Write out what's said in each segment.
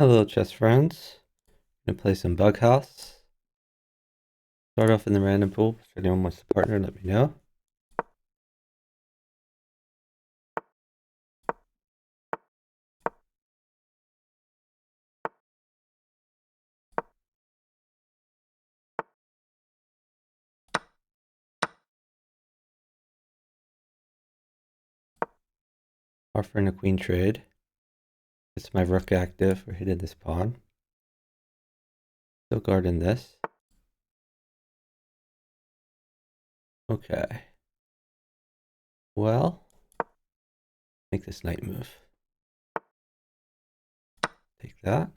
Hello, chess friends. I'm gonna play some bughouse. Start off in the random pool. If anyone wants to partner, let me know. Offering a queen trade. It's my rook active. We're hitting this pawn. Still guarding this. Okay. Well, make this knight move. Take that.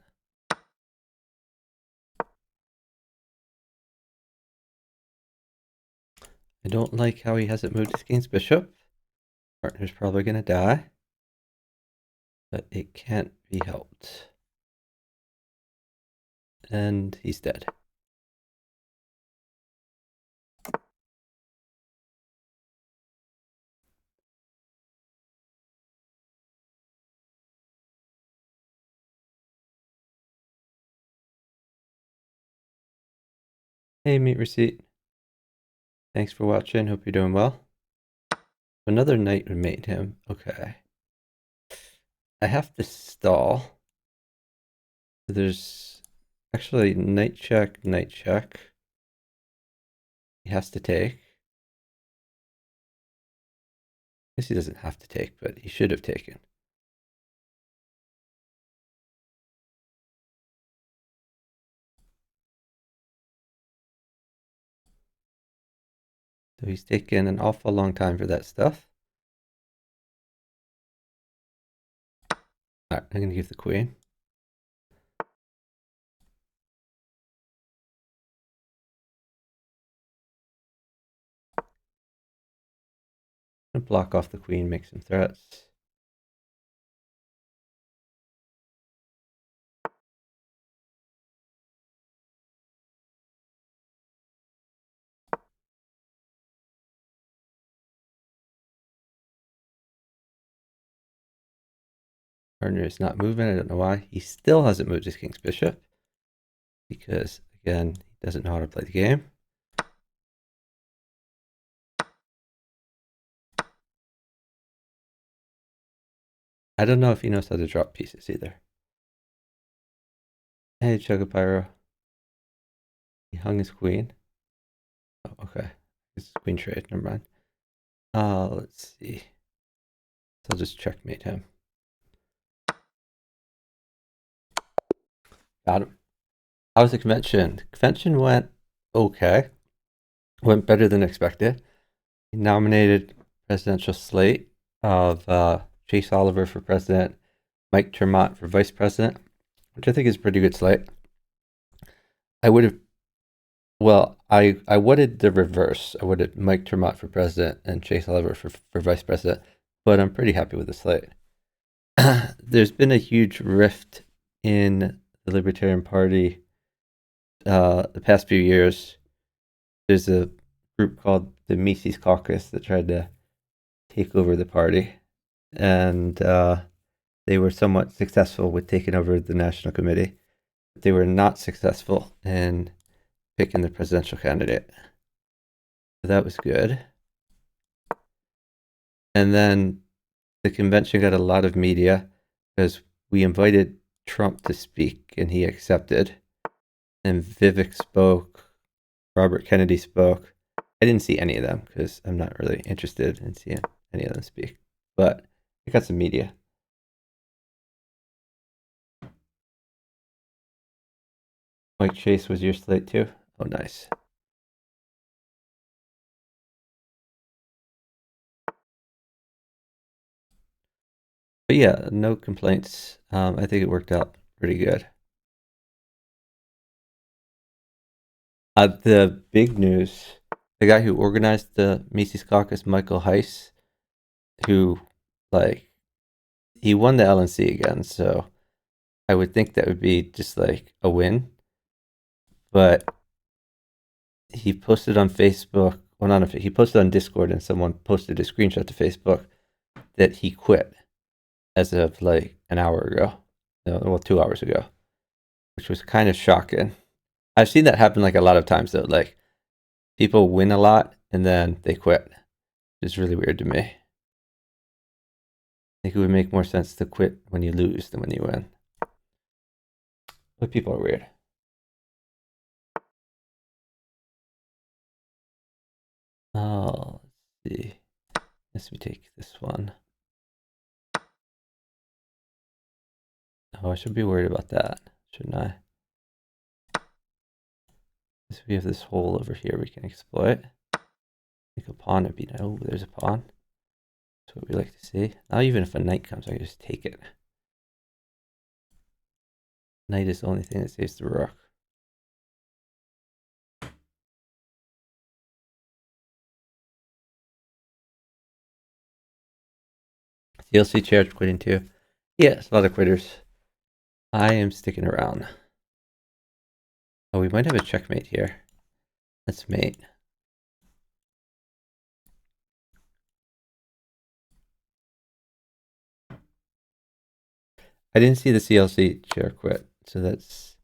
I don't like how he hasn't moved his king's bishop. Partner's probably gonna die. But it can't be helped. And he's dead. Hey, meat receipt. Thanks for watching. Hope you're doing well. Another knight would mate him. Okay. I have to stall. There's actually knight check, knight check. He has to take. I guess he doesn't have to take, but he should have taken. So he's taken an awful long time for that stuff. Alright, I'm going to give the queen. I'm going to block off the queen, make some threats. Partner is not moving. I don't know why. He still hasn't moved his king's bishop. Because, again, he doesn't know how to play the game. I don't know if he knows how to drop pieces either. Hey, Chugapyro. He hung his queen. Oh, okay. It's queen trade. Never mind. Let's see. So I'll just checkmate him. Got him. How was the convention? The convention went okay. Went better than expected. He nominated presidential slate of Chase Oliver for president, Mike Tremont for vice president, which I think is a pretty good slate. I would have, well, I wanted the reverse. I wanted Mike Tremont for president and Chase Oliver for vice president, but I'm pretty happy with the slate. There's been a huge rift in the Libertarian Party the past few years. There's a group called the Mises Caucus that tried to take over the party, and they were somewhat successful with taking over the National Committee. But they were not successful in picking the presidential candidate. So that was good. And then the convention got a lot of media because we invited Trump to speak and he accepted. And Vivek spoke, Robert Kennedy spoke. I didn't see any of them because I'm not really interested in seeing any of them speak. But I got some media. Mike Chase was your slate too? Oh, nice. But yeah, no complaints. I think it worked out pretty good. The big news, the guy who organized the Mises Caucus, Michael Heiss, who, like, he won the LNC again, so I would think that would be just like a win. But he posted on Facebook, well, not on, he posted on Discord, and someone posted a screenshot to Facebook that he quit as of like an hour ago. No, well, 2 hours ago. which was kind of shocking. I've seen that happen like a lot of times though. Like people win a lot and then they quit. It's really weird to me. I think it would make more sense to quit when you lose than when you win. But people are weird. Oh, let's see. Let me take this one. Oh, I should be worried about that, shouldn't I? So we have this hole over here we can exploit. Like a pawn would be, oh, there's a pawn. That's what we like to see. Now even if a knight comes, I can just take it. Knight is the only thing that saves the rook. TLC chair's quitting too. Yes, a lot of quitters. I am sticking around. Oh, we might have a checkmate here. Let's mate. I didn't see the CLC chair quit, so that's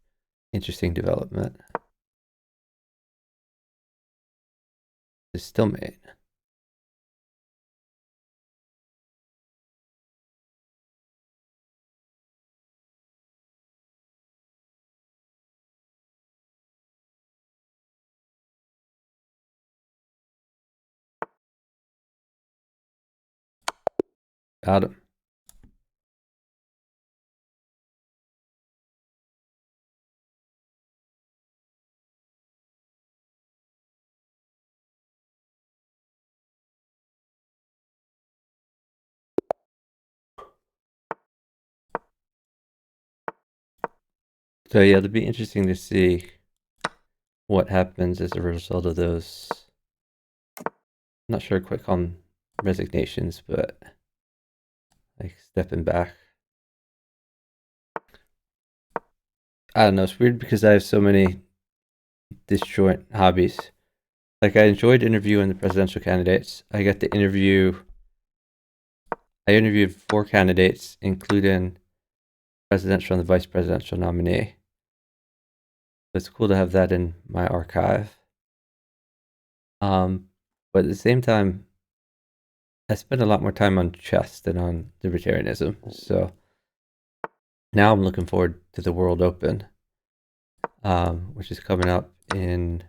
interesting development. It's still mate. Got him. So yeah, it'll be interesting to see what happens as a result of those. I'm not sure I quite call them resignations, but like stepping back. I don't know. It's weird because I have so many disjoint hobbies. Like I enjoyed interviewing the presidential candidates. I interviewed 4 candidates, including presidential and the vice presidential nominee. It's cool to have that in my archive. But at the same time, I spend a lot more time on chess than on libertarianism. So now I'm looking forward to the World Open, which is coming up in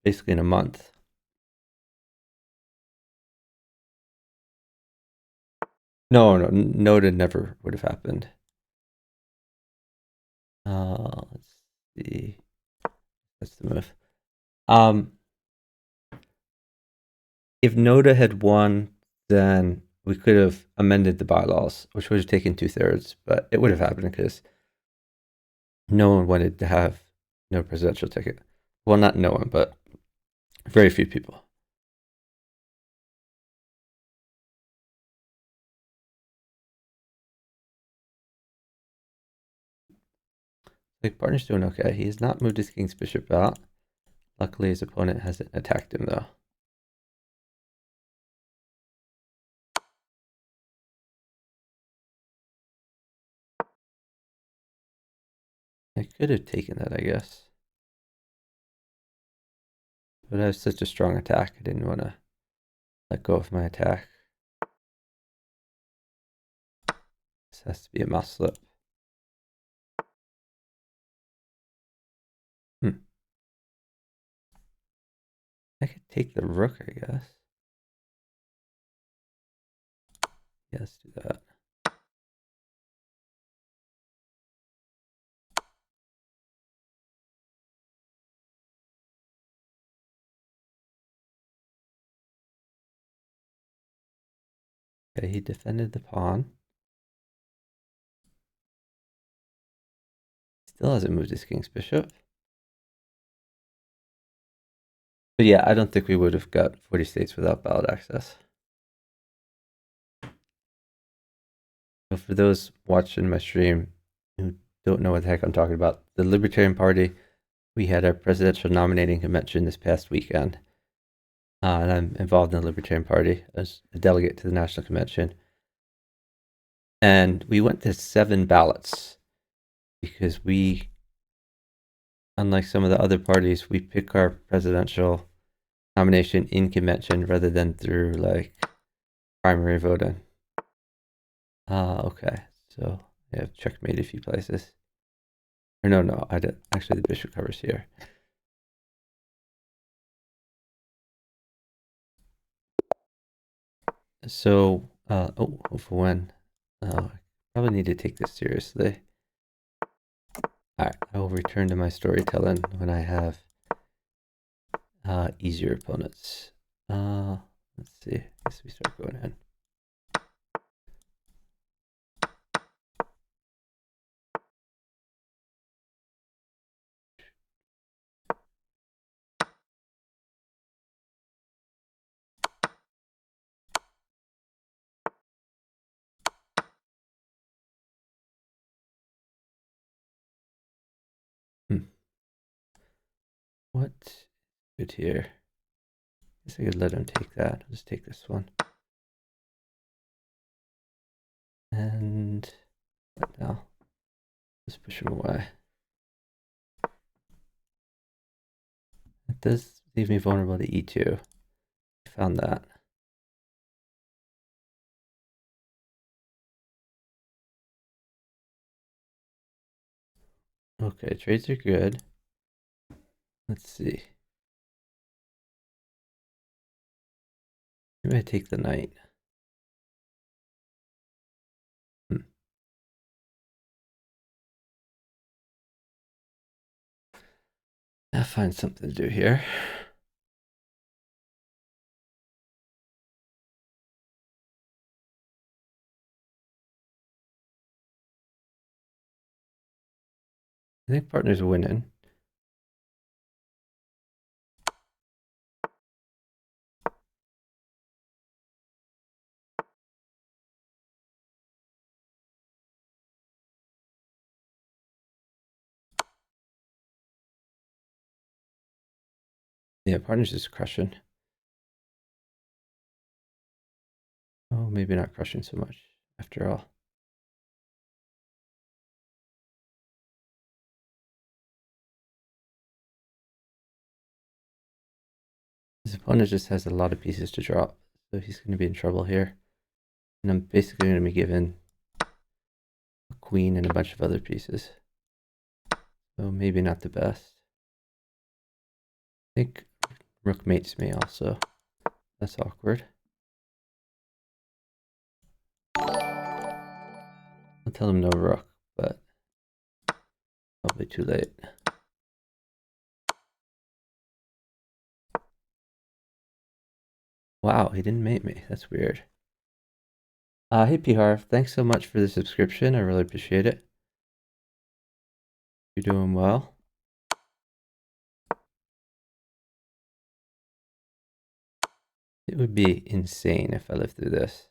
basically in a month. No, Noda never would have happened. Let's see. That's the move. If Noda had won, then we could have amended the bylaws, which would have taken 2/3, but it would have happened because no one wanted to have no presidential ticket. Well, not no one, but very few people. Like partner's doing okay. He has not moved his king's bishop out. Luckily, his opponent hasn't attacked him though. I could have taken that, I guess. But I have such a strong attack, I didn't want to let go of my attack. This has to be a mouse slip. I could take the rook, I guess. Yeah, let's do that. Okay, he defended the pawn. Still hasn't moved his king's bishop. But yeah, I don't think we would have got 40 states without ballot access. So for those watching my stream who don't know what the heck I'm talking about, the Libertarian Party, we had our presidential nominating convention this past weekend. And I'm involved in the Libertarian Party as a delegate to the National Convention. And we went to 7 ballots. because we, unlike some of the other parties, we pick our presidential nomination in convention rather than through like primary voting. Okay, so I have checkmate a few places. Or no, I did. Actually, the bishop covers here. So, for when? I probably need to take this seriously. Alright, I will return to my storytelling when I have easier opponents. Let's see. I guess we start going in. What? Good here. I guess I could let him take that. I'll just take this one. And what now? Just push him away. It does leave me vulnerable to e2. I found that. Okay, trades are good. Let's see. Maybe I take the knight. I'll find something to do here. I think partner's winning. Yeah, partner's just crushing. Oh, maybe not crushing so much after all. His opponent just has a lot of pieces to drop, so he's going to be in trouble here. And I'm basically going to be given a queen and a bunch of other pieces. So maybe not the best. I think rook mates me also. That's awkward. I'll tell him no rook, but probably too late. Wow, he didn't mate me. That's weird. Hey Pihar, thanks so much for the subscription. I really appreciate it. You're doing well. It would be insane if I lived through this.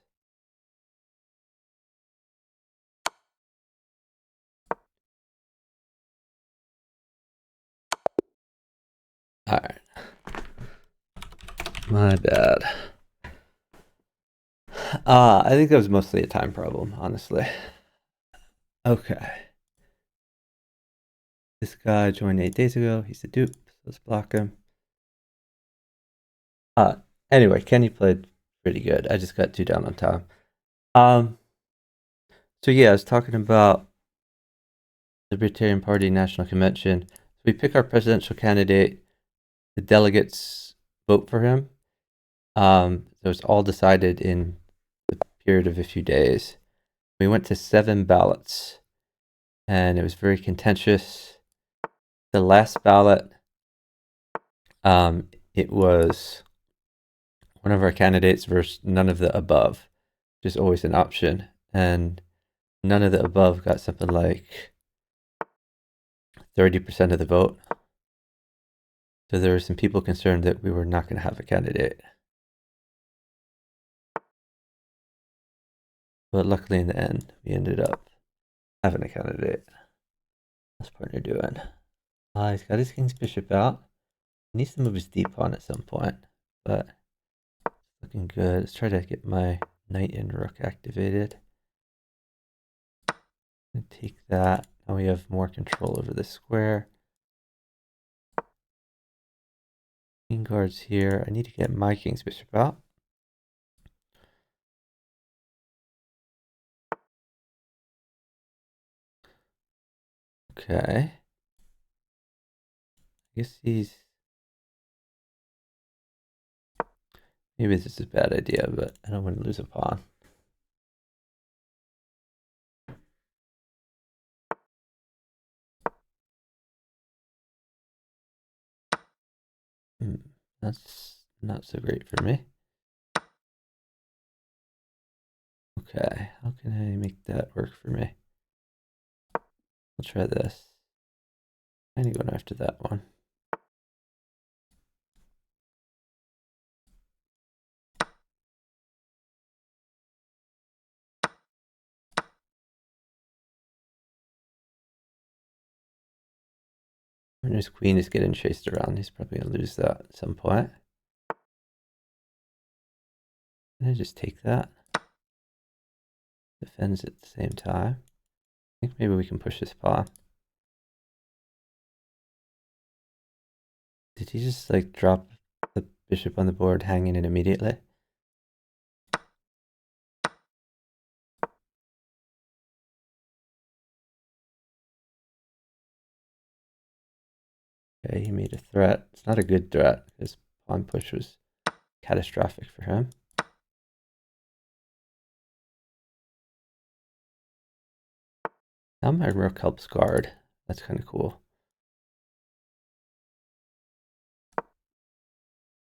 Alright. My bad. I think that was mostly a time problem, honestly. Okay. This guy joined 8 days ago. He's a dupe. So let's block him. Anyway, Kenny played pretty good. I just got 2 down on time. So yeah, I was talking about the Libertarian Party National Convention. So we pick our presidential candidate. The delegates vote for him. So it's all decided in the period of a few days. We went to 7 ballots, and it was very contentious. The last ballot, it was one of our candidates versus none of the above, which is always an option. And none of the above got something like 30% of the vote. So there were some people concerned that we were not going to have a candidate. But luckily in the end, we ended up having a candidate. How's partner doing? He's got his king's bishop out. He needs to move his d pawn at some point, but looking good. Let's try to get my knight and rook activated. Take that. Now we have more control over this square. King guards here. I need to get my king's bishop out. Okay. I guess he's... Maybe this is a bad idea, but I don't want to lose a pawn. That's not so great for me. Okay, how can I make that work for me? I'll try this. I'm going after that one. When his queen is getting chased around, he's probably going to lose that at some point. Can I just take that? Defends at the same time. I think maybe we can push this pawn. Did he just like drop the bishop on the board, hanging it immediately? Okay, he made a threat. It's not a good threat. His pawn push was catastrophic for him. Now my rook helps guard. That's kind of cool.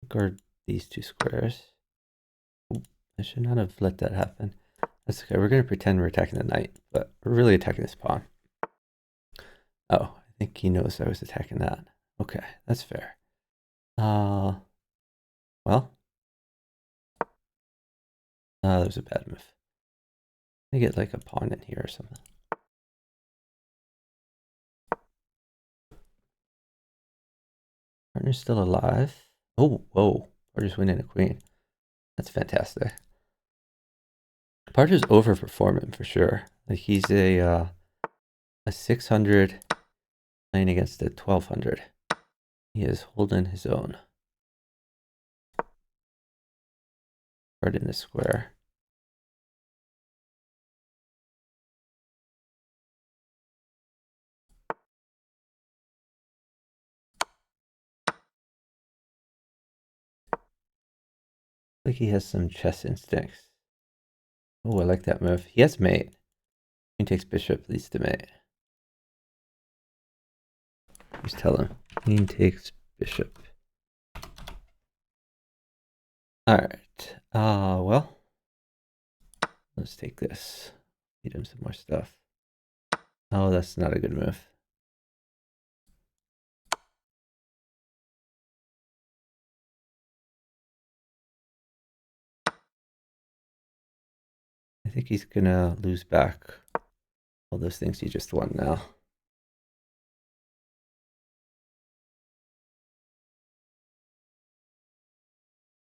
Guard these two squares. Ooh, I should not have let that happen. That's okay. We're going to pretend we're attacking the knight, but we're really attacking this pawn. Oh, I think he knows I was attacking that. Okay, that's fair. Well, there's a bad move. I get like a pawn in here or something. Partner's still alive. Oh, whoa. Partner's winning a queen. That's fantastic. Partner's overperforming for sure. Like he's a 600 playing against a 1200. He is holding his own. Right in the square. Like he has some chess instincts. Oh, I like that move. He has mate. Queen takes bishop, leads to mate. Just tell him. Queen takes bishop. Alright. Well. Let's take this. Feed him some more stuff. Oh, that's not a good move. I think he's gonna lose back all those things he just won now.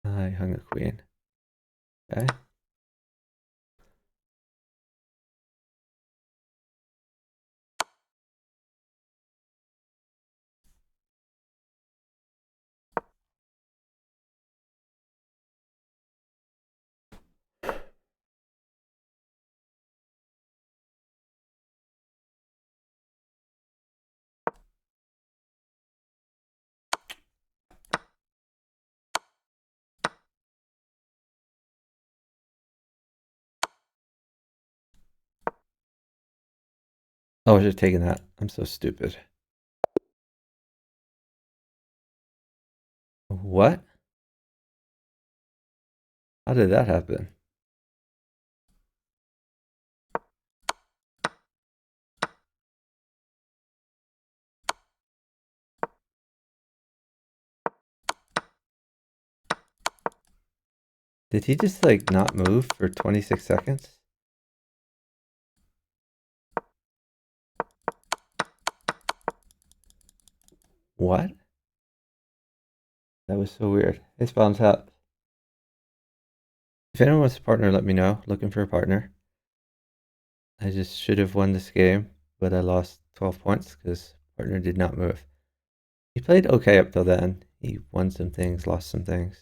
I hung a queen. Okay. Oh, I should have taken that. I'm so stupid. What? How did that happen? Did he just like not move for 26 seconds? What? That was so weird. Hey, Spawn Tap. If anyone wants a partner, let me know. Looking for a partner. I just should have won this game, but I lost 12 points because partner did not move. He played okay up till then. He won some things, lost some things.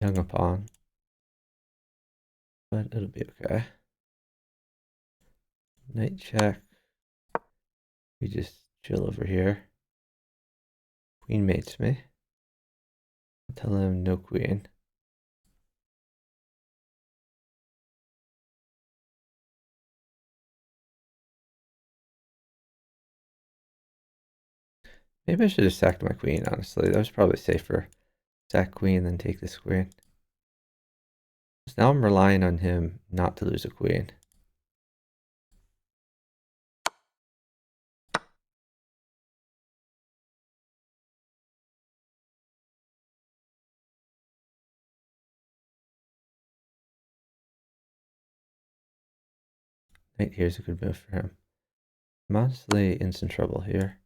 Young upon. But it'll be okay. Knight check. We just chill over here. Queen mates me. Tell him no queen. Maybe I should have sacked my queen, honestly. That was probably safer. Sack queen, then take this queen. So now I'm relying on him not to lose a queen. Knight here's a good move for him. I'm honestly in some trouble here.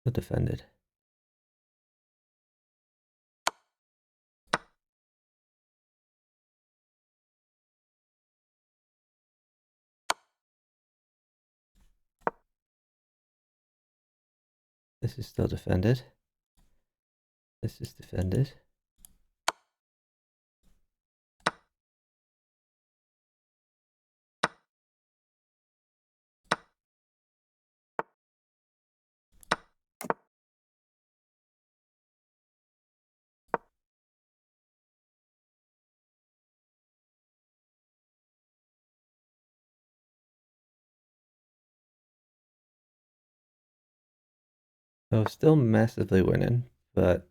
Still defended. This is still defended. This is defended. So still massively winning, but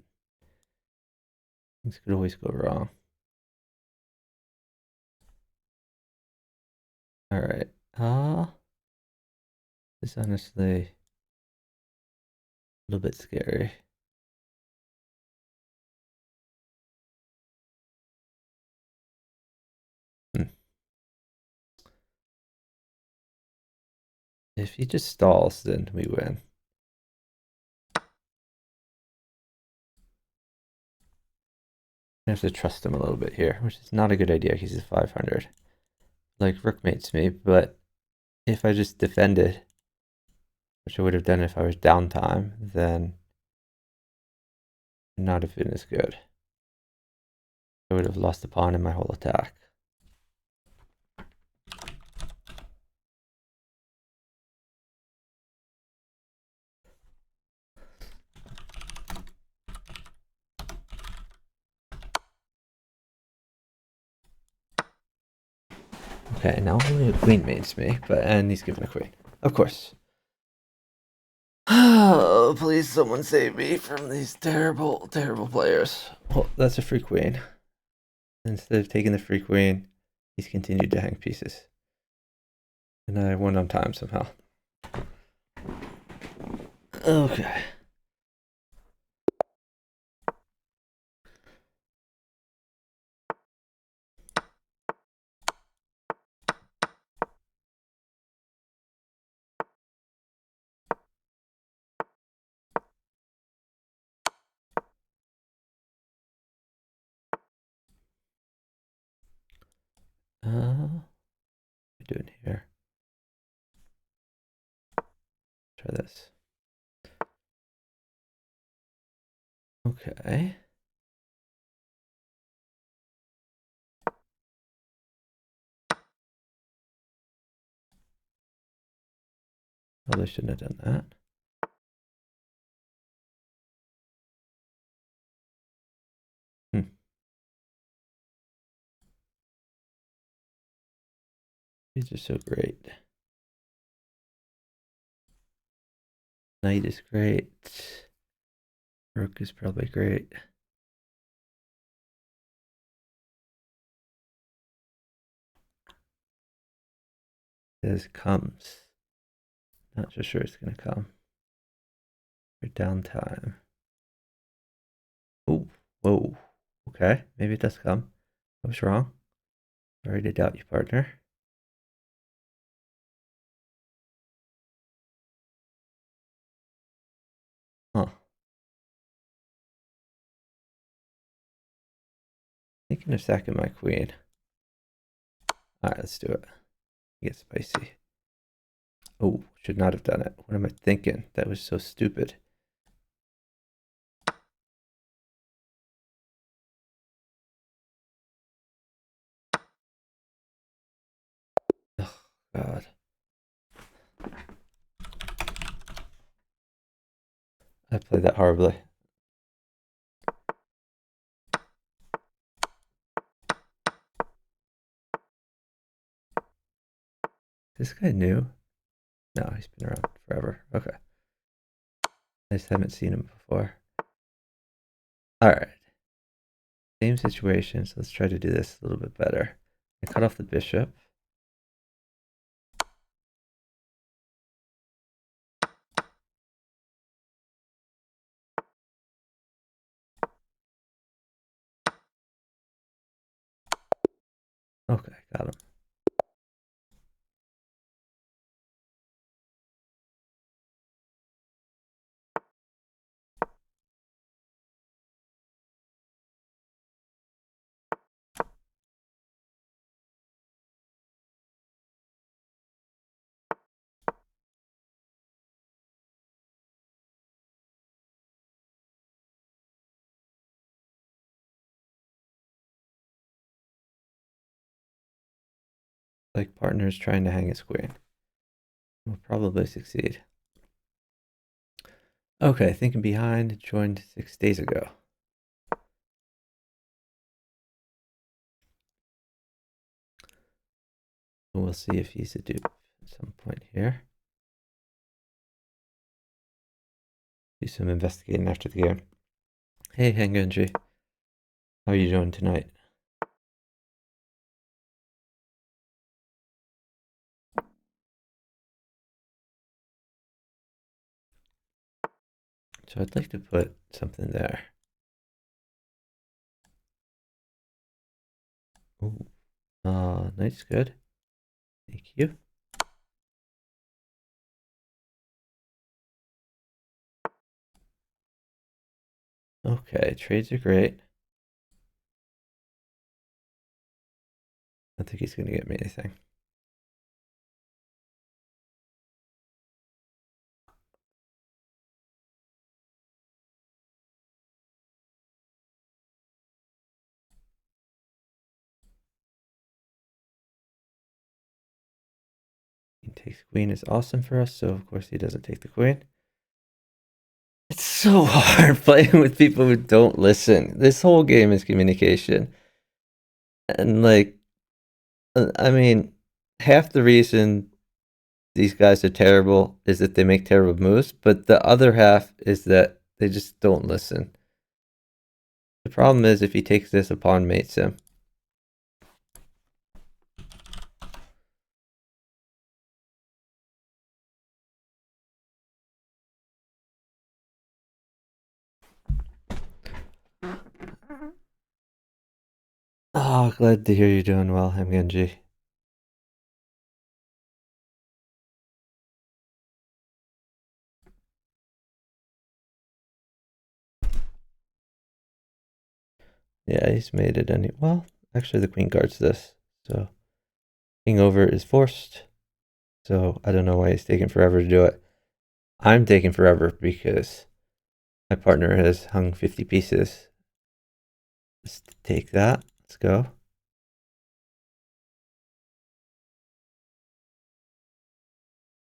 things could always go wrong. All right. This is honestly a little bit scary. If he just stalls, then we win. I have to trust him a little bit here, which is not a good idea. He's a 500. Like, rook mates me, but if I just defended, which I would have done if I was downtime, then not have been as good. I would have lost the pawn in my whole attack. Okay, now only a queen mates me, and he's given a queen. Of course. Oh, please someone save me from these terrible, terrible players. Well, that's a free queen. Instead of taking the free queen, he's continued to hang pieces. And I won on time somehow. Okay. What are we doing here? Try this. Okay. Probably shouldn't have done that. These are so great. Knight is great. Rook is probably great. This comes. Not so sure it's gonna come. For downtime. Oh, whoa. Okay, maybe it does come. I was wrong. Sorry to doubt you, partner. Huh. Thinking of sacking my queen. Alright, let's do it. Get spicy. Oh, should not have done it. What am I thinking? That was so stupid. Oh, God. I played that horribly. This guy new? No, he's been around forever. Okay. I just haven't seen him before. Alright. Same situation, so let's try to do this a little bit better. I cut off the bishop. Okay, got him. Like partner's trying to hang his queen. We'll probably succeed. Okay, thinking behind, joined 6 days ago. We'll see if he's a dupe at some point here. Do some investigating after the game. Hey, Hengenji. How are you doing tonight? So I'd like to put something there. Ooh. Knight's good. Thank you. Okay, trades are great. I don't think he's going to get me anything. He takes queen is awesome for us, so of course he doesn't take the queen. It's so hard playing with people who don't listen. This whole game is communication. And like, I mean, half the reason these guys are terrible is that they make terrible moves, but the other half is that they just don't listen. The problem is if he takes this, a pawn mates him. Oh, glad to hear you're doing well, Hamgenji. Yeah, he's made it any. Well, actually, the queen guards this, so king over is forced. So I don't know why he's taking forever to do it. I'm taking forever because My partner has hung 50 pieces. Let's take that. Let's go.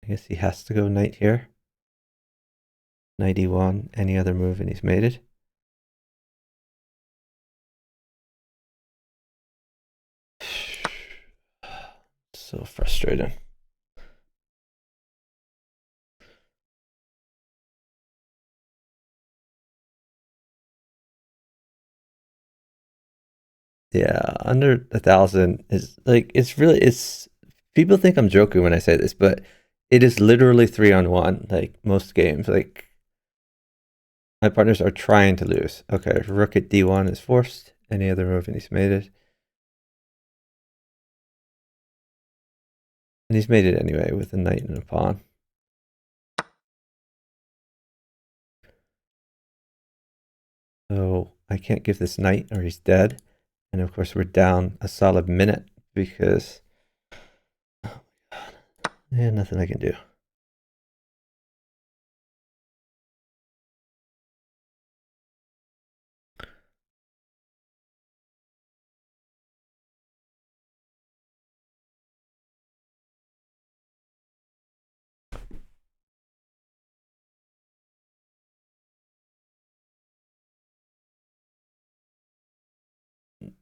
I guess he has to go knight here. Knight e1, any other move, and he's mated. So frustrating. Yeah, under 1,000 is like, it's people think I'm joking when I say this, but it is literally 3-on-1, like most games. Like my partners are trying to lose. Okay, rook at d1 is forced. Any other move and he's mated. And he's mated anyway with a knight and a pawn. So I can't give this knight or he's dead. And of course we're down a solid minute because nothing I can do.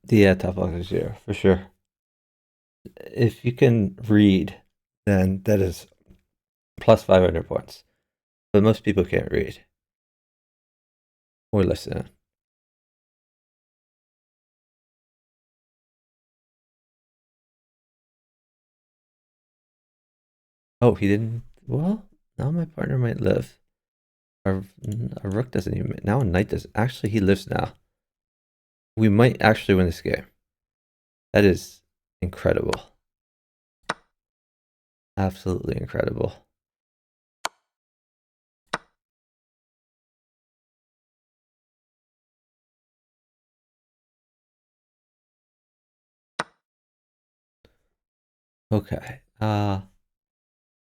Yeah, top block is 0 for sure. If you can read, then that is plus 500 points. But most people can't read or listen. Oh, he didn't. Well, now my partner might live. Our rook doesn't even. Now a knight does. Actually, he lives now. We might actually win this game. That is incredible. Absolutely incredible. Okay.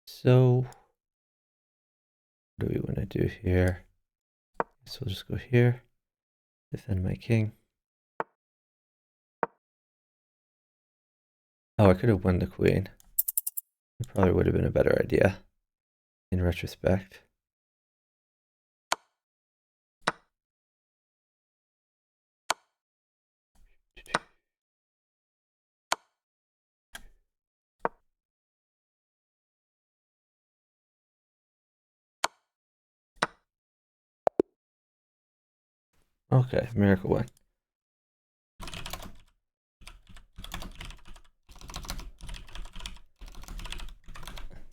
So what do we want to do here? So we'll just go here. Defend my king. Oh, I could have won the queen. It probably would have been a better idea in retrospect. Okay, miracle win.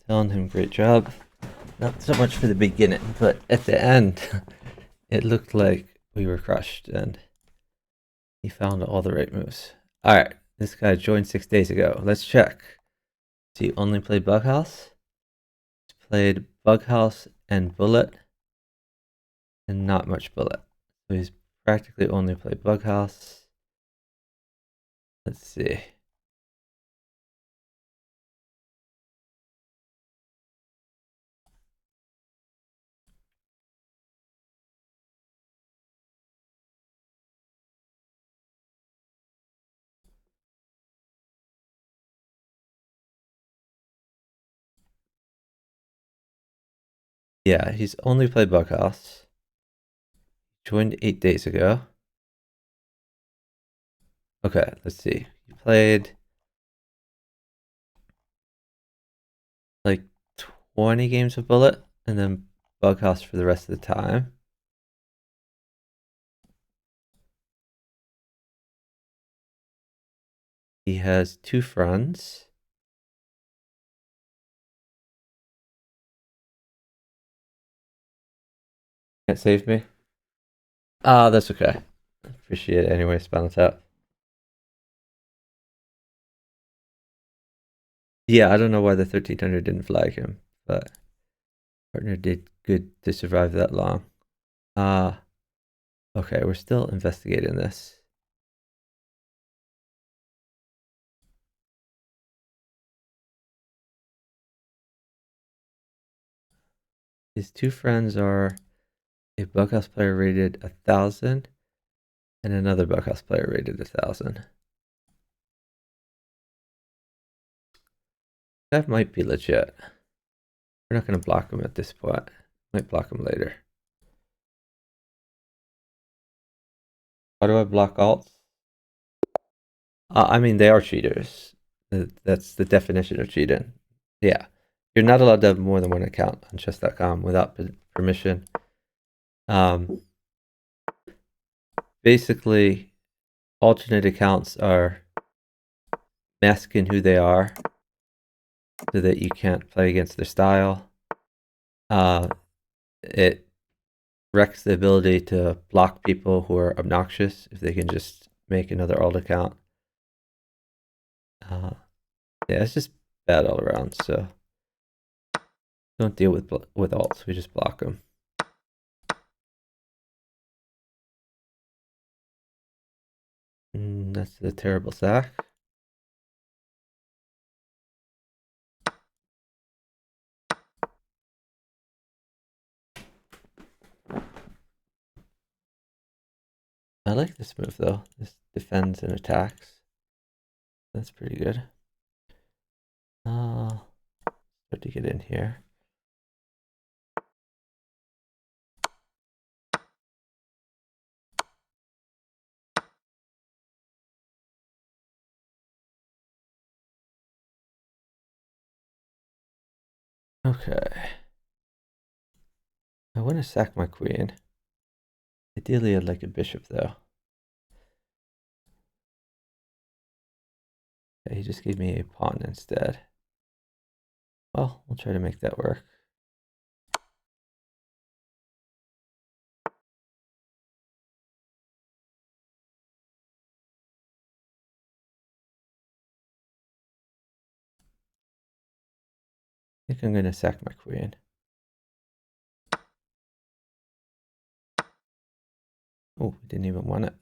Telling him great job. Not so much for the beginning, but at the end, it looked like we were crushed and he found all the right moves. All right, this guy joined 6 days ago. Let's check. Does he only play bughouse? He's played bughouse and bullet and not much bullet. So he's practically only played bughouse. Let's see. Yeah, he's only played bughouse. Joined 8 days ago. Okay, let's see. He played like 20 games of bullet and then bughouse for the rest of the time. He has 2 friends. Can't save me. Ah, that's okay. Appreciate it anyway, Spinal Tap. Yeah, I don't know why the 1300 didn't flag him, but partner did good to survive that long. Okay, we're still investigating this. His 2 friends are A bughouse player rated 1,000, and another bughouse player rated 1,000. That might be legit. We're not going to block them at this point. Might block them later. Why do I block alts? I mean, they are cheaters. That's the definition of cheating. Yeah. You're not allowed to have more than one account on chess.com without permission. Basically, alternate accounts are masking who they are so that you can't play against their style. It wrecks the ability to block people who are obnoxious if they can just make another alt account. Yeah, it's just bad all around. So don't deal with alts. We just block them. That's a terrible sack. I like this move though. This defends and attacks. That's pretty good. Start to get in here. Okay. I want to sack my queen. Ideally, I'd like a bishop though. Okay, he just gave me a pawn instead. Well, we'll try to make that work. I think I'm going to sack my queen. Oh, we didn't even want it.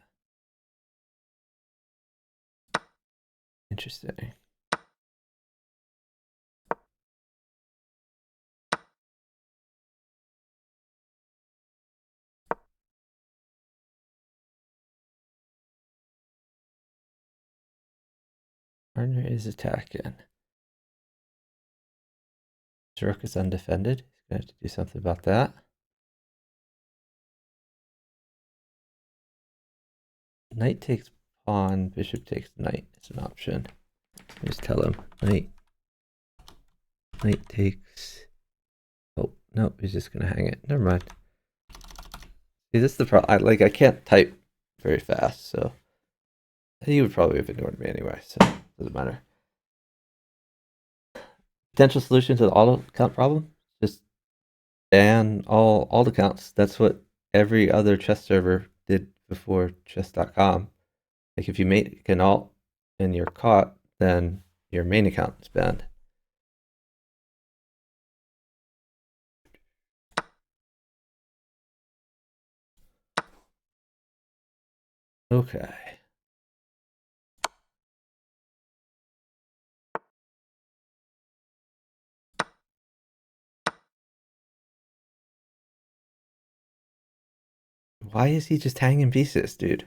Interesting. Partner is attacking. His rook is undefended. He's going to have to do something about that. Knight takes pawn, bishop takes knight. It's an option. Just tell him knight takes. Oh no, he's just gonna hang it. Never mind. See, this is the problem. I can't type very fast, so he would probably have ignored me anyway. So it doesn't matter. Potential solution to the auto count problem: just ban all alt accounts. That's what every other chess server did before chess.com. Like if you make an alt and you're caught, then your main account is banned. Okay. Why is he just hanging pieces, dude?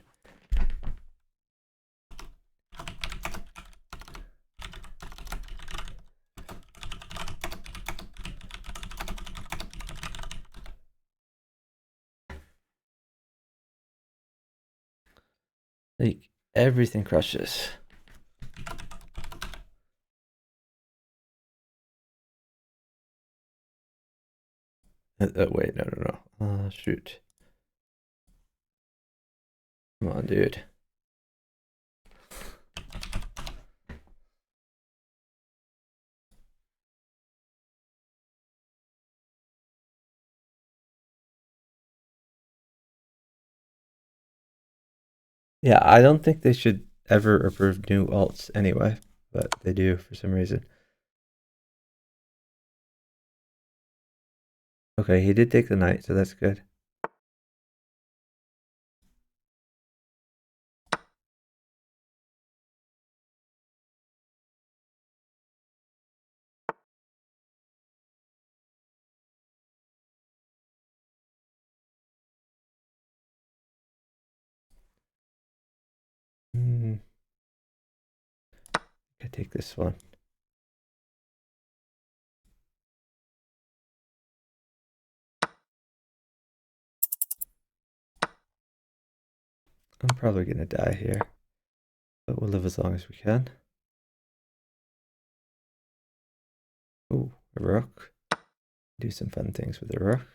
Like, everything crushes. Wait, no. Shoot. Come on, dude. Yeah, I don't think they should ever approve new alts anyway, but they do for some reason. Okay, he did take the knight, so that's good. I take this one. I'm probably gonna die here, but we'll live as long as we can. Ooh, a rook. Do some fun things with a rook.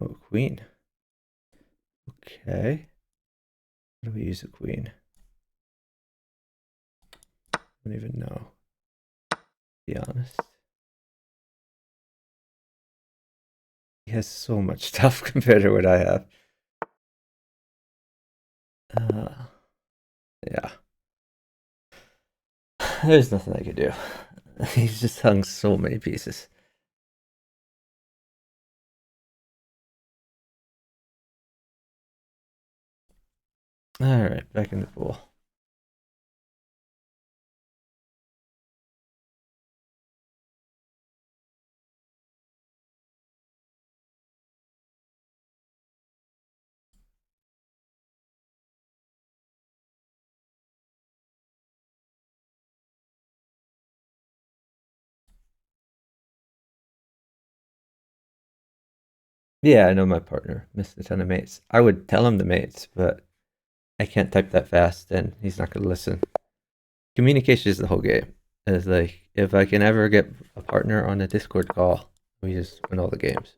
Oh, queen. Okay. How do we use a queen? I don't even know, to be honest. He has so much stuff compared to what I have. Yeah. There's nothing I could do. He's just hung so many pieces. Alright, back in the pool. Yeah, I know my partner missed a ton of mates. I would tell him the mates, but I can't type that fast and he's not going to listen. Communication is the whole game. It's like, if I can ever get a partner on a Discord call, we just win all the games.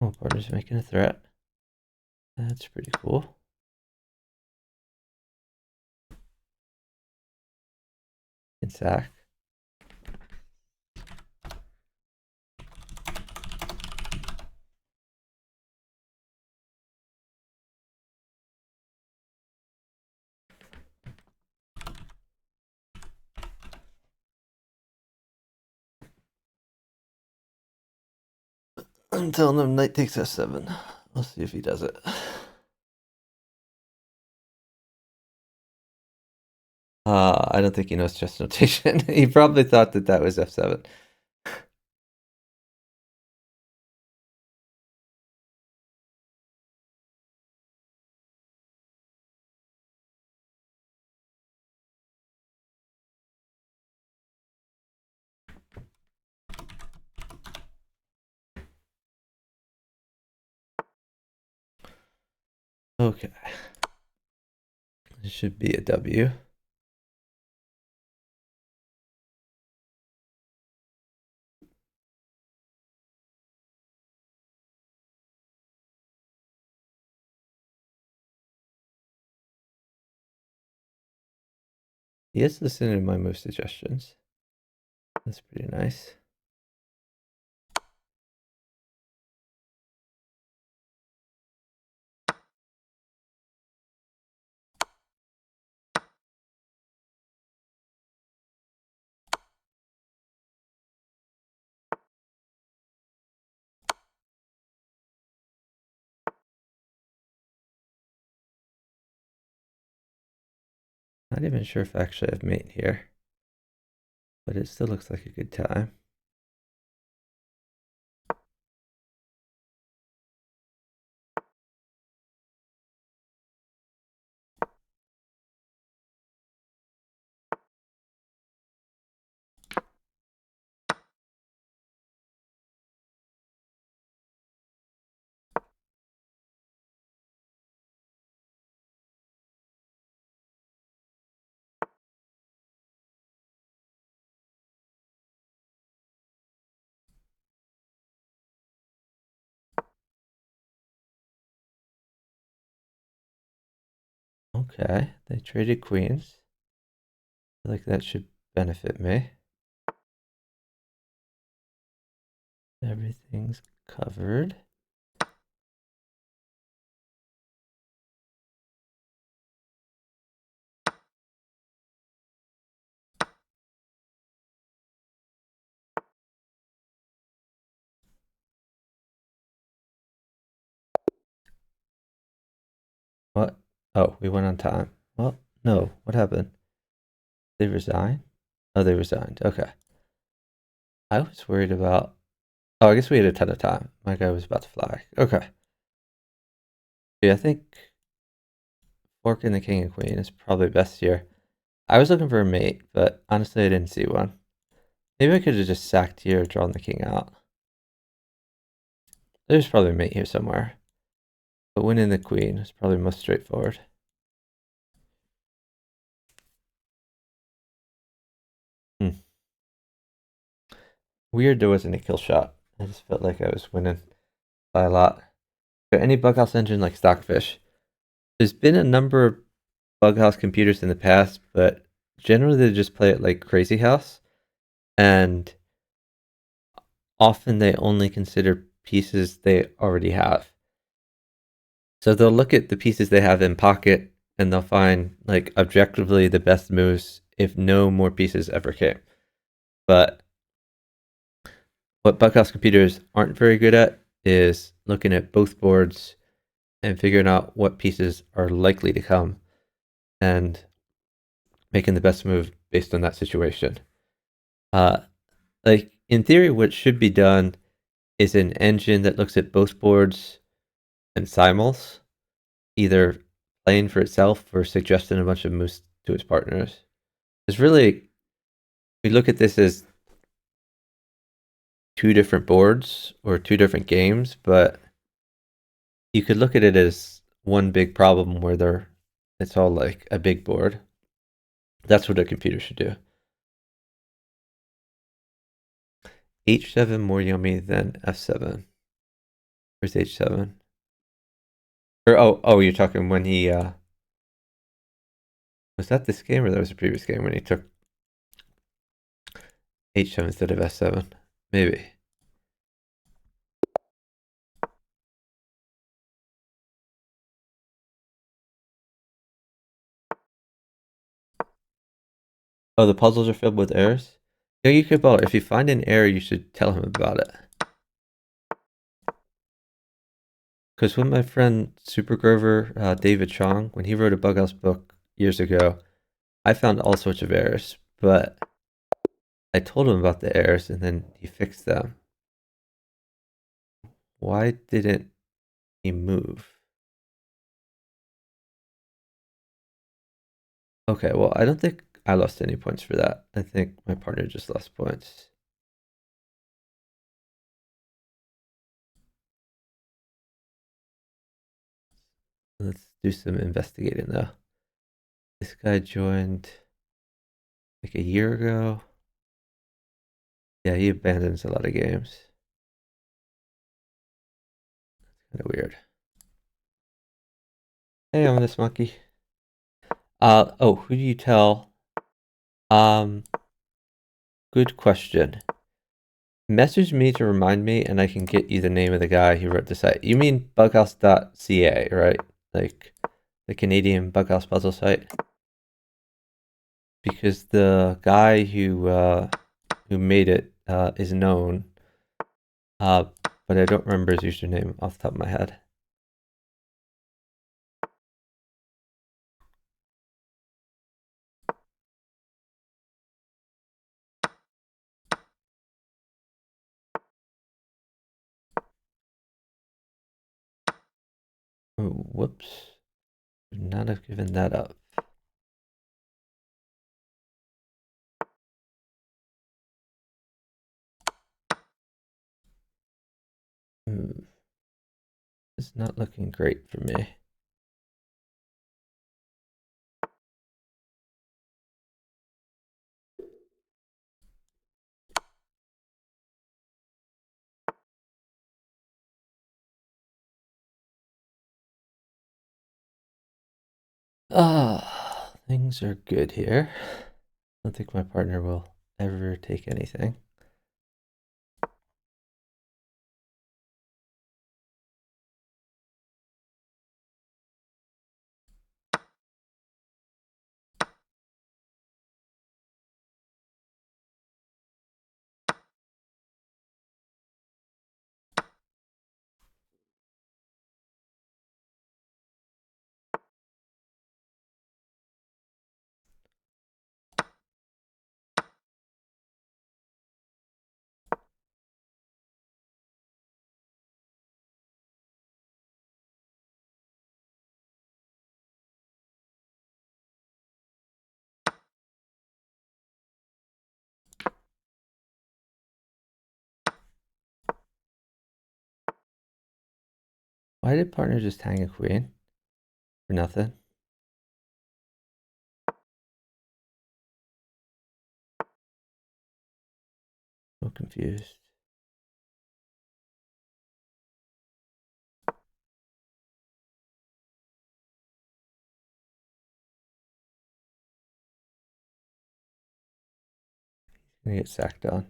Oh, partner's making a threat. That's pretty cool. In sack. I'm telling him knight takes f7. We'll see if he does it. I don't think he knows chess notation. He probably thought that that was f7. Okay. It should be a W. He is listening to my move suggestions. That's pretty nice. Not even sure if I actually have mate here, but it still looks like a good time. Okay, they traded queens. I feel like that should benefit me. Everything's covered. What? Oh, we went on time. Well, no. What happened? They resigned? Oh, they resigned. Okay. I was worried about. Oh, I guess we had a ton of time. My guy was about to fly. Okay. Yeah, I think fork and the king and queen is probably best here. I was looking for a mate, but honestly, I didn't see one. Maybe I could have just sacked here, drawn the king out. There's probably a mate here somewhere. But winning the queen is probably most straightforward. Hmm. Weird there wasn't a kill shot. I just felt like I was winning by a lot. But any bughouse engine like Stockfish. There's been a number of bughouse computers in the past, but generally they just play it like Crazy House. And often they only consider pieces they already have. So they'll look at the pieces they have in pocket and they'll find like objectively the best moves if no more pieces ever came. But what bughouse computers aren't very good at is looking at both boards and figuring out what pieces are likely to come and making the best move based on that situation. Uh, like in theory, what should be done is an engine that looks at both boards and simuls, either playing for itself or suggesting a bunch of moves to its partners. It's really, we look at this as two different boards or two different games, but you could look at it as one big problem where it's all like a big board. That's what a computer should do. H7 more yummy than F7. Where's H7? Or you're talking when he was that this game or that was a previous game when he took H7 instead of F7? Maybe. Oh, the puzzles are filled with errors? Yeah, you could both. If you find an error, you should tell him about it. Because when my friend Super Grover, David Chong, when he wrote a Bughouse book years ago, I found all sorts of errors, but I told him about the errors and then he fixed them. Why didn't he move? Okay, well, I don't think I lost any points for that. I think my partner just lost points. Let's do some investigating though. This guy joined like a year ago. Yeah, he abandons a lot of games. Kind of weird. Hey, I'm this monkey. Who do you tell? Um, Good question. Message me to remind me, and I can get you the name of the guy who wrote the site. You mean bughouse.ca, right? Like the Canadian bughouse puzzle site? Because the guy who made it is known, uh, but I don't remember his username off the top of my head. Oh, whoops. Would not have given that up. It's not looking great for me. Things are good here. I don't think my partner will ever take anything. Why did partner just hang a queen? For nothing? So confused. Gonna get sacked on.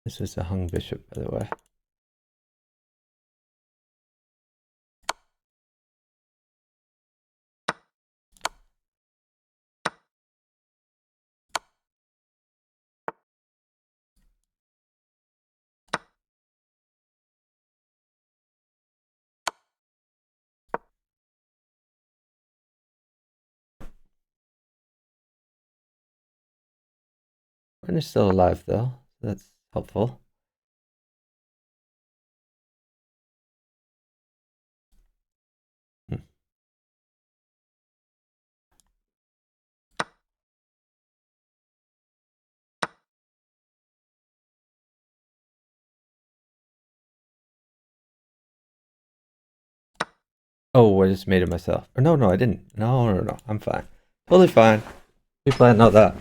This is a hung bishop, by the way. Partner's still alive though, so that's helpful. Oh, I just made it myself. Or no, I didn't. No. I'm fine. Totally fine. We planned all that.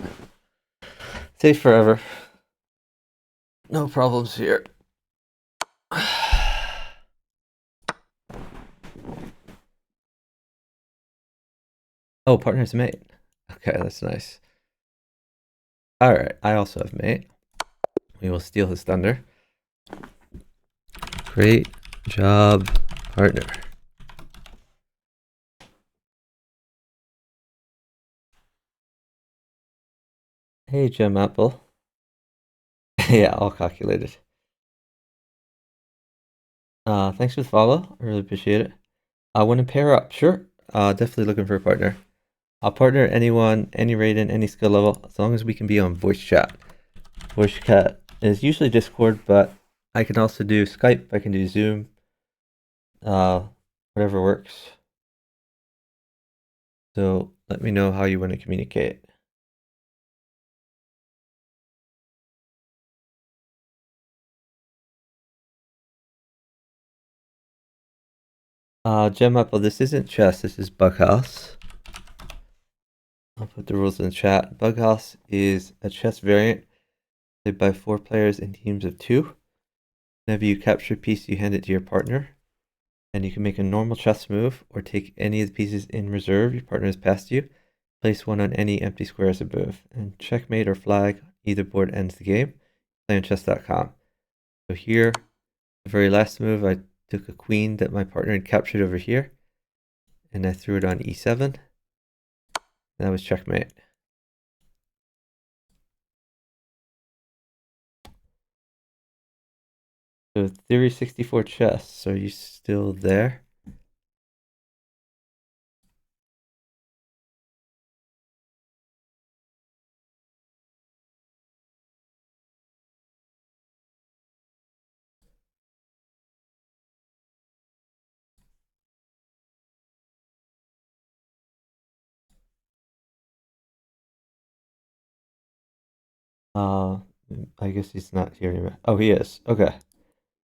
Safe forever. No problems here. Oh, partner's mate. Okay, that's nice. Alright, I also have mate. We will steal his thunder. Great job, partner. Hey, Gem Apple. Yeah, all calculated. Thanks for the follow. I really appreciate it. I want to pair up. Sure. Definitely looking for a partner. I'll partner anyone, any rating, any skill level, as long as we can be on voice chat. Voice chat is usually Discord, but I can also do Skype. I can do Zoom. Whatever works. So let me know how you want to communicate. Gem Apple, this isn't chess, this is bughouse. I'll put the rules in the chat. Bughouse is a chess variant played by 4 players in teams of 2. Whenever you capture a piece, you hand it to your partner. And you can make a normal chess move or take any of the pieces in reserve your partner has passed you. Place one on any empty square as a move. And checkmate or flag, either board ends the game. Play on chess.com. So here, the very last move, I took a queen that my partner had captured over here. And I threw it on e7. That was checkmate. So Theory 64 chess, are you still there? I guess he's not hearing me. Oh, he is. Okay.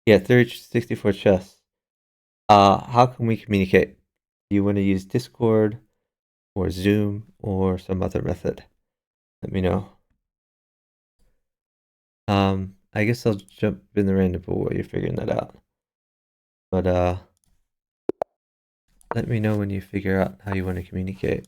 Yeah, Theory 64 chess. How can we communicate? Do you want to use Discord or Zoom or some other method? Let me know. I guess I'll jump in the random pool while you're figuring that out. But let me know when you figure out how you want to communicate.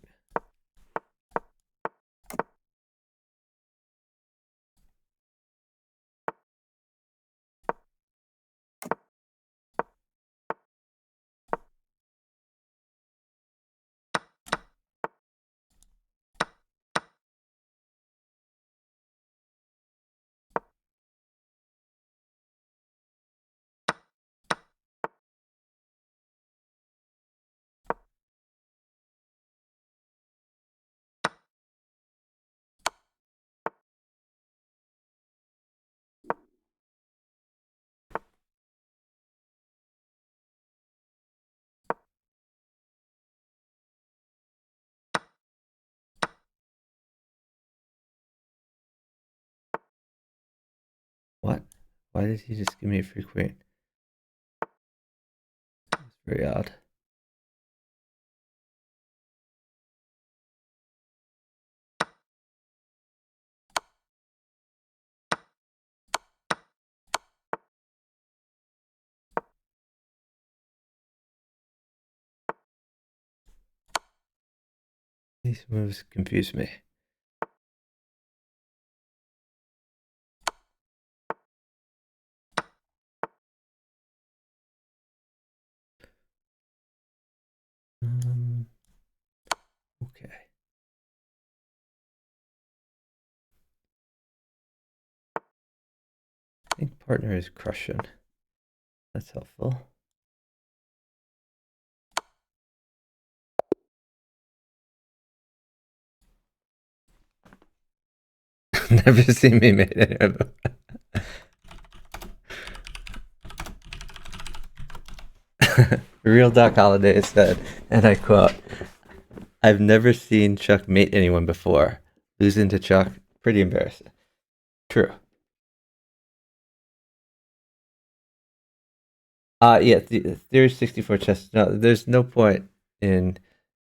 What? Why did he just give me a free queen? That's very odd. These moves confuse me. Okay. I think partner is crushing. That's helpful. Never seen me mate any of them. Real Doc Holliday said, and I quote, "I've never seen Chuck mate anyone before. Losing to Chuck, pretty embarrassing." True. Yeah, there's 64 chess. No, there's no point in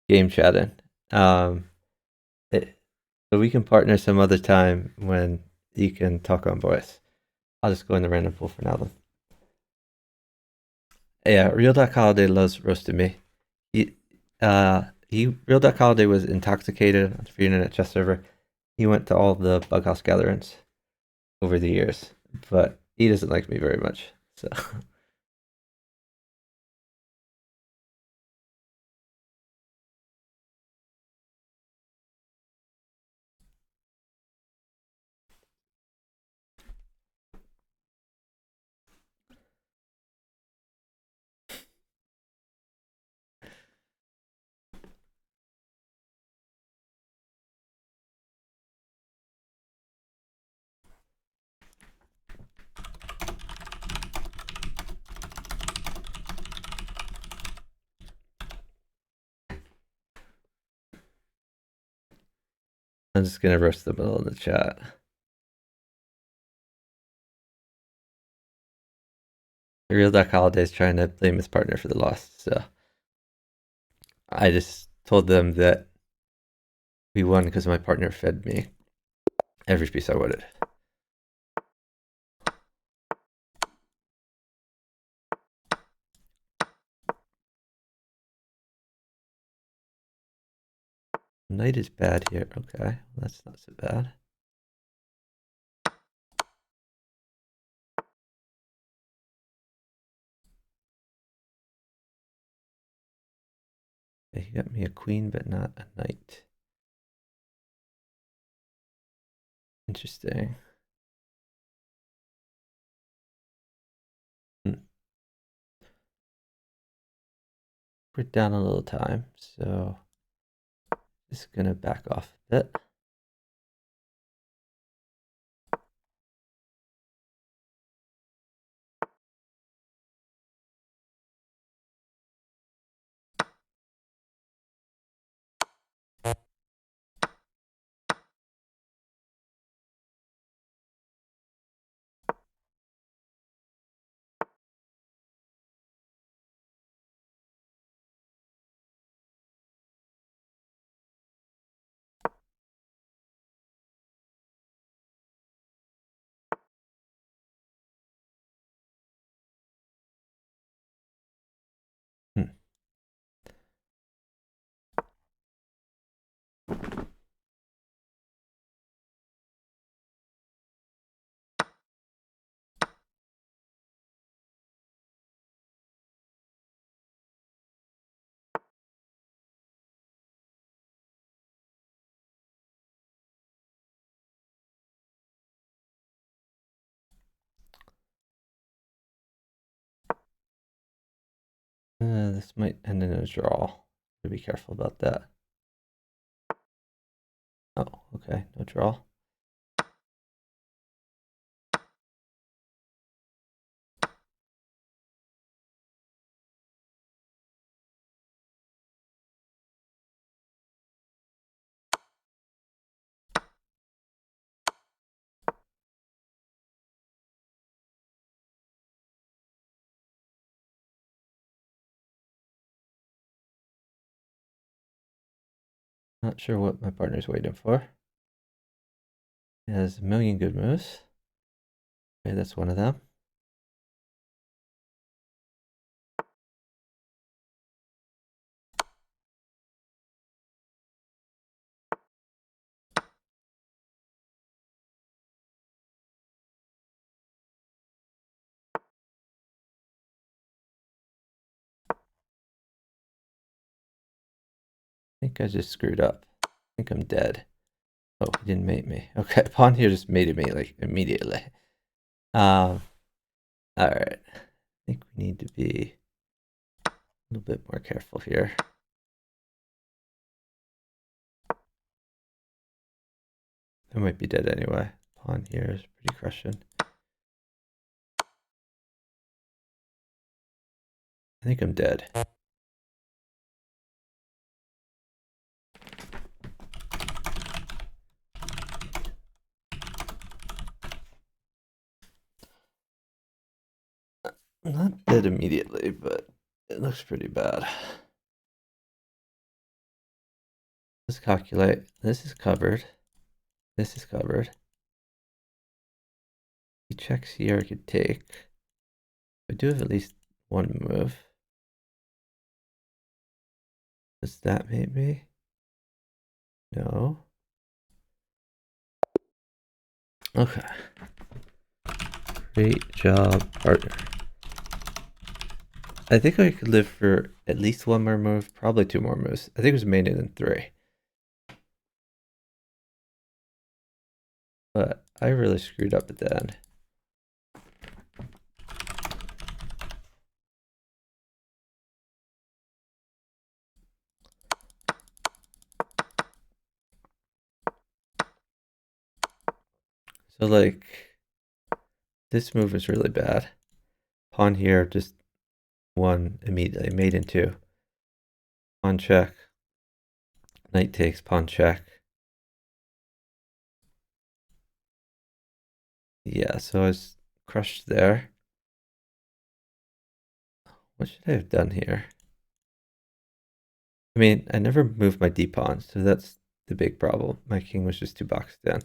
game chatting. Um, so we can partner some other time when you can talk on voice. I'll just go in the random pool for now then. Yeah, Real Doc Holiday loves roasting me. Real Doc Holiday was intoxicated on the free internet chess server. He went to all the bughouse gatherings over the years, but he doesn't like me very much. So I'm just gonna roast them all in the chat. Real Doc Holiday is trying to blame his partner for the loss, so I just told them that we won because my partner fed me every piece I wanted. Knight is bad here. Okay, well, that's not so bad. Okay, he got me a queen, but not a knight. Interesting. We're down a little time, so just gonna back off a bit. this might end in a draw. So be careful about that. Oh, okay, no draw. Not sure what my partner's waiting for. He has a million good moves. Okay, that's one of them. I think I just screwed up. I think I'm dead. Oh, he didn't mate me. Okay, pawn here just mated me like immediately. All right. I think we need to be a little bit more careful here. I might be dead anyway. Pawn here is pretty crushing. I think I'm dead. I'm not dead immediately, but it looks pretty bad. Let's calculate. This is covered. This is covered. He checks here, I could take. I do have at least one move. Does that mate me? No. Okay. Great job, partner. I think I could live for at least one more move, probably two more moves. I think it was mated in 3. But I really screwed up at the end. So like, this move is really bad. Pawn here just won immediately, mate in 2. Pawn check. Knight takes, pawn check. Yeah, so I was crushed there. What should I have done here? I mean, I never moved my d-pawn, so that's the big problem. My king was just too boxed in.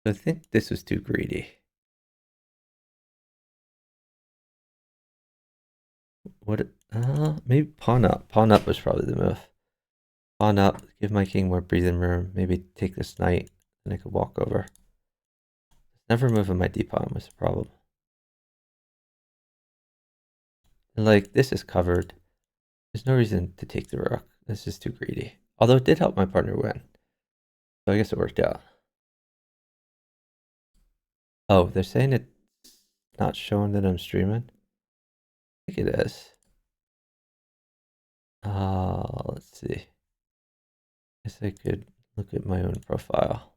I think this was too greedy. What? Maybe pawn up. Pawn up was probably the move. Pawn up, give my king more breathing room. Maybe take this knight, and I could walk over. Never moving my d-pawn was the problem. And like, this is covered. There's no reason to take the rook. This is too greedy. Although it did help my partner win. So I guess it worked out. Oh, they're saying it's not showing that I'm streaming? I think it is. Let's see. Guess I could look at my own profile.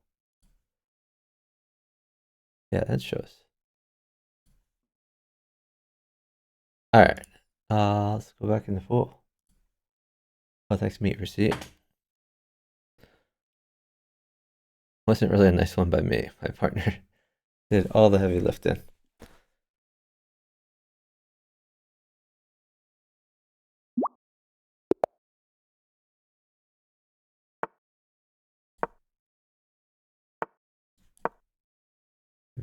Yeah, that shows. All right. Let's go back in the pool. Oh, thanks, meat receipt. Wasn't really a nice one by me. My partner did all the heavy lifting.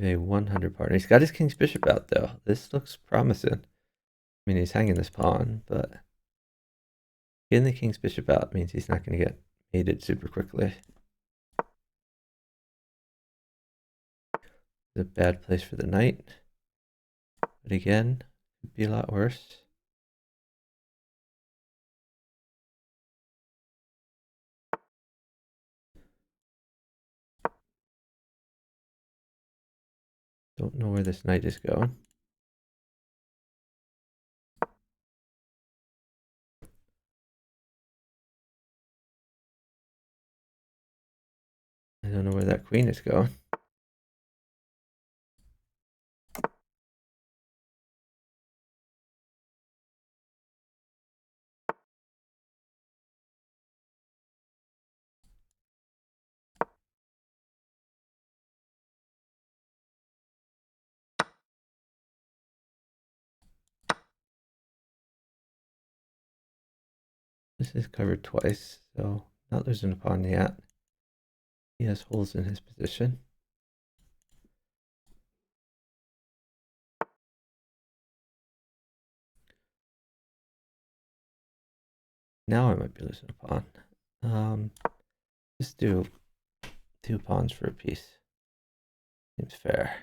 A 100 partner. He's got his king's bishop out though. This looks promising. I mean, he's hanging this pawn, but getting the king's bishop out means he's not going to get mated super quickly. It's a bad place for the knight. But again, could be a lot worse. Don't know where this knight is going. I don't know where that queen is going. This is covered twice, so not losing a pawn yet. He has holes in his position. Now I might be losing a pawn. Just do 2 pawns for a piece. Seems fair.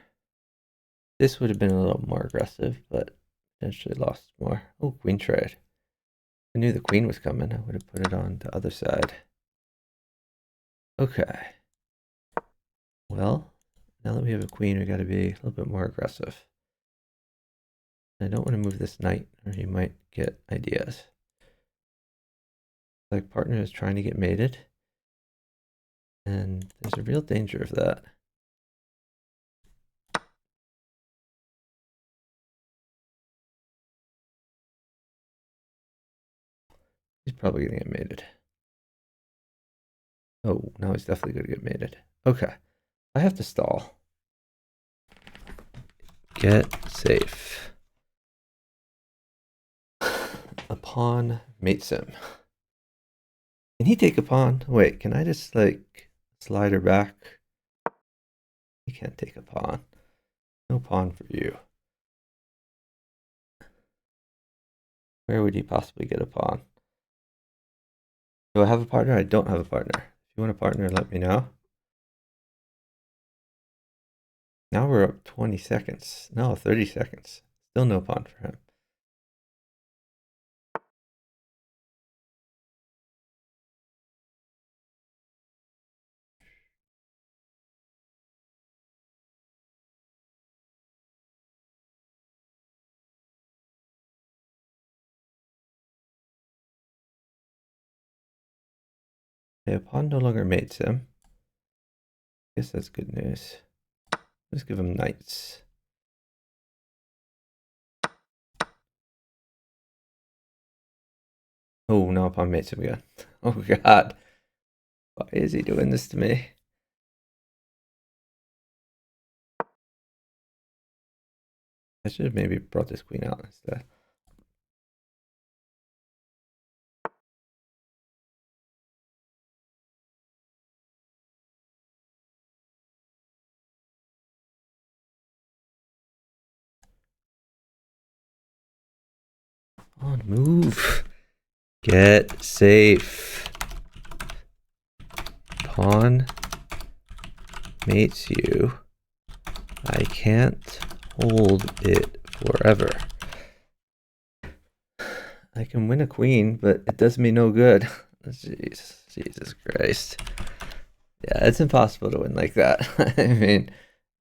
This would have been a little more aggressive, but potentially lost more. Oh, queen trade. I knew the queen was coming. I would have put it on the other side. Okay. Well, now that we have a queen, we got to be a little bit more aggressive. I don't want to move this knight, or he might get ideas. Like partner is trying to get mated, and there's a real danger of that. He's probably going to get mated. Oh, now he's definitely going to get mated. Okay. I have to stall. Get safe. A pawn mates him. Can he take a pawn? Wait, can I just like slide her back? He can't take a pawn. No pawn for you. Where would he possibly get a pawn? Do I have a partner? I don't have a partner. If you want a partner, let me know. Now we're up 20 seconds. No, 30 seconds. Still no pawn for him. Okay, a pawn no longer mates him. Guess that's good news. Let's give him knights. Oh, now a pawn mates him again. Oh god. Why is he doing this to me? I should have maybe brought this queen out instead. On move. Get safe. Pawn mates you. I can't hold it forever. I can win a queen, but it does me no good. Jeez, Jesus Christ. Yeah, it's impossible to win like that. I mean,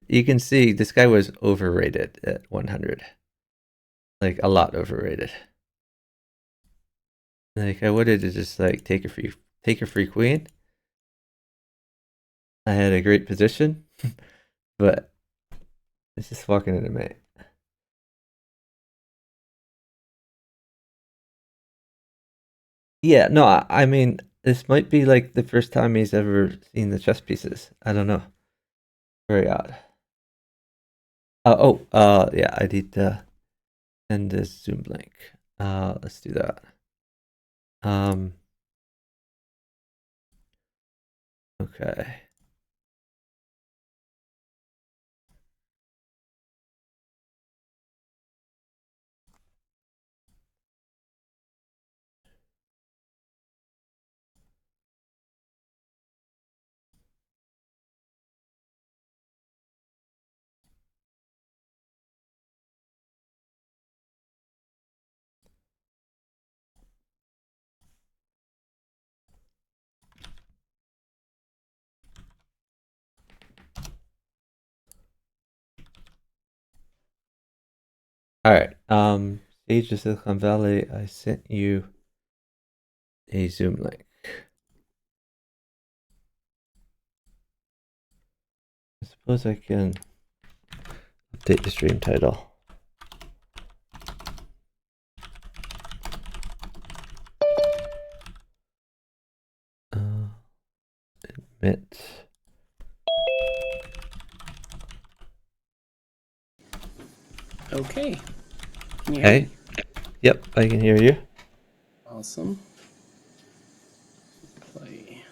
you can see this guy was overrated at 100. Like, a lot overrated. Like, I wanted to just, like, take a free queen. I had a great position, but it's just walking into me. Yeah, no, I mean, this might be like the first time he's ever seen the chess pieces. I don't know. Very odd. Yeah, I need to end this Zoom link. Let's do that. Um, okay. All right. Sage of Silicon Valley, I sent you a Zoom link. I suppose I can update the stream title. Admit. Okay. Can you hear me? Yep, I can hear you. Awesome. Play.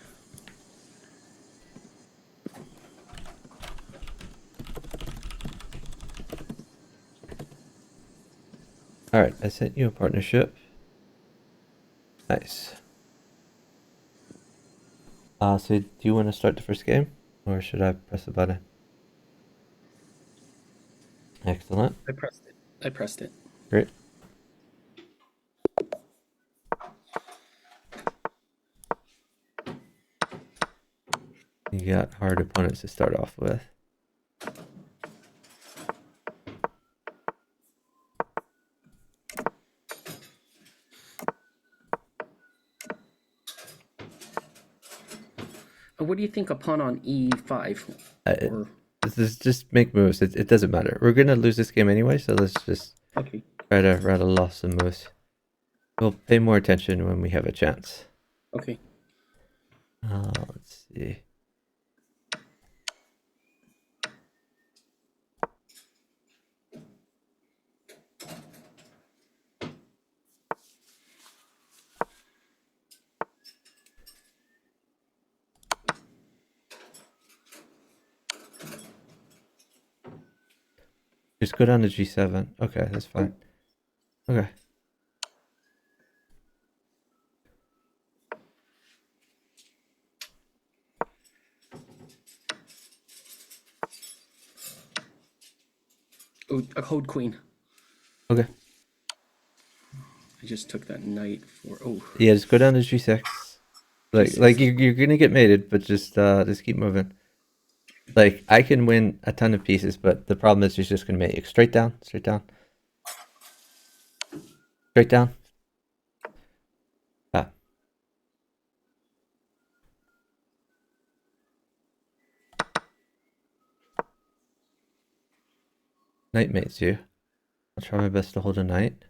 All right, I sent you a partnership. Nice. So do you want to start the first game, or should I press a button? Excellent. I pressed it. I pressed it. Great. You got hard opponents to start off with. What do you think a pawn on e5? Or Just make moves. It doesn't matter. We're gonna lose this game anyway, so let's just okay. try to rattle off some moves. We'll pay more attention when we have a chance. Okay. Let's see. Just go down to G7. Okay, that's fine. Okay. Oh, a code queen. Okay. I just took that knight for. Oh. Yeah, just go down to G6. Like you're gonna get mated, but just keep moving. Like I can win a ton of pieces, but the problem is she's just gonna mate you. Straight down, straight down, straight down. Ah. Knight mates you. I'll try my best to hold a knight.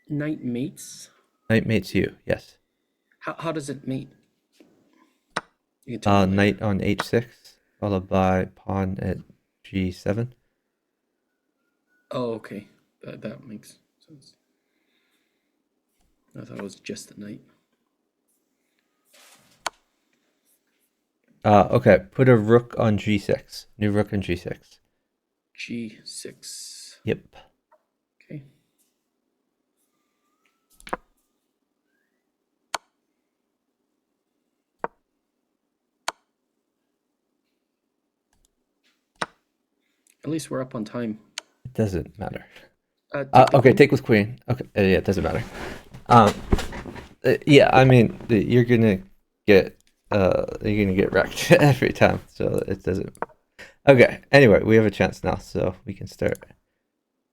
Knight mates. Knight mates you. Yes. How does it mate? You can tell me later. Knight on H6, followed by pawn at G7. Oh, okay. That makes sense. I thought it was just a knight. Okay. Put a rook on G6. New rook on G6. G6. Yep. Okay. At least we're up on time. It doesn't matter. Okay, take with queen. Okay. Yeah, it doesn't matter. Yeah, I mean, you're gonna get wrecked every time, so it doesn't. Okay. Anyway, we have a chance now, so we can start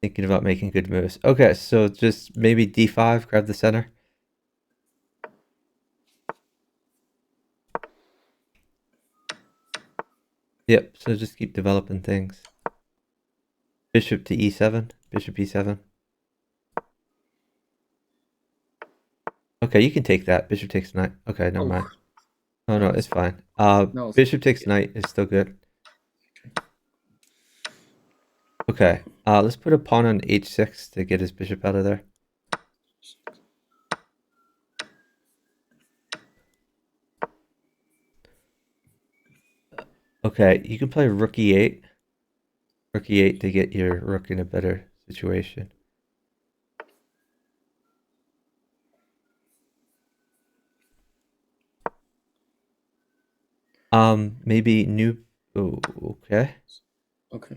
thinking about making good moves. Okay, so just maybe D5, grab the center. Yep. So just keep developing things. Bishop to E7. Bishop E7. Okay, you can take that. Bishop takes knight. Okay, never mind. Oh no, it's fine. No, Bishop takes knight is still good. Okay. Let's put a pawn on H6 to get his bishop out of there. Okay, you can play rook E8. Rook E8 to get your rook in a better situation. Maybe new. Oh, okay. Okay.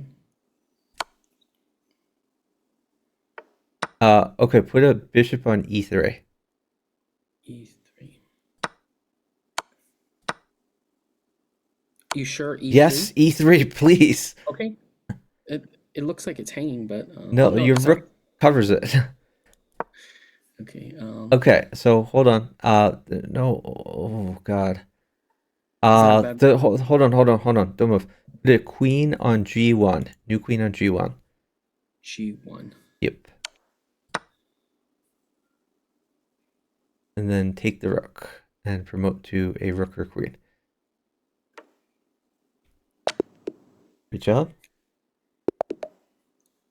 Okay. Put a bishop on E3. E3. You sure E3? Yes, E3, please. Okay. It looks like it's hanging, but No, no, your sorry. rook covers it. Okay. Okay, so hold on. No. Oh God. Is that a bad? Hold on. Don't move. Put a queen on G1. New queen on G1. G1. Yep. And then take the rook and promote to a rook or queen. Good job.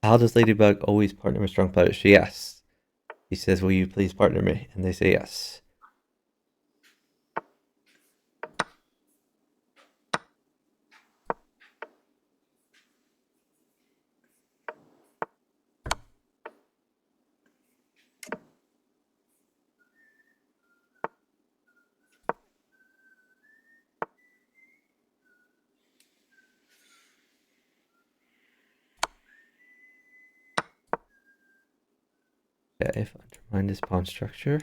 How does Ladybug always partner with strong players? Yes. He says, "Will you please partner me?" And they say yes. Okay, if undermine this pawn structure.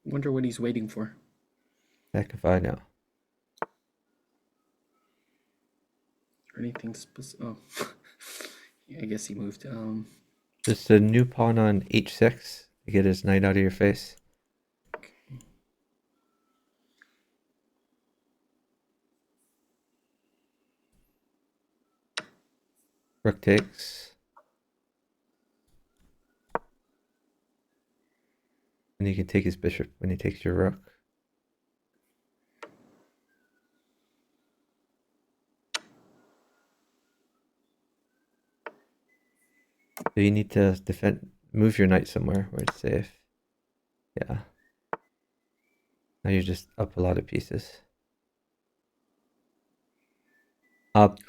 Wonder what he's waiting for. Heck if I know. Or anything specific? Oh, yeah, I guess he moved. Just a new pawn on H6 to get his knight out of your face. Rook takes. And you can take his bishop when he takes your rook. So you need to move your knight somewhere where it's safe. Yeah. Now you're just up a lot of pieces.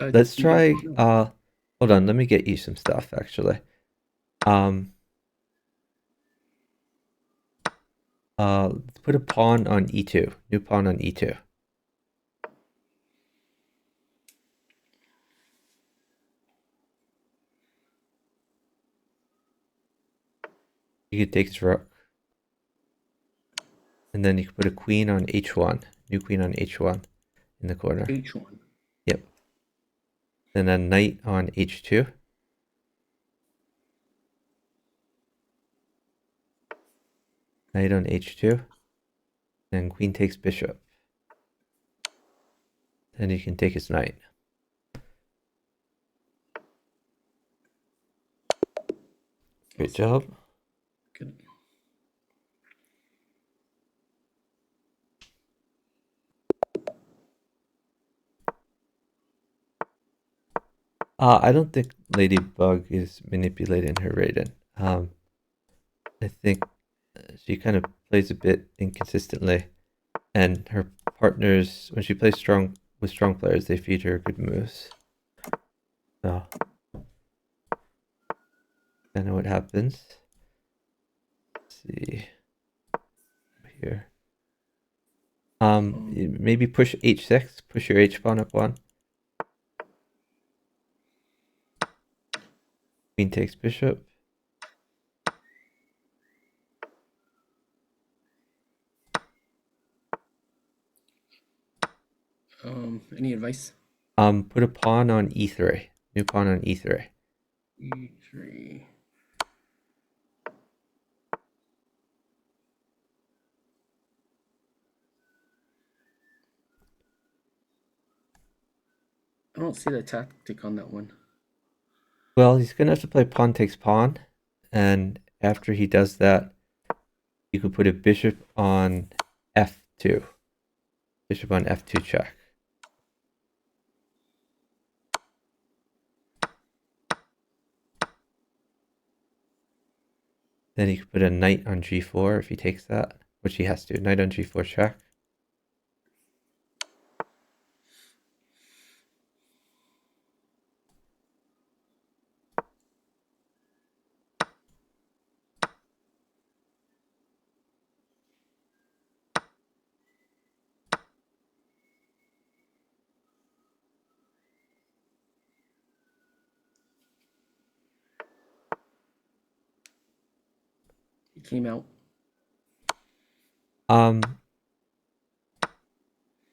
Let's try, hold on, let me get you some stuff actually. Let's put a pawn on E2, new pawn on E2. You could take his rook. And then you can put a queen on H1, new queen on H1 in the corner. H1. Yep. And then knight on H2. Knight on H2. And queen takes bishop. Then you can take his knight. Great job. Good. I don't think Ladybug is manipulating her Raiden. I think she kind of plays a bit inconsistently, and her partners, when she plays with strong players, they feed her good moves. So, I know what happens. Let's see here. Maybe push H6, push your H pawn up one. Queen takes bishop. Any advice? Put a pawn on E3. New pawn on E3. E3. I don't see the tactic on that one. Well, he's gonna have to play pawn takes pawn, and after he does that, you can put a bishop on F2. Bishop on F2 check. Then he could put a knight on G4 if he takes that, which he has to. Knight on G4 check. He came out.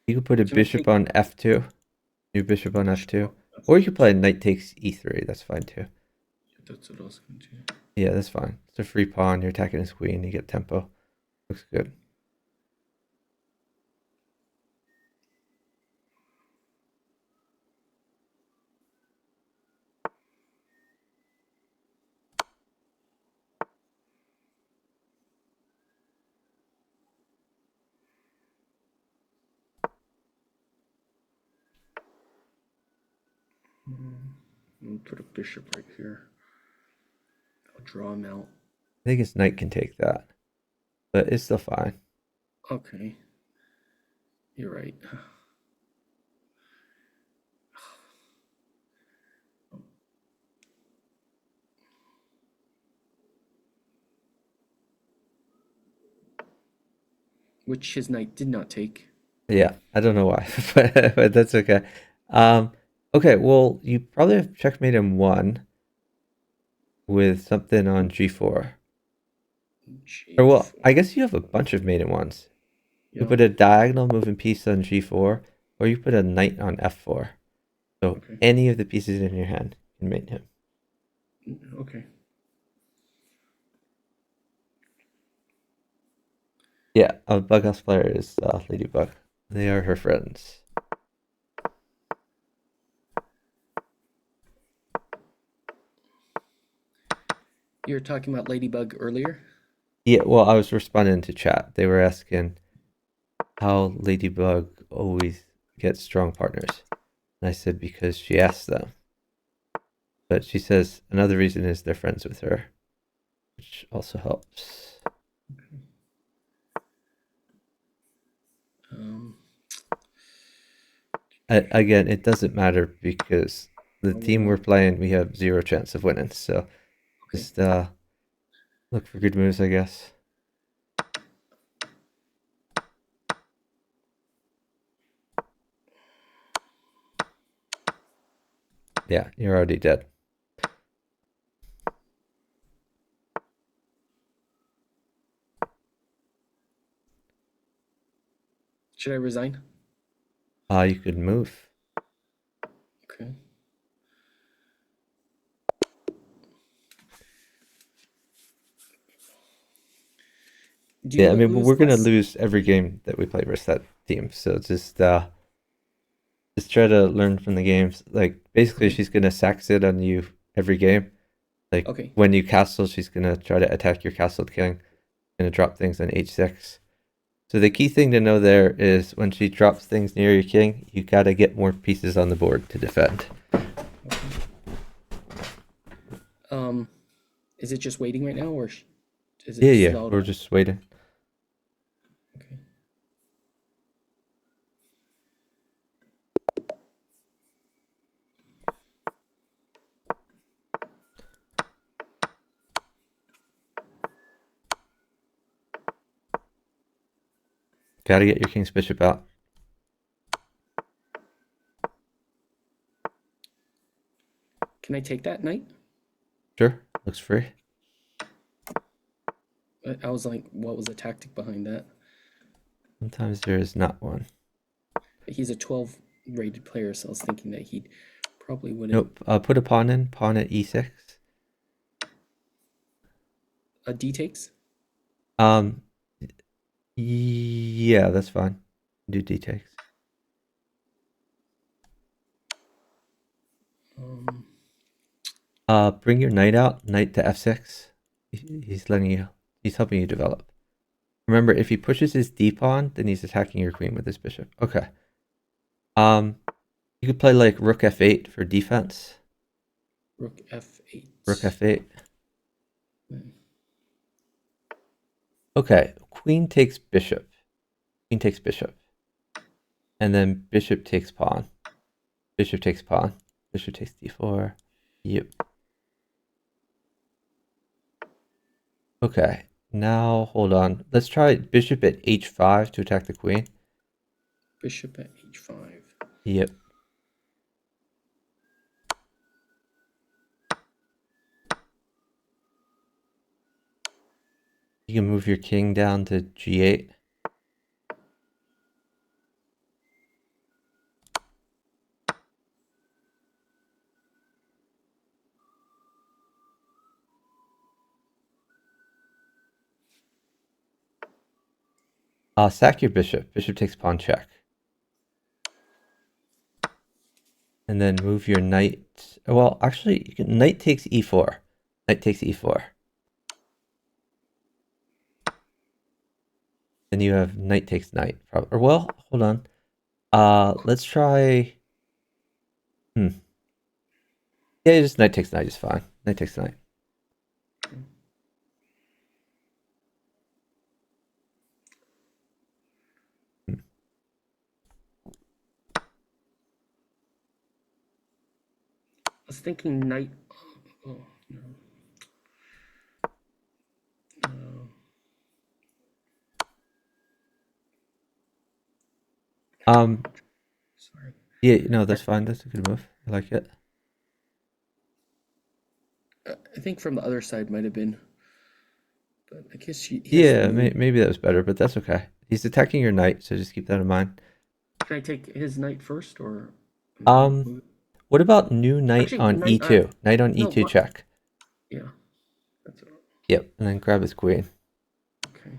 You could put a Can I bishop take on f2. New bishop on bishop f2. on Or you could play F2? knight takes e3. That's fine too. That's what I was going to do. Yeah, that's fine. It's a free pawn. You're attacking his queen. You get tempo. Looks good. I'll put a bishop right here. I'll draw him out. I think his knight can take that. But it's still fine. Okay. You're right. Which his knight did not take. Yeah, I don't know why, but that's okay. Okay, well, you probably have checkmate in one with something on g4. Or well, I guess you have a bunch of maiden ones. You Yeah. put a diagonal moving piece on g4, or you put a knight on f4. So Okay. any of the pieces in your hand can mate him. Okay. Yeah, a bughouse player is Ladybug. They are her friends. You were talking about Ladybug earlier? Yeah, well, I was responding to chat. They were asking how Ladybug always gets strong partners. And I said because she asks them. But she says another reason is they're friends with her, which also helps. Again, it doesn't matter because the team we're playing, we have 0 chance of winning. So just look for good moves, I guess. Yeah, you're already dead. Should I resign? You could move. Okay. Do you Yeah, I mean, lose we're gonna less? lose every game that we play versus that team. So just try to learn from the games. Like basically, Okay. she's gonna sack sit on you every game. Like Okay. when you castle, she's gonna try to attack your castled king. Gonna drop things on h6. So the key thing to know there is when she drops things near your king, you gotta get more pieces on the board to defend. Is it just waiting right now, or is it Yeah, slowed we're down? just waiting. Okay. Gotta get your king's bishop out. Can I take that knight? Sure, looks free. I was like, what was the tactic behind that? Sometimes there is not one. He's a 12 rated player, so I was thinking that he probably wouldn't. Nope. Put a pawn in. Pawn at e6. A D takes? Um. Yeah, that's fine. Do d takes. Bring your knight out. Knight to f6. He's letting you. He's helping you develop. Remember, if he pushes his d pawn, then he's attacking your queen with his bishop. Okay. You could play like rook f8 for defense. Rook F8. Rook f8. Okay. Queen takes bishop. Queen takes bishop. And then bishop takes pawn. Bishop takes pawn. Bishop takes d4. Yep. Okay. Now, hold on. Let's try bishop at h5 to attack the queen. Bishop at h5. Yep. You can move your king down to g8. Sack your bishop. Bishop takes pawn check. And then move your knight. Well, actually, you can, knight takes e4. Knight takes e4. Then you have knight takes knight. Or well, hold on. Let's try. Yeah, just knight takes knight is fine. Knight takes knight. I was thinking knight. Oh, no. Sorry. Yeah, no, that's fine. That's a good move. I like it. I think from the other side might have been, but I guess he has Yeah, to move. maybe that was better, but that's okay. He's attacking your knight, so just keep that in mind. Can I take his knight first, or Um, what about new knight actually on knight? e2? Knight on No, e2 check. yeah, that's Yep, and then grab his queen. okay.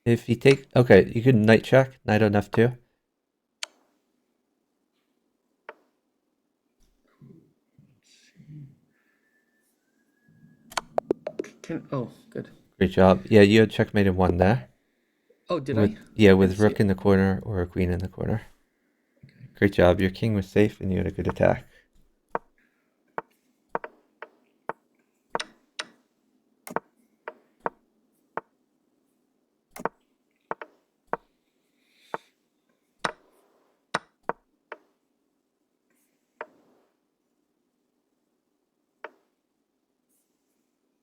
If he take, okay, you could knight check, knight on f2. Oh, good. Great job. Yeah, you had checkmated one there. Oh, did With, I? yeah, I with didn't see rook it. in the corner or a queen in the corner. Great job. Your king was safe and you had a good attack.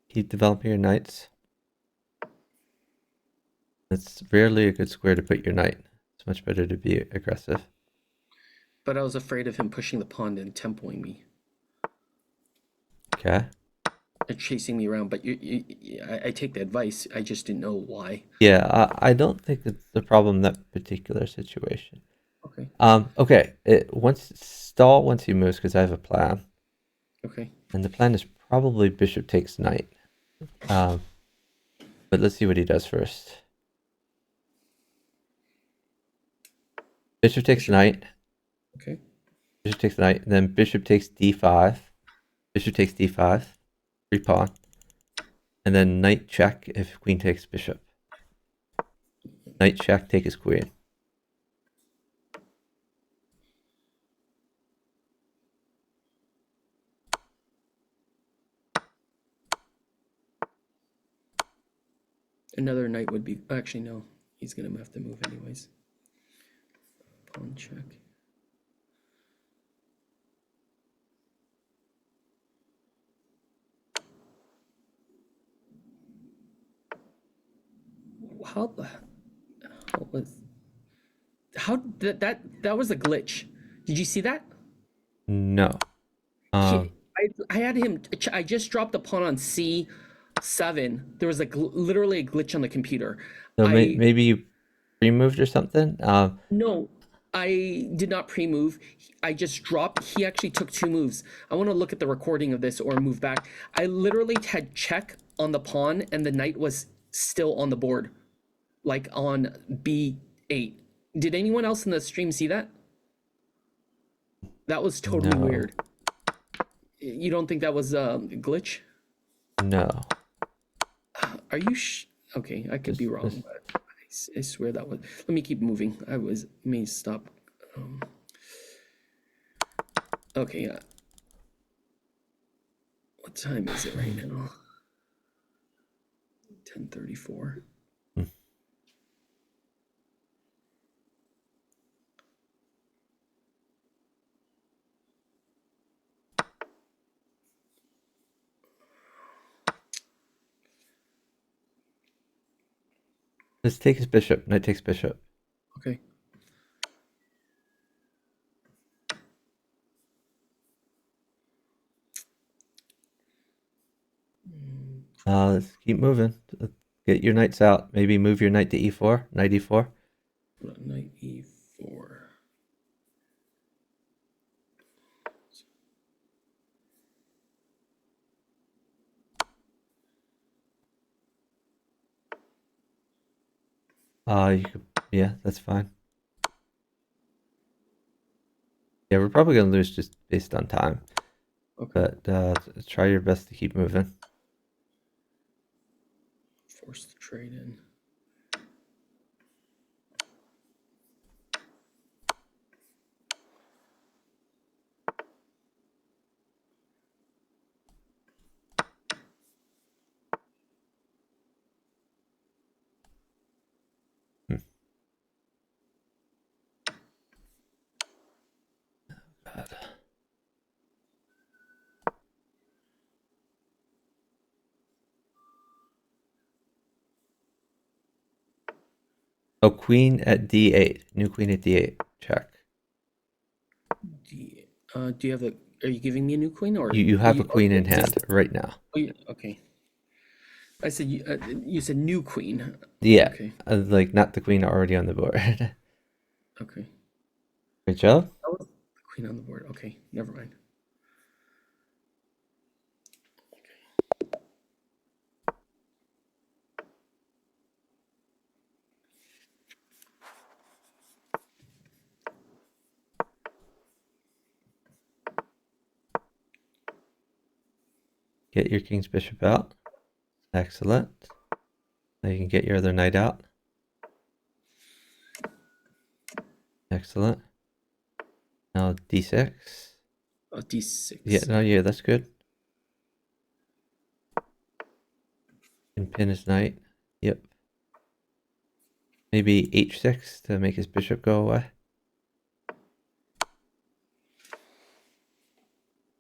Keep developing your knights. It's rarely a good square to put your knight. It's much better to be aggressive. But I was afraid of him pushing the pawn and tempoing me Okay. and chasing me around. But I take the advice. I just didn't know why. Yeah, I don't think it's the problem in that particular situation. Okay. Okay. Stall once he moves because I have a plan. Okay. And the plan is probably bishop takes knight. But let's see what he does first. Bishop takes knight. Okay. Bishop takes knight. And then bishop takes d5. Bishop takes d5. Free pawn. And then knight check if queen takes bishop. Knight check, take his queen. Another knight would be actually no. He's gonna have to move anyways. Pawn check. How the how that was a glitch. Did you see that? No. I had him. I just dropped the pawn on c7. There was literally a glitch on the computer. So I maybe you pre-moved or something? No, I did not pre-move. I just dropped. He actually took two moves. I want to look at the recording of this or move back. I literally had check on the pawn and the knight was still on the board, like on b8. Did anyone else in the stream see that? That was totally No. weird. You don't think that was a glitch? No. Are you okay? I could be wrong, but I swear that was. Let me keep moving. May stop. Okay. What time is it right now? 10:34. Let's take his bishop. Knight takes bishop. Okay. Let's keep moving. Get your knights out. Maybe move your knight to e4, knight e4. Knight e4. You could, yeah, that's fine. Yeah, we're probably gonna lose just based on time, Okay. but try your best to keep moving. Force the trade in. Hmm. God. Oh, queen at d8. New queen at d8. Check. Do you have a? Are you giving me a new queen or You have a or queen in hand exist? right now. Oh yeah. Okay. I said you said new queen. Yeah, Okay. like not the queen already on the board. Okay. Great job. That was the queen on the board. Okay. Never mind. Get your king's bishop out. Excellent. Now you can get your other knight out. Excellent. Now d6. D6. Yeah, no, yeah, that's good. And pin his knight. Yep. Maybe h6 to make his bishop go away.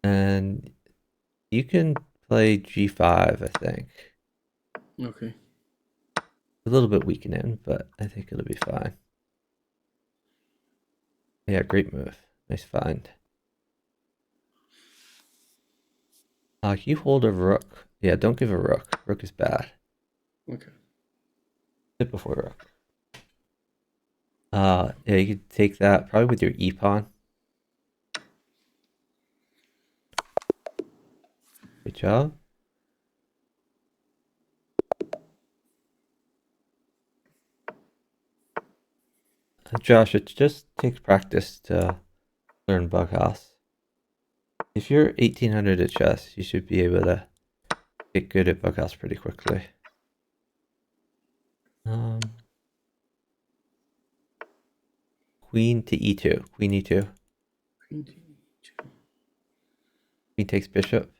And you can play g5, I think. Okay. A little bit weakening, but I think it'll be fine. Yeah, great move. Nice find. You hold a rook. Yeah, don't give a rook. Rook is bad. Okay. Hit before rook. Yeah, you could take that probably with your e pawn. Good job. Josh, it just takes practice to learn bughouse. If you're 1800 at chess, you should be able to get good at bughouse pretty quickly. Queen to e2. Queen e2. Queen to e2. Queen takes bishop.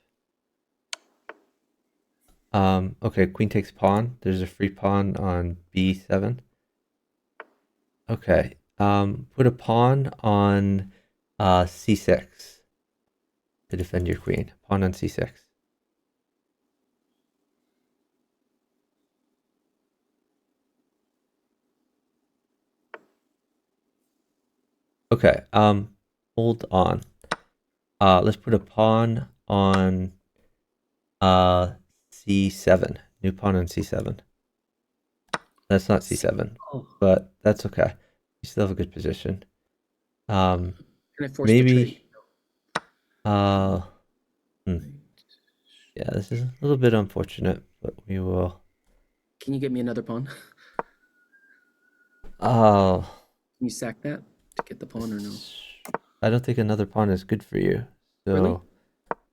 Okay, queen takes pawn. There's a free pawn on b7. Okay. Put a pawn on c6 to defend your queen. Pawn on c6. Okay. Hold on. Let's put a pawn on c7. New pawn on c7. That's not c7, Oh, but that's okay. You still have a good position. can I force the trade? Maybe. Uh, yeah, this is a little bit unfortunate, but we will. Can you get me another pawn? Oh, Can you sack that to get the pawn or no? I don't think another pawn is good for you. Really? So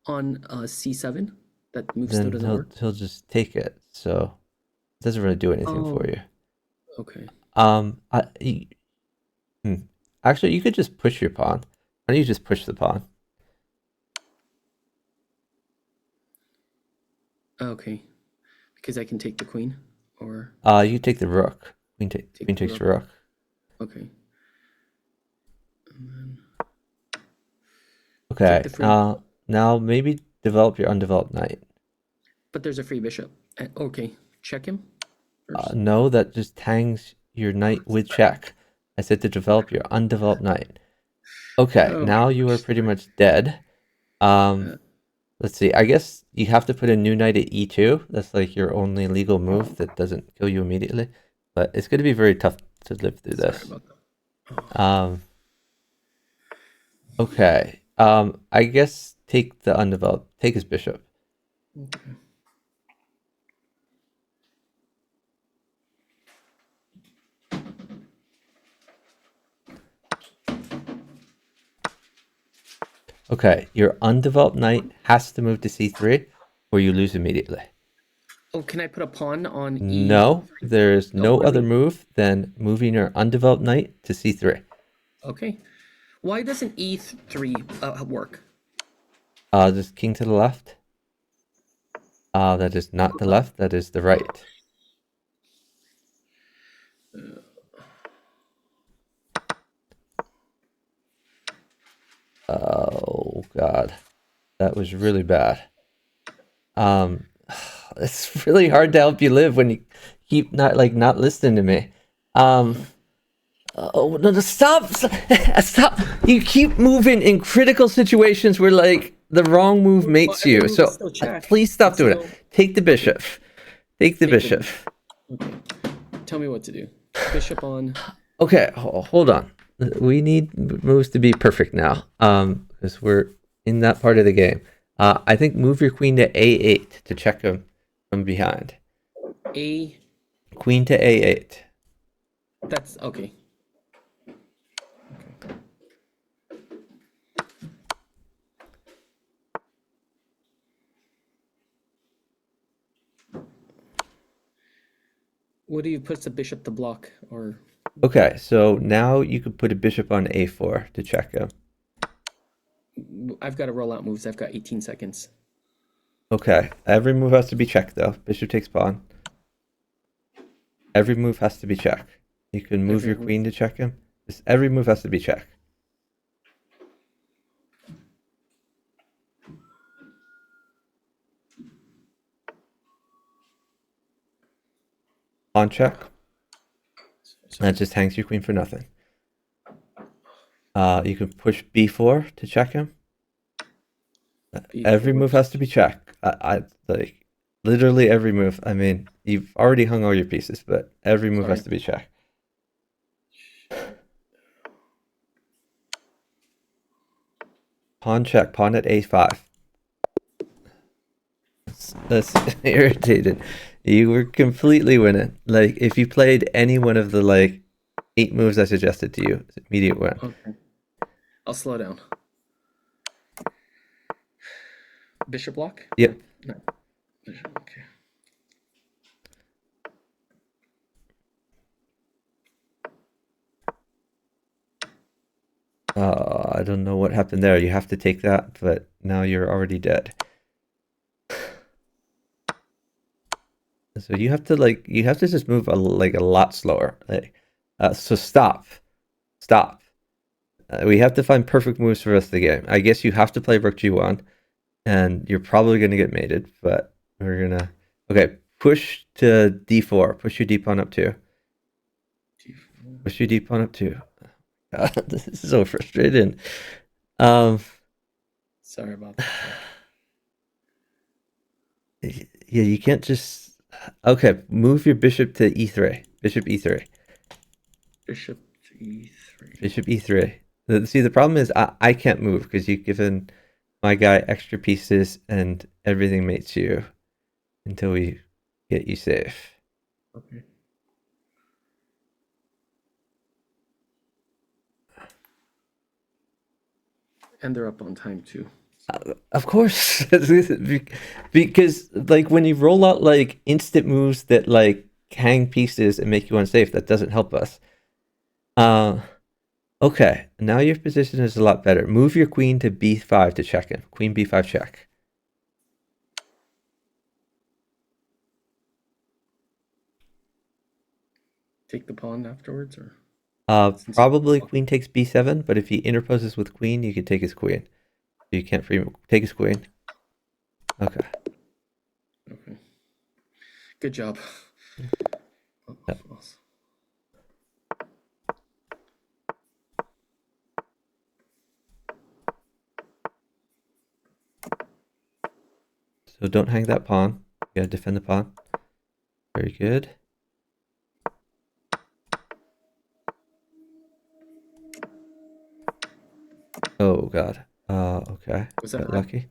On c7? That move still then doesn't work? he'll just take it. So it doesn't really do anything for Oh, you. okay. I actually you could just push your pawn. Why don't you just push the pawn? Okay. Because I can take the queen or You take the rook. Queen take takes the the rook. Okay. And then take Okay. the free. Now maybe develop your undeveloped knight. But there's a free bishop. Okay. Check him first. No, that just hangs your knight with check. I said to develop your undeveloped knight. Okay, Oh my now you are gosh. pretty Sorry. much dead. Um, Let's see. I guess you have to put a new knight at e2. That's like your only legal move that doesn't kill you immediately. But it's going to be very tough to live through Sorry this. about that. Um, okay. I guess take the undeveloped. Take his bishop. Okay. Okay. Your undeveloped knight has to move to c3 or you lose immediately. Oh, can I put a pawn on E? No, there's Oh, no other really? move than moving your undeveloped knight to c3. Okay. Why doesn't E3 work? Just king to the left. That is not the left, that is the right. Oh god. That was really bad. Um it's really hard to help you live when you keep not listening to me. Oh no, stop! Stop! You keep moving in critical situations where like the wrong move Well, mates every you. move is So still check. please stop It's doing still it. Take the bishop. Take the take the bishop. bishop. Okay. Tell me what to do. Bishop on. Okay, hold on. We need moves to be perfect now. Because we're in that part of the game. I think move your queen to a8 to check him from behind. A. Queen to a8. That's okay. What do you put the bishop to block or? Okay, so now you could put a bishop on a4 to check him. I've got to roll out moves. I've got 18 seconds. Okay, every move has to be checked though. Bishop takes pawn. Every move has to be checked. You can move Every your move. queen to check him. Every move has to be checked. Pawn check. Sorry. That just hangs your queen for nothing. You can push b4 to check him. Every move has to be checked. I like literally every move. I mean, you've already hung all your pieces, but every move has to be checked. Pawn check. Pawn at a5. That's irritated. You were completely winning. Like if you played any one of the like 8 moves I suggested to you, it's immediate win. Okay. I'll slow down. Bishop block? Yep. No. Bishop, okay. I don't know what happened there. You have to take that, but now you're already dead. So you have to just move a lot slower. So stop. We have to find perfect moves for the rest of the game. I guess you have to play rook g1, and you're probably gonna get mated, but we're gonna push to d4. Push your d pawn up too. Push your d pawn up too. This is so frustrating. Sorry about that. Yeah, you can't just. Okay, move your bishop to e3. Bishop e3. Bishop to e3. Bishop e3. See, the problem is I can't move because you've given my guy extra pieces and everything mates you until we get you safe. Okay. And they're up on time too. Of course, because like when you roll out like instant moves that like hang pieces and make you unsafe, that doesn't help us. Okay, now your position is a lot better. Move your queen to b5 to check him. Queen b5 check. Take the pawn afterwards, or Probably queen takes b7, but if he interposes with queen, you can take his queen. You can't free him. Take his queen. Okay. okay. Good job. Yep. So don't hang that pawn. You gotta defend the pawn. Very good. Oh god. Okay. Was that Got bad? lucky.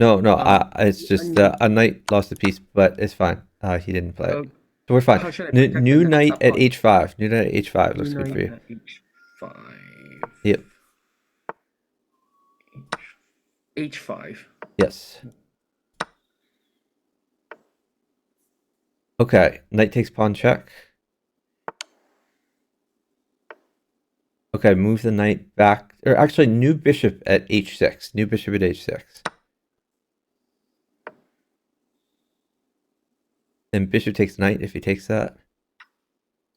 No, no. Um, It's just knight. a knight lost a piece, but it's fine. He didn't play it, Uh, so we're fine. how should I protect New knight that at pawn? h5. New knight at h5 New looks good for knight you. at h5. Yep. H5. Yes. Okay. Knight takes pawn check. Okay, move the knight back, or actually, new bishop at h6. New bishop at h6. Then bishop takes knight if he takes that.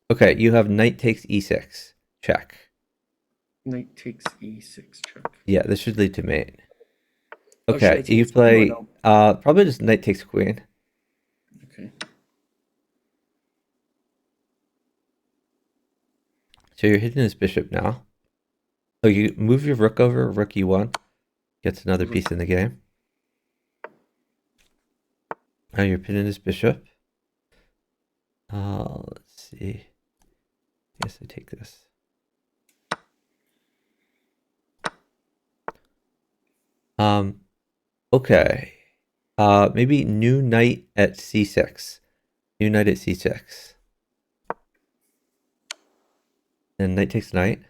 Okay, you have knight takes e6. Check. Knight takes e6 check. Yeah, this should lead to mate. Oh, should I Okay, take you this queen or play no? probably just knight takes queen. Okay. So you're hitting his bishop now. So you move your rook over, rook e1. Gets another piece in the game. Now you're pinning his bishop. Let's see. I guess I take this. Okay. Maybe new knight at c6. New knight at c6. Then knight takes knight.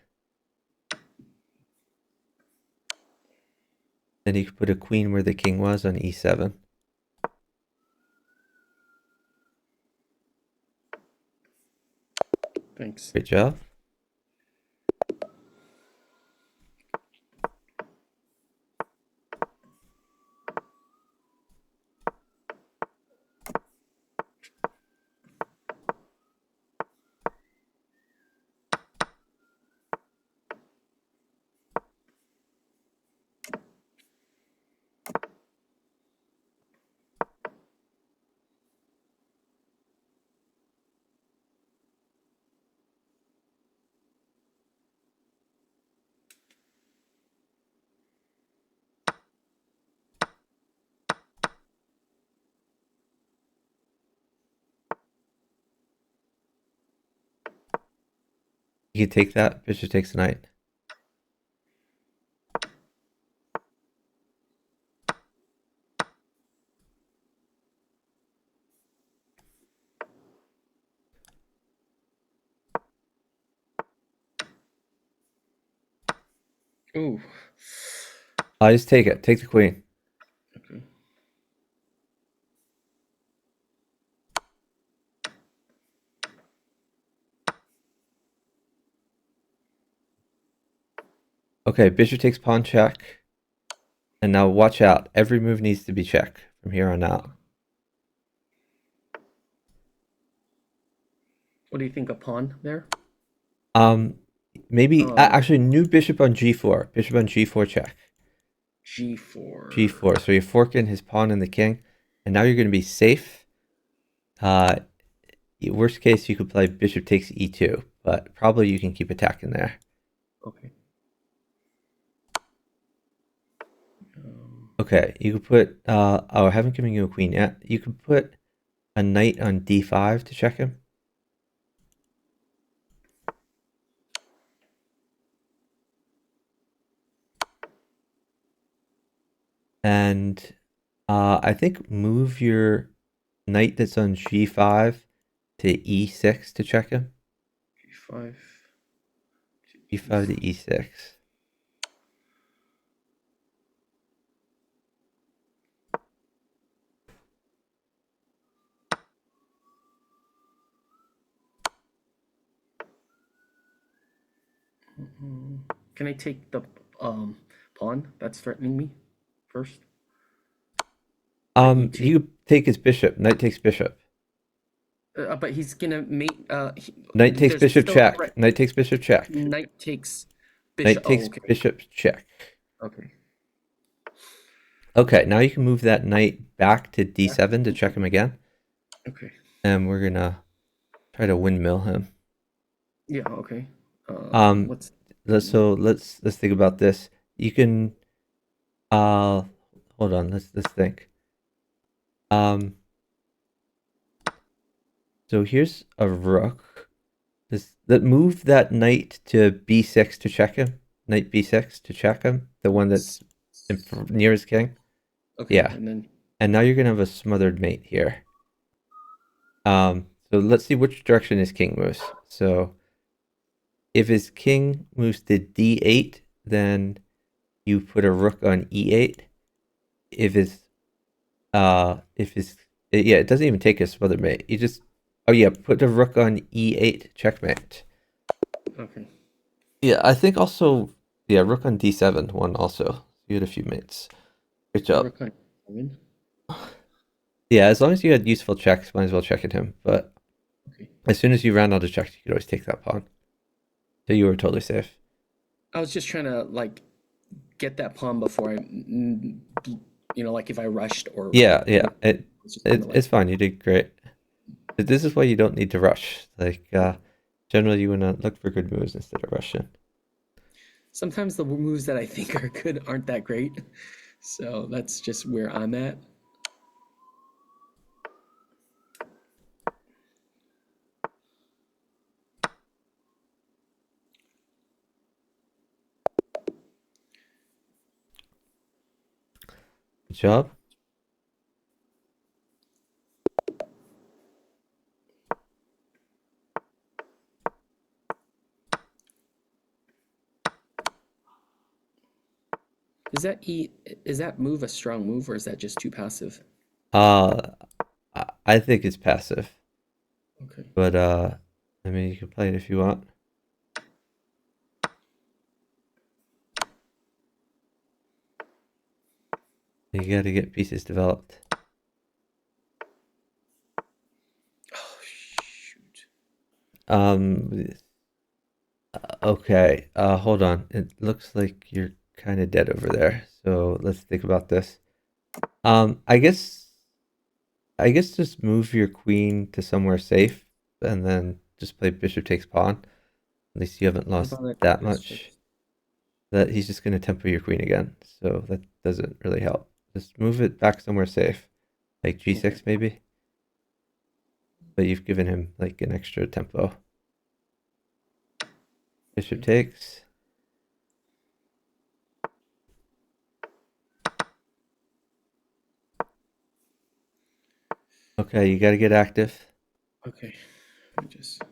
Then you could put a queen where the king was on e7. Thanks. Great job. You can take that. Bishop takes knight. Ooh. I just take it. Take the queen. Okay. Okay, bishop takes pawn check. And now watch out. Every move needs to be check from here on out. What do you think? A pawn there? Maybe Oh, actually new bishop on g4. Bishop on g4 check. g4. G4. So you're forking his pawn and the king, and now you're going to be safe. Worst case, you could play bishop takes e2, but probably you can keep attacking there. Okay. Okay, you could put. Oh, I haven't given you a queen yet. You could put a knight on d5 to check him. And I think move your knight that's on g5 to e6 to check him. g5. g5 to e6. Can I take the pawn that's threatening me first? E2. You take his bishop. Knight takes bishop. But he's gonna mate. Knight takes There's bishop still a check. threat. Knight takes bishop check. Knight takes bishop. Knight Oh, takes okay. bishop check. Okay. Okay, now you can move that knight back to d7 to check him again. Okay. And we're gonna try to windmill him. Yeah. Okay. Let's think about this. You can hold on, let's think. Um, so here's a rook. That move that knight to b6 to check him. Knight b6 to check him. The one that's near his king. Okay, Yeah. and then And now you're gonna have a smothered mate here. So let's see which direction his king moves. So if his king moves to d8, then you put a rook on e8. If his yeah, it doesn't even take a smothered mate. You just oh yeah, put the rook on e8 checkmate. okay. Yeah, I think also yeah, rook on d7 one also. You had a few mates. Good job. Rook on 7. Yeah, as long as you had useful checks, might as well check at him. But Okay. as soon as you ran out of checks, you could always take that pawn. So you were totally safe. I was just trying to like get that pawn before like if I rushed or Yeah, you yeah. know, It, it's just kind it of like it's fine. You did great. This is why you don't need to rush. Like generally, you wanna look for good moves instead of rushing. sometimes the moves that I think are good aren't that great. So that's just where I'm at. Good job. Is that move a strong move or is that just too passive? Uh, I think it's passive, Okay. but I mean, you can play it if you want. You got to get pieces developed. Oh shoot. Um, okay. Hold on. It looks like you're kind of dead over there. So let's think about this. I guess just move your queen to somewhere safe, and then just play bishop takes pawn. At least you haven't What lost about that that bishop? much. That he's just going to tempo your queen again, so that doesn't really help. Just move it back somewhere safe, like Okay. g6 maybe. But you've given him like an extra tempo. Bishop Okay. takes. Okay, you got to get active. Okay. Let me just.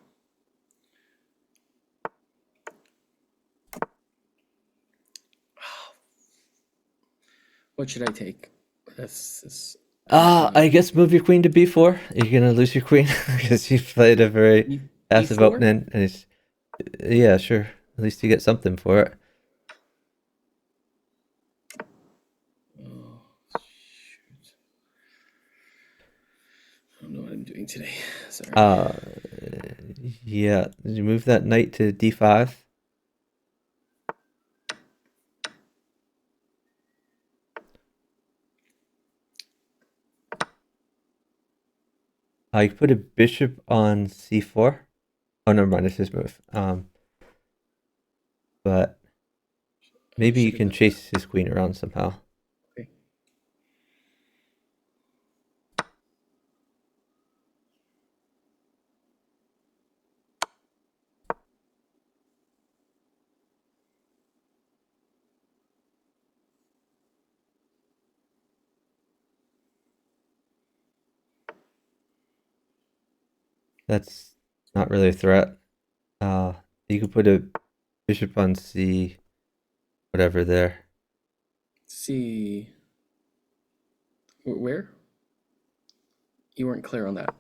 What should I take? This. I'm trying to. I guess move your queen to b4. You're gonna lose your queen because you played a very passive E4? opening, and it's yeah, sure. At least you get something for it. Oh, shoot. I don't know what I'm doing today. Sorry. Uh, yeah. Did you move that knight to d5? You put a bishop on c4. Oh, never mind. It's his move. But I maybe you should have can done that. chase his queen around somehow. Okay. That's not really a threat. Uh, you could put a bishop on c, whatever there. See. Where? You weren't clear on that.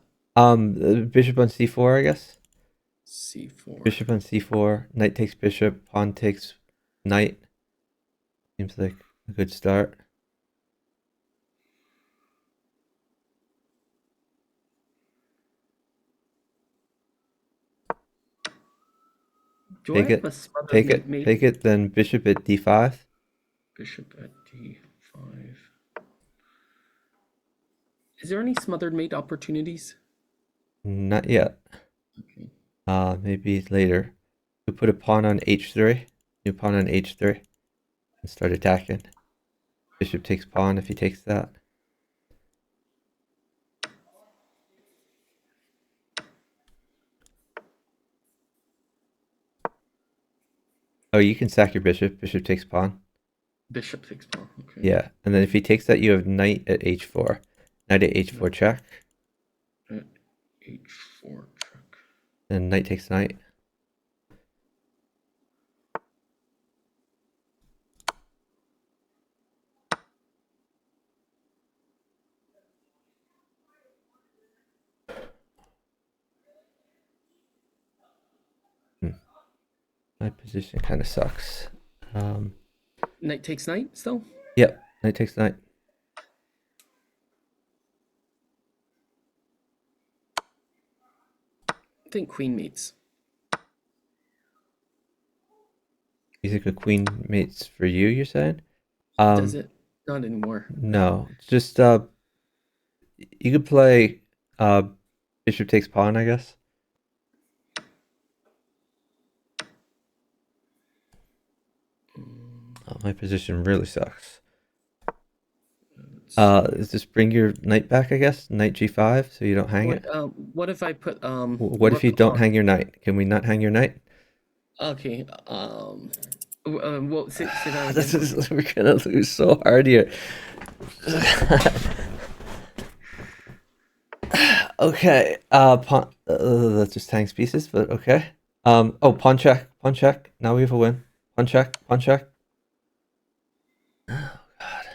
Bishop on c4, I guess. C4. Bishop on c4. Knight takes bishop. Pawn takes knight. Seems like a good start. Do I Take have it. a smothered Take mate it. Take maybe? it. Then bishop at d5. Bishop at D5. Is there any smothered mate opportunities? Not yet. Okay. Maybe later. We put a pawn on h3. New pawn on h3 and start attacking. Bishop takes pawn if he takes that. Oh, you can sack your bishop. Bishop takes pawn. Bishop takes pawn. Okay. Yeah, and then if he takes that, you have knight at h4. Knight at h4 check. At h4 check. Then knight takes knight. My position kind of sucks. Knight takes knight still? Yep, knight takes knight. I think queen mates. You think a queen mates for you, you're saying? Does it? Not anymore. No. It's just you could play bishop takes pawn, I guess. Oh, my position really sucks. Just bring your knight back, I guess. Knight g5, so you don't hang it. What if I put What if you don't hang your knight? Can we not hang your knight? Okay. Well, say that This again. is, we're gonna lose so hard here. Okay. Pawn. That just hangs pieces, but okay. Oh, pawn check. Pawn check. Now we have a win. Pawn check. Pawn check. Oh God.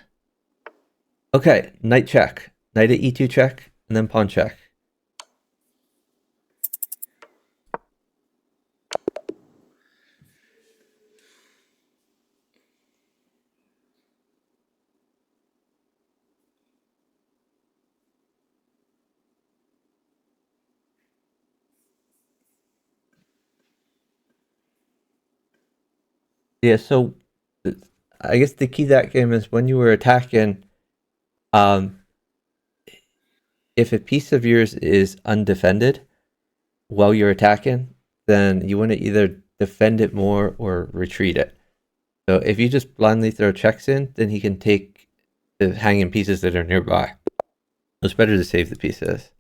Okay. Knight check. Knight at e2 check, and then pawn check. Yeah. So, I guess the key to that game is when you were attacking. Um, if a piece of yours is undefended while you're attacking, then you want to either defend it more or retreat it. So if you just blindly throw checks in, then he can take the hanging pieces that are nearby. It's better to save the pieces.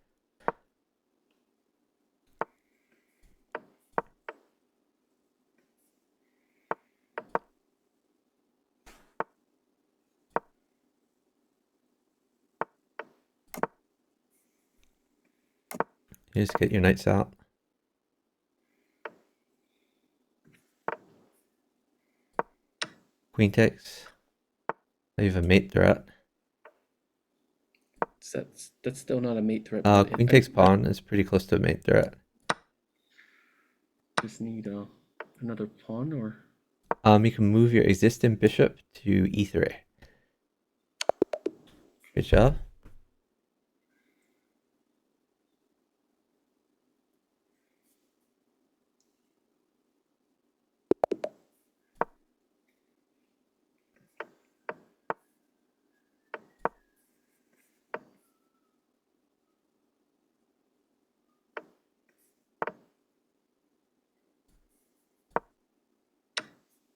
You just get your knights out. Queen takes. You have a mate threat. That's still not a mate threat. Queen takes pawn is pretty close to a mate threat. Just need another pawn, or You can move your existing bishop to e3. Good job.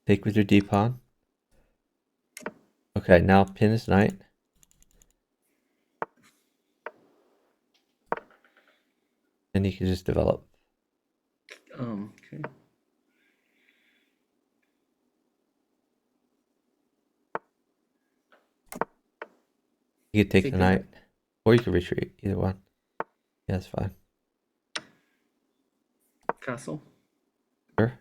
Take with your d pawn. Okay, now pin his knight. And you can just develop. Okay. You could take the knight, or you could retreat. Either one. Yeah, that's fine. Castle. Sure.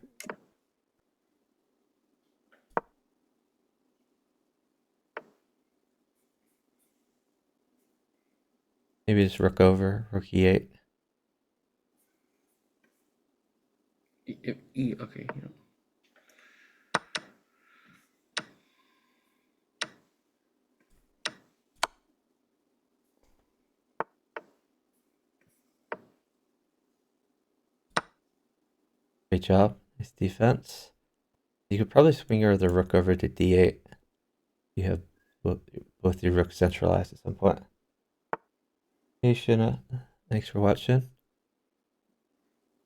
Maybe just rook over, rook e8. Okay. Yeah. Great job. Nice defense. You could probably swing the rook over to d8. You have both your rooks centralized at some point. Hey, Shina. Thanks for watching.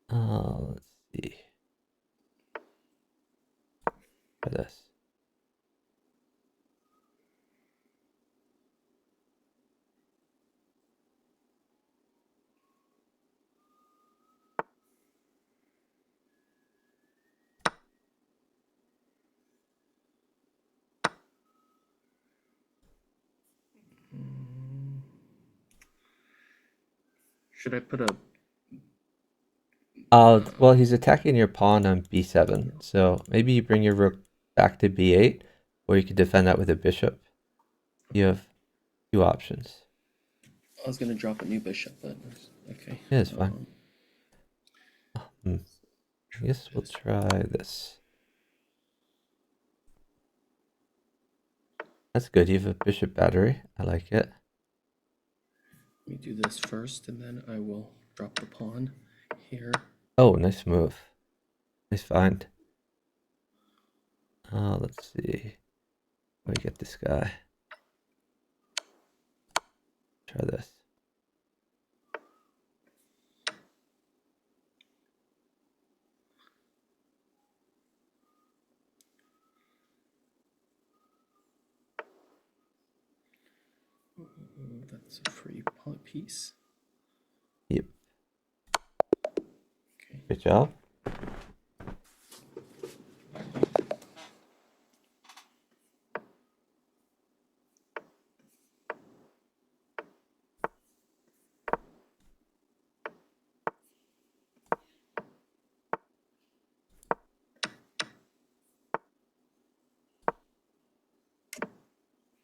Let's see. Try this. Should I put a? Well, he's attacking your pawn on b7, so maybe you bring your rook back to b8, or you could defend that with a bishop. You have two options. I was gonna drop a new bishop, but okay. Yeah, it's fine. I guess we'll try this. That's good. You have a bishop battery. I like it. Let me do this first, and then I will drop the pawn here. Oh, nice move. Nice find. Let's see. Let me get this guy. Try this. That's a free pawn piece. Yep. Okay. Good job.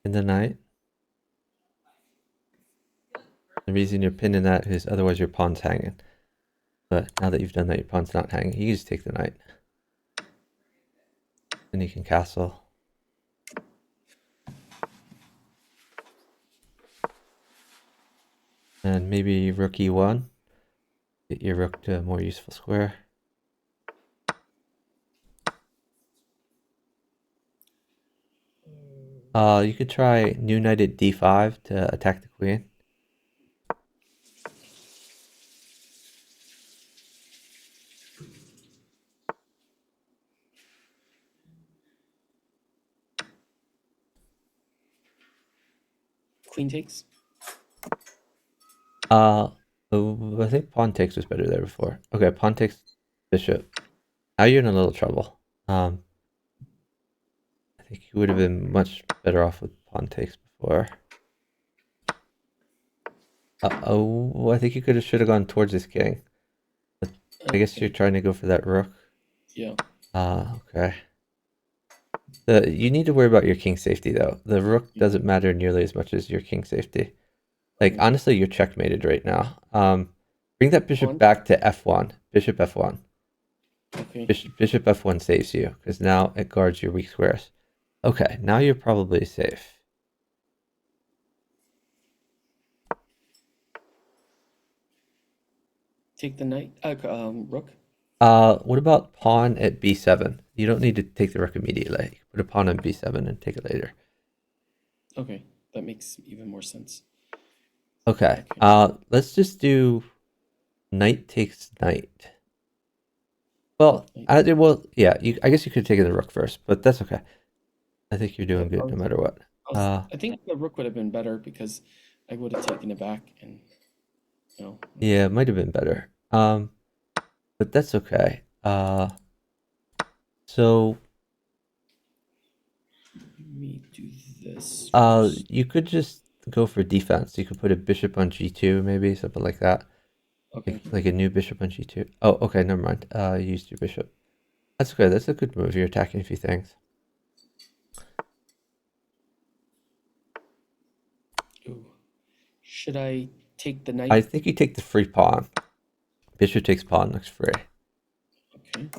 In the knight. The reason you're pinning that is otherwise your pawn's hanging. But now that you've done that, your pawn's not hanging. You can just take the knight. Then you can castle. And maybe rook e1. Get your rook to a more useful square. You could try new knight at d5 to attack the queen. Queen takes. Oh, I think pawn takes was better there before. Okay, pawn takes bishop. Now you're in a little trouble. I think you would have been much better off with pawn takes before. Oh, I think you should have gone towards this king. But I guess you're trying to go for that rook. Yeah. Okay. You need to worry about your king safety though. The rook doesn't matter nearly as much as your king safety. Like honestly, you're checkmated right now. Bring that bishop back to f1. Bishop f1. Okay. Bishop f1 saves you because now it guards your weak squares. Okay, now you're probably safe. Take the knight. Rook. What about pawn at b7? You don't need to take the rook immediately. Put a pawn on b7 and take it later. Okay, that makes even more sense. Okay. Let's just do knight takes knight. Well, yeah. I guess you could have taken the rook first, but that's okay. I think you're doing good no matter what. I think the rook would have been better because I would have taken it back and Yeah, it might have been better. But that's okay. So let me do this. you could just go for defense. You could put a bishop on g2, maybe something like that. Okay. Like a new bishop on g2. Oh, okay, never mind. You used your bishop. That's good. That's a good move. You're attacking a few things. Ooh. Should I take the knight? I think you take the free pawn. Bishop takes pawn, looks free. Okay.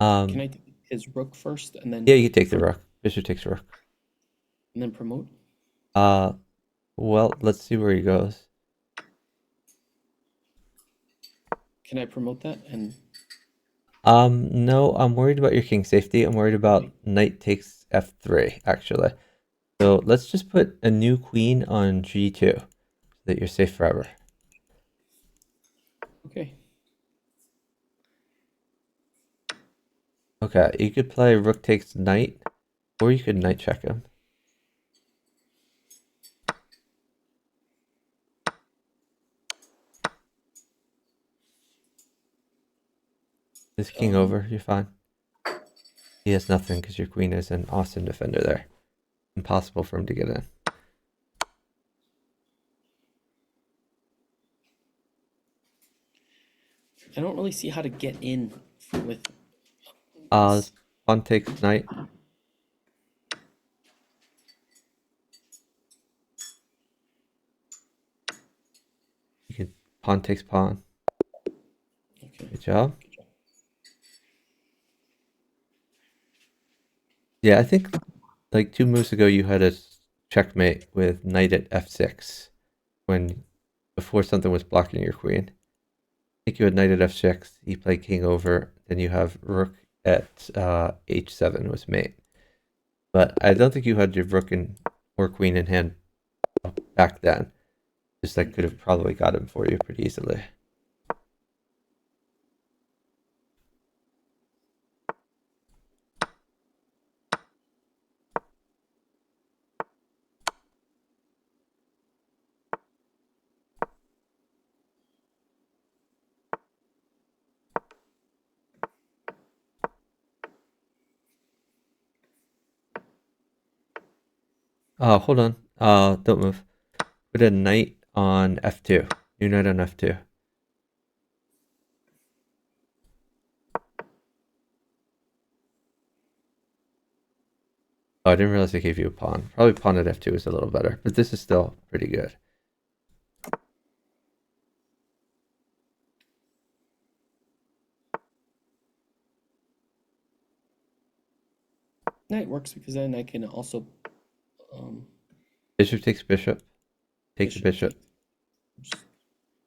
Can I take his rook first and then? Yeah, you can take the rook. Bishop takes rook. And then promote? Well, let's see where he goes. Can I promote that? And no, I'm worried about your king safety. I'm worried about knight takes f3, actually. So let's just put a new queen on g2 so that you're safe forever. okay. Okay, you could play rook takes knight, or you could knight check him. This king over, you're fine. He has nothing because your queen is an awesome defender there. Impossible for him to get in. I don't really see how to get in with. Pawn takes knight. You can pawn takes pawn. Okay. Good job. Yeah, I think like 2 moves ago you had a checkmate with knight at f6 when before something was blocking your queen. I think you had knight at f6. He played king over. Then you have rook at h7 was mate. But I don't think you had your rook or queen in hand back then. Just that could have probably got him for you pretty easily. Oh, hold on. Don't move. Put a knight on f2. New knight on f2. Oh, I didn't realize I gave you a pawn. Probably pawn at f2 is a little better, but this is still pretty good. Knight works because then I can also. Bishop takes bishop. Take the bishop.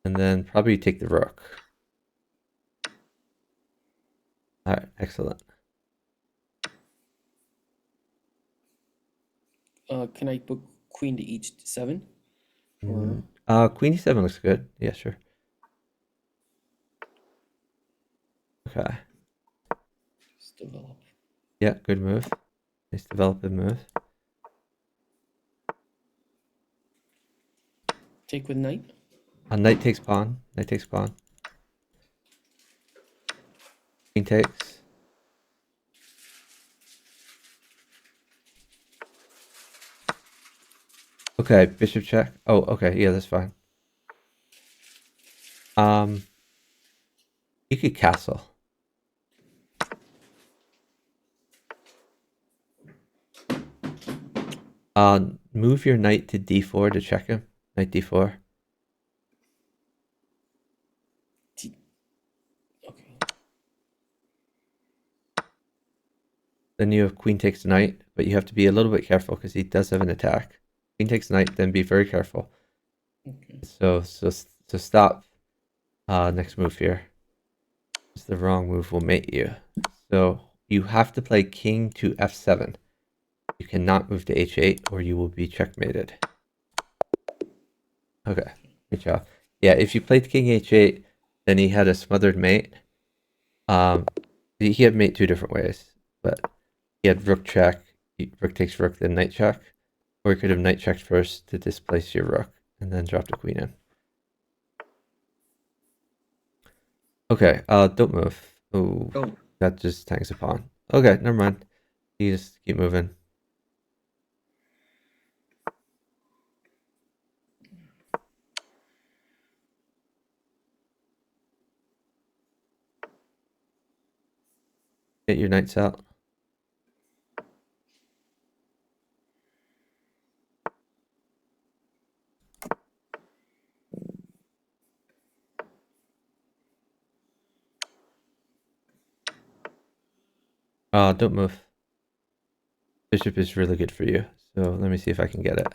And then probably take the rook. Alright, excellent. Can I book queen to e7? Queen e7 looks good. Yeah, sure. Okay. Just develop. Yeah, good move. Nice developing move. Take with knight. Knight takes pawn. Knight takes pawn. Queen takes. Okay, bishop check. Oh, okay, yeah, that's fine. You could castle. Move your knight to d4 to check him. Knight d4. Okay. Then you have queen takes knight, but you have to be a little bit careful because he does have an attack. Queen takes knight, then be very careful. Okay. So stop. Next move here. It's the wrong move will mate you. So you have to play king to f7. You cannot move to h8 or you will be checkmated. Okay, good job. Yeah, if you played king h8, then he had a smothered mate. He had mate 2 different ways, but he had rook check, rook takes rook, then knight check, or he could have knight checked first to displace your rook and then drop the queen in. Okay, don't move. Ooh, Oh, that just tanks a pawn. Okay, never mind. You just keep moving. Get your knights out. Don't move. Bishop is really good for you. So let me see if I can get it.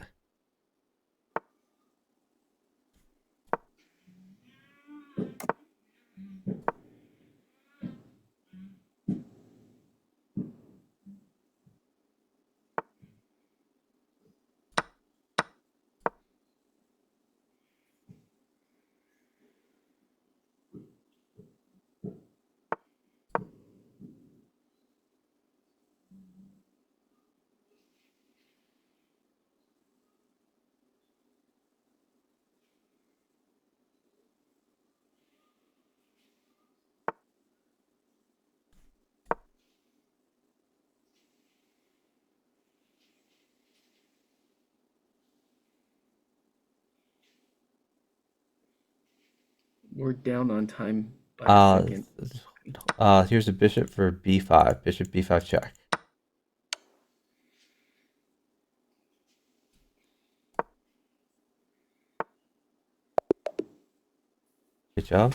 We're down on time by a second. Here's a bishop for b5. Bishop b5 check. Good job.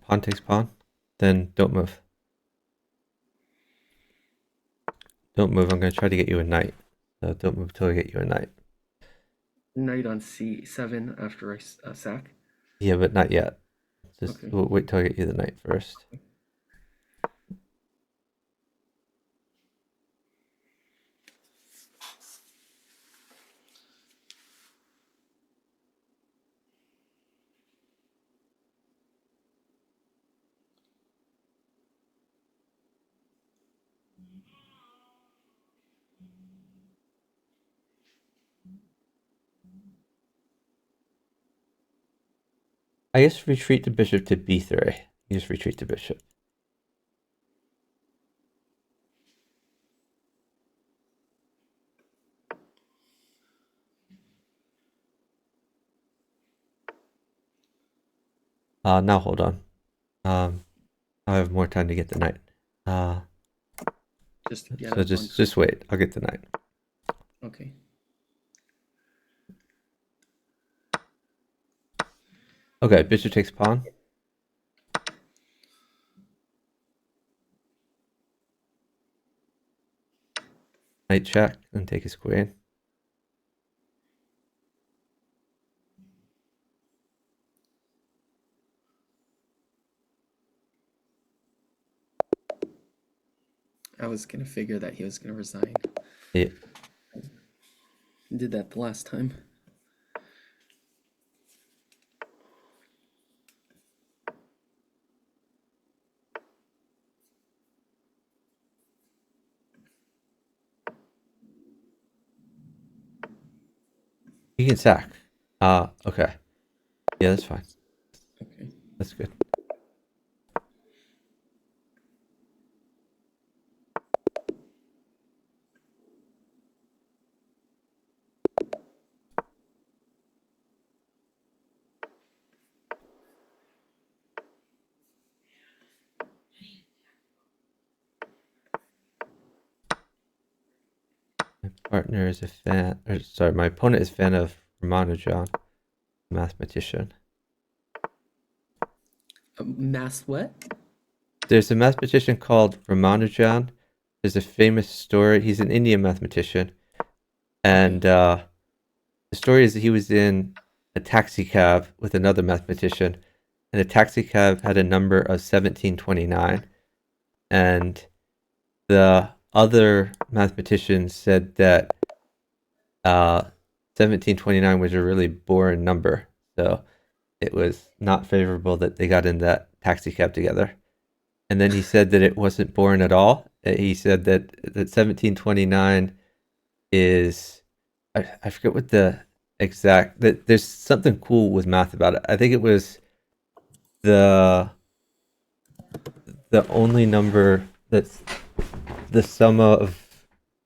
Pawn takes pawn. Then don't move. Don't move. I'm going to try to get you a knight. So don't move till I get you a knight. Knight on c7 after I sack. Yeah, but not yet. Just Okay. wait till I get you the knight first. I guess retreat the bishop to b3. You just retreat the bishop. Now hold on. I have more time to get the knight. So just wait. I'll get the knight. Okay. Okay, bishop takes pawn. Knight check and take his queen. I was gonna figure that he was gonna resign. Yeah. Did that the last time. You can sack. Okay. Yeah, that's fine. Okay. That's good. My partner is a fan, or sorry, my opponent is a fan of Ramanujan, mathematician. Math what? There's a mathematician called Ramanujan. There's a famous story. He's an Indian mathematician. And the story is that he was in a taxi cab with another mathematician. And the taxi cab had a number of 1729. And the other mathematicians said that 1729 was a really boring number. So it was not favorable that they got in that taxi cab together. And then he said that it wasn't boring at all. He said that 1729 is, I forget what the exact, that there's something cool with math about it. I think it was the only number that's the sum of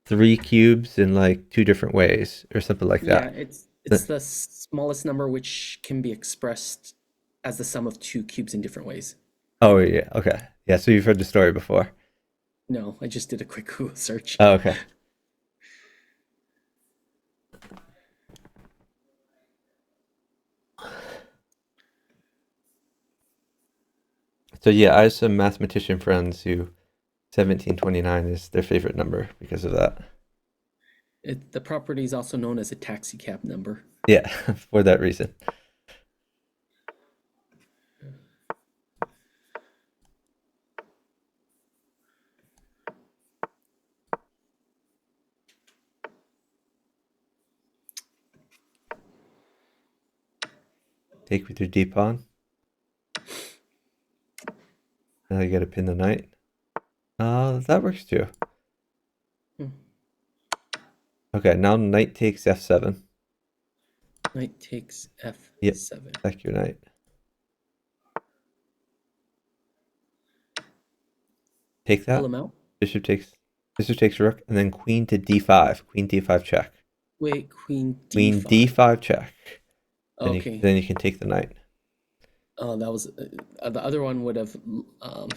three cubes in like two different ways or something like Yeah, that. it's the smallest number which can be expressed as the sum of two cubes in different ways. Oh yeah, okay. Yeah, so you've heard the story before. No, I just did a quick Google search. Oh, okay. So yeah, I have some mathematician friends who 1729 is their favorite number because of that. The property is also known as a taxi cab number. Yeah, for that reason. Take me through D pawn. Now you gotta pin the knight. That works too. Hmm. Okay, now knight takes f7. Knight takes f7. Yep, sack your knight. take Pull that. him out. Bishop takes rook, and then queen to d5. Queen d5 check. Wait, queen Queen d5. d5 check. Okay. Then you can take the knight. Oh, that was the other one would have.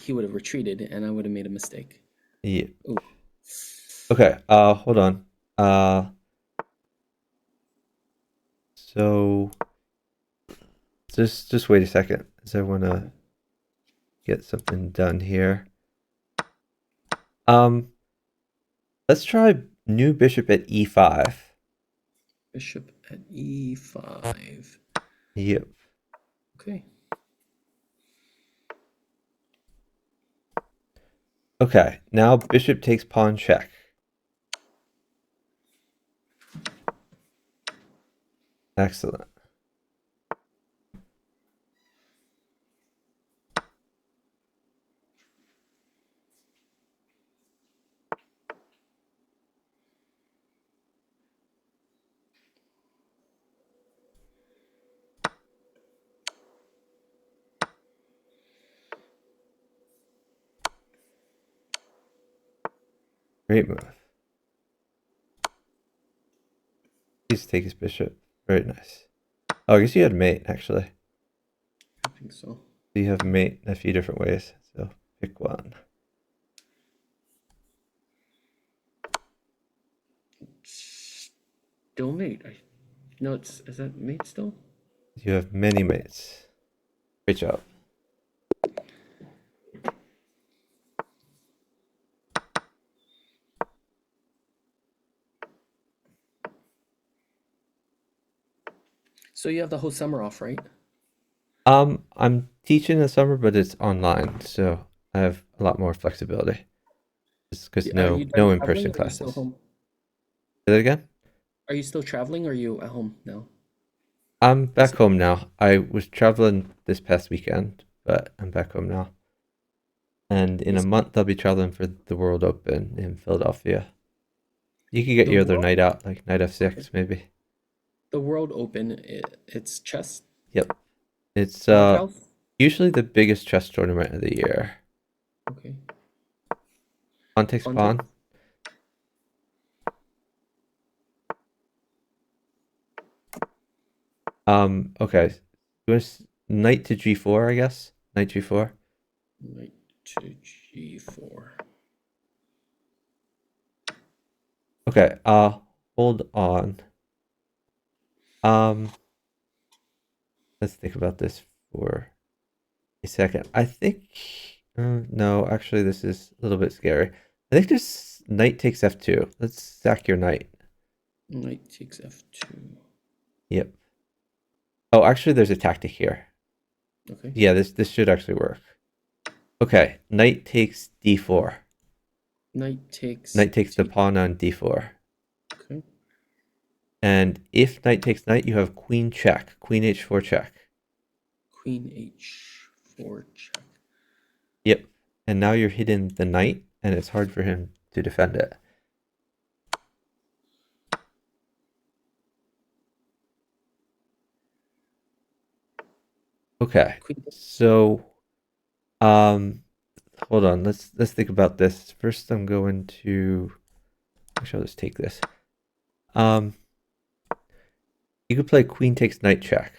He would have retreated, and I would have made a mistake. Yeah. Ooh. Okay. Hold on. So just wait a second, as I want to get something done here. Let's try new bishop at e5. Bishop at e5. Yep. Okay. Okay. Now bishop takes pawn check. Excellent. Great move. Please take his bishop. Very nice. Oh, I guess you had mate, actually. I think so. You have mate in a few different ways, so pick one. Still mate. No, is that mate still? You have many mates. Great job. So you have the whole summer off, right? I'm teaching this summer, but it's online, so I have a lot more flexibility. Just because Are you no done traveling, in-person or are you still classes. Say home? that again? Are you still traveling, or are you at home now? I'm back home now. I was traveling this past weekend, but I'm back home now. And in a month, I'll be traveling for the World Open in Philadelphia. You could get The your other world, night out, like night okay. f6, maybe. The World Open, it's chess, Yep. It's bughouse. usually the biggest chess tournament of the year. Okay. Pawn takes Context. pawn. Okay. Knight to g4, I guess. Knight g4. Knight to g4. Okay. Hold on. Um, let's think about this for a second. I think. No, actually, this is a little bit scary. I think this knight takes f2. Let's sack your knight. Knight takes f2. Yep. Oh, actually, there's a tactic here. Okay. Yeah, this should actually work. Okay, knight takes d4. Knight takes Knight takes the pawn on d4. Okay. And if knight takes knight, you have queen check, queen h4 check. Queen h4 check. Yep. And now you're hitting the knight, and it's hard for him to defend it. Okay. Queen. So, hold on. Let's think about this. First, I'm going to. Actually, I'll just take this. Um, you could play queen takes knight check,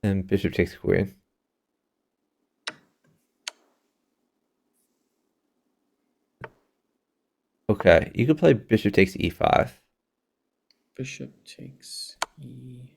and bishop takes queen. Okay, you could play bishop takes e5. Bishop takes e5.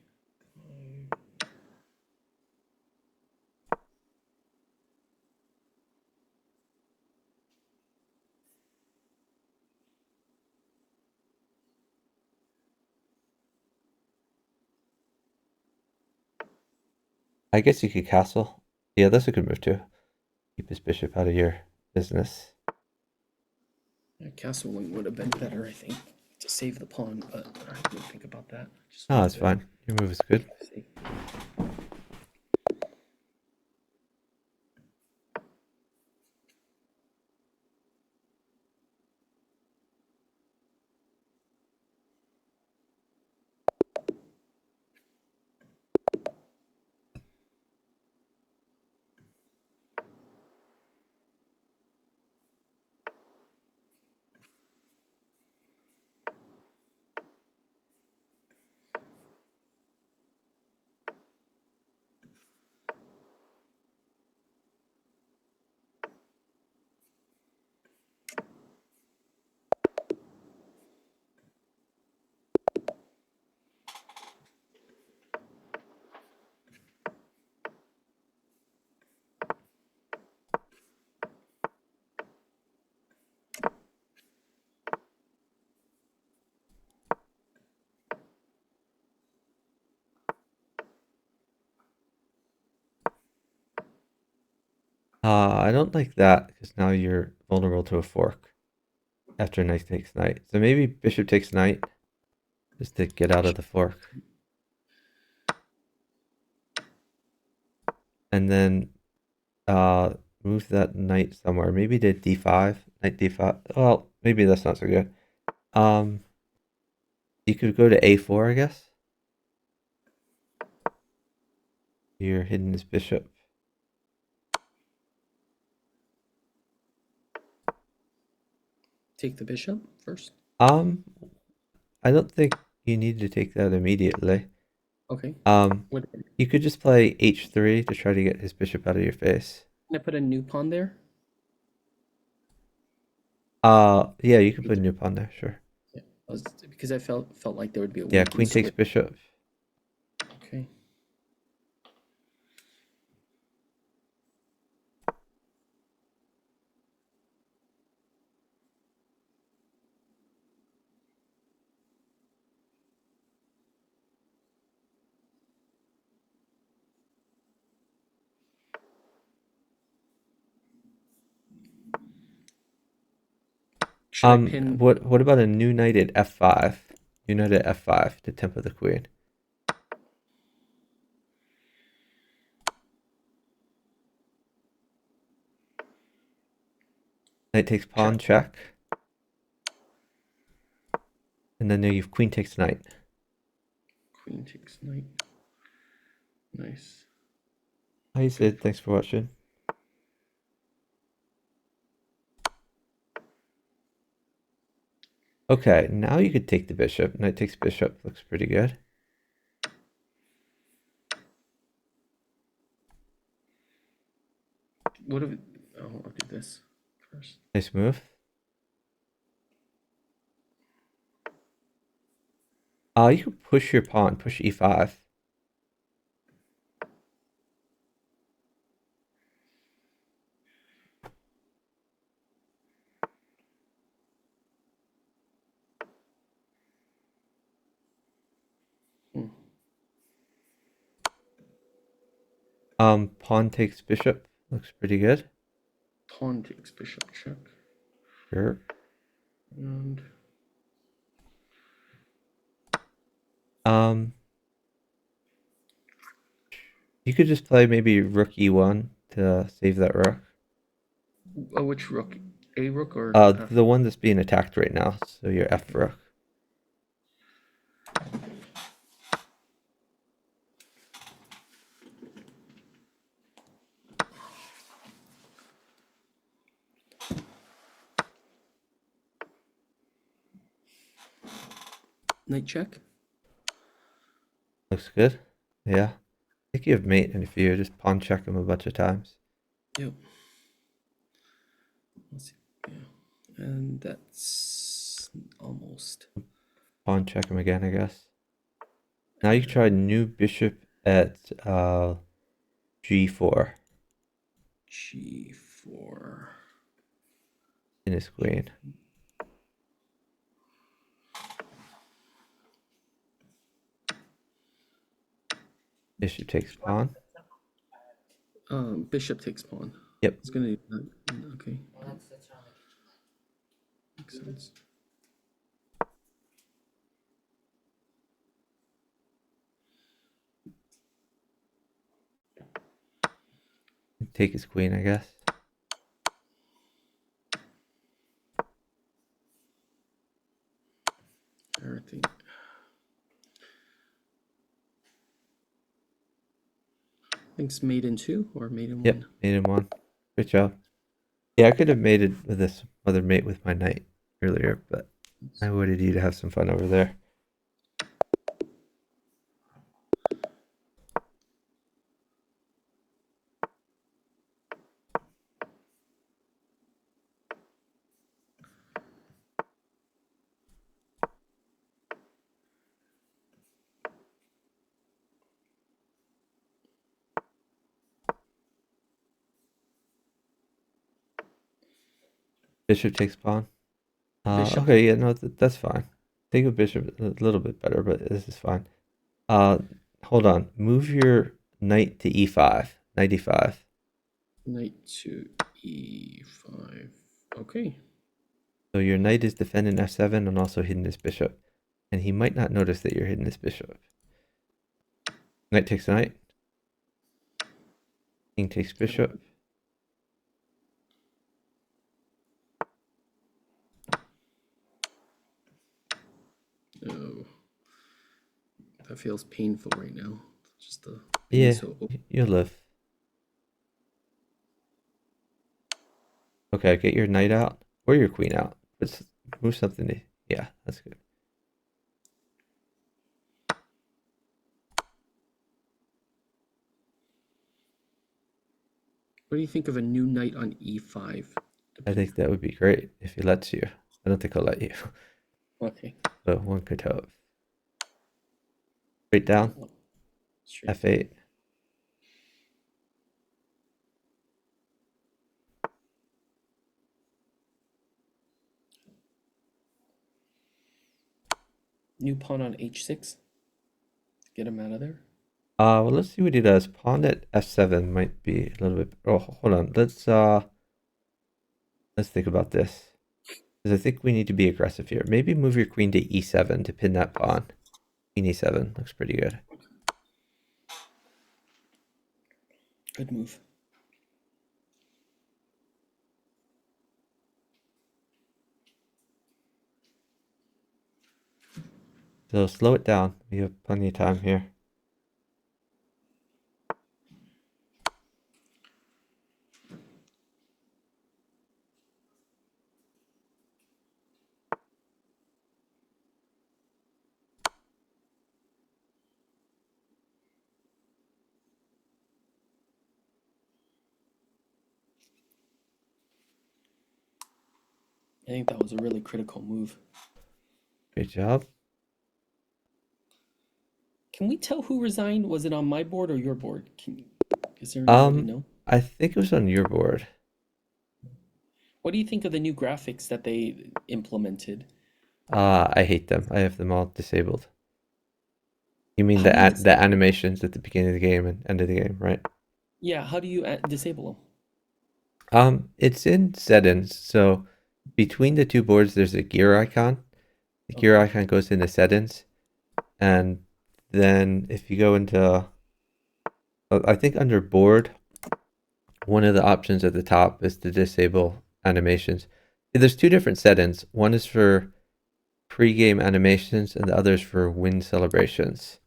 I guess you could castle. Yeah, that's a good move too. Keep his bishop out of your business. Castling would have been better, I think, to save the pawn, but I didn't think about that. Just Oh, wanted that's fine. Your move is good. to see. I don't like that because now you're vulnerable to a fork after knight takes knight. So maybe bishop takes knight just to get out of the fork. And then move that knight somewhere. Maybe to d5, knight d5. Well, maybe that's not so good. You could go to a4, I guess. You're hidden his bishop. Take the bishop first. I don't think you need to take that immediately. Okay. What? You could just play h3 to try to get his bishop out of your face. Can I put a new pawn there? Yeah, you could put a new pawn there, sure. Yeah, because I felt like there would be a way Yeah, to queen takes bishop. Okay. Should I pin? What about a new knight at f5? New knight at f5 to tempo the queen. Knight takes pawn, check. And then you've queen takes knight. Queen takes knight. Nice. Hi Sid, thanks for watching. Okay, now you could take the bishop. Knight takes bishop, looks pretty good. What if? Oh, I'll do this first. Nice move. You could push your pawn, push e5. Pawn takes bishop, looks pretty good. Pawn takes bishop, check. Sure. And you could just play maybe rook e1 to save that rook. which rook? A rook or the one that's being attacked right now. So your f rook. knight check? Looks good. Yeah. I think you have mate in a few. Just pawn check him a bunch of times. Yep. Let's see. Yeah. And that's almost. Pawn check him again, I guess. Now you can try new bishop at g4. G4. In his queen. Bishop takes pawn. Bishop takes pawn. Yep. It's gonna do that. Okay. Makes sense. Take his queen, I guess. Everything. Thanks, mate in 2 or mate in 1? Yep, mate in 1. Good job. Yeah, I could have mated with this other mate with my knight earlier, but I wanted you to have some fun over there. Bishop takes pawn. Bishop. Okay, yeah, no, that's fine. Take a bishop a little bit better, but this is fine. Hold on. Move your knight to e5. Knight e5. Knight to e5. Okay. So your knight is defending f7 and also hitting his bishop. And he might not notice that you're hitting his bishop. Knight takes knight. King takes bishop. Oh, that feels painful right now. Just the Yeah, so you'll live. Okay, get your knight out or your queen out. Let's move something to, yeah, that's good. What do you think of a new knight on e5? I think that would be great if he lets you. I don't think he'll let you. Okay. But one could hope. Straight down. Straight. F8. New pawn on h6. Get him out of there. Well, let's see what he does. Pawn at f7 might be a little bit. Oh, hold on. Let's think about this. Because I think we need to be aggressive here. Maybe move your queen to e7 to pin that pawn. Queen e7 looks pretty good. Good move. So slow it down. We have plenty of time here. I think that was a really critical move. Great job. Can we tell who resigned? Was it on my board or your board? Is there anybody know? I think it was on your board. What do you think of the new graphics that they implemented? I hate them. I have them all disabled. You mean How do you the disable? animations at the beginning of the game and end of the game, right? Yeah, how do you disable them? It's in settings. So between the two boards, there's a gear icon. The gear Okay. icon goes into settings, and then if you go into, I think under board, one of the options at the top is to disable animations. There's two different settings. One is for pre-game animations, and the other is for win celebrations.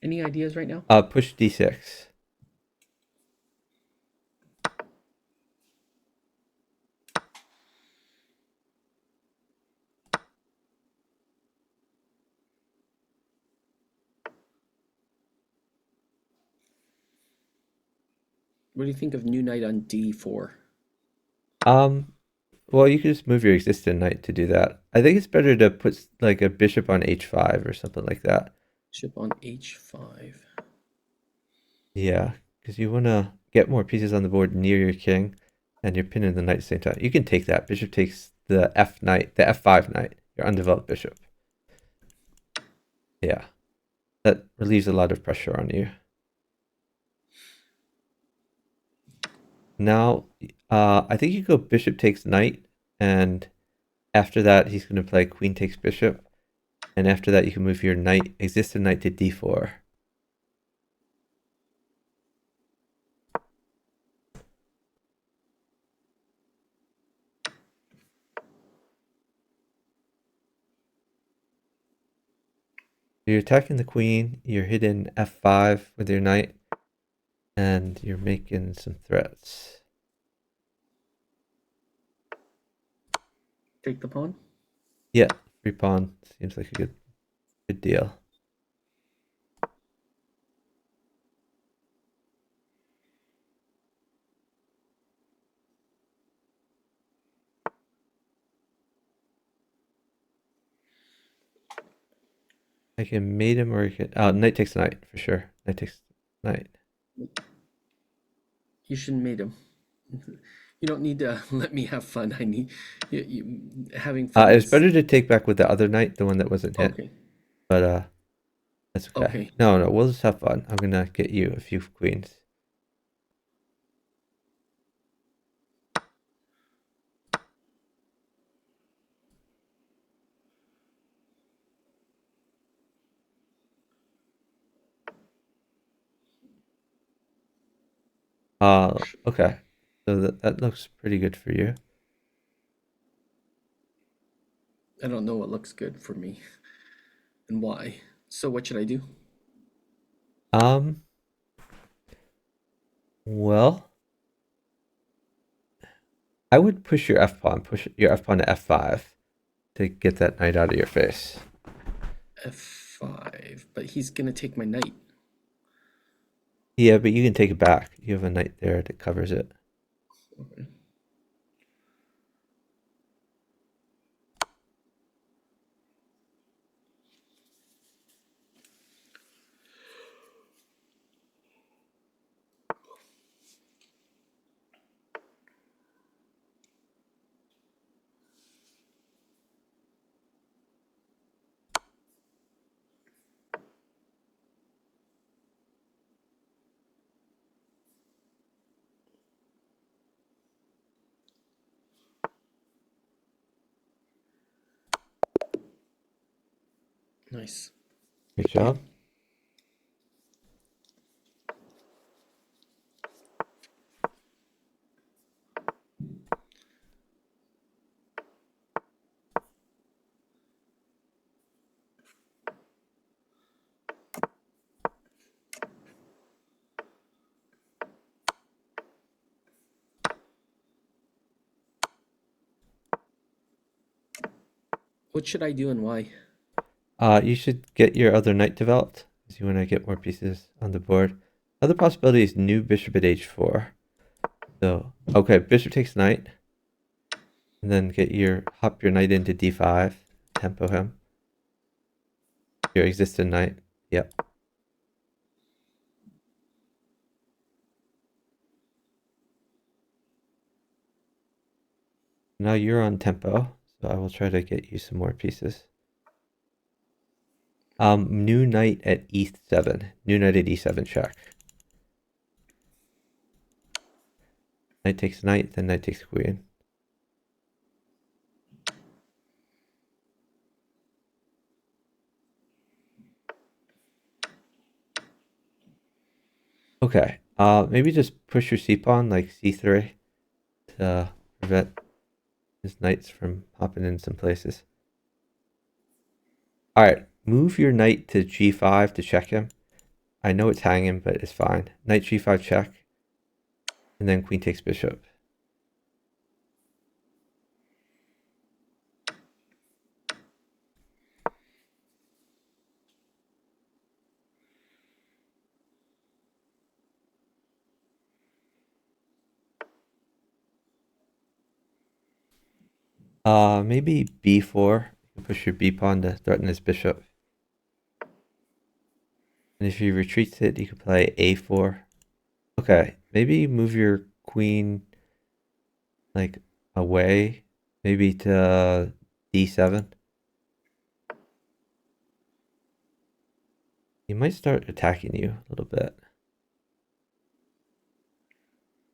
Any ideas right now? Push D6. What do you think of new knight on d4? Well, you could just move your existing knight to do that. I think it's better to put like a bishop on h5 or something like that. Bishop on h5. Yeah, because you want to get more pieces on the board near your king, and you're pinning the knight at the same time. You can take that. Bishop takes the f knight, the f5 knight, your undeveloped bishop. Yeah, that relieves a lot of pressure on you. Now, I think you go bishop takes knight, and after that, he's going to play queen takes bishop. And after that, you can move your knight, existing knight to d4. You're attacking the queen, you're hitting f5 with your knight, and you're making some threats. Take the pawn? Yeah, free pawn seems like a good deal. I can mate him or you can. Knight takes knight for sure. Knight takes knight. You shouldn't mate him. You don't need to let me have fun. I need having fun It's is better to take back with the other knight, the one that wasn't hit. okay. But that's okay. Okay. No, we'll just have fun. I'm gonna get you a few queens. Okay. So that looks pretty good for you. I don't know what looks good for me and why. So what should I do? Um, well, I would push your push your F pawn to F5 to get that knight out of your face. F5, but he's gonna take my knight. Yeah, but you can take it back. You have a knight there that covers it. Okay. Nice. Good job. What should I do and why? You should get your other knight developed because you want to get more pieces on the board. Other possibility is new bishop at h4. So, okay, bishop takes knight. And then hop your knight into d5, tempo him. Your existing knight. Yep. Now you're on tempo, so I will try to get you some more pieces. New knight at e7. New knight at e7 check. Knight takes knight, then knight takes queen. Okay. Maybe just push your c-pawn like c3 to prevent his knights from hopping in some places. All right, move your knight to g5 to check him. I know it's hanging, but it's fine. Knight g5 check, and then queen takes bishop. Maybe b4. You push your b pawn to threaten his bishop. And if he retreats it, you can play a4. Okay, maybe move your queen like away, maybe to d7. He might start attacking you a little bit.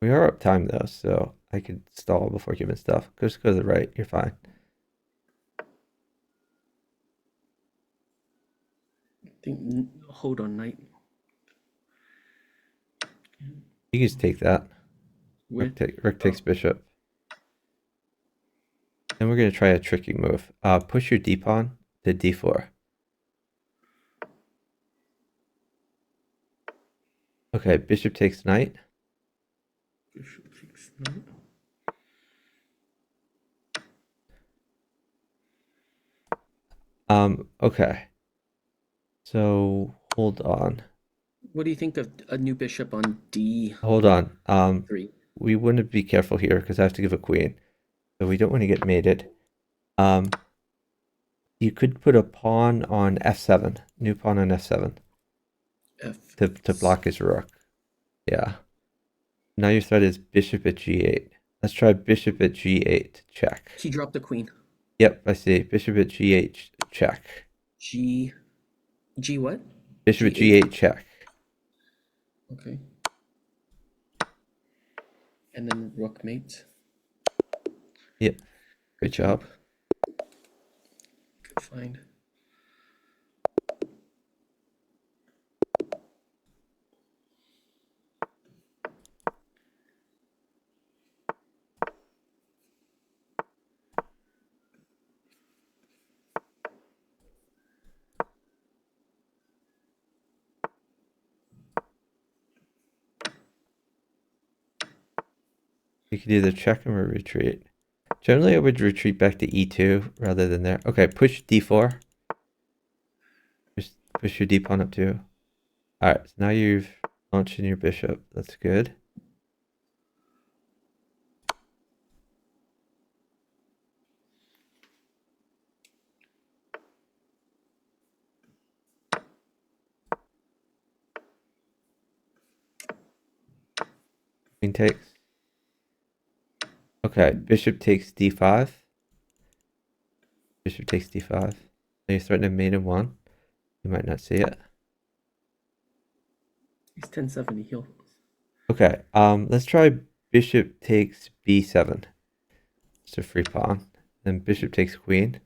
We are up time though, so I could stall before giving stuff. Just go to the right, you're fine. Hold on, knight. You can just take that. Where? Rook takes bishop. Then we're gonna try a tricky move. Push your d pawn to d4. Okay, bishop takes knight. Bishop takes knight. Okay. So hold on. What do you think of a new bishop on D3? Hold on. We want to be careful here because I have to give a queen. So we don't want to get mated. you could put a pawn on f7, new pawn on f7 F. to block his rook. Yeah. Now your threat is bishop at g8. Let's try bishop at g8 check. He dropped the queen. Yep, I see. Bishop at g8 check. G. G what? Bishop at G8. g8 check. Okay. And then rook mate. Yep. Great job. Good find. You could either check him or retreat. Generally, I would retreat back to e2 rather than there. Okay, push d4. Just push your d pawn up too. Alright, so now you've launched in your bishop. That's good. Queen takes. Okay, bishop takes d5. Bishop takes d5. Now you're threatening mate in 1. You might not see it. He's 1070 heal. Okay, let's try bishop takes b7. It's a free pawn. Then bishop takes queen.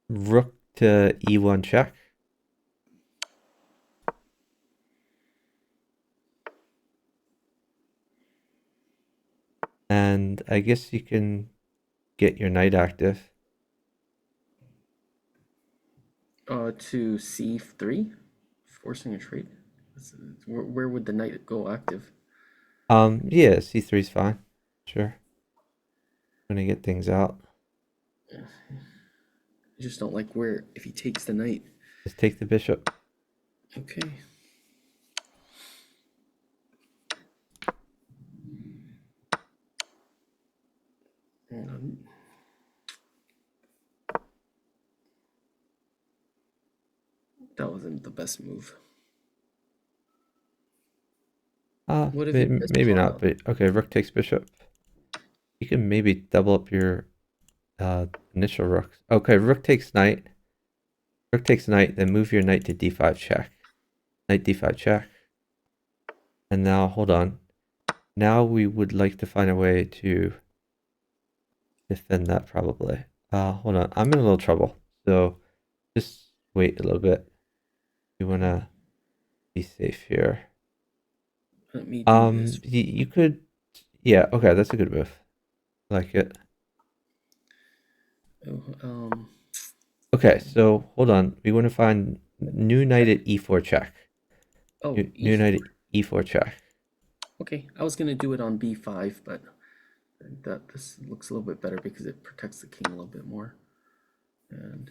Rook to e1 check. And I guess you can get your knight active. To c3, forcing a trade. Where would the knight go active? Yeah, c3 is fine. Sure. Gonna get things out. I just don't like where if he takes the knight. Just take the bishop. Okay. That wasn't the best move. What if he does Maybe pawn not, up? but okay, rook takes bishop. You can maybe double up your initial rooks. Okay, rook takes knight. Rook takes knight, then move your knight to d5 check. Knight d5 check. And now, hold on. Now we would like to find a way to defend that probably. Hold on. I'm in a little trouble. So just wait a little bit. You want to be safe here. Let me do this. You could, yeah, okay, that's a good move. I like it. Oh, Okay, so hold on. We want to find new knight at e4 check. oh, New knight at e4 check. okay. I was gonna do it on b5, but this looks a little bit better because it protects the king a little bit more. And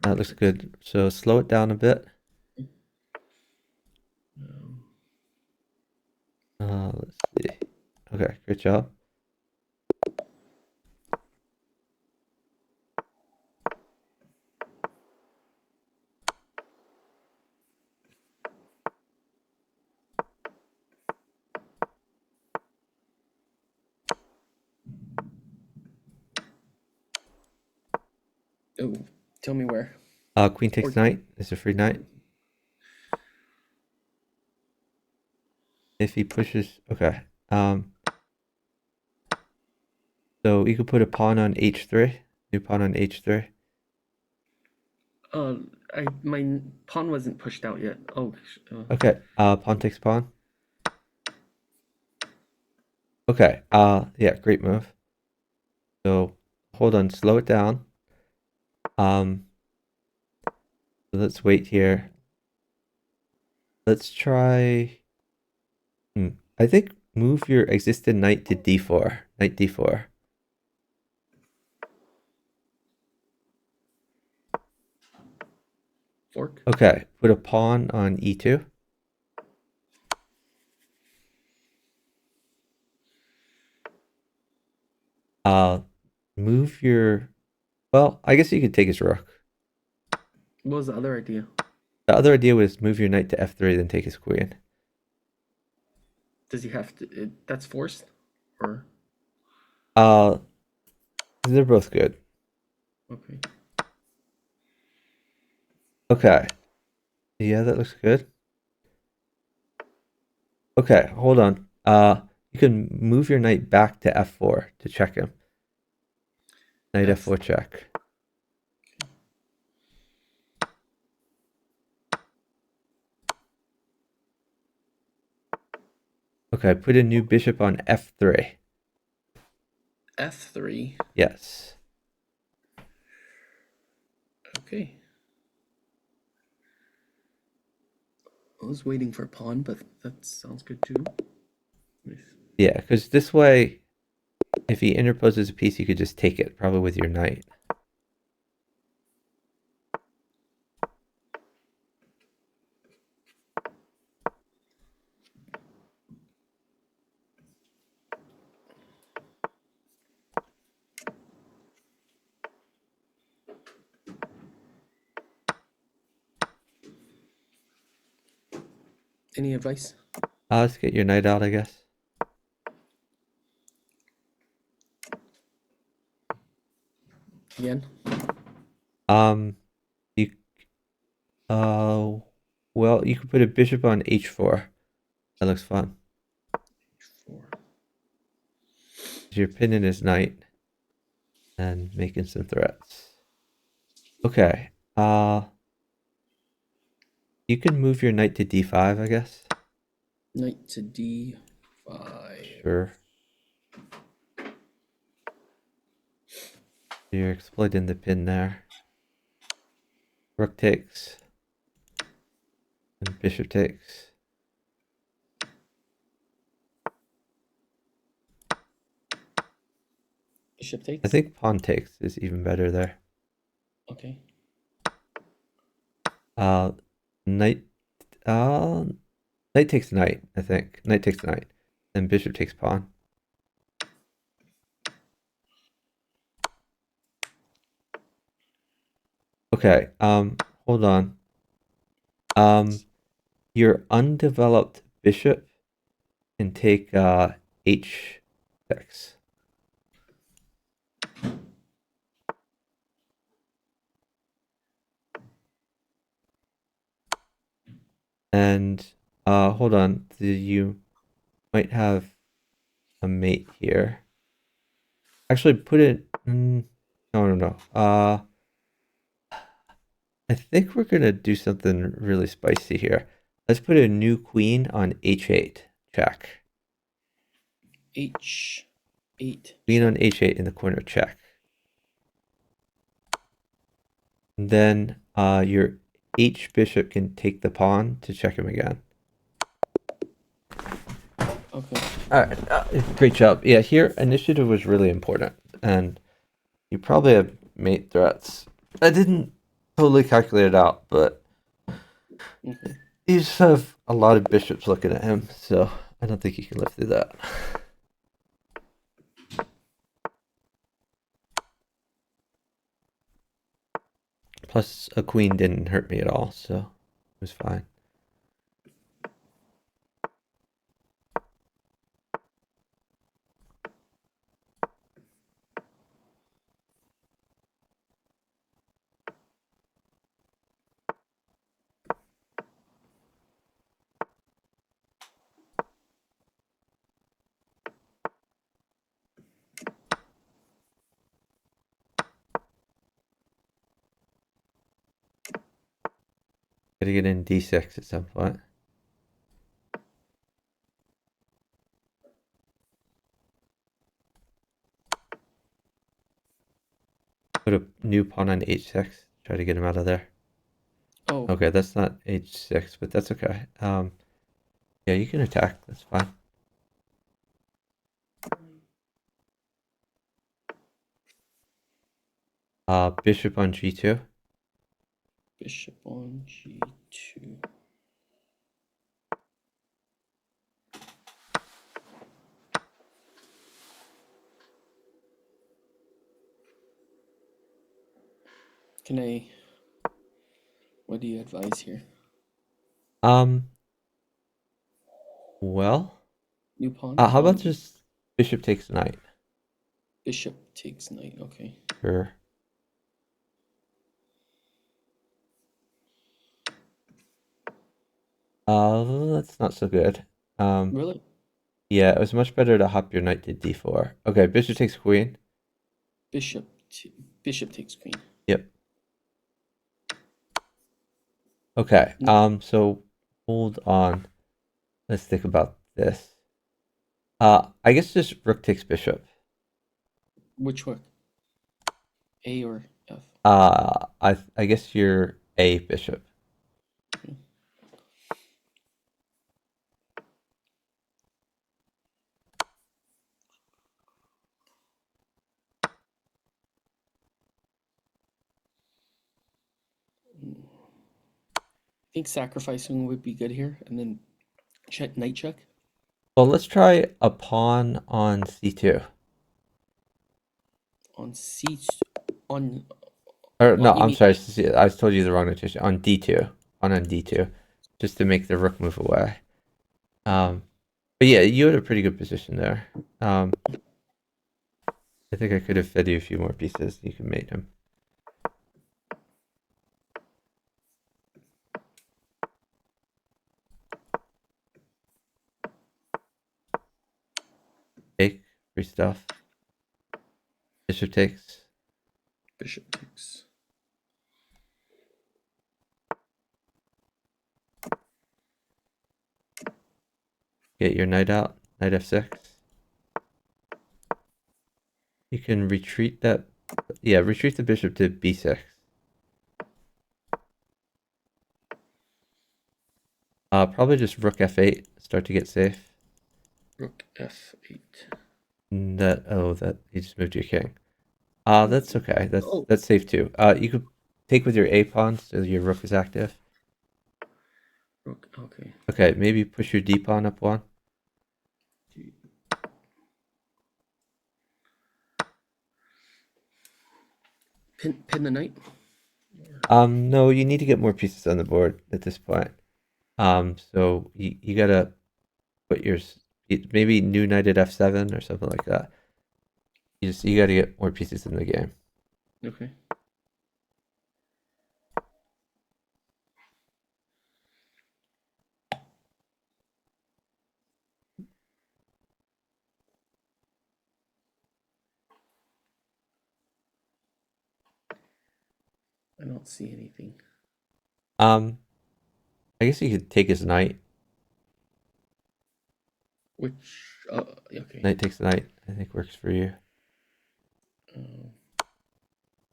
That looks good. So slow it down a bit. Let's see. Okay, great job. oh, tell me where. Queen takes knight. It's a free knight. If he pushes, okay. So you could put a pawn on h3. New pawn on h3. My pawn wasn't pushed out yet. Oh, Okay. Pawn takes pawn. Okay. Yeah, great move. So hold on, slow it down. So let's wait here. Let's try. I think move your existing knight to d4. Knight d4. Fork. Okay, put a pawn on e2. Move your... Well, I guess you could take his rook. What was the other idea? The other idea was move your knight to f3, then take his queen. Does he have to? That's forced, or Uh, they're both good. okay. Okay. Yeah, that looks good. Okay, hold on. You can move your knight back to f4 to check him. Knight F. f4 check. Okay, put a new bishop on f3. F3. Yes. Okay. I was waiting for pawn, but that sounds good too. Nice. Yeah, because this way, if he interposes a piece, you could just take it, probably with your knight. Any advice? Let's get your knight out, I guess. Again? Um, you, well, you could put a bishop on h4. That looks fun. Four. You're pinning his knight and making some threats. Okay. You can move your knight to d5, I guess. Knight to d5. Sure. You're exploiting the pin there. Rook takes. And bishop takes. Bishop I takes. think pawn takes is even better there. Okay. Uh, knight, uh, knight takes knight, I think. Knight takes knight. And bishop takes pawn. Okay, hold on. Your undeveloped bishop can take, h6. And, hold on. You might have a mate here. Actually, put it... no. I think we're going to do something really spicy here. Let's put a new queen on h8. Check. H8. Queen on h8 in the corner. Check. And then your h bishop can take the pawn to check him again. Okay. All right. Great job. Yeah, here, initiative was really important. And you probably have mate threats. I didn't totally calculate it out, but Okay. you just have a lot of bishops looking at him, so I don't think you can live through that. Plus, a queen didn't hurt me at all, so it was fine. Gotta get in d6 at some point. Put a new pawn on h6. Try to get him out of there. Oh. Okay, that's not h6, but that's okay. Yeah, you can attack. That's fine. Bishop on g2. Bishop on g2. Can I? What do you advise here? Well, New pawn. how Pawn about E. just bishop takes knight? Bishop takes knight. Okay. Sure. That's not so good. Really? Yeah, it was much better to hop your knight to d4. Okay, bishop takes queen. Bishop. Bishop takes queen. Yep. Okay. No. So hold on. Let's think about this. I guess just rook takes bishop. Which one? A or F? I guess you're a bishop. Okay. I think sacrificing would be good here, and then check knight check Well, let's try a pawn on c2. on c on Or no, you I'm mean sorry. I told you the wrong notation. On d2. On d2. Just to make the rook move away. But yeah, you had a pretty good position there. I think I could have fed you a few more pieces. You can mate him. Take free stuff. Bishop takes. bishop takes? Get your knight out. Knight f6. You can retreat that. Yeah, retreat the bishop to b6. Probably just rook f8. Start to get safe. Rook f8. That you just moved your king. That's okay. Oh, That's safe too. You could take with your a pawn so your rook is active. rook. Okay. Okay, maybe push your d pawn up one. Pin the knight. No, you need to get more pieces on the board at this point. So you gotta put your maybe new knight at f7 or something like that. You gotta get more pieces in the game. Okay. I don't see anything. I guess you could take his knight. Which? Okay. Knight takes knight. I think works for you.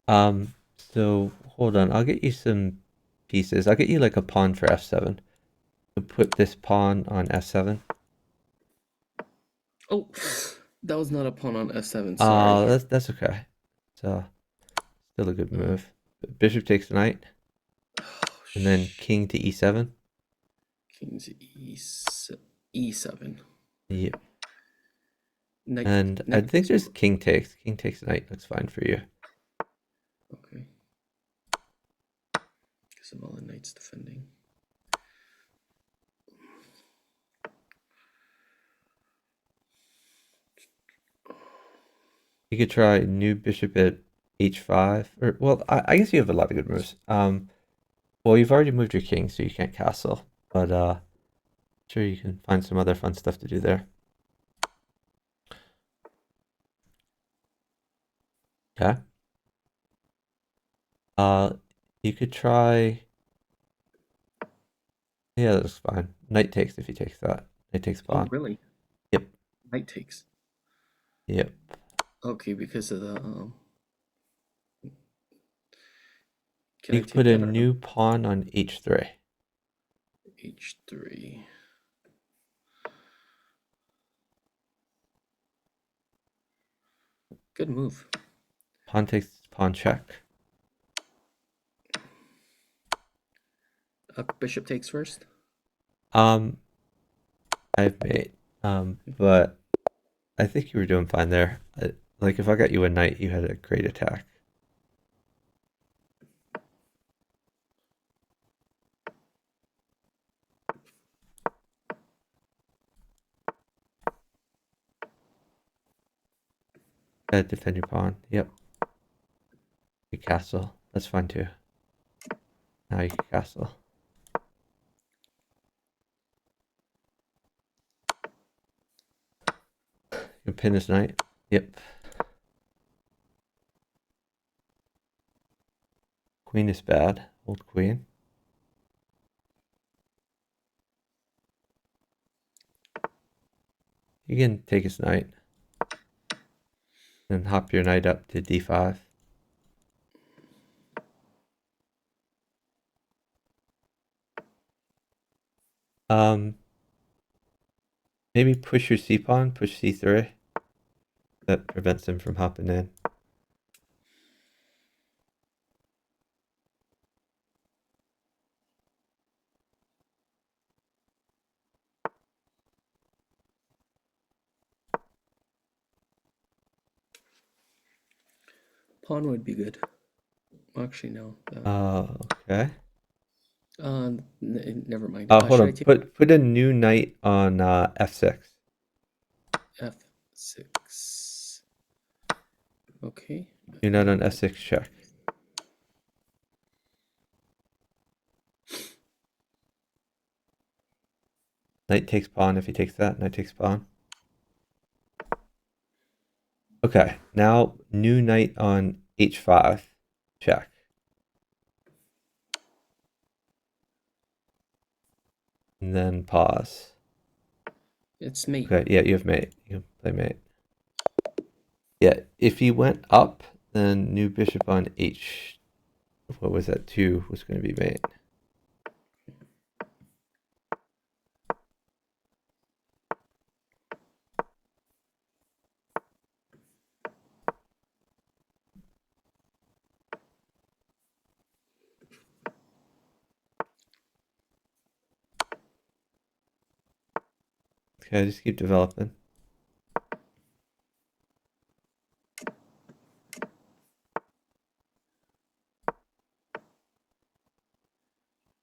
Uh, So hold on. I'll get you some pieces. I'll get you like a pawn for f7. So put this pawn on f7. oh, that was not a pawn on f7. Sorry. That's okay. So still a good move. Bishop takes knight, Oh, and then king to e7. King to e7. Yep. Knight. And I Knight. think there's king takes. King takes knight looks fine for you. Okay. Because of all the knights defending. You could try new bishop at h5. Or well, I guess you have a lot of good moves. Well, you've already moved your king, so you can't castle. But sure you can find some other fun stuff to do there. Okay. Uh, you could try. Yeah, that's fine. Knight takes if he takes that. Knight takes Oh, pawn. really? Yep. Knight takes. Yep. Okay, because of the Can You I could put take a that or no? new pawn on h3. H3. Good move. Pawn takes pawn check. Bishop takes first. I have mate. But I think you were doing fine there. Like if I got you a knight, you had a great attack. Defend your pawn. Yep. You castle. That's fine too. Now you can castle. You can pin this knight. Yep. Queen is bad. Old queen. You can take his knight. And hop your knight up to d5. Maybe push your c-pawn, push c3. That prevents him from hopping in. Pawn would be good. Actually, no. Okay. Never mind. Hold Should I on. take Put a new knight on f6. f6? Okay. New knight on f6 check. Knight takes pawn if he takes that. Knight takes pawn. Okay, now new knight on h5 check. And then pause. It's mate. Okay, yeah, you have mate. You can play mate. Yeah, if he went up, then new bishop on h. What was that? 2 was going to be mate. Okay, just keep developing.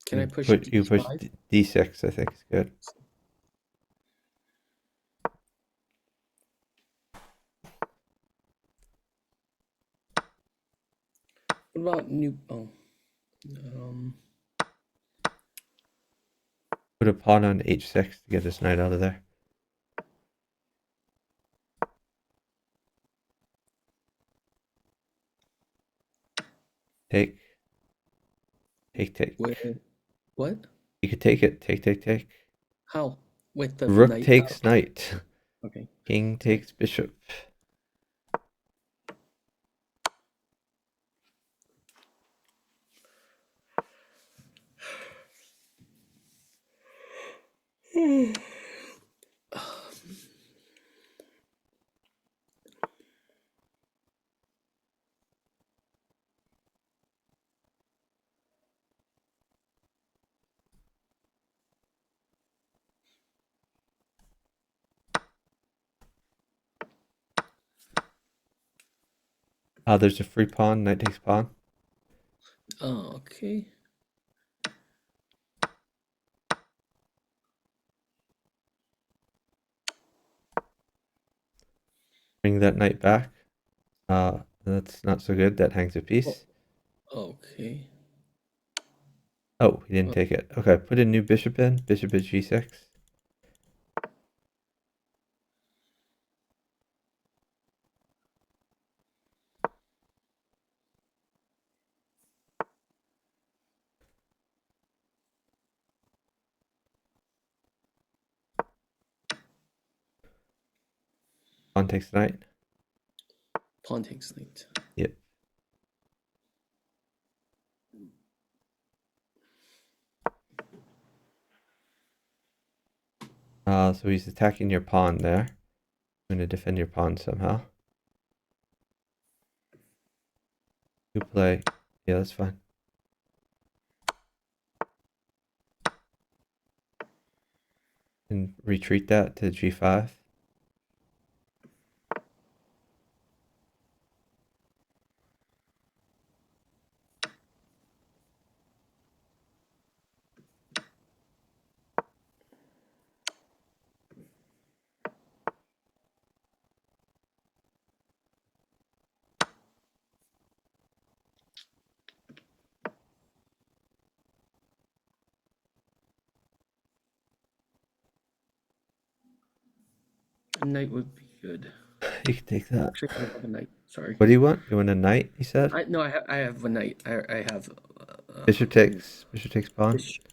Can I push You push d5? d6, I think is good. What about new? Oh, Put a pawn on h6 to get this knight out of there. Take. Take. what? You could take it. Take. How? With the Rook knight? takes knight. Okay. King takes bishop. There's a free pawn. Knight takes pawn. Oh, okay. Bring that knight back. That's not so good. That hangs a piece. Okay. Oh, he didn't take it. Okay, put a new bishop in. Bishop is g6. Pawn takes knight. Pawn takes knight. Yep. So he's attacking your pawn there. I'm going to defend your pawn somehow. You play. Yeah, that's fine. and retreat that to g5. A knight would be good. You can take that. Actually, I don't have a knight. Sorry. What do you want? You want a knight, you said? No, I have a knight. I have Bishop takes pawn. bishop.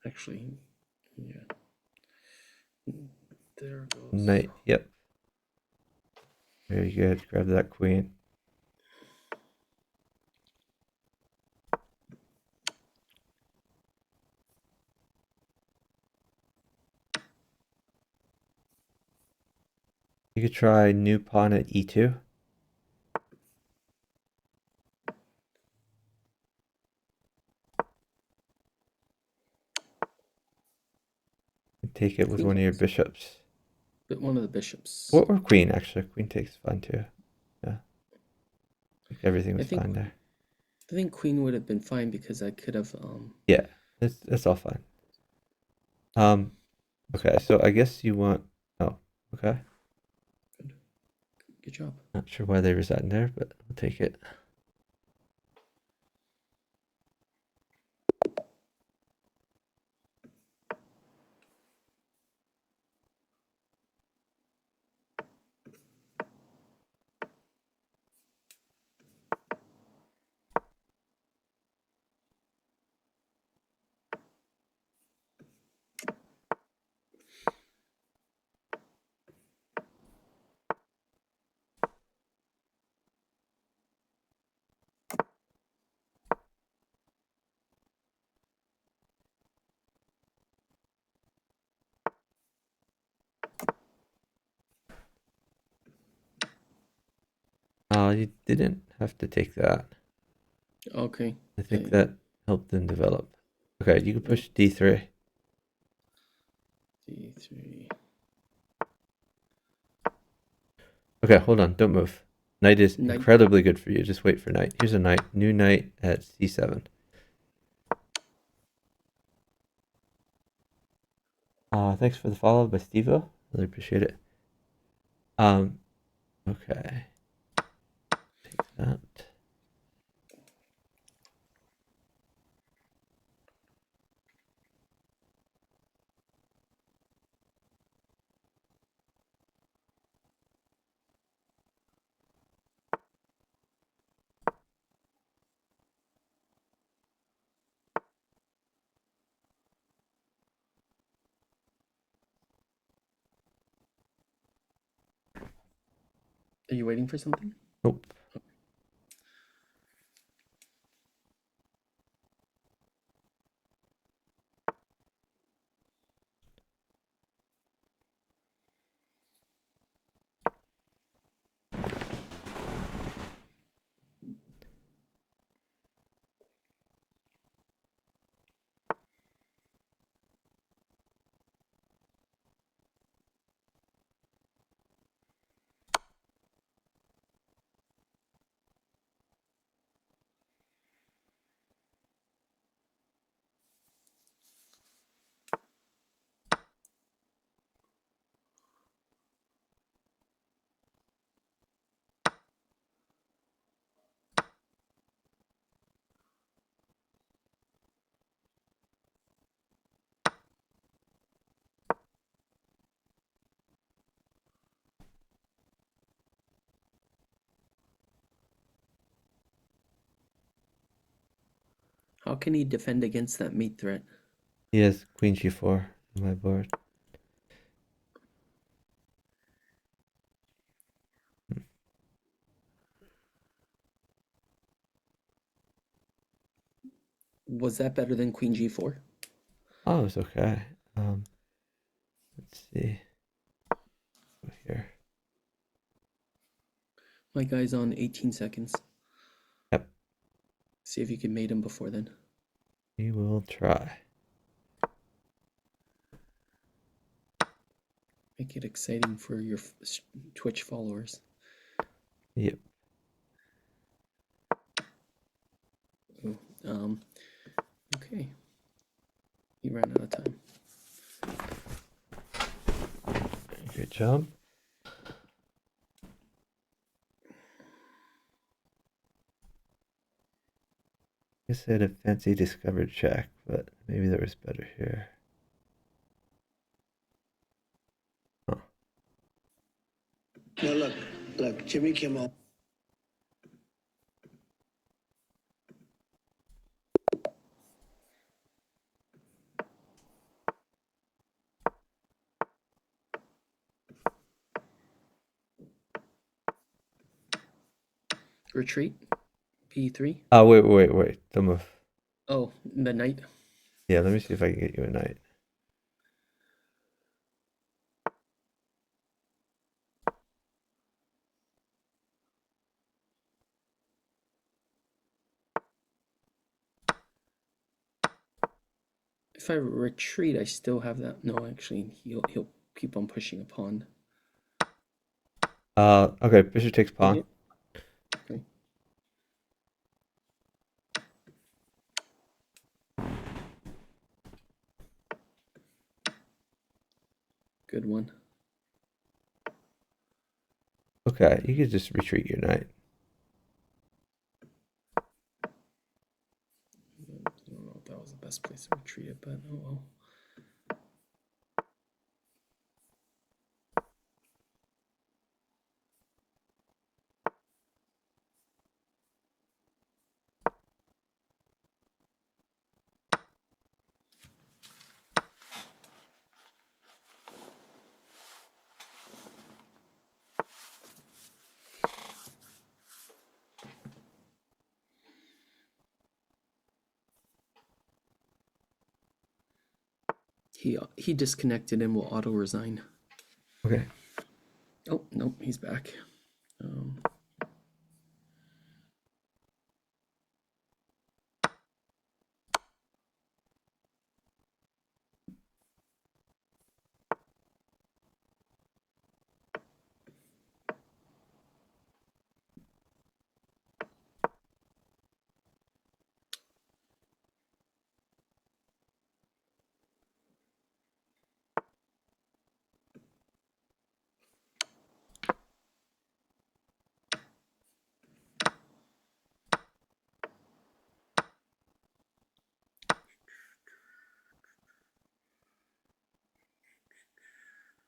Actually, yeah. There goes Knight, yep. Very good. Grab that queen. You could try new pawn at e2. And take it with queen one of your takes, bishops. but one of the bishops. Or queen, actually. Queen takes fun too. Yeah. I think everything was fine there. I think queen would have been fine because I could have Yeah, it's all fine. Okay, so I guess you want. Oh, okay. Good job. Not sure why they reside in there, but we'll take it. You didn't have to take that. Okay. I think that helped them develop. Okay, you can push d3. D3. Okay, hold on, don't move. Knight is Knight. incredibly good for you. Just wait for knight. Here's a knight. New knight at c7. Thanks for the follow by Stevo. Really appreciate it. Okay. Take that. Are you waiting for something? Nope. How can he defend against that mate threat? He has queen g4 on my board. Was that better than queen g4? Oh, it's okay. Let's see. Go here. My guy's on 18 seconds. Yep. See if you can mate him before then. We will try. Make it exciting for your Twitch followers. Yep. Ooh, okay. You ran out of time. Good job. I guess I had a fancy discovered check, but maybe there was better here. Huh. No, look, Jimmy Kimmel. Retreat. B3. Oh, wait. Don't move. Oh, the knight. Yeah, let me see if I can get you a knight. If I retreat, I still have that. No, actually, he'll keep on pushing a pawn. Okay, bishop takes pawn. Okay. Good one. Okay, you could just retreat your knight. I don't know if that was the best place to retreat it, but oh well. He disconnected and will auto resign. Okay. Oh no, he's back.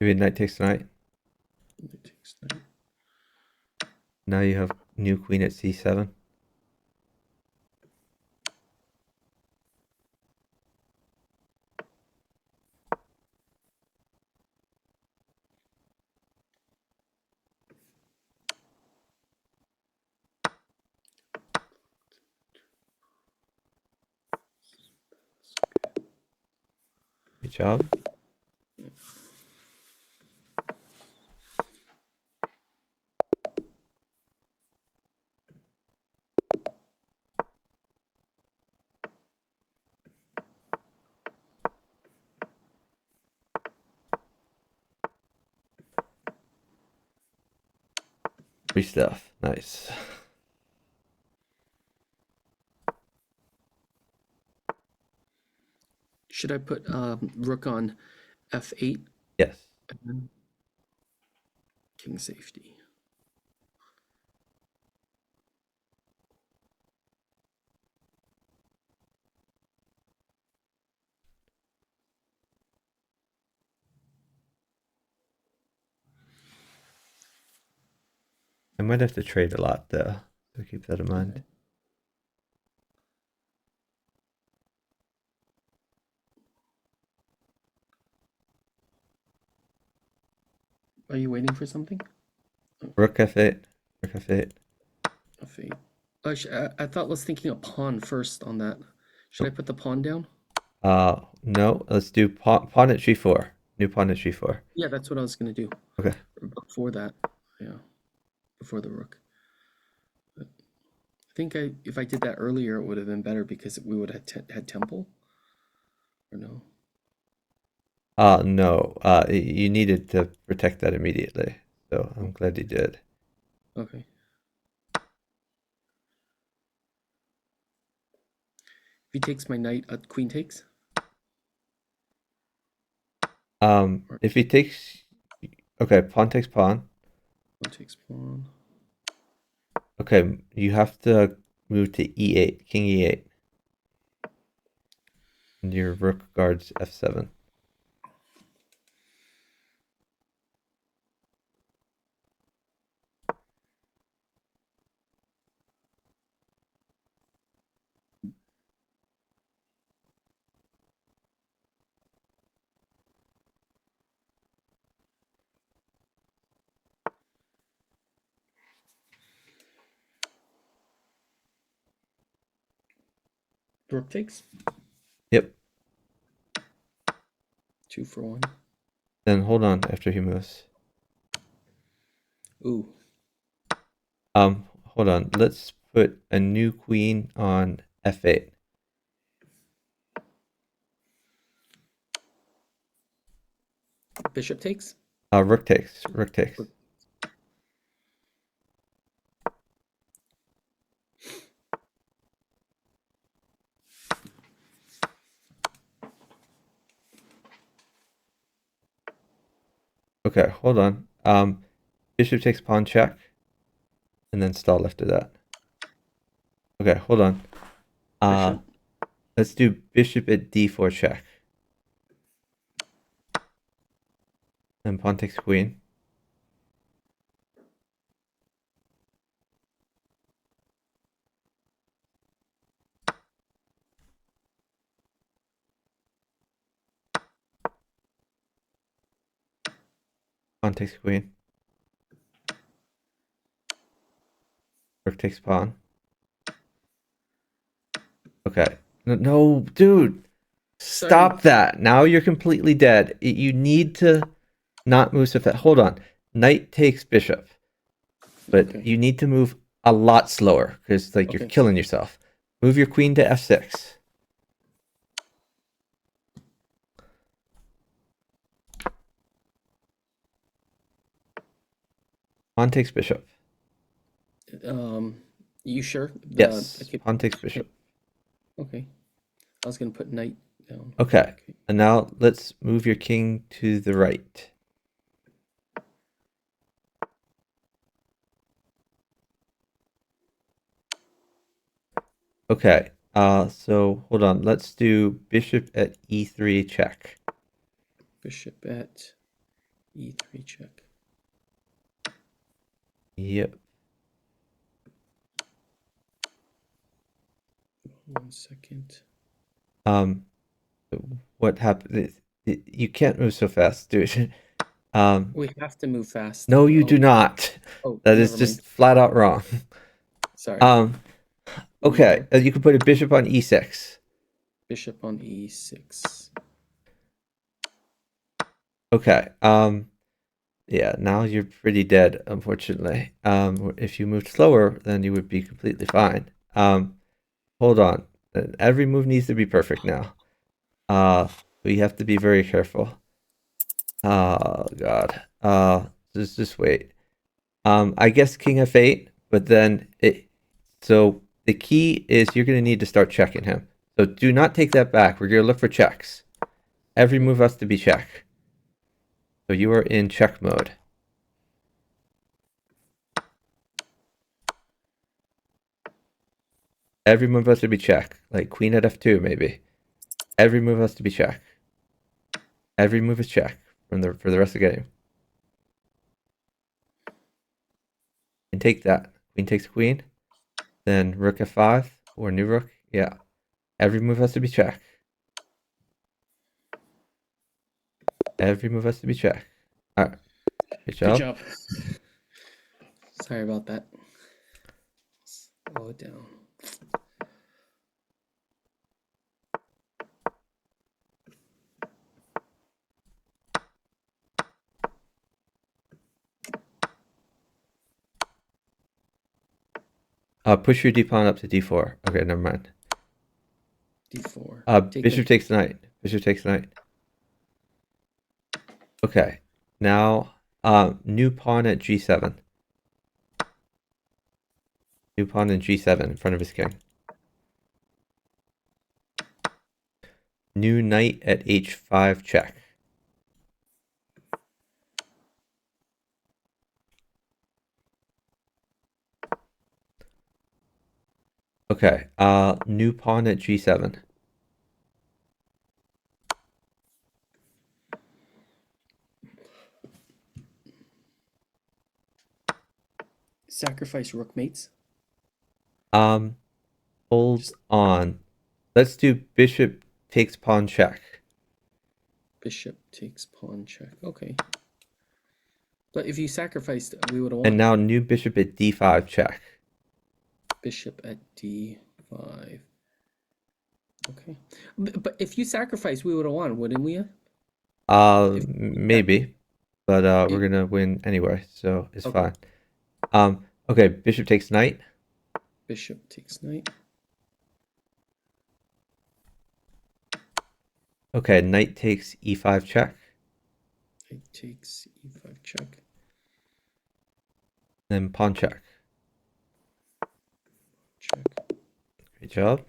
Maybe knight takes knight. It takes knight. Now you have new queen at c7. Good job. Free stuff. Nice. Should I put rook on f8? Yes. And then king safety. I might have to trade a lot though, so keep that in mind. Okay. Are you waiting for something? Rook f8. Rook f8. F8. I thought was thinking a pawn first on that. Should I put the pawn down? No. Let's do pawn at g4. New pawn at g4. Yeah, that's what I was gonna do. Okay. Before that, yeah, before the rook. But I think if I did that earlier, it would have been better because we would have had temple. Or no? No. You needed to protect that immediately. So I'm glad you did. Okay. If he takes my knight, queen takes. If he takes, okay, pawn takes pawn. Pawn takes pawn. Okay, you have to move to e8, king e8. And your rook guards f7. Rook takes. Yep. 2 for 1. Then hold on after he moves. Ooh. Hold on. Let's put a new queen on f8. Bishop takes. Rook takes. Rook takes. Rook. Okay, hold on. Bishop takes pawn check. And then stall after that. Okay, hold on. Bishop. Let's do bishop at d4 check. Then pawn takes queen. Pawn takes queen. Rook takes pawn. Okay. No, dude. Stop that. Now you're completely dead. You need to not move so fast. Hold on. Knight takes bishop. But Okay. you need to move a lot slower because like you're Okay. killing yourself. Move your queen to f6. Pawn takes bishop. You sure? Yes. Okay. Pawn takes bishop. Okay. I was gonna put knight down. Okay. And now let's move your king to the right. Okay. So hold on. Let's do bishop at e3 check. Bishop at e3 check. Yep. 1 second. What happened? You can't move so fast, dude. We have to move fast. No, you do not. Oh, That is never just mind. flat out wrong. Sorry. Okay. You can put a bishop on e6. Bishop on e6. Okay. Yeah, now you're pretty dead, unfortunately. If you moved slower, then you would be completely fine. Hold on. Every move needs to be perfect now. We have to be very careful. Oh God. Just wait. I guess King f8, but then so the key is you're gonna need to start checking him. So do not take that back. We're gonna look for checks. Every move has to be check. So you are in check mode. Every move has to be check. Like queen at f2, maybe. Every move has to be check. Every move is check for the rest of the game. And take that. Queen takes queen. Then rook f5 or new rook. Yeah. Every move has to be check. Every move has to be check. All right. Good job. Good job. Sorry about that. Slow it down. Push your d pawn up to d4. Okay, never mind. d4. Bishop takes knight. Bishop takes knight. Okay, now new pawn at g7. New pawn in g7 in front of his king. New knight at h5 check. Okay, new pawn at g7. Sacrifice rook mates. Hold on. Let's do bishop takes pawn check. Bishop takes pawn check. Okay. But if you sacrificed, we would have won. And now new bishop at d5 check. Bishop at d5. Okay. But if you sacrificed, we would have won, wouldn't we? Maybe. But we're gonna win anyway, so it's Okay. fine. Okay, bishop takes knight. Bishop takes knight. Okay, knight takes e5 check. Knight takes e5 check. Then pawn check. Check. Great job.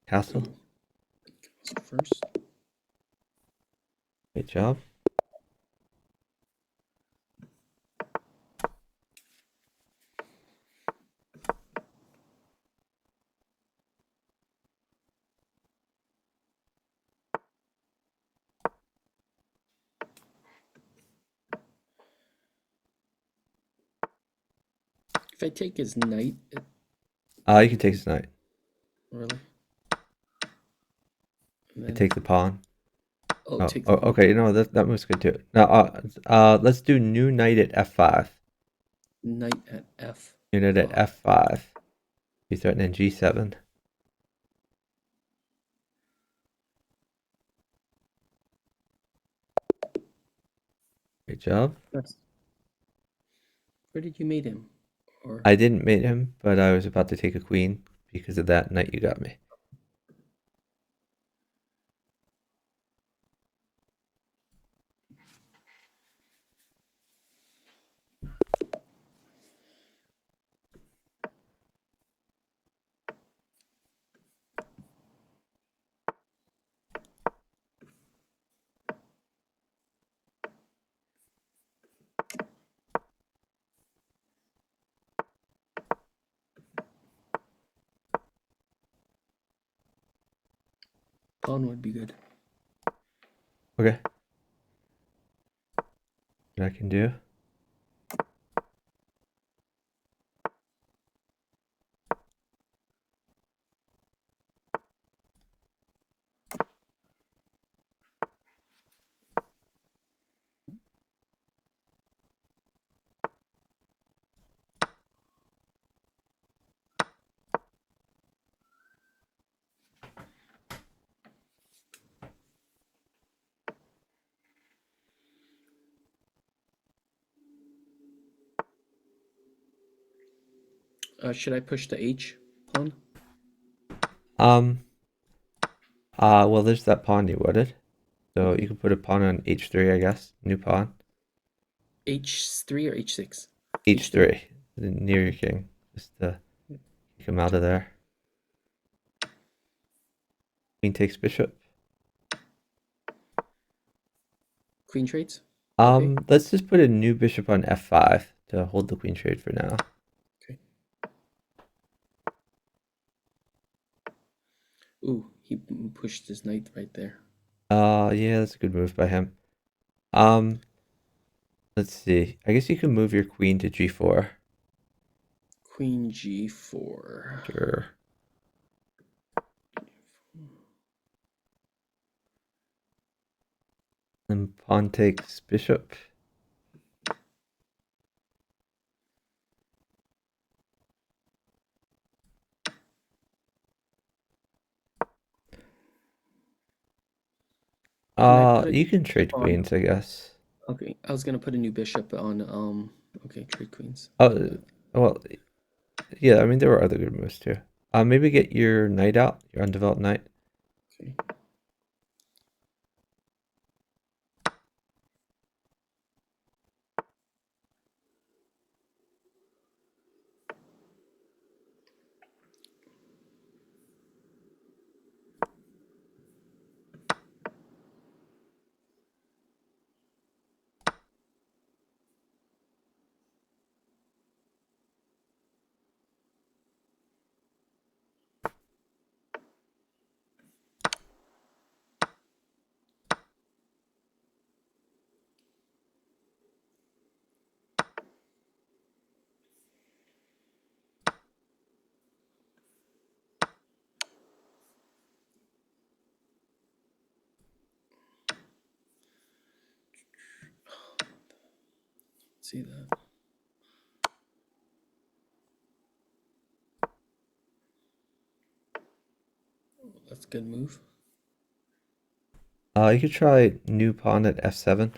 Castle. First. Great job. If I take his knight, You can take his knight. really? And You then, take the pawn. take the pawn. Okay. You know that move's good too. Now, let's do new knight at f5. Knight at f. New knight at f5. You threaten g7. Great job. Yes. Where did you mate him? Or I didn't mate him, but I was about to take a queen because of that knight you got me. pawn would be good. Okay. What I can do. Should I push the h pawn? Well, there's that pawn you wanted. So you can put a pawn on h3, I guess. New pawn. h3 or h6? h3. Near your king. Just to kick him out of there. Queen takes bishop. Queen trades? Let's just put a new bishop on f5 to hold the queen trade for now. Okay. Ooh, he pushed his knight right there. Yeah, that's a good move by him. Let's see. I guess you can move your queen to g4. Queen g4. Sure. Then pawn takes bishop. Can I put a You can trade on? queens, I guess. Okay, I was gonna put a new bishop on. Okay, trade queens. Oh, well, yeah. I mean, there were other good moves too. Maybe get your knight out, your undeveloped knight. Okay. See that? That's a good move. You could try new pawn at f7.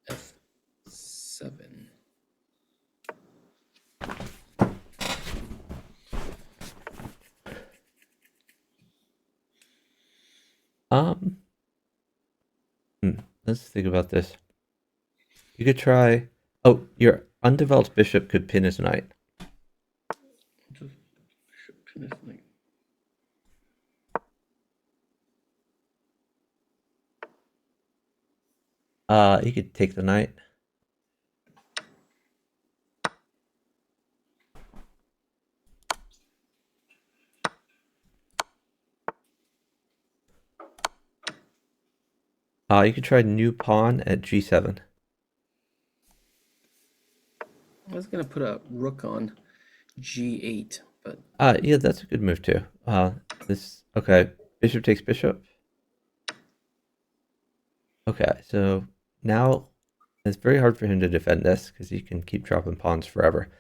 F7. Um, let's think about this. You could try. Oh, your undeveloped bishop could pin his knight. Bishop pin his knight. You could take the knight. You could try new pawn at g7. I was gonna put a rook on G8, but Yeah, that's a good move too. Okay. Bishop takes bishop. Okay, so now it's very hard for him to defend this because he can keep dropping pawns forever.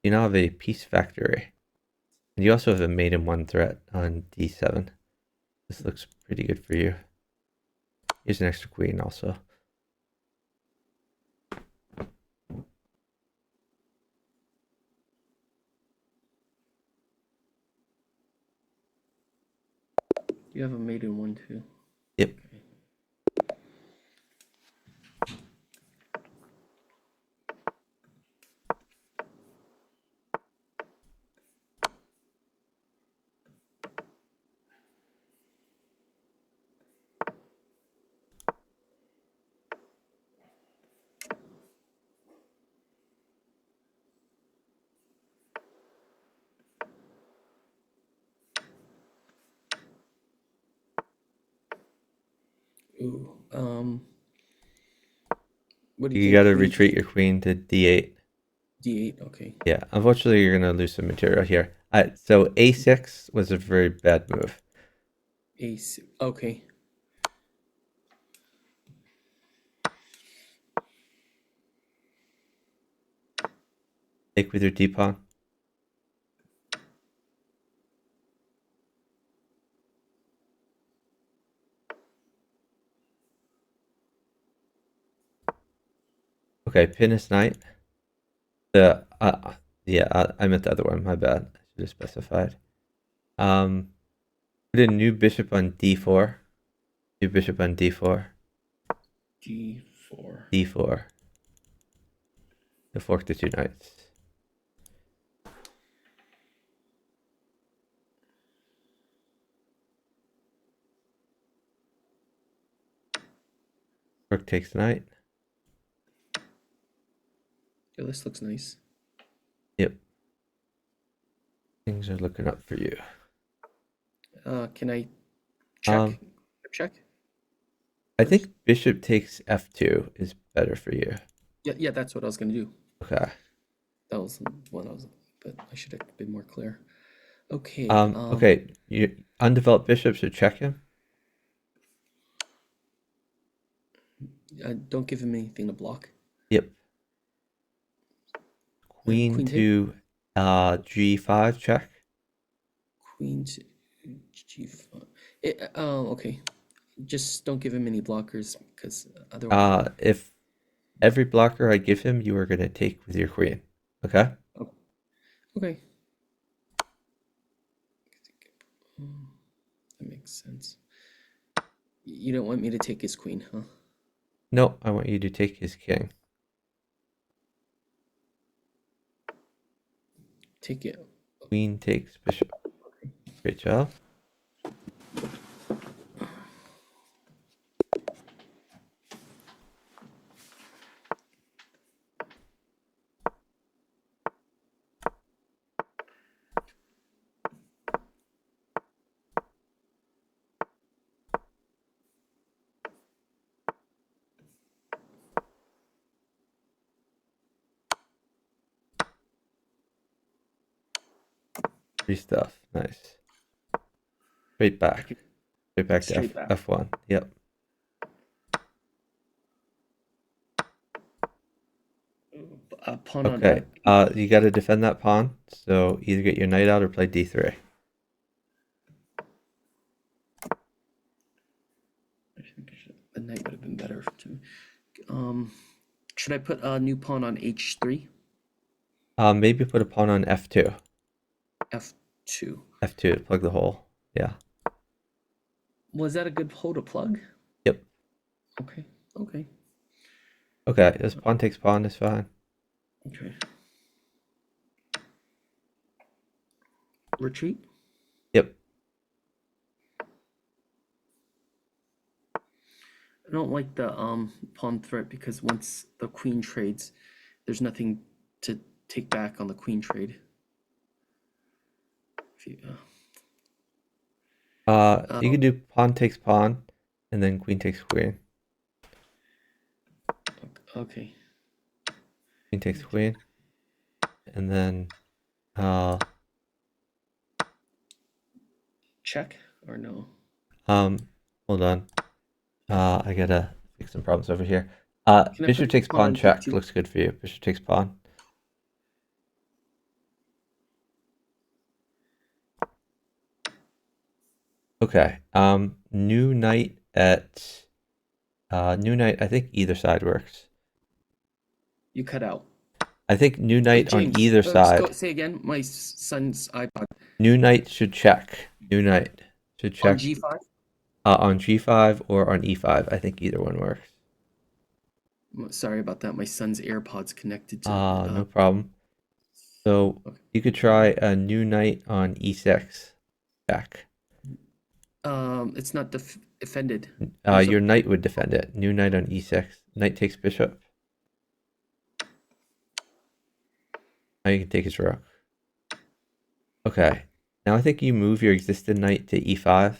You now have a piece factory. And you also have a mate in one threat on d7. This looks pretty good for you. Here's an extra queen also. you have a mate in one too. Yep. Okay. Ooh. What do you You think? gotta Queen retreat your queen to d8. D8. Okay. Yeah, unfortunately you're gonna lose some material here. So a6 was a very bad move. Ace. Okay. Take with your d pawn. Okay, pin his knight. Yeah, I meant the other one. My bad. I should have specified. Put a new bishop on d4. New bishop on d4. G4. d4. To fork the two knights. Rook takes knight. Yeah, this looks nice. Yep. Things are looking up for you. Can I check? Check. I First? think bishop takes f2 is better for you. Yeah, that's what I was gonna do. Okay. That was one I was, but I should have been more clear. Okay. Okay. You undeveloped bishop should check him. Don't give him anything to block. Yep. Queen Queen to g5 check. Queen to G5. Okay. Just don't give him any blockers because otherwise. If every blocker I give him, you are gonna take with your queen. Okay. Oh, okay. That makes sense. You don't want me to take his queen, huh? No, I want you to take his king. Take it. Queen takes bishop. Great job. Free stuff. Nice. Straight back. Straight back to Straight back. F1. Yep. Pawn on Okay. F. You got to defend that pawn. So either get your knight out or play d3. I think the knight would have been better to. Should I put a new pawn on H3? Maybe put a pawn on F2. F2. F2 to plug the hole. Yeah. Was that a good hole to plug? Yep. Okay. Okay. Okay. This pawn takes pawn is fine. Okay. Retreat? Yep. I don't like the pawn threat because once the queen trades, there's nothing to take back on the queen trade. If you, You can do pawn takes pawn, and then queen takes queen. okay. Queen takes queen, and then Check or no? hold on. I gotta fix some problems over here. Can I Bishop put takes pawn pawn on check. D2? Looks good for you. Bishop takes pawn. Okay. New knight at new knight. I think either side works. You cut out. I think new Hey, knight on James, either side. say again. My son's iPod. New knight should check. New knight should On check G5? on G5 or on E5. I think either one works. Sorry about that. My son's AirPods connected to. No problem. So Okay. you could try a new knight on E6. Check. It's not defended. Your knight would defend it. New knight on E6. Knight takes bishop. Now you can take his rook. Okay. Now I think you move your existing knight to E5.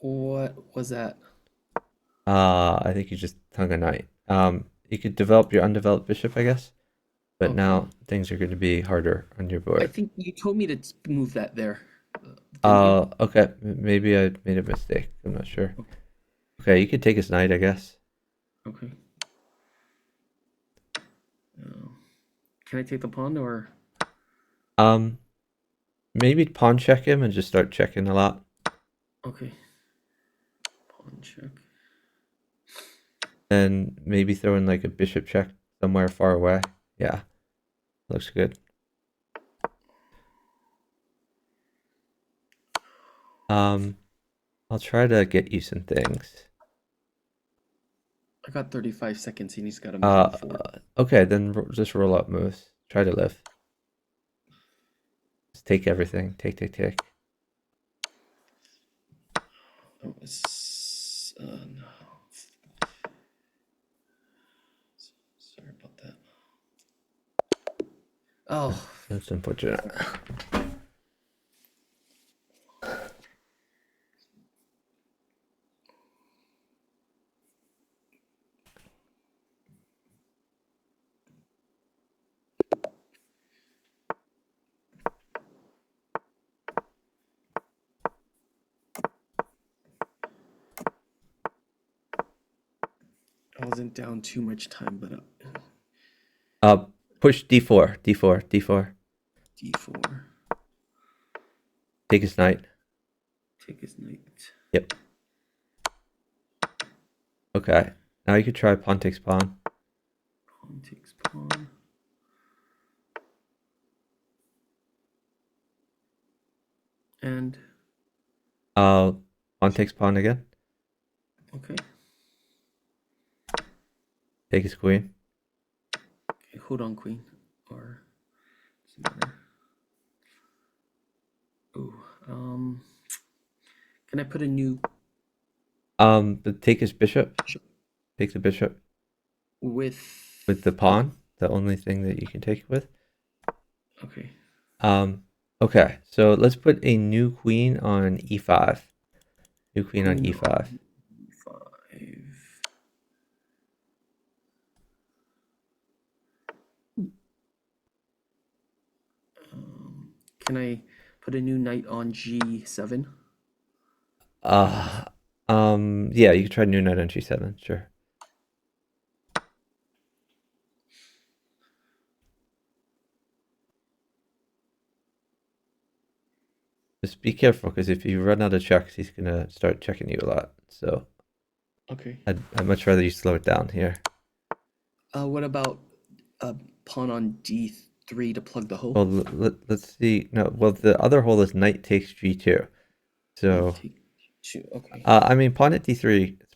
What was that? I think you just hung a knight. You could develop your undeveloped bishop, I guess. But Okay. now things are going to be harder on your I board. think you told me to move that there. Didn't you? Okay. Maybe I made a mistake. I'm not sure. Okay, you could take his knight, I guess. Okay. Can I take the pawn or? Maybe pawn check him and just start checking a lot. Okay. Pawn check. And maybe throw in like a bishop check somewhere far away. Yeah, looks good. I'll try to get you some things. I got 35 seconds and he's got to move forward. Okay, then just roll up moves. Try to live. Just take everything. Take. Oh, no. Sorry about that. Oh. That's unfortunate. wasn't down too much time, but Push d4, d4, d4. d4. Take his knight. Take his knight. Yep. Okay. Now you could try pawn takes pawn. Pawn takes pawn. And pawn takes pawn again. okay. Take his queen. Okay, hold on, queen. Or doesn't matter. Ooh. Can I put a new But take his bishop. Take the bishop with the pawn. The only thing that you can take it with. Okay. Okay. So let's put a new queen on e5. New queen on e5. E5. Can I put a new knight on g7? Yeah, you can try new knight on g7, sure. Just be careful, because if you run out of checks, he's gonna start checking you a lot. So Okay. I'd much rather you slow it down here. What about pawn on d3 to plug the hole? Well, let's see. No, well, the other hole is knight takes g2. So Take two. Okay. I mean, pawn at d3 is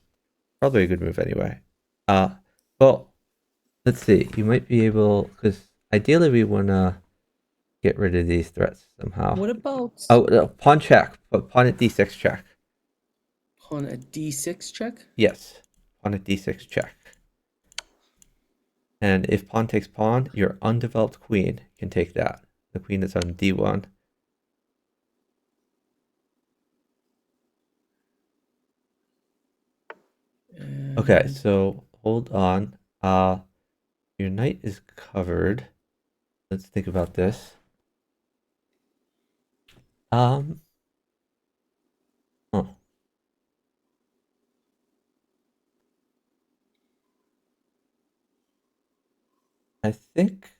probably a good move anyway. Well, let's see. You might be able, because ideally we want to get rid of these threats somehow. What about no, pawn check, but pawn at d6 check. pawn at d6 check? Yes, pawn at d6 check. And if pawn takes pawn, your undeveloped queen can take that. The queen is on d1. Okay, so hold on. Your knight is covered. Let's think about this. Oh. I think.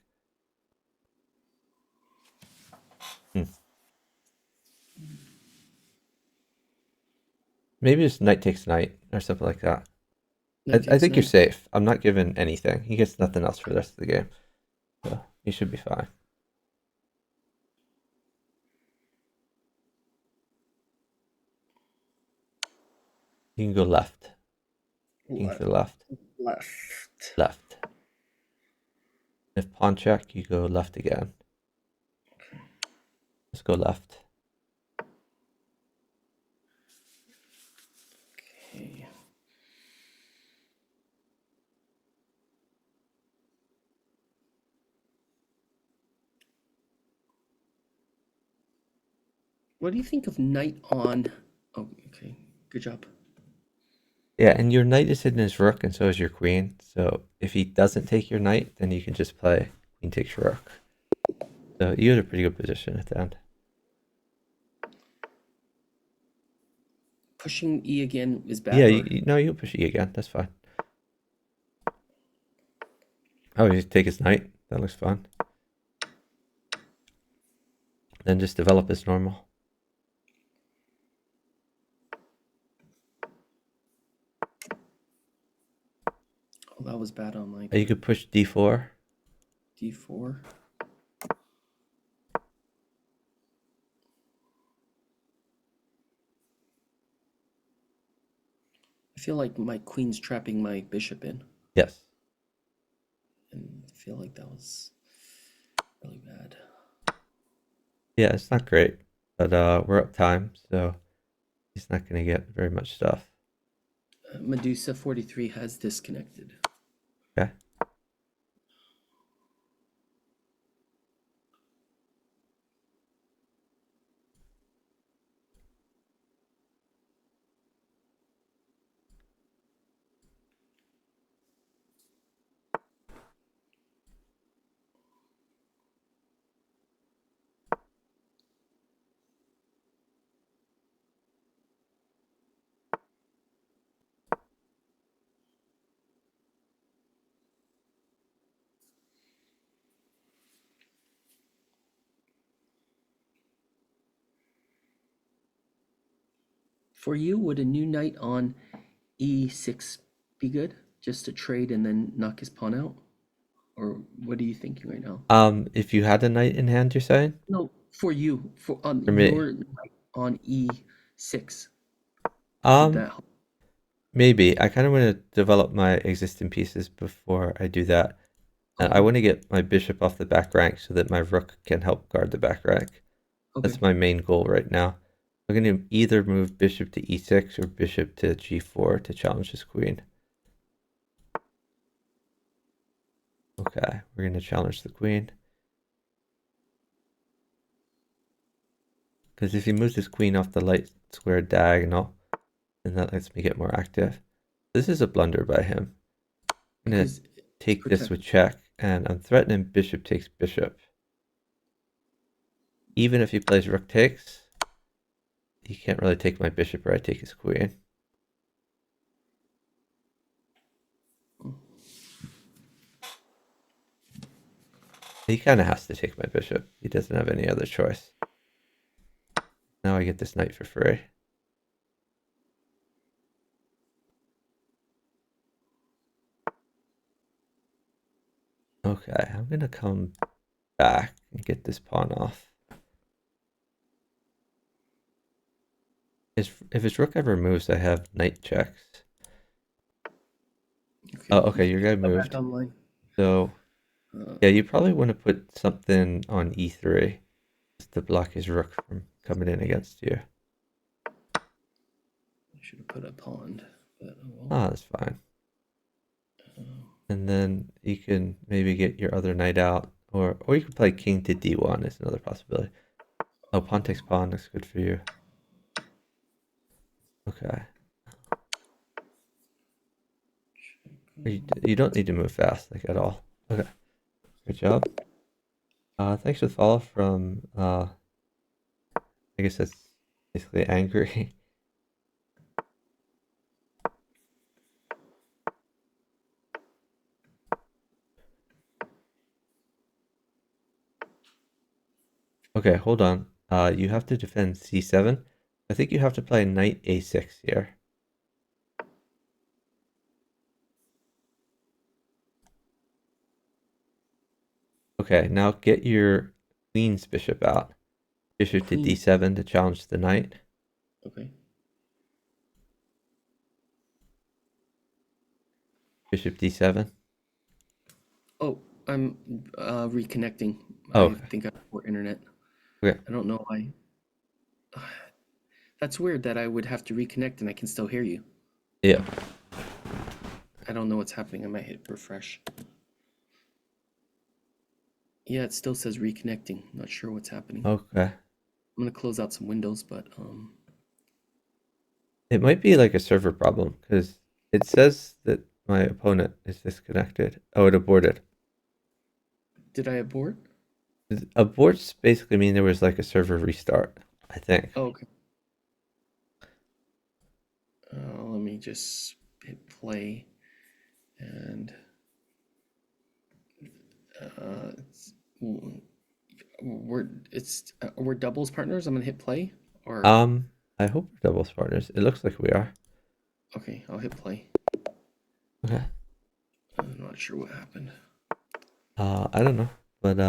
Maybe just knight takes knight or something like that. I think you're safe. I'm not giving anything. He gets nothing else for the rest of the game. So you should be fine. You can go left. You can go left. Left. If pawn check, you go left again. Let's go left. Okay. What do you think of knight on? Oh, okay. Good job. Yeah, and your knight is hidden as rook, and so is your queen. So if he doesn't take your knight, then you can just play queen takes rook. So you had a pretty good position at the end. Pushing E again is bad. Yeah, no, you'll push E again. That's fine. Oh, you take his knight. That looks fun. Then just develop as normal. Oh, that was bad on my. You could push D4. D4. I feel like my queen's trapping my bishop in. Yes. And I feel like that was really bad. Yeah, it's not great, but we're up time, so he's not going to get very much stuff. Medusa 43 has disconnected. Okay. For you, would a new knight on e6 be good? Just to trade and then knock his pawn out? Or what are you thinking right now? If you had a knight in hand, you're saying? No, for you, for on For me? your knight on e6. Would Um, that help? maybe. I kind of want to develop my existing pieces before I do that. And I Okay. want to get my bishop off the back rank so that my rook can help guard the back rank. Okay. That's my main goal right now. I'm going to either move bishop to e6 or bishop to g4 to challenge his queen. Okay, we're going to challenge the queen. Because if he moves his queen off the light square diagonal, then that lets me get more active. This is a blunder by him. I'm going to Because take this with check, and I'm threatening bishop takes bishop. Even if he plays rook takes, he can't really take my bishop or I take his queen. He kind of has to take my bishop. He doesn't have any other choice. Now I get this knight for free. Okay, I'm going to come back and get this pawn off. If his rook ever moves, I have knight checks. okay. Oh, okay, your guy Go back moved. online. So, yeah, you probably want to put something on e3 just to block his rook from coming in against you. I should have put a pawn, but oh well. Ah, that's fine. And then you can maybe get your other knight out, or you could play king to d1 is another possibility. Oh, pawn takes pawn looks good for you. Okay. You don't need to move fast, like, at all. Okay. Good job. Thanks for the follow from, I guess that's basically angry. Okay, hold on. You have to defend c7. I think you have to play knight a6 here. Okay, now get your queen's bishop out. Bishop to Queen. d7 to challenge the knight. Okay. Bishop d7. Oh, I'm reconnecting. Oh, I okay. think I have poor internet. Okay. I don't know why. That's weird that I would have to reconnect and I can still hear you. Yeah. I don't know what's happening. I might hit refresh. Yeah, it still says reconnecting. Not sure what's happening. Okay. I'm gonna close out some windows, but It might be like a server problem because it says that my opponent is disconnected. Oh, it aborted. did I abort? Aborts basically mean there was like a server restart, I think. Oh, okay. Let me just hit play and we're doubles partners. I'm gonna hit play or I hope we're doubles partners. It looks like we are. okay, I'll hit play. Okay. I'm not sure what happened. I don't know, but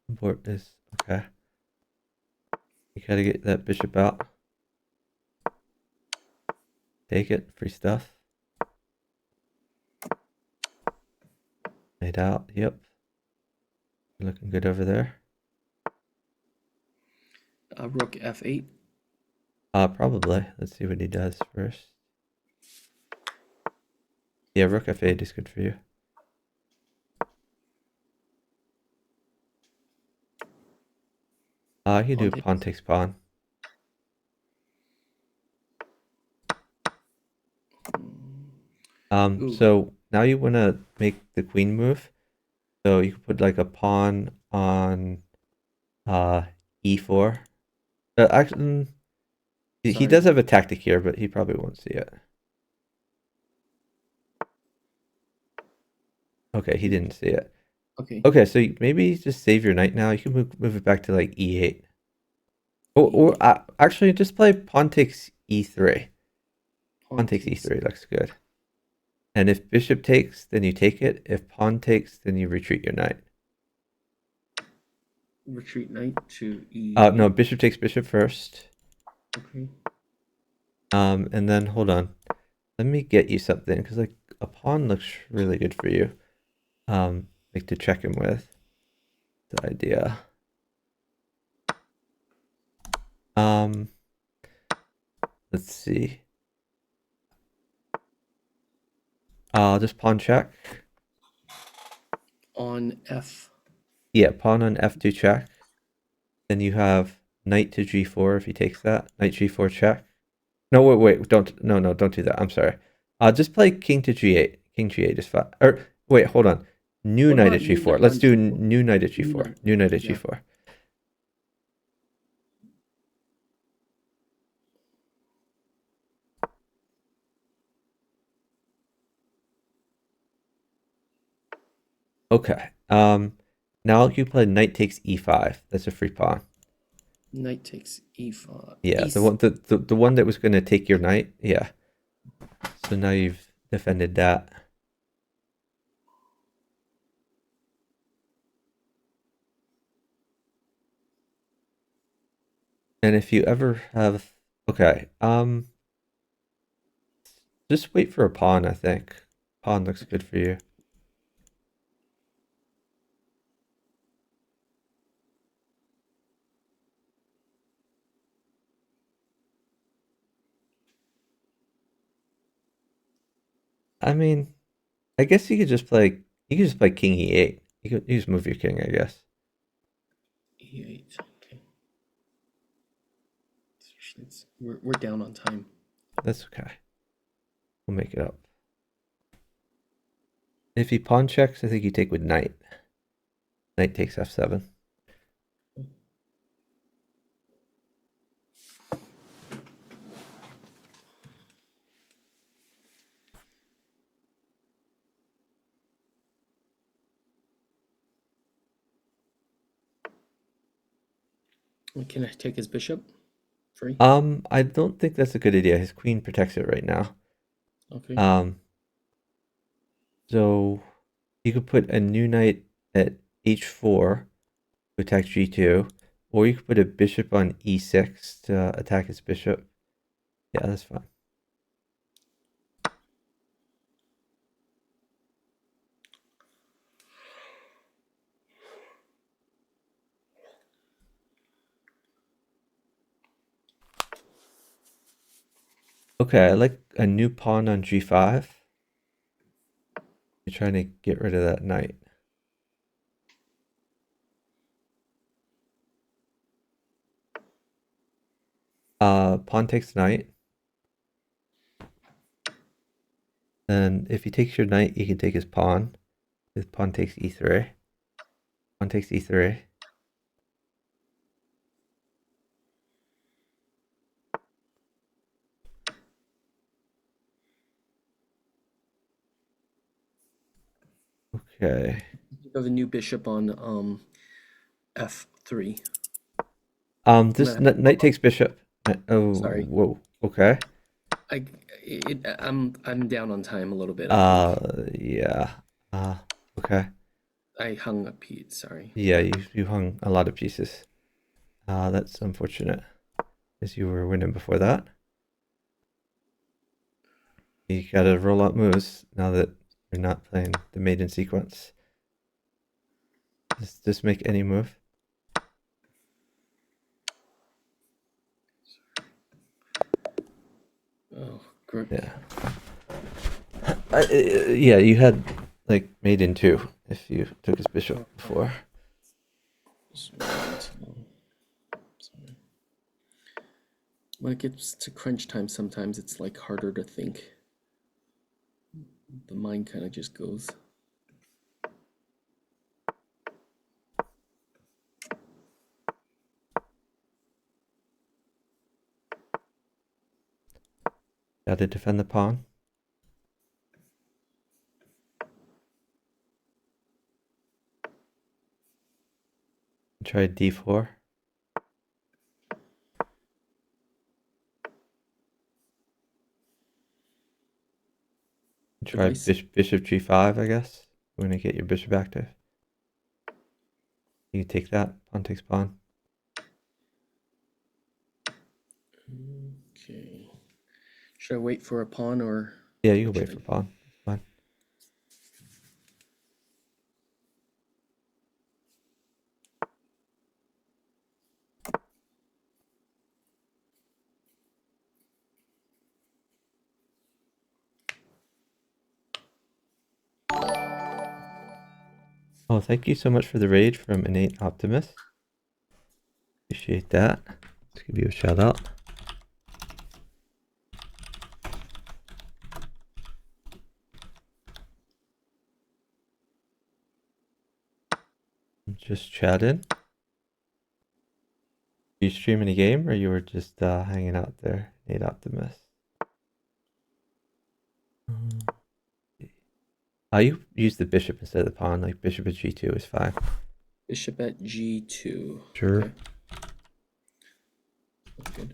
abort is okay. You gotta get that bishop out. Take it, free stuff. Laid out, yep. Looking good over there. Rook f8. Probably. Let's see what he does first. Yeah, rook f8 is good for you. You do pawn takes pawn. So now you want to make the queen move. So you can put like a pawn on e4. Actually, he does have a tactic here, but he probably won't see it. Okay, he didn't see it. Okay. Okay, so maybe just save your knight now. You can move it back to like e8. Or actually, just play pawn takes e3. Pawn takes e3 looks good. And if bishop takes, then you take it. If pawn takes, then you retreat your knight. Retreat knight to e. No, bishop takes bishop first. Okay. And then hold on. Let me get you something because like a pawn looks really good for you. Like to check him with. The idea. Let's see. I'll just pawn check. On f. Yeah, pawn on f2 check. Then you have knight to g4 if he takes that. Knight g4 check. No, wait, don't do that. I'm sorry. Just play king to g8. King g8 is fine. Or wait, hold on. New What knight about at new g4. knight Let's on do g4? new knight at New g4. knight. New knight at Yeah. g4. Okay. Now you play knight takes e5. That's a free pawn. Knight takes e5. Yeah, the one that was going to take your knight. Yeah. So now you've defended that. And if you ever have, okay, just wait for a pawn. I think pawn looks good for you. I mean, I guess you could just play. You could just play king e8. You just move your king, I guess. e8. Okay. We're down on time. That's okay. We'll make it up. If he pawn checks, I think you take with knight. Knight takes f7. Can I take his bishop? Free. I don't think that's a good idea. His queen protects it right now. Okay. So you could put a new knight at h4 to attack g2, or you could put a bishop on e6 to attack his bishop. Yeah, that's fine. Okay, I like a new pawn on g5. You're trying to get rid of that knight. Pawn takes knight. Then if he takes your knight, you can take his pawn. His pawn takes e3. Pawn takes e3. Okay. You have a new bishop on f3. This knight takes bishop. Oh, Sorry. whoa. Okay. I'm down on time a little bit. I think. Yeah. Okay. I hung a piece. Sorry. Yeah, you hung a lot of pieces. That's unfortunate, as you were winning before that. You gotta roll out moves now that you're not playing the maiden sequence. Just make any move. Oh, great. Yeah. Yeah, you had like maiden too if you took his bishop before. Sorry. When it gets to crunch time, sometimes it's like harder to think. The mind kind of just goes. Gotta defend the pawn. Try d4. try Device. bishop g5, I guess. We're gonna get your bishop active. You can take that. Pawn takes pawn. Okay. Should I wait for a pawn or? Yeah, you can Should wait I- for pawn. It's fine. Oh, thank you so much for the raid from Innate Optimist. Appreciate that. Let's give you a shout out. Just chatting. You streaming a game or you were just hanging out there, Innate Optimist? You use the bishop instead of the pawn, like bishop at g2 is fine. Bishop at g2. Sure. Okay. That's good.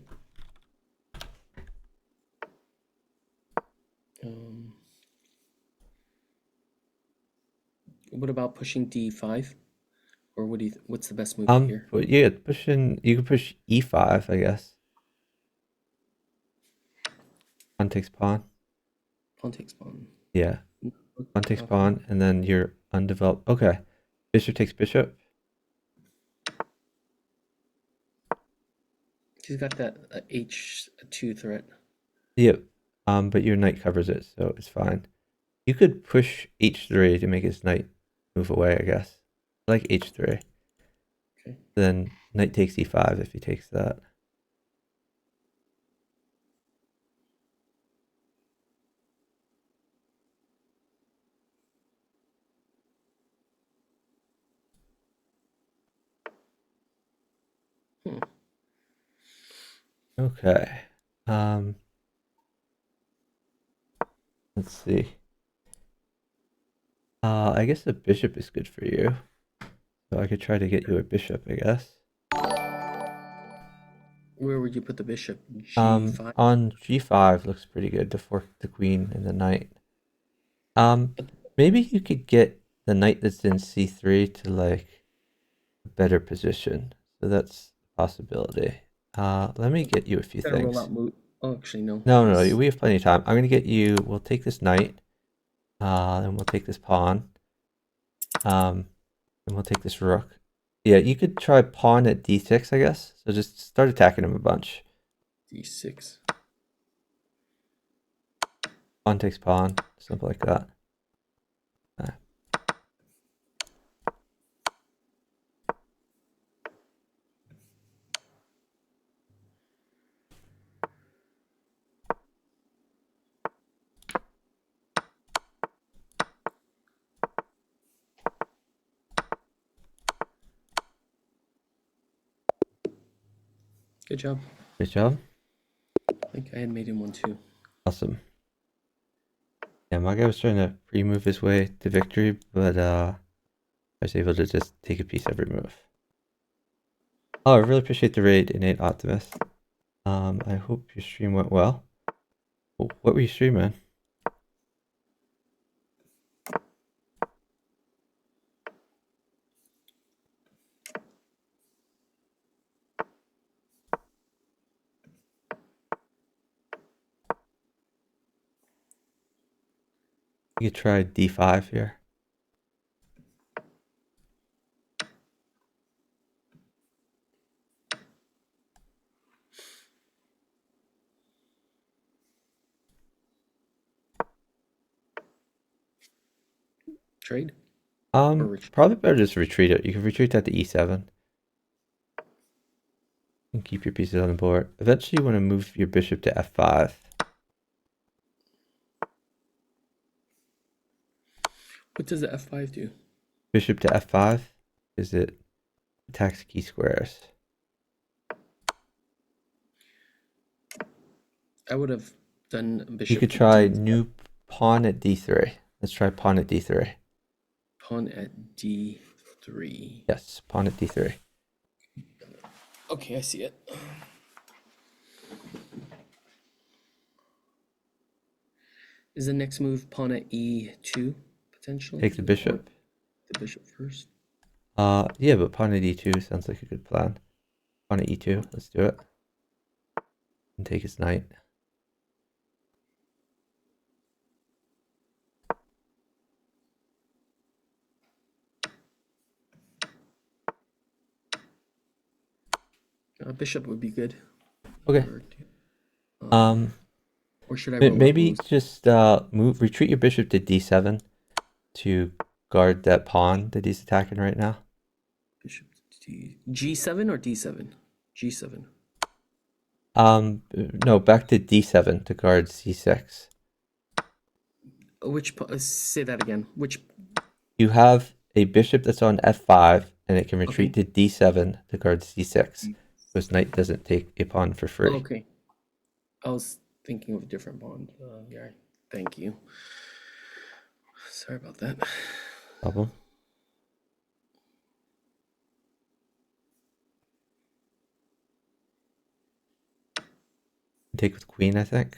What about pushing d5? Or what do you? What's the best move here? But yeah, you can push e5, I guess. Pawn takes pawn. Pawn takes pawn. Yeah. Pawn takes pawn, and then you're undeveloped. Okay. Bishop takes bishop. She's got that h2 threat. Yep. But your knight covers it, so it's fine. You could push h3 to make his knight move away, I guess. I like h3. Okay. Then knight takes e5 if he takes that. Okay. Let's see. I guess the bishop is good for you. So I could try to get you a bishop, I guess. Where would you put the bishop? G5? On g5 looks pretty good to fork the queen and the knight. Maybe you could get the knight that's in c3 to like a better position. So that's a possibility. Let me get you a few Gotta roll things. out move. Oh, actually, no. No, we have plenty of time. I'm gonna get you. We'll take this knight, and we'll take this pawn, and we'll take this rook. Yeah, you could try pawn at d6, I guess. So just start attacking him a bunch. D6. Pawn takes pawn, something like that. Good job. Good job. I think I had made him one too. Awesome. Yeah, my guy was trying to pre-move his way to victory, but I was able to just take a piece every move. Oh, I really appreciate the raid, Innate Optimist. I hope your stream went well. What were you streaming? You could try d5 here. Trade? Probably better just retreat it. You can retreat that to e7. And keep your pieces on the board. Eventually you want to move your bishop to f5. What does the f5 do? Bishop to f5 is it attacks key squares. I would have done bishop. You could try new pawn at d3. Let's try pawn at d3. Pawn at d3. Yes, pawn at d3. Okay, I see it. Is the next move pawn at e2 potentially? Take the Or bishop. the bishop first. Yeah, but pawn at e2 sounds like a good plan. Pawn at e2, let's do it. And take his knight. Bishop would be good. Okay. Or should I roll Maybe O's? just retreat your bishop to d7 to guard that pawn that he's attacking right now. Bishop G7 or D7? G7. No, back to d7 to guard c6. Say that again. Which? You have a bishop that's on f5, and it can retreat Okay. to d7 to guard c6. Because knight doesn't take a pawn for free. Okay. I was thinking of a different pawn. Yeah. Thank you. Sorry about that. Problem. Take with queen, I think.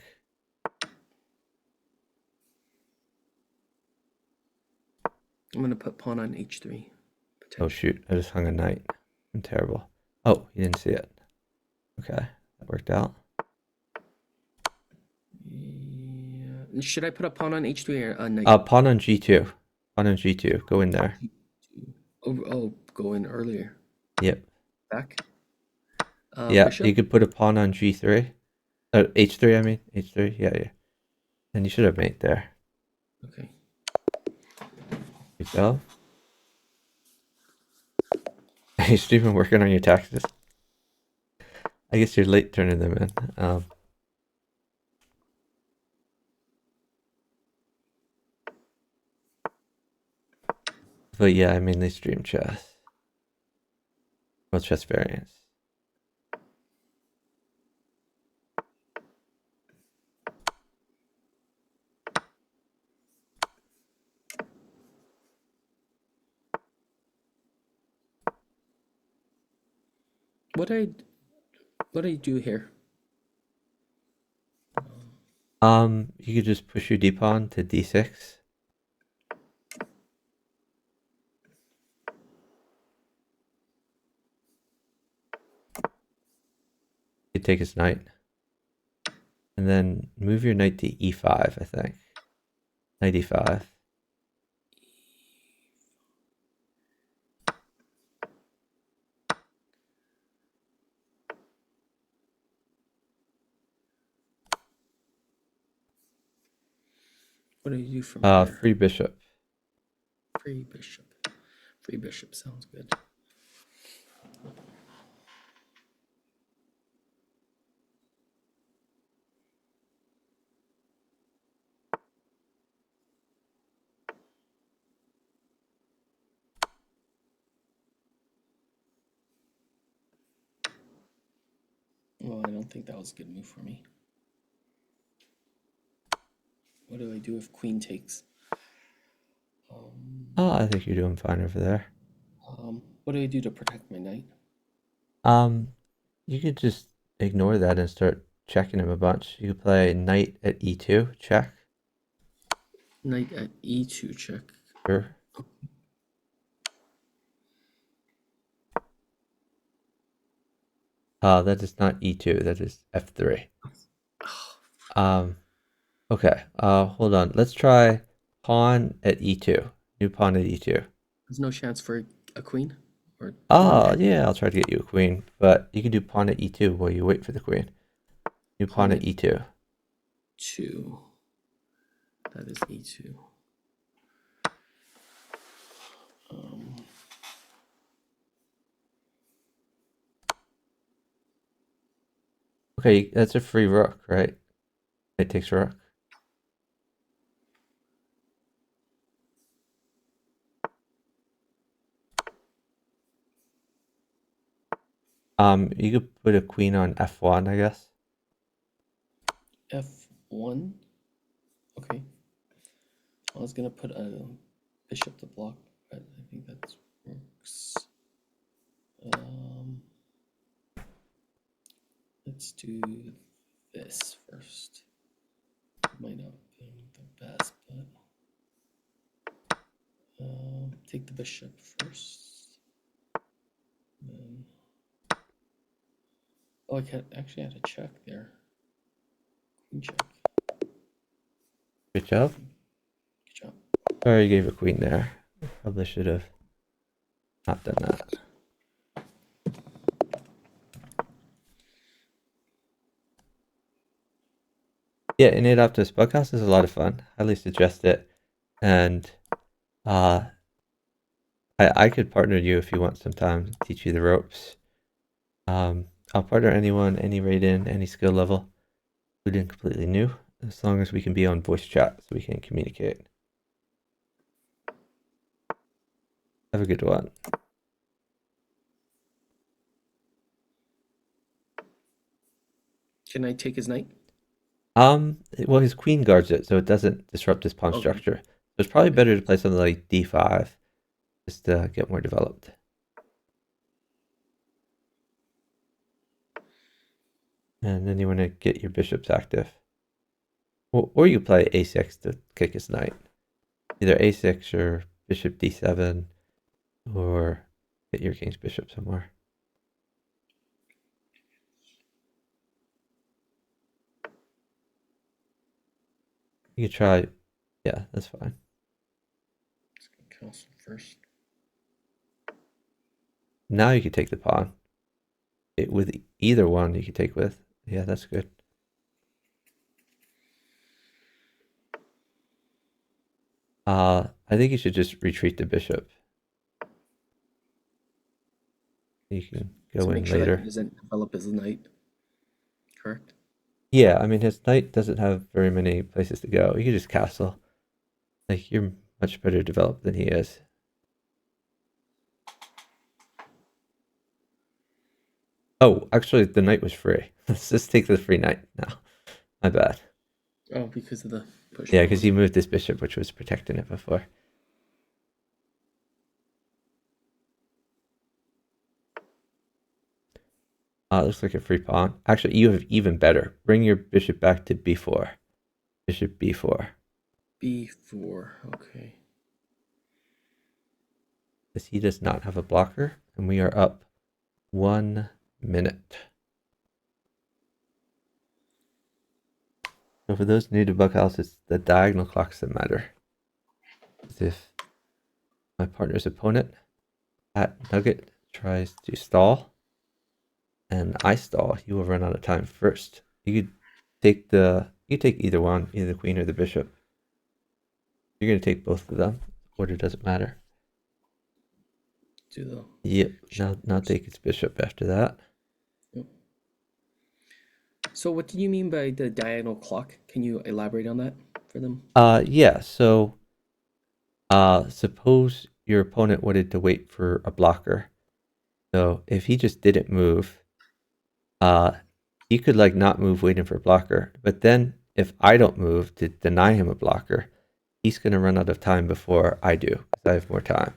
I'm gonna put pawn on h3. Oh shoot, I just hung a knight. I'm terrible. Oh, you didn't see it. Okay, that worked out. Yeah. Should I put a pawn on h3 or a knight? Pawn on g2. Pawn on g2. Go in there. Oh, go in earlier. Yep. Back. Yeah, Bishop? you could put a pawn on g3. H3, I mean. H3, yeah. And you should have mate there. Okay. Good go. You're still been working on your taxes. I guess you're late turning them in. But yeah, I mainly stream chess. Well, chess variants. What do I do here? You could just push your d-pawn to d6. You take his knight. And then move your knight to e5, I think. Knight e5. What do you do from here? Free bishop. Free bishop. Free bishop sounds good. Well, I don't think that was a good move for me. What do I do if queen takes? I think you're doing fine over there. What do I do to protect my knight? You could just ignore that and start checking him a bunch. You could play knight at e2, check. Knight at e2, check. Sure. That is not e2, that is f3. Okay, hold on. Let's try pawn at e2. New pawn at e2. There's no chance for a queen? Or yeah, I'll try to get you a queen, but you can do pawn at e2 while you wait for the queen. New pawn at e2. 2. That is e2. Okay, that's a free rook, right? It takes rook. You could put a queen on f1, I guess. f1? Okay. I was gonna put a bishop to block, but I think that works. Let's do this first. Might not be the best, but take the bishop first. Then, oh, I can't actually had a check there. Queen check. Good job. Good job. Sorry, you gave a queen there. Probably should have not done that. Yeah, Innate Optimist Bughouse is a lot of fun. Highly suggest it. And I could partner you if you want some time, teach you the ropes. I'll partner anyone, any rating, any skill level, including completely new, as long as we can be on voice chat so we can communicate. Have a good one. Can I take his knight? Well, his queen guards it, so it doesn't disrupt his pawn Okay. structure. So it's probably better to play something like d5, just to get more developed. And then you want to get your bishops active. Or you play a6 to kick his knight. Either a6 or bishop d7, or get your king's bishop somewhere. You could try, yeah, that's fine. Castle first. Now you could take the pawn. With either one you could take with. Yeah, that's good. I think you should just retreat the bishop. You can go So in make sure later. that he doesn't develop his knight. Correct. Yeah, I mean, his knight doesn't have very many places to go. You could just castle. Like, you're much better developed than he is. Oh, actually, the knight was free. Let's just take the free knight now. My bad. Oh, because of the push. Yeah, because you moved this bishop, which was protecting it before. Looks like a free pawn. Actually, you have even better. Bring your bishop back to b4. Bishop b4. b4. Okay. Because he does not have a blocker, and we are up 1 minute. So for those new to Bughouse, it's the diagonal clocks that matter. As if my partner's opponent at Nugget tries to stall, and I stall, he will run out of time first. You could take either one, either the queen or the bishop. You're gonna take both of them. Order doesn't matter. Do the Yep. Now take its bishop after that. Yep. So what do you mean by the diagonal clock? Can you elaborate on that for them? Yeah. So, suppose your opponent wanted to wait for a blocker. So if he just didn't move, he could like not move waiting for a blocker. But then if I don't move to deny him a blocker, he's gonna run out of time before I do because I have more time.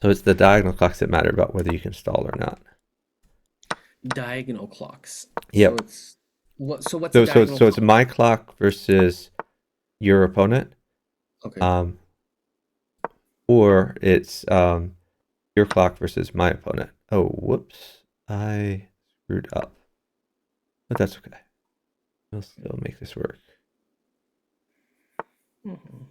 So it's the diagonal clocks that matter about whether you can stall or not. Diagonal clocks. Yep. So it's what? So what's So a diagonal so it's clock? my clock versus your opponent. Okay. Or it's your clock versus my opponent. Oh, whoops. I screwed up. But that's okay. We'll still make this work. Mhm.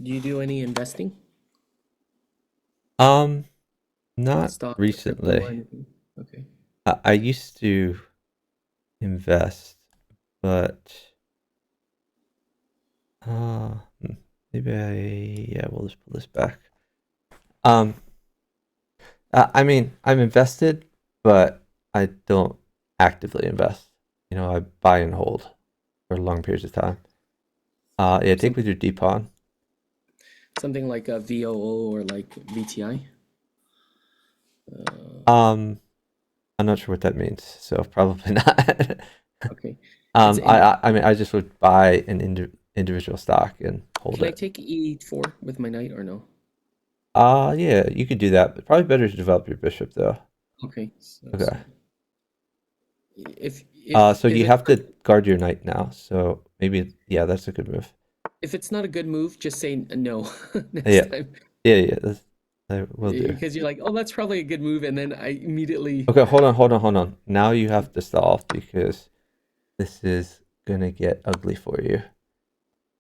Do you do any investing? Not Stock, crypto, or recently. anything? Okay. I used to invest, but maybe we'll just pull this back. I mean, I'm invested, but I don't actively invest. I buy and hold. for long periods of time. Yeah, take with your D pawn. Something like a VOO or like VTI. I'm not sure what that means, so probably not. Okay. It's I mean, I just would buy an individual stock and hold Can I it. take E4 with my knight or no? Yeah, you could do that, but probably better to develop your bishop though. Okay. So, Okay. if So if you it's have to guard your knight now. So maybe, yeah, that's a good move. if it's not a good move, just say no Yeah, next time. yeah, I will do. Because you're like, oh, that's probably a good move, and then I immediately. Okay, hold on. Now you have to stall because this is gonna get ugly for you.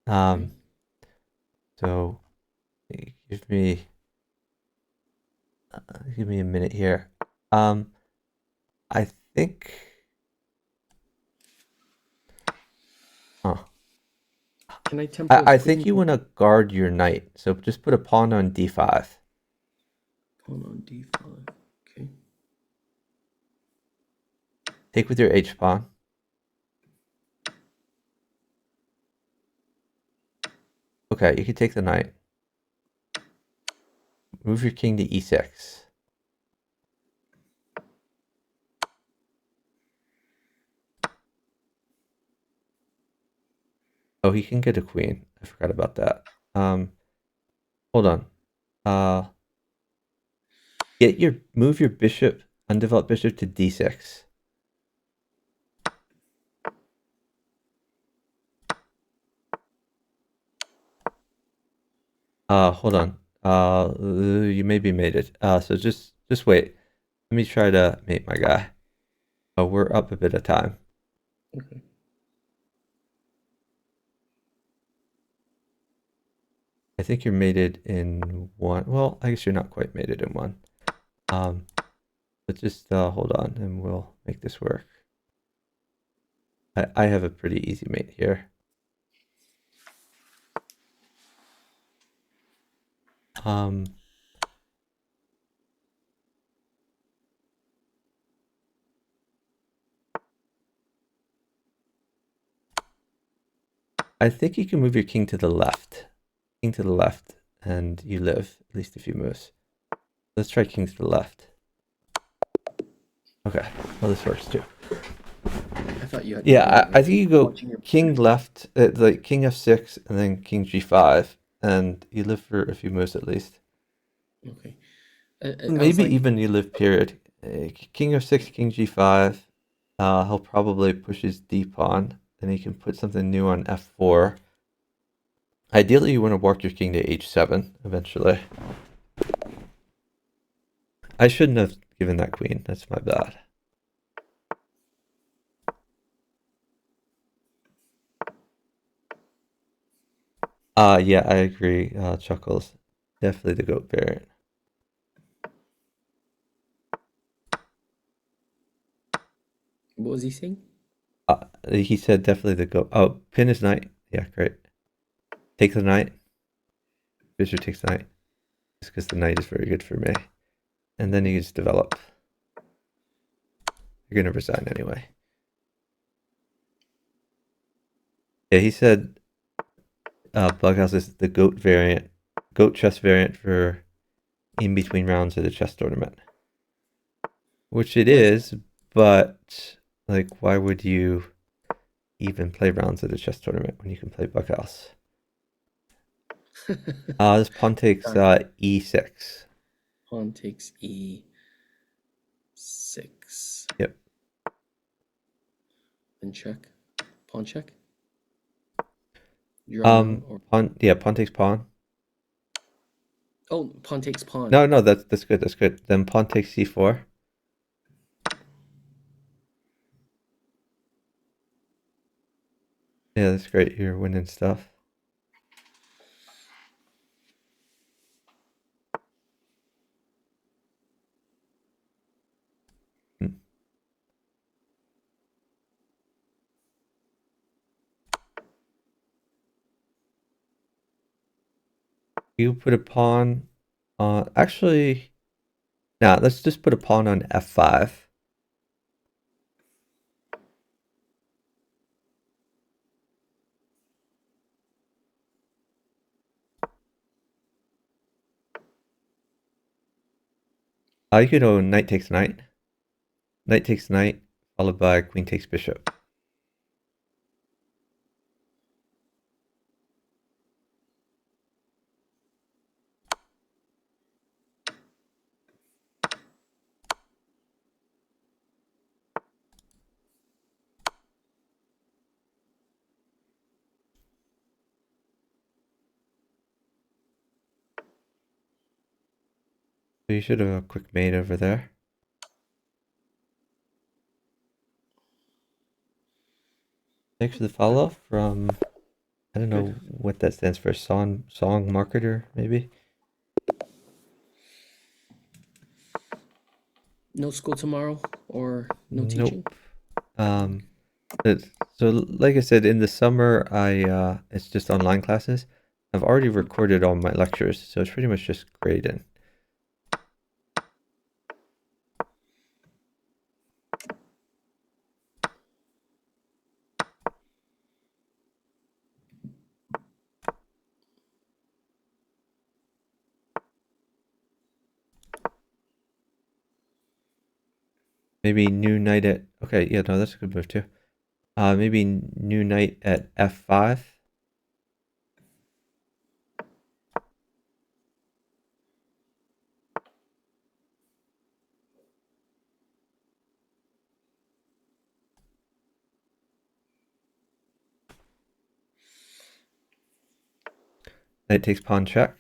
Okay. So give me give me a minute here. I think. Huh. Can I tempo I queen? think you want to guard your knight. So just put a pawn on d5. Pawn on D5. Okay. Take with your h pawn. Okay, you can take the knight. Move your king to e6. Oh, he can get a queen. I forgot about that. Hold on. Move your bishop, undeveloped bishop to d6. Hold on. You maybe made it. So just wait. Let me try to mate my guy. Oh, we're up a bit of time. Okay. I think you're mated in one. Well, I guess you're not quite mated in one. But just hold on and we'll make this work. I have a pretty easy mate here. I think you can move your king to the left. King to the left, and you live at least a few moves. Let's try king to the left. Okay, well this works too. I thought you had. Yeah, I think you go watching your king left, like king f6, and then king g5, and you live for a few moves at least. Okay. I was Maybe like, even you live period. King f6, king g5. He'll probably push his d pawn, and he can put something new on f4. Ideally, you want to walk your king to h7 eventually. I shouldn't have given that queen. That's my bad. Yeah, I agree. Chuckles. Definitely the goat variant. what was he saying? He said definitely the goat. Oh, pin his knight. Yeah, great. Take the knight. Bishop takes the knight. Just because the knight is very good for me. And then you just develop. You're going to resign anyway. Yeah, he said Bughouse is the goat variant, goat chess variant for in between rounds of the chess tournament. Which it is, but like, why would you even play rounds at a chess tournament when you can play Bughouse? This pawn takes e6. Pawn takes E6. Yep. Then check. Pawn check. Draw now or pawn takes pawn. oh, pawn takes pawn. No, that's good. That's good. Then pawn takes c4. Yeah, that's great. You're winning stuff. Hmm. You put a pawn on. Actually, nah. Let's just put a pawn on f5. You could go knight takes knight. Knight takes knight, followed by queen takes bishop. So you should have a quick mate over there. Thanks for the follow from, I don't know what that stands for, song marketer, maybe? No school tomorrow or no teaching? Nope. So like I said, in the summer, it's just online classes. I've already recorded all my lectures, so it's pretty much just grading. Maybe new knight at, okay, yeah, no, that's a good move too. Maybe new knight at f5. Knight takes pawn check.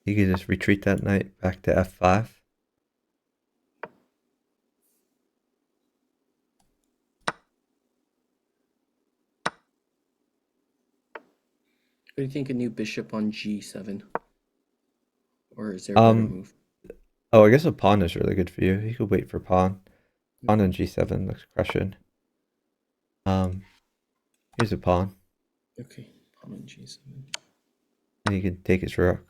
You can just retreat that knight back to f5. What do you think a new bishop on g7? Or is there a better move? Oh, I guess a pawn is really good for you. You could wait for pawn. Pawn on g7 looks crushing. Here's a pawn. Okay, pawn on g7. And you can take his rook.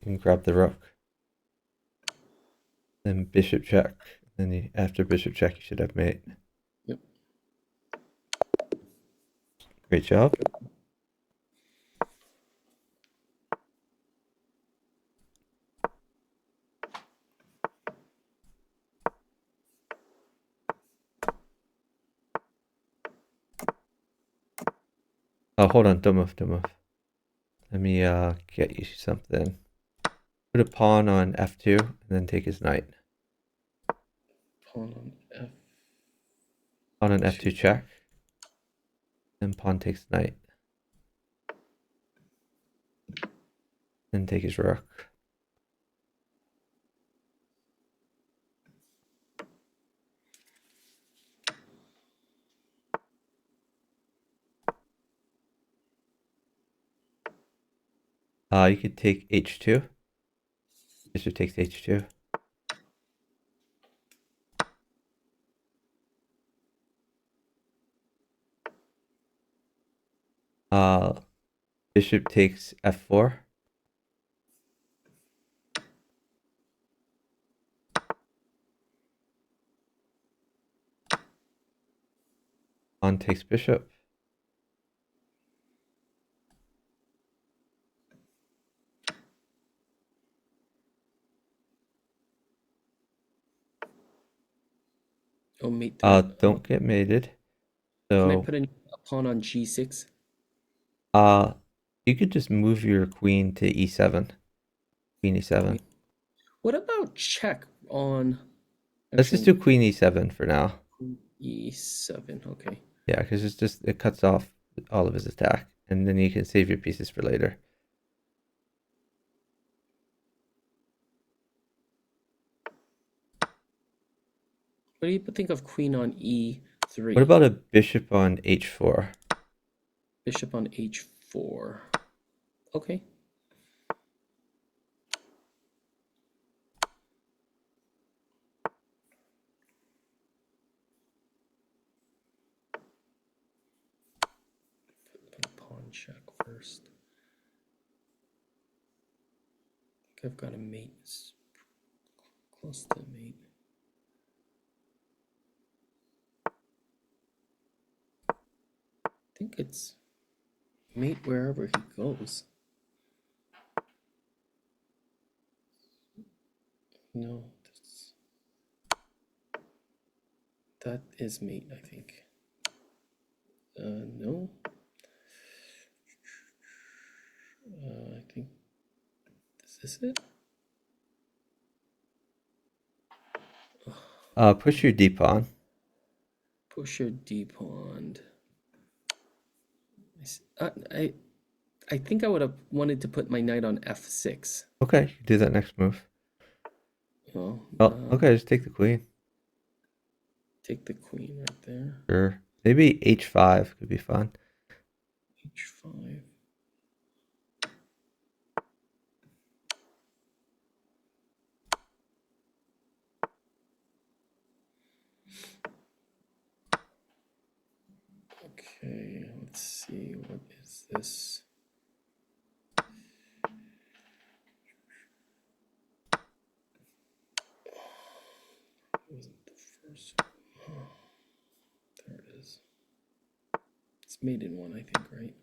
You can grab the rook. Then bishop check. Then after bishop check, you should have mate. Yep. Great job. Oh, hold on. Don't move. Don't move. Let me get you something. Put a pawn on f2 and then take his knight. Pawn on f. Pawn on f2 check. Then pawn takes knight. Then take his rook. You could take h2. Bishop takes h2. Bishop takes f4. Pawn takes bishop. Oh, mate that. Don't get mated. Can I So put a pawn on g6? you could just move your queen to e7. Queen e7. What about check on? Let's just do queen e7 for now. e7. Okay. Yeah, because it cuts off all of his attack, and then you can save your pieces for later. What do you think of queen on e3? What about a bishop on h4? Bishop on h4. Okay. Put a pawn check first. I've got a mate. It's close to mate. I think it's mate wherever he goes. No, that is mate, I think. No. I think, is this it? Push your D pawn. Push your D pond. I think I would have wanted to put my knight on F6. Okay, do that next move. Well, Okay, just take the queen. take the queen right there. Sure. Maybe H5 could be fun. H5. Okay, let's see. What is this? It wasn't the first. Oh, there it is. It's made in one, I think, right?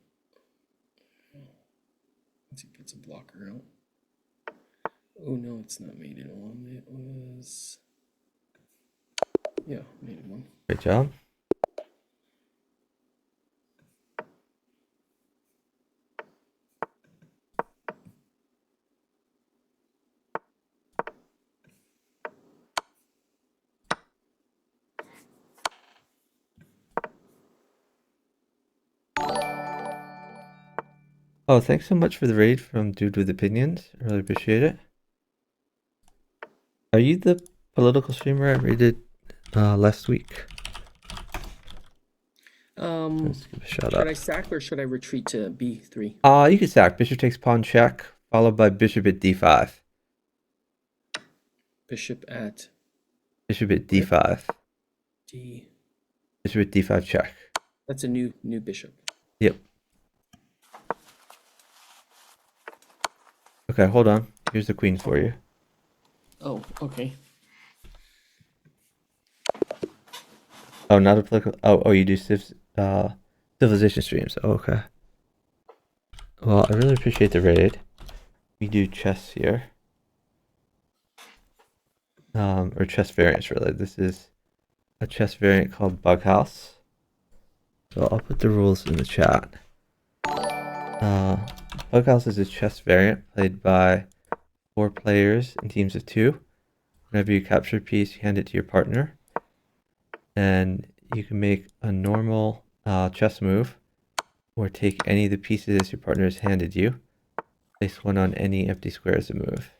Once he puts a blocker out. Oh no, it's not made in one. It was, yeah, made in one. Great job. Oh, thanks so much for the raid from Dude with Opinions. I really appreciate it. Are you the political streamer I raided last week? Let's give a shout Should out. I sack or should I retreat to B3? You can sack. Bishop takes pawn check, followed by bishop at D5. Bishop at Bishop at D5. D. Bishop at D5 check. That's a new bishop. Yep. Okay, hold on. Here's the queen for you. Oh, okay. Oh, not a political. Oh, you do civilization streams. Oh, okay. Well, I really appreciate the raid. We do chess here. Or chess variants, really. This is a chess variant called Bughouse. So I'll put the rules in the chat. Bughouse is a chess variant played by 4 players in teams of 2. Whenever you capture a piece, you hand it to your partner. And you can make a normal chess move, or take any of the pieces your partner has handed you. Place one on any empty square as a move.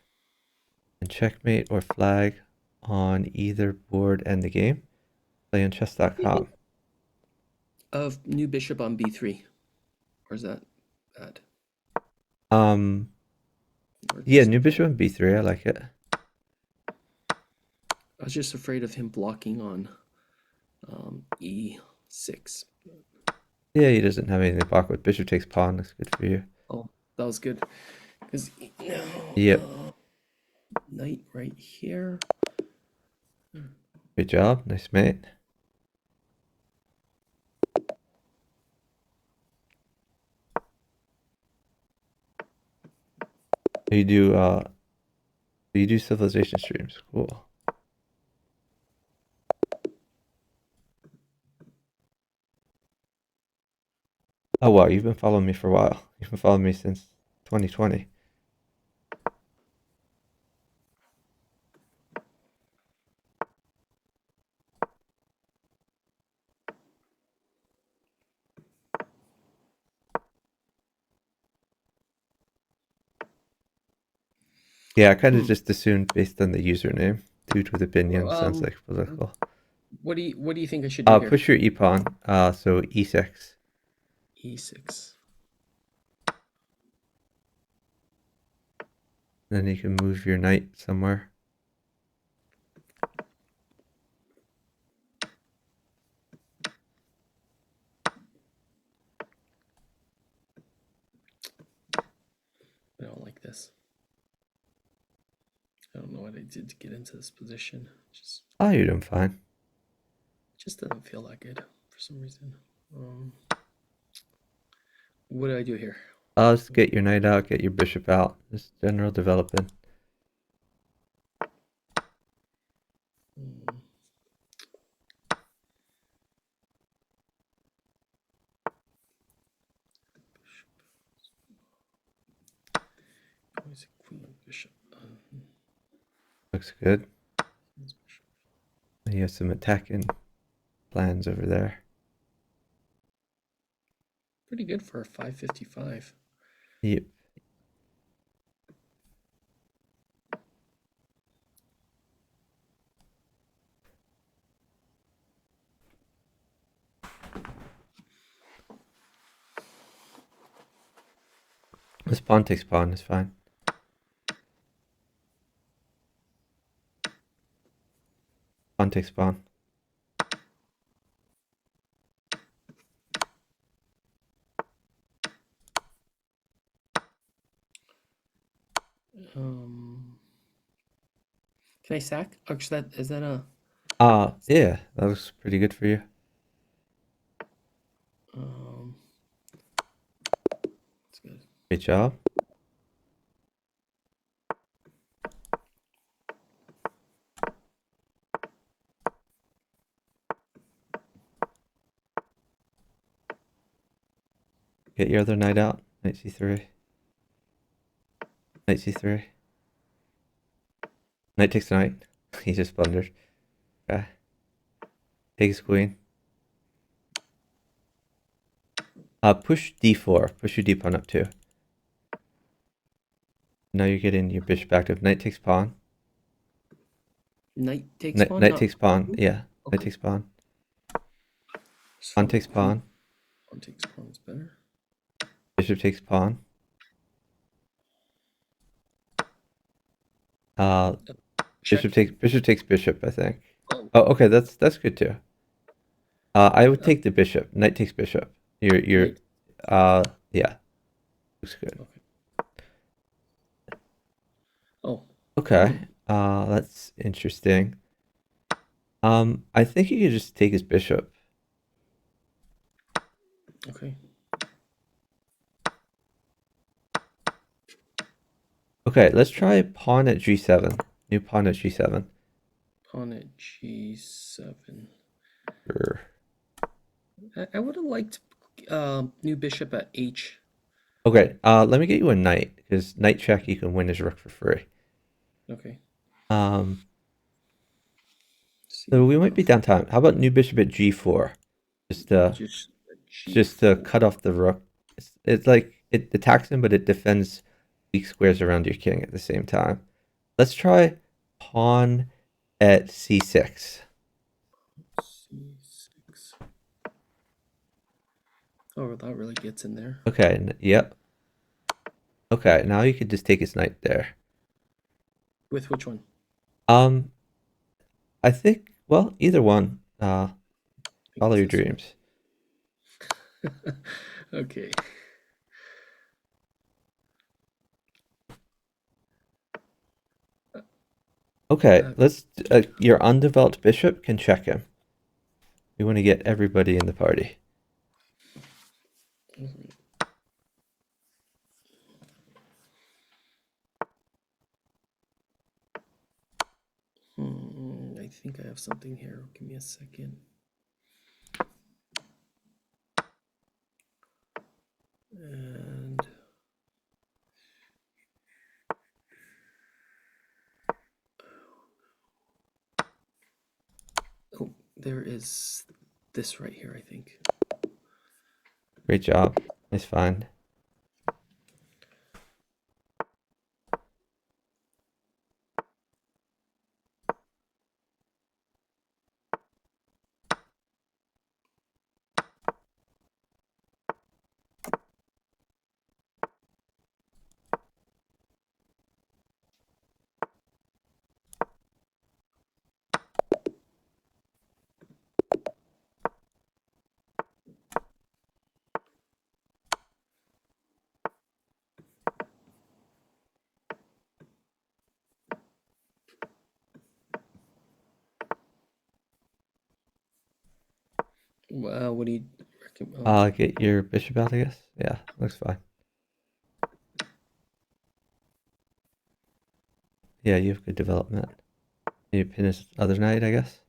And checkmate or flag on either board and the game. Play on chess.com. Of new bishop on B3. Or is that bad? Yeah, new bishop on B3. I like it. I was just afraid of him blocking on E6. Yeah, he doesn't have anything to block with. Bishop takes pawn. That's good for you. Oh, that was good. Because Yep. Knight right here. Good job. Nice mate. You do civilization streams. Cool. Oh wow, you've been following me for a while. You've been following me since 2020. Yeah, I kind of just assumed based on the username. Dude with opinion sounds like political. What do you think I should do here? Push your e pawn. So e6. E6. Then you can move your knight somewhere. I don't like this. I don't know what I did to get into this position. Oh, you're doing fine. Just doesn't feel that good for some reason. What do I do here? Let's get your knight out, get your bishop out. Just general developing. Hmm. Always a queen, bishop. Looks good. Bishop. You have some attacking plans over there. Pretty good for a 555. Yep. This pawn takes pawn is fine. Pawn takes pawn. Can I sack? Or is that a? Yeah, that looks pretty good for you. That's good. Great job. Get your other knight out. Knight c3. Knight c3. Knight takes knight. He just blundered. Okay. Takes queen. Push d4. Push your d pawn up too. Now you're getting your bishop active. Knight takes pawn. Knight takes pawn? Knight takes pawn. Yeah. Okay. Knight takes pawn. So Pawn takes pawn. pawn takes pawn is better. Bishop takes pawn. Check. Bishop takes bishop, I think. Oh, Oh, okay, that's good too. I would take the bishop. Knight takes bishop. You're Knight. Yeah. Looks good. Okay. Oh. Okay. That's interesting. I think you could just take his bishop. Okay. Okay, let's try pawn at g7. New pawn at g7. Pawn at g7. Sure. I would have liked new bishop at h. Okay, let me get you a knight, because knight check you can win his rook for free. Okay. So we might be down time. How about new bishop at g4? Just to cut off the rook. It's like it attacks him, but it defends weak squares around your king at the same time. Let's try pawn at c6. c6. Oh, that really gets in there. Okay, yep. Okay, now you could just take his knight there. With which one? I think, well, either one. Follow your dreams. Okay. Okay, let's. Your undeveloped bishop can check him. We want to get everybody in the party. I think I have something here. Give me a second. And oh, there is this right here, I think. Great job. Nice find. What do you recommend? Get your bishop out, I guess. Yeah, looks fine. Yeah, you have good development. You pin his other knight, I guess.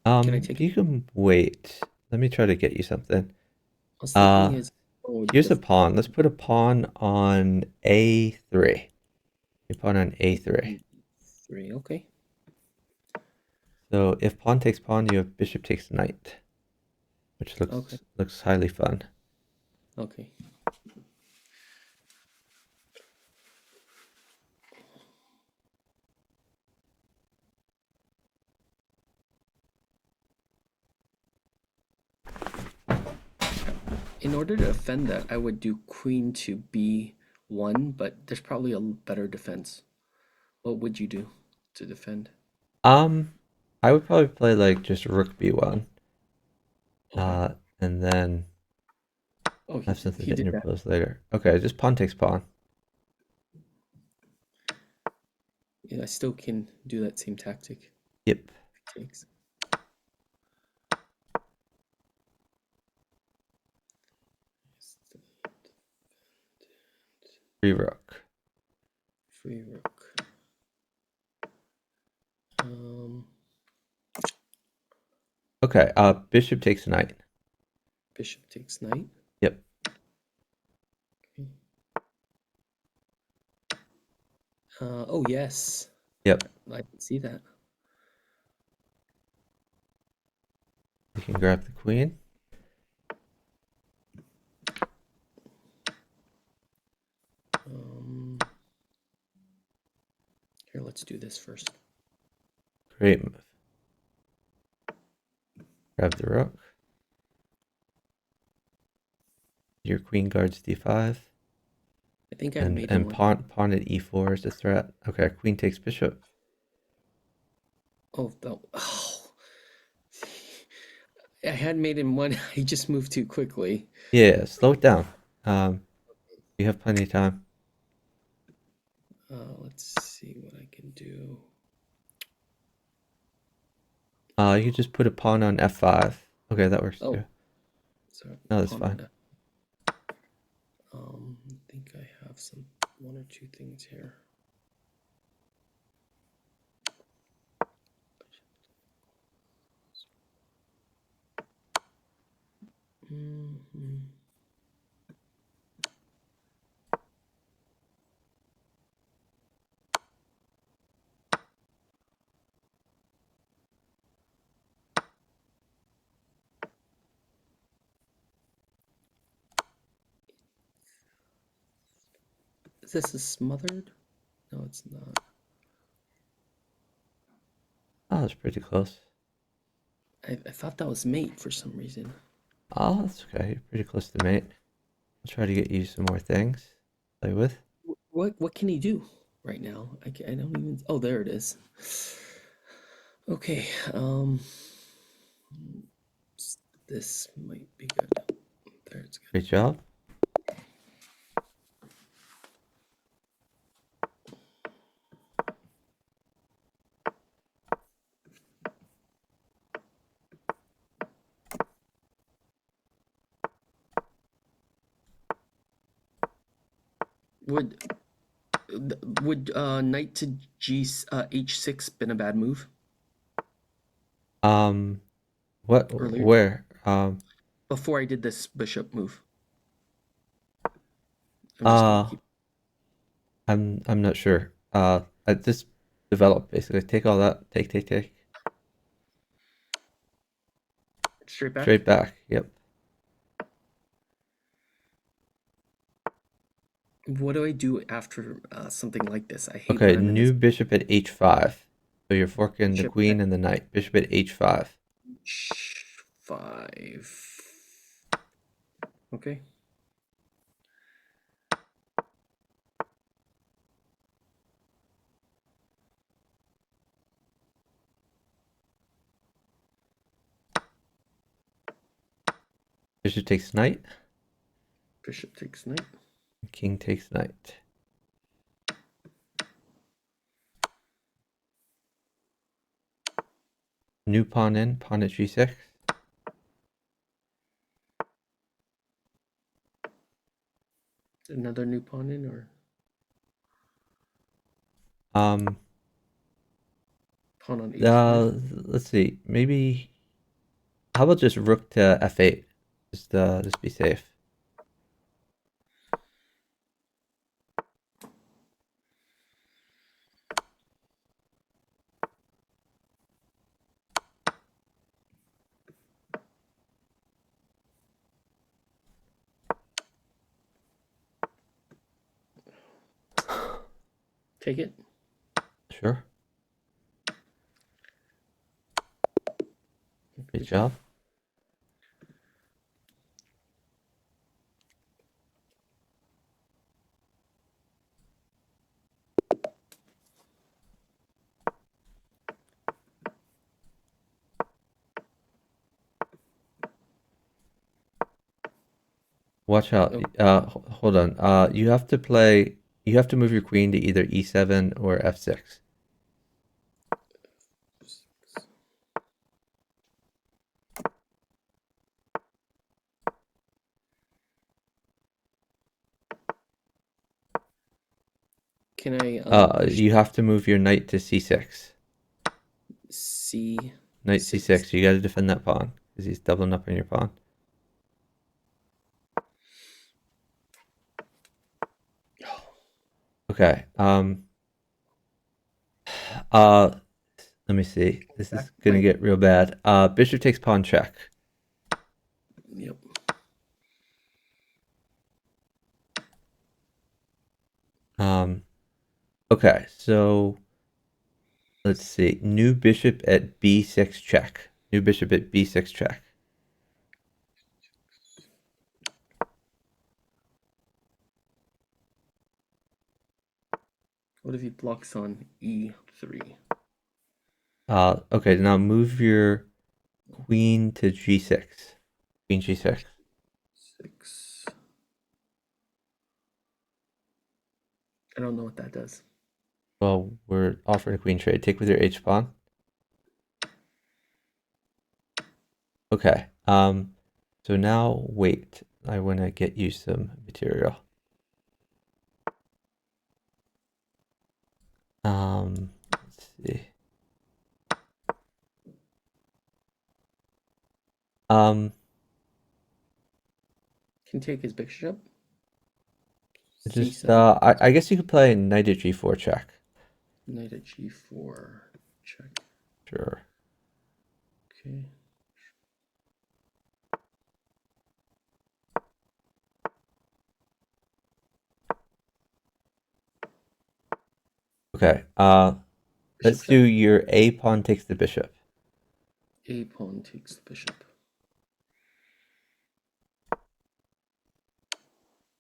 Can I take it? You can wait. Let me try to get you something. I was thinking is Here's a pawn. Let's put a pawn on A3. A pawn on A3. 3. Okay. So if pawn takes pawn, you have bishop takes knight, which Okay. looks highly fun. Okay. In order to defend that, I would do queen to B1, but there's probably a better defense. What would you do to defend? I would probably play like just rook B1, Okay. and then Oh, have something he to did that. interpose later. Okay, just pawn takes pawn. Yeah, I still can do that same tactic. Yep. Takes. Free rook. Free rook. Okay, bishop takes knight. Bishop takes knight. Yep. Okay. Oh yes. Yep. I can see that. You can grab the queen. Here, let's do this first. Great move. Grab the rook. Your queen guards d5. I think I made And one. pawn at e4 is a threat. Okay, queen takes bishop. Oh, no. Oh. I had made him one. He just moved too quickly. Yeah, slow it down. You have plenty of time. Let's see what I can do. You can just put a pawn on f5. Okay, that works Oh, too. sorry. No, that's Pawn on fine. that. I think I have one or two things here. Is this a smothered? No, it's not. Oh, that's pretty close. I thought that was mate for some reason. Oh, that's okay. You're pretty close to mate. I'll try to get you some more things to play with. What can he do right now? I don't even. Oh, there it is. Okay. This might be good. There it's good. Great job. Would knight to h6 been a bad move What, earlier where? before I did this bishop move? I'm just gonna Uh, keep I'm not sure. I just develop basically. Take all that. Take. straight back. Straight back. Yep. What do I do after something like this? I hate Okay, when I'm in this new bishop at h5. So you're forking the bishop queen at and the knight. Bishop at h5. h5. Okay. Bishop takes knight. Bishop takes knight. King takes knight. New pawn in, pawn at g6. Another new pawn in, or Um, pawn on e4. let's see. Maybe, how about just rook to f8? Just be safe. Take it. Sure. Good job. Watch out. Hold on. You have to move your queen to either e7 or f6. Can I? You have to move your knight to c6. C. Knight c6. You got to defend that pawn because he's doubling up on your pawn. Okay. Let me see. This is gonna get real bad. Bishop takes pawn check. Yep. Okay, so let's see. New bishop at b6 check. New bishop at b6 check. What if he blocks on e3? Okay, now move your queen to g6. Queen g6. 6. I don't know what that does. Well, we're offering a queen trade. Take with your h pawn. Okay. So now wait. I want to get you some material. Let's see. Can take his bishop. Just C7. I guess you could play knight at g4 check. Knight at g4 check. Sure. Okay. Okay. Let's do your a pawn takes the bishop. A pawn takes the bishop.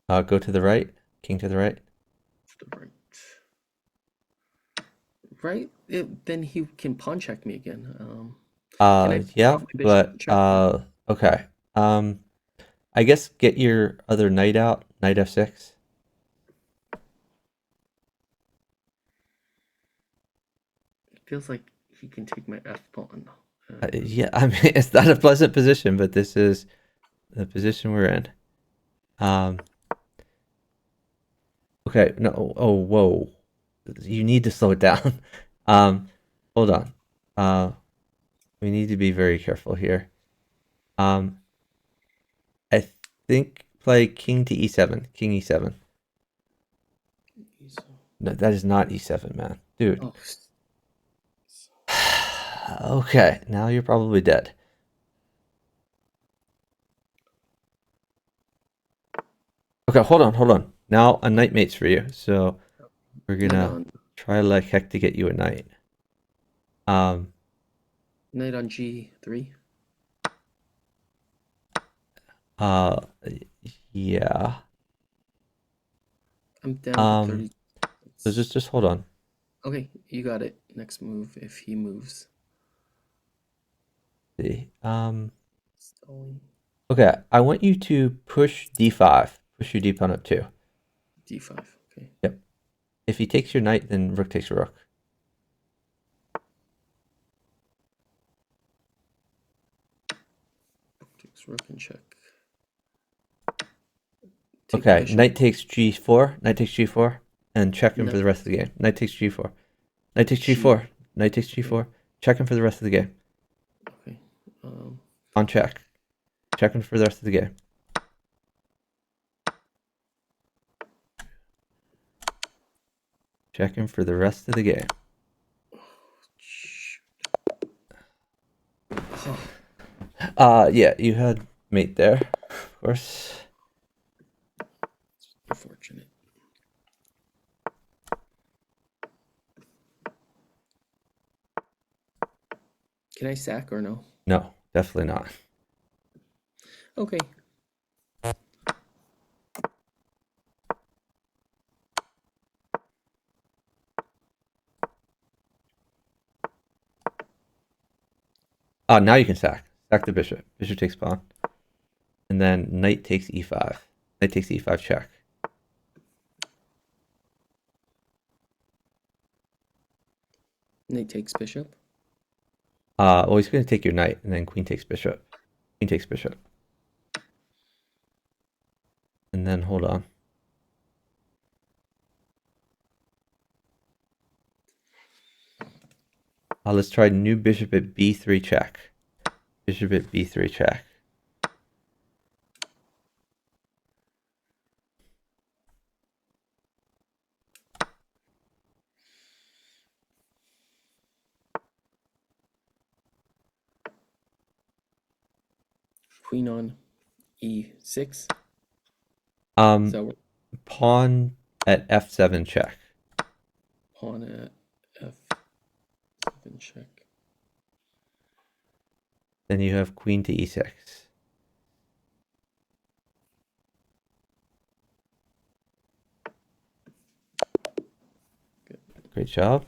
Go to the right. King to the right. To the right. Right? Then he can pawn check me again. Yeah, but okay. I guess get your other knight out. Knight f6. It feels like he can take my f pawn. Yeah, I mean it's not a pleasant position, but this is the position we're in. Okay. No. Oh, whoa. You need to slow it down. Hold on. We need to be very careful here. I think play king to e7. King e7. No, that is not e7, man. Dude. Oh. Okay, now you're probably dead. Okay, hold on. Now a knight mate's for you, so we're gonna try like heck to get you a knight. Knight on g3. Yeah. I'm down to 30. So just hold on. Okay, you got it. Next move if he moves. See. Stalling. Okay, I want you to push d5. Push your d pawn up 2. D5. Okay. Yep. If he takes your knight, then rook takes rook. Takes rook and check. Take Okay, bishop. knight takes g4. Knight takes g4. And check him for the Knight- rest of the game. Knight takes g4. Knight takes g4. Knight takes g4. Check him for the rest of the game. Okay. On check. Check him for the rest of the game. Check him for the rest of the game. Yeah, you had mate there, of course. Unfortunate. Can I sack or no? No, definitely not. Okay. Now you can sack. Sack the bishop. Bishop takes pawn. And then knight takes e5. Knight takes e5 check. Knight takes bishop. Well, he's going to take your knight, and then queen takes bishop. Queen takes bishop. And then, hold on. Let's try new bishop at b3 check. Bishop at b3 check. Queen on e6. So Pawn at f7 check. pawn at f7 check. Then you have queen to e6. Good. Great job.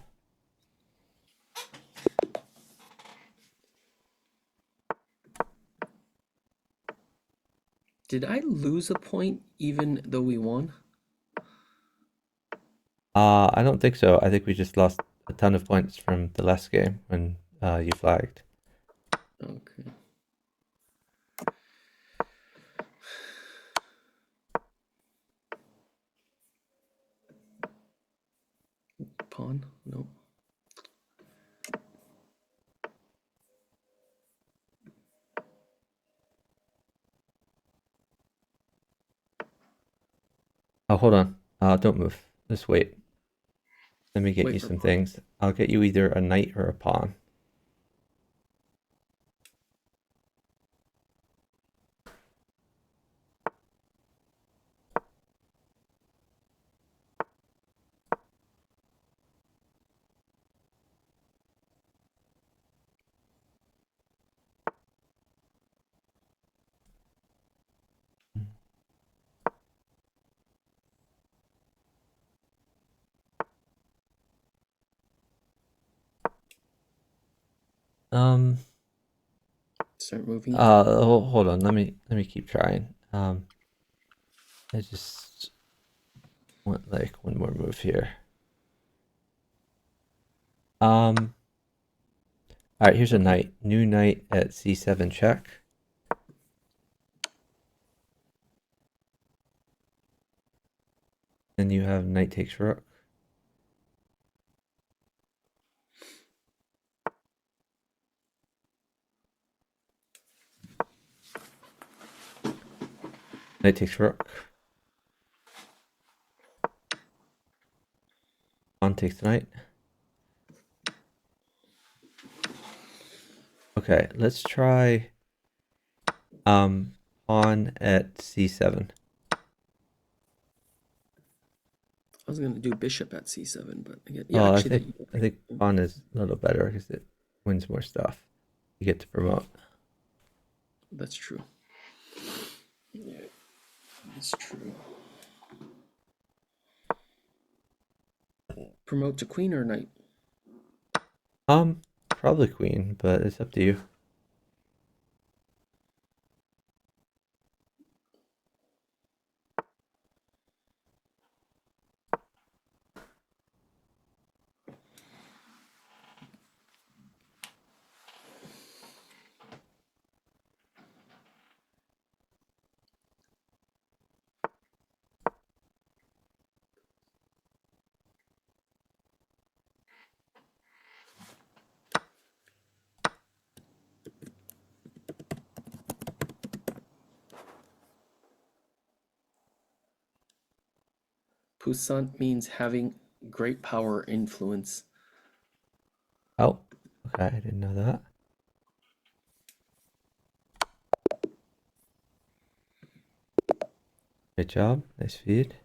Did I lose a point even though we won? I don't think so. I think we just lost a ton of points from the last game when you flagged. Okay. Pawn? No. Oh, hold on. Don't move. Just wait. Let me get Wait you for some pawn. things. I'll get you either a knight or a pawn. Start moving. Hold on. Let me keep trying. I just want like one more move here. All right, here's a knight. New knight at c7 check. Then you have knight takes rook. Knight takes rook. Pawn takes knight. Okay, let's try pawn at c7. I was gonna do bishop at c7, but yeah, Oh, actually, I think pawn is a little better because it wins more stuff. You get to promote. that's true. Yeah, that's true. Promote to queen or knight? Probably queen, but it's up to you. Puissant means having great power or influence. Oh, okay, I didn't know that. Good job. Nice feed.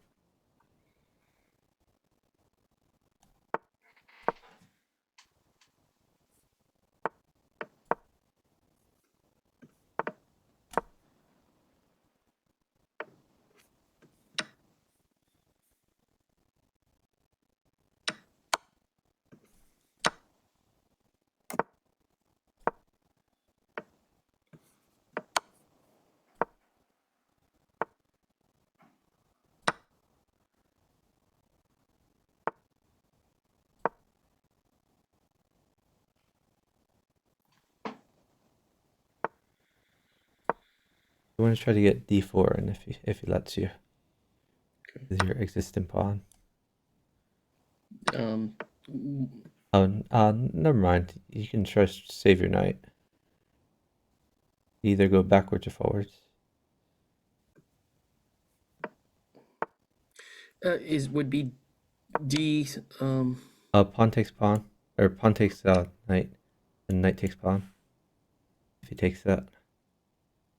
You want to try to get d4, and if he lets you, Okay. with your existing pawn. Um, Oh, never mind. You can try to save your knight. Either go backwards or forwards. would be D. Pawn takes pawn, or pawn takes knight, and knight takes pawn. If he takes that.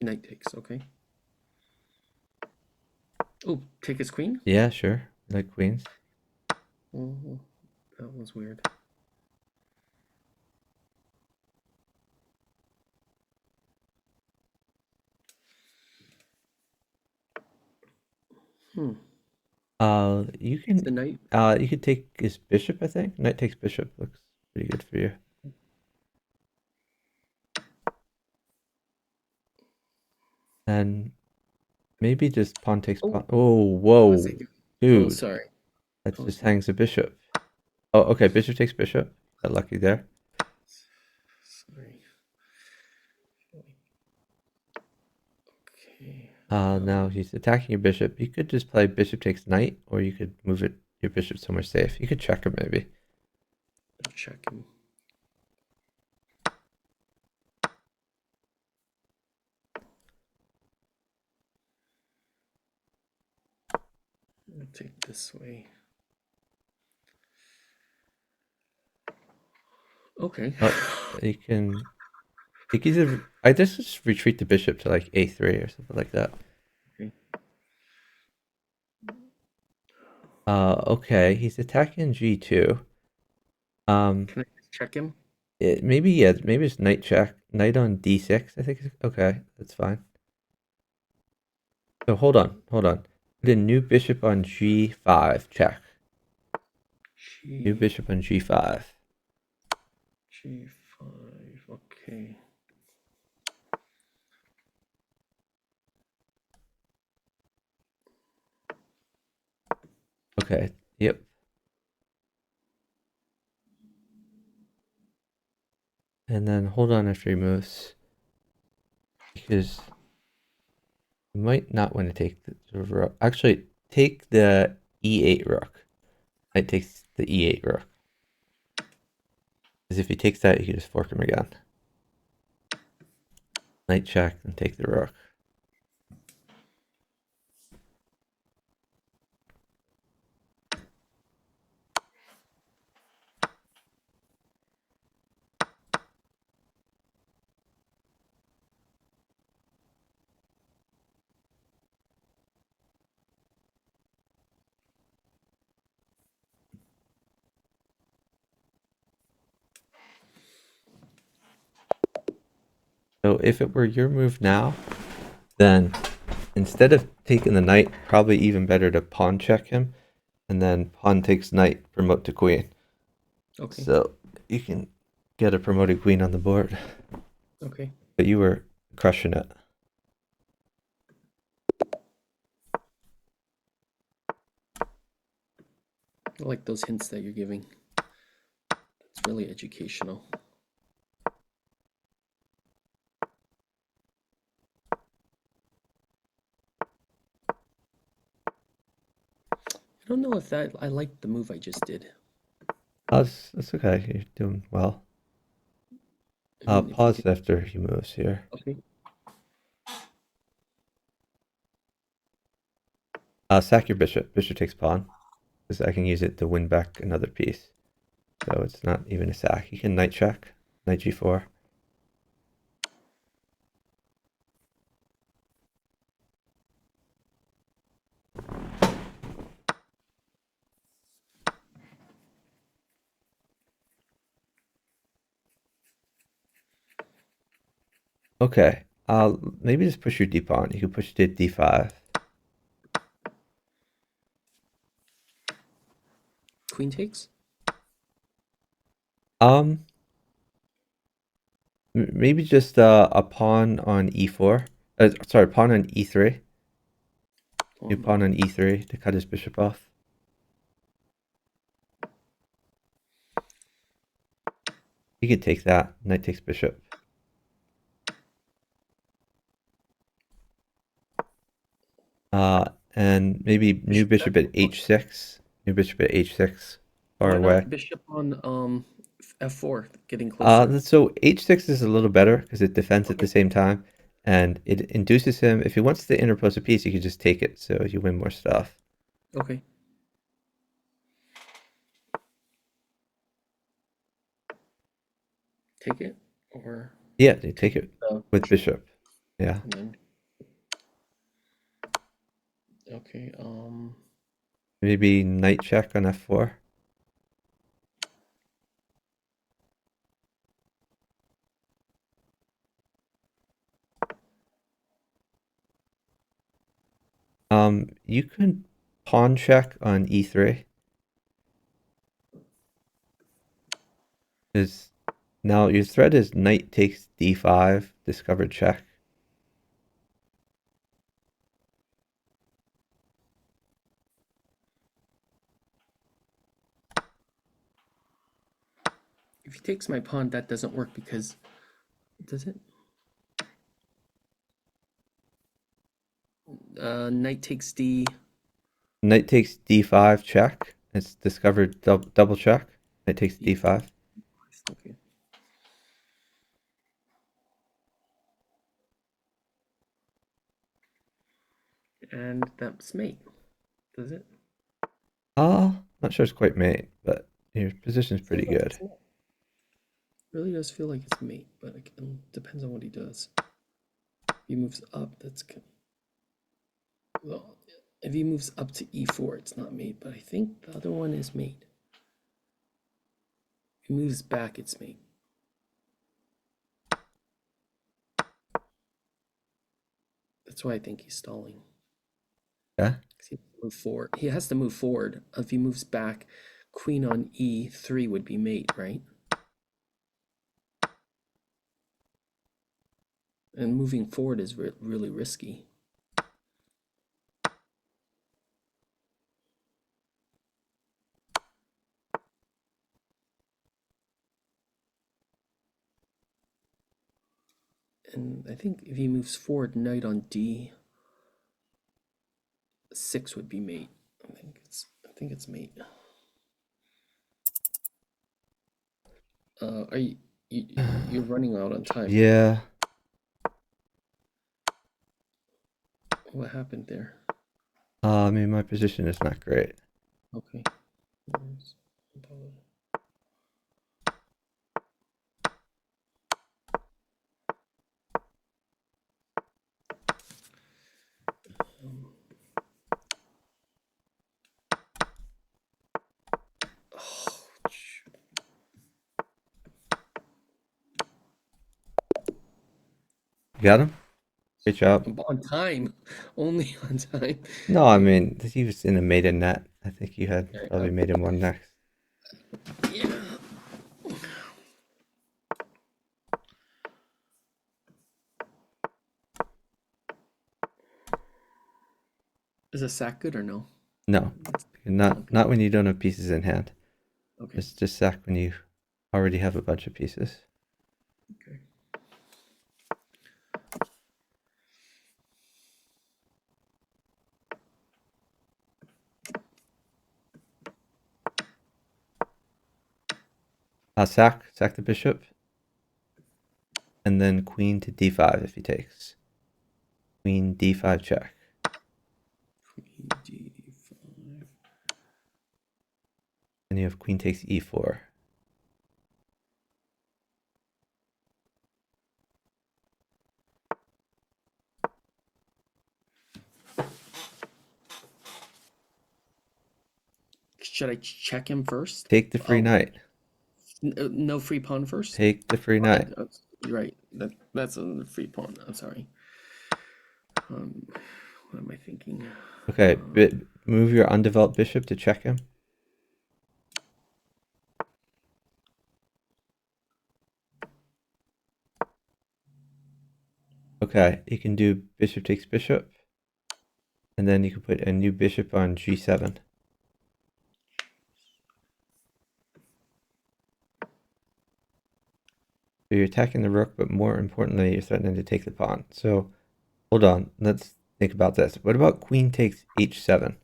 Knight takes. Okay. Oh, take his queen. Yeah, sure. Like queens. Oh, that was weird. Hmm. You The can knight. you could take his bishop, I think. Knight takes bishop looks pretty good for you. And maybe just pawn takes pawn. Oh, What was whoa, he doing? Oh, dude. sorry. That What was just he doing? hangs a bishop. Oh, okay. Bishop takes bishop. Got lucky there. Sorry. Okay. Now he's attacking your bishop. You could just play bishop takes knight, or you could move it your bishop somewhere safe. You could check him maybe. I'll check him. I'll take this way. Okay. You can. You can either. I just retreat the bishop to like a3 or something like that. Okay. Okay. He's attacking g2. Can I just check him? Maybe it's knight check. Knight on d6. I think. Okay, that's fine. So hold on. Put a new bishop on g5. Check. New G bishop on g5. G5. Okay. Okay. Yep. And then hold on after he moves, because you might not want to take the rook. Actually, take the e8 rook. Knight takes the e8 rook. Because if he takes that, you can just fork him again. Knight check and take the rook. So if it were your move now, then instead of taking the knight, probably even better to pawn check him, and then pawn takes knight, promote to queen. Okay. So you can get a promoted queen on the board. Okay. But you were crushing it. I like those hints that you're giving. It's really educational. I don't know if I like the move I just did. That's okay. You're doing well. I mean, if you Pause could, after he moves here. okay. Sack your bishop. Bishop takes pawn. because I can use it to win back another piece. So it's not even a sack. You can knight check, knight g4. Okay, maybe just push your d pawn. You can push to d5. Queen takes. Maybe just a pawn on e4. Sorry, pawn on e3. New pawn on e3 to cut his bishop off. You could take that. Knight takes bishop. And maybe new bishop at h6. New bishop at h6. Far Why away. not bishop on f4, getting closer? So h6 is a little better because it defends at the same time, and it induces him. If he wants to interpose a piece, he could just take it, so you win more stuff. Okay. Take it, or Yeah, you take it with bishop. Yeah. and then, okay. Maybe knight check on f4. You can pawn check on e3. Is now your threat is knight takes d5, discovered check. If he takes my pawn, that doesn't work because does it? Knight takes d. Knight takes d5 check. It's discovered double check. Knight takes d5. Okay. And that's mate. Does it? Not sure it's quite mate, but your position's pretty Feels like good. it's mate. Really does feel like it's mate, but it depends on what he does. If he moves up, that's good. Well, if he moves up to e4, it's not mate, but I think the other one is mate. If he moves back, it's mate. That's why I think he's stalling. Yeah. He has to move forward. If he moves back, queen on e3 would be mate, right? And moving forward is really risky. And I think if he moves forward, knight on d6 would be mate. I think it's mate. Are you're running out on time? Yeah. What happened there? I mean, my position is not great. Okay. You got him? Great job. On time, only on time. No, I mean, he was in a maiden net. I think you had probably made him one next. Yeah. Is a sack good or no? No, not when you don't have pieces in hand. Okay. It's just sack when you already have a bunch of pieces. Okay. Sack the bishop, and then queen to d5 if he takes. Queen d5 check. Queen d5. you have queen takes e4. Should I check him first? Take the free knight. No free pawn first? Take the free knight. You're right. That's a free pawn. I'm sorry. What am I thinking? Okay, move your undeveloped bishop to check him. Okay, you can do bishop takes bishop. And then you can put a new bishop on g7. So you're attacking the rook, but more importantly, you're threatening to take the pawn. So hold on, let's think about this. What about queen takes h7?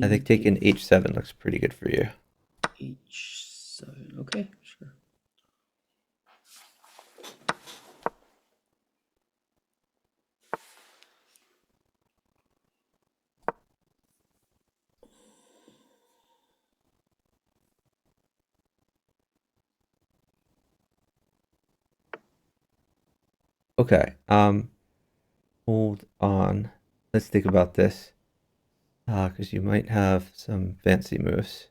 I think taking h7 looks pretty good for you. h7, okay, sure. Okay, hold on. Let's think about this. Because you might have some fancy moves.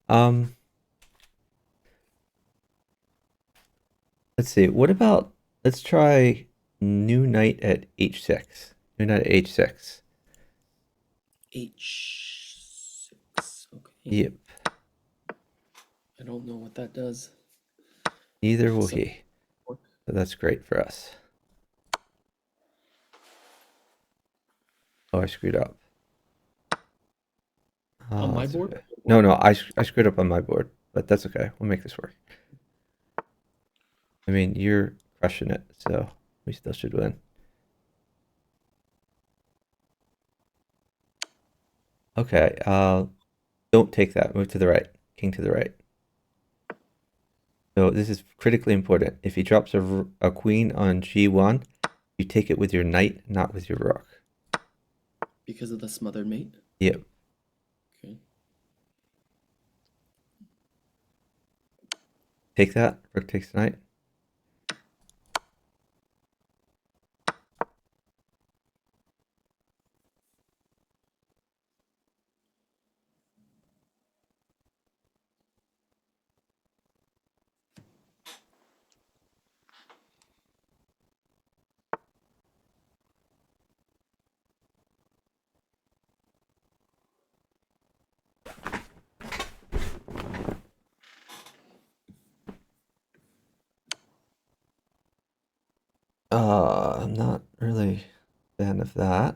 Let's see. What about, let's try new knight at h6. New knight at h6. h6, okay. Yep. I don't know what that does. Neither will he. So that's great for us. Oh, I screwed up. On my board? Okay. No, I screwed up on my board, but that's okay. We'll make this work. I mean, you're crushing it, so we still should win. Okay, don't take that. Move to the right. King to the right. So this is critically important. If he drops a queen on g1, you take it with your knight, not with your rook. Because of the smothered mate? Yep. Okay. Take that. Rook takes knight. I'm not really a fan of that.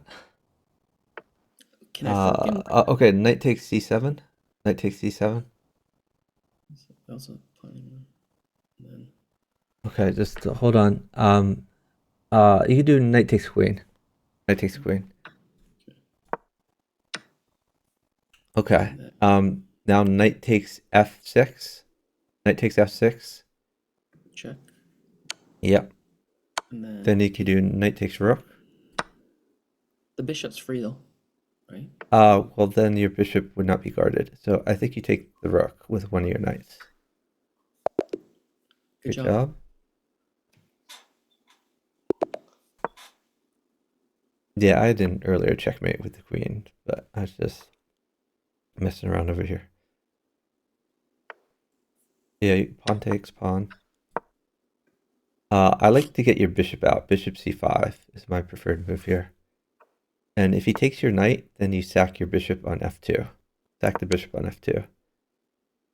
Can I fork him? Okay, knight takes c7. Knight takes c7. Also planning then. Okay, just hold on. You can do knight takes queen. Knight takes queen. Okay. Now knight takes f6. Knight takes f6. Check. Yep. And Then you could do knight takes rook. the bishop's free though, right? Well then your bishop would not be guarded. So I think you take the rook with one of your knights. Good job. Yeah, I did an earlier checkmate with the queen, but I was just messing around over here. Yeah, pawn takes pawn. I like to get your bishop out. Bishop c5 is my preferred move here. And if he takes your knight, then you sack your bishop on f2. Sack the bishop on f2.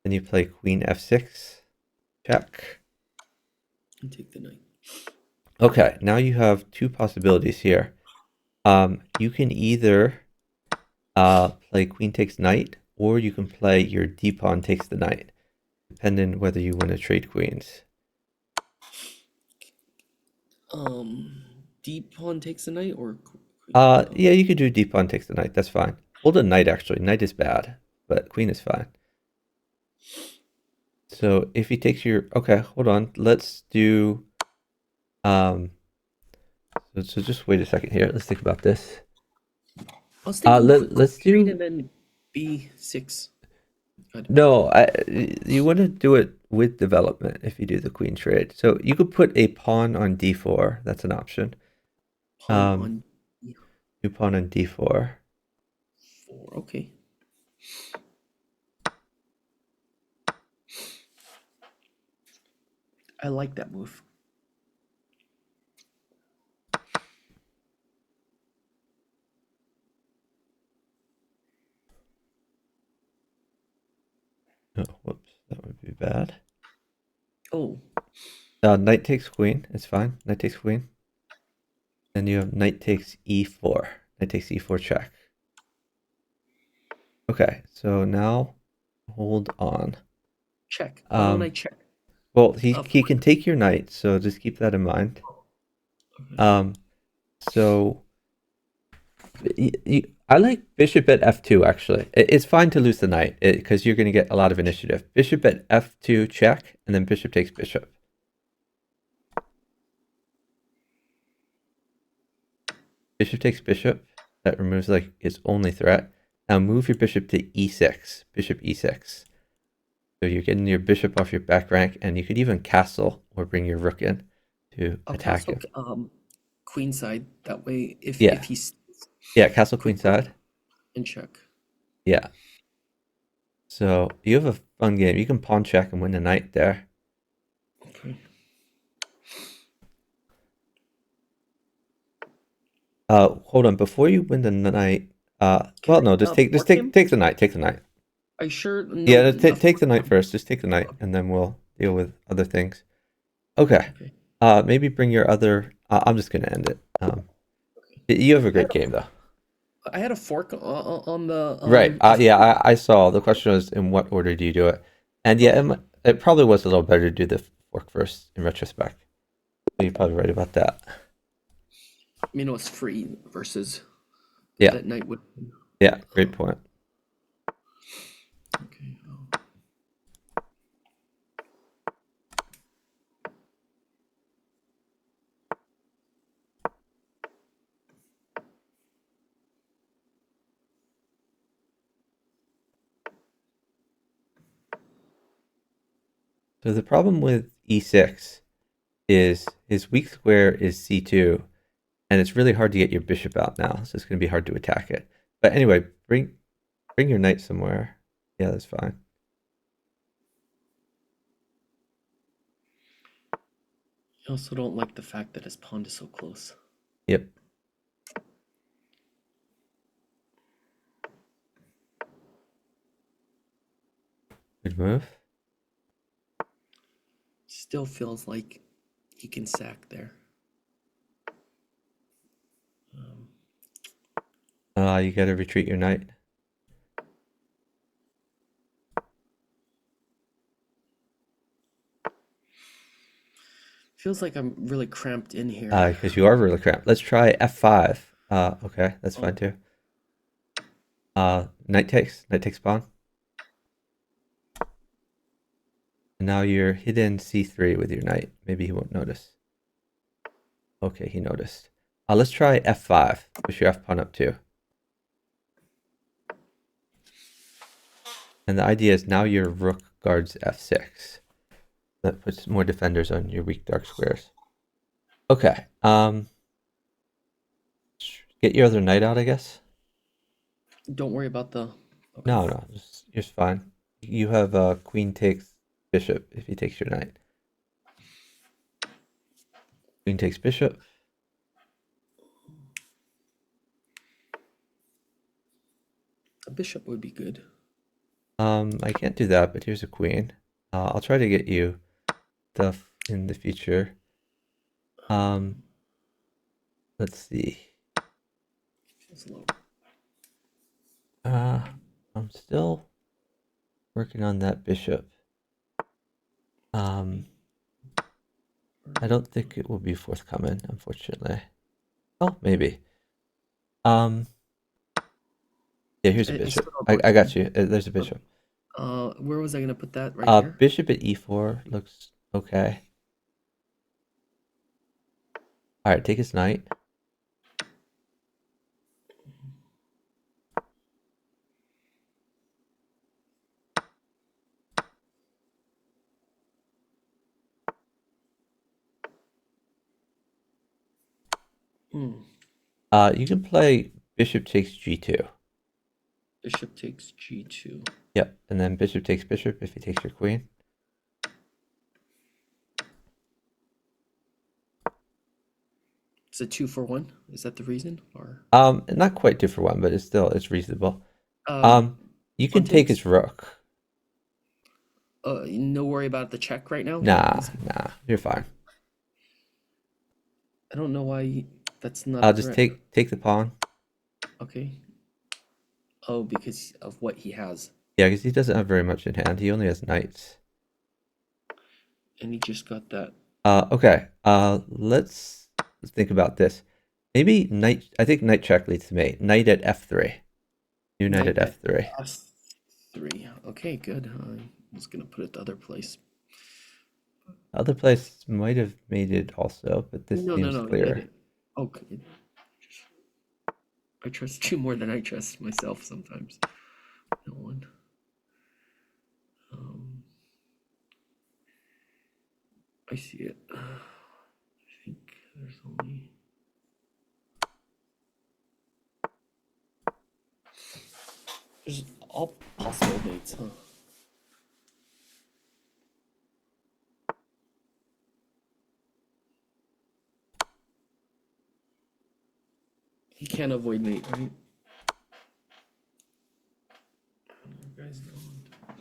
Then you play queen f6. Check. And take the knight. Okay, now you have two possibilities here. You can either play queen takes knight, or you can play your d pawn takes the knight, depending whether you want to trade queens. D pawn takes the knight or yeah, you could do d pawn takes the knight. That's fine. Hold a knight actually. Knight is bad, but queen is fine. So if he takes your okay, hold on. Let's do so just wait a second here. Let's think about this. I was thinking Let's do and then B6. No, you want to do it with development if you do the queen trade. So you could put a pawn on d4. That's an option. Pawn on You pawn on d4. 4. Okay. I like that move. Oh, whoops, that would be bad. Oh, Knight takes queen. It's fine. Knight takes queen. Then you have knight takes e4. Knight takes e4 check. Okay, so now hold on. check. Why don't I check? Well, he For can take your knight, so just keep that in mind. Okay. So I like bishop at f2 actually. It's fine to lose the knight because you're going to get a lot of initiative. Bishop at f2 check, and then bishop takes bishop. Bishop takes bishop. That removes like its only threat. Now move your bishop to e6. Bishop e6. So you're getting your bishop off your back rank, and you could even castle or bring your rook in to I'll attack castle him. queen side. That way, if Yeah. he's Yeah, castle queen side. and check. Yeah. So you have a fun game. You can pawn check and win the knight there. Okay. Hold on. Before you win the knight, well, no, just take the knight. Take the knight. Are you sure? No, Yeah, take the knight first. Just take the knight, and then we'll deal with other things. Okay. Maybe bring your other. I'm just gonna end it. You have a great game though. I had a fork on the Right. Yeah, I saw. The question was, in what order do you do it? And yeah, it probably was a little better to do the fork first in retrospect. You're probably right about that. It's free versus Yeah. that knight would. Yeah, great point. Okay. So the problem with e6 is his weak square is c2, and it's really hard to get your bishop out now, so it's going to be hard to attack it. But anyway, bring your knight somewhere. Yeah, that's fine. I also don't like the fact that his pawn is so close. Yep. Good move. Still feels like he can sack there. You got to retreat your knight. Feels like I'm really cramped in here. Because you are really cramped. Let's try f5. Okay, that's fine too. Knight takes pawn. And now you're hidden c3 with your knight. Maybe he won't notice. Okay, he noticed. Let's try f5. Push your f pawn up too. And the idea is now your rook guards f6. That puts more defenders on your weak dark squares. Okay. Get your other knight out, I guess. Don't worry about the. Okay. No, just fine. You have queen takes bishop if he takes your knight. Queen takes bishop. A bishop would be good. I can't do that, but here's a queen. I'll try to get you stuff in the future. Let's see. Feels low. I'm still working on that bishop. I don't think it will be forthcoming, unfortunately. Oh, maybe. Yeah, here's a bishop. I got you. There's a bishop. Where was I gonna put that? Right here. Bishop at e4 looks okay. All right, take his knight. Hmm. You can play bishop takes g2. Bishop takes g2. Yep, and then bishop takes bishop if he takes your queen. It's a 2-for-1. Is that the reason? Or Not quite 2-for-1, but it's reasonable. um, You can pawn take takes. his rook. No worry about the check right now. Nah, you're fine. I don't know why that's not a I'll just threat. take the pawn. Okay. Oh, because of what he has. Yeah, because he doesn't have very much in hand. He only has knights. And he just got that. Okay. Let's think about this. Maybe knight. I think knight check leads to mate. Knight at f3. New knight at f3. f3. Okay, good. I was gonna put it the other place. Other place might have made it also, but this No, seems no, clearer. okay. I trust you more than I trust myself sometimes. No one. I see it. I think there's only. There's all possible mates, huh? He can't avoid mate, right? You guys don't.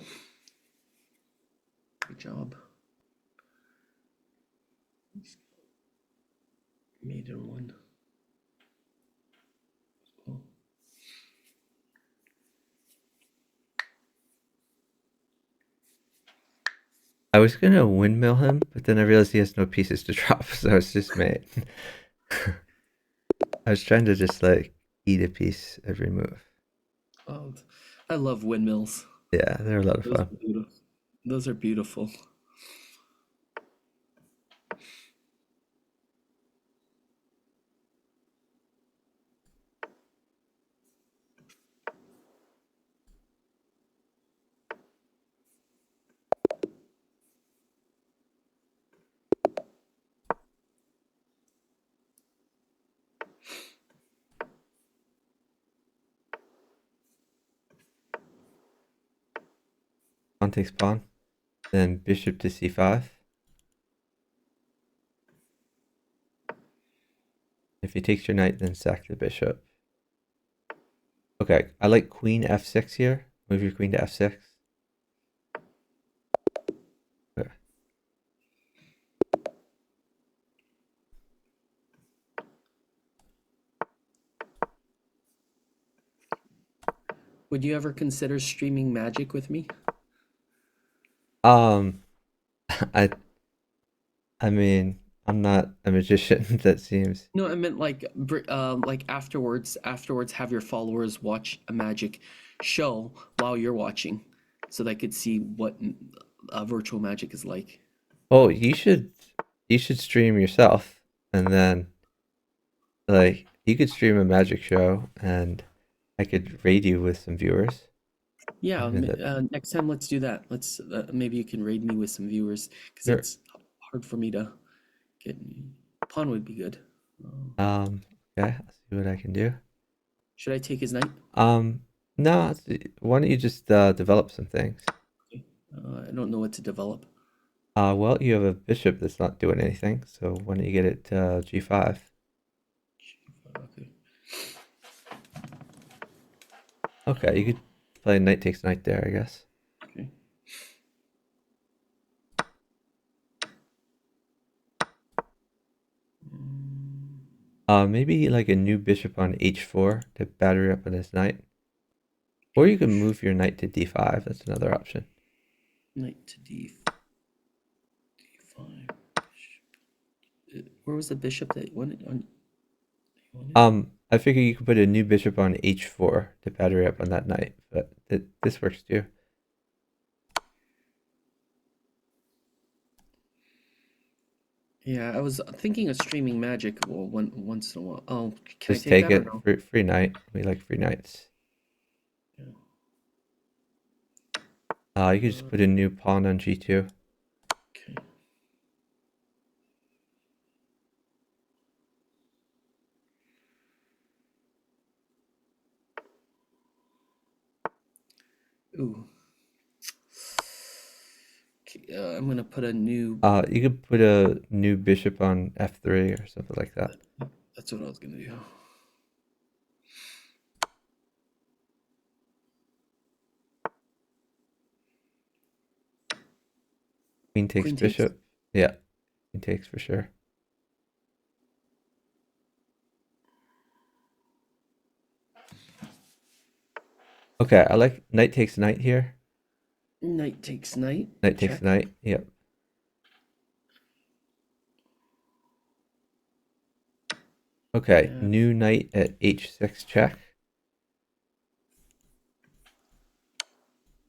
Good job. Mate in one. Cool. I was gonna windmill him, but then I realized he has no pieces to drop, so it's just mate. I was trying to just like eat a piece every move. Oh, I love windmills. Yeah, they're a lot of Those fun. are beautiful. Those are beautiful. Pawn takes pawn. Then bishop to c5. If he takes your knight, then sack the bishop. Okay, I like queen f6 here. Move your queen to f6. Okay. Would you ever consider streaming Magic with me? Um, I I mean, I'm not a magician. That seems. No, I meant like afterwards. Afterwards, have your followers watch a Magic show while you're watching, so they could see what virtual Magic is like. Oh, you should stream yourself, and then like you could stream a magic show, and I could raid you with some viewers. Yeah, Maybe that. next time let's do that. Let's maybe you can raid me with some viewers because Sure. it's hard for me to get. Pawn would be good. Okay, I'll see what I can do. Should I take his knight? No, why don't you just develop some things? Okay. I don't know what to develop. Well, you have a bishop that's not doing anything, so why don't you get it g5? Okay. Okay, you could play knight takes knight there, I guess. Okay. Maybe like a new bishop on h4 to batter up on his knight. Or you can move your knight to d5. That's another option. Knight to d5. Where was the bishop that went on? I figure you could put a new bishop on h4 to batter up on that knight, but this works too. Yeah, I was thinking of streaming Magic once in a while. Oh, can I Just take take that or it. no? Free knight. We like free knights. Yeah. You could just put a new pawn on g2. Okay. Ooh. Okay, I'm gonna put a new. You could put a new bishop on f3 or something like that. That's what I was gonna do. Queen takes Queen takes? bishop. Yeah, queen takes for sure. Okay, I like knight takes knight here. Knight takes knight. Knight takes Check. knight. Yep. Okay, Yeah. new knight at h6 check.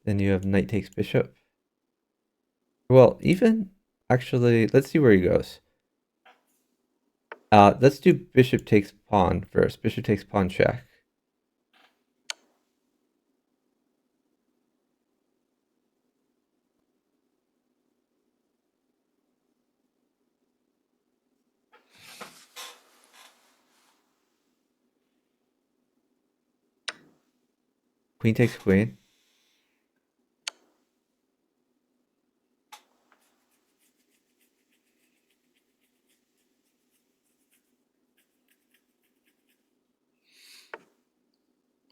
Then you have knight takes bishop. Well, even actually, let's see where he goes. Let's do bishop takes pawn first. Bishop takes pawn check. Queen takes queen.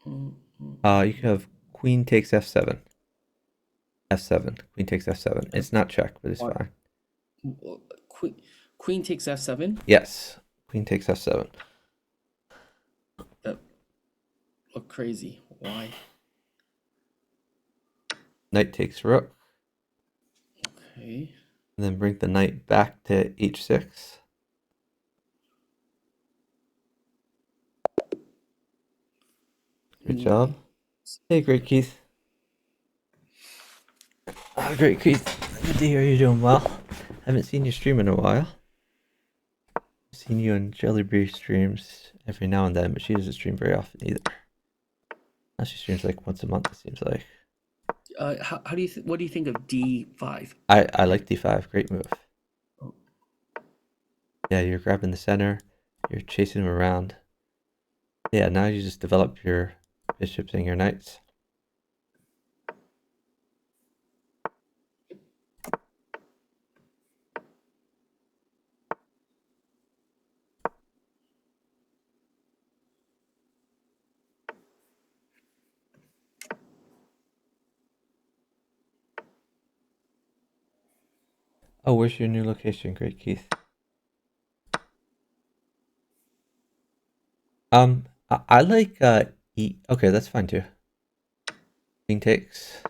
You can have queen takes f7. f7. Queen takes f7. It's not check, but it's fine. Queen, queen takes f7. Yes. Queen takes f7. That look crazy. Why? Knight takes rook. Okay. And then bring the knight back to h6. Good job. Hey, great Keith. Great Keith. Good to hear you're doing well. Haven't seen you stream in a while. Seen you on Jellyberry streams every now and then, but she doesn't stream very often either. Now she streams like once a month, it seems like. How do you what do you think of d5? I like d5. Great move. Yeah, you're grabbing the center. You're chasing him around. Yeah, now you just develop your bishops and your knights. Oh, where's your new location? Great, Keith. I like E. Okay, that's fine too. Queen takes.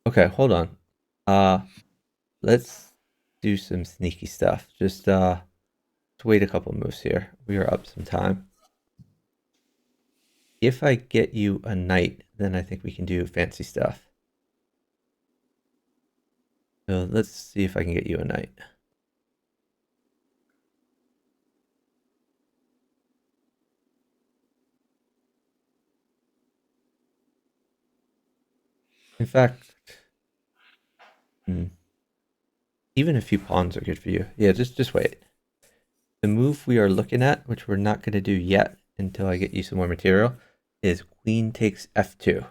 Okay, hold on. Let's do some sneaky stuff. Just wait a couple moves here. We are up some time. If I get you a knight, then I think we can do fancy stuff. So let's see if I can get you a knight. In fact, even a few pawns are good for you. Yeah, just wait. The move we are looking at, which we're not going to do yet until I get you some more material, is queen takes f2.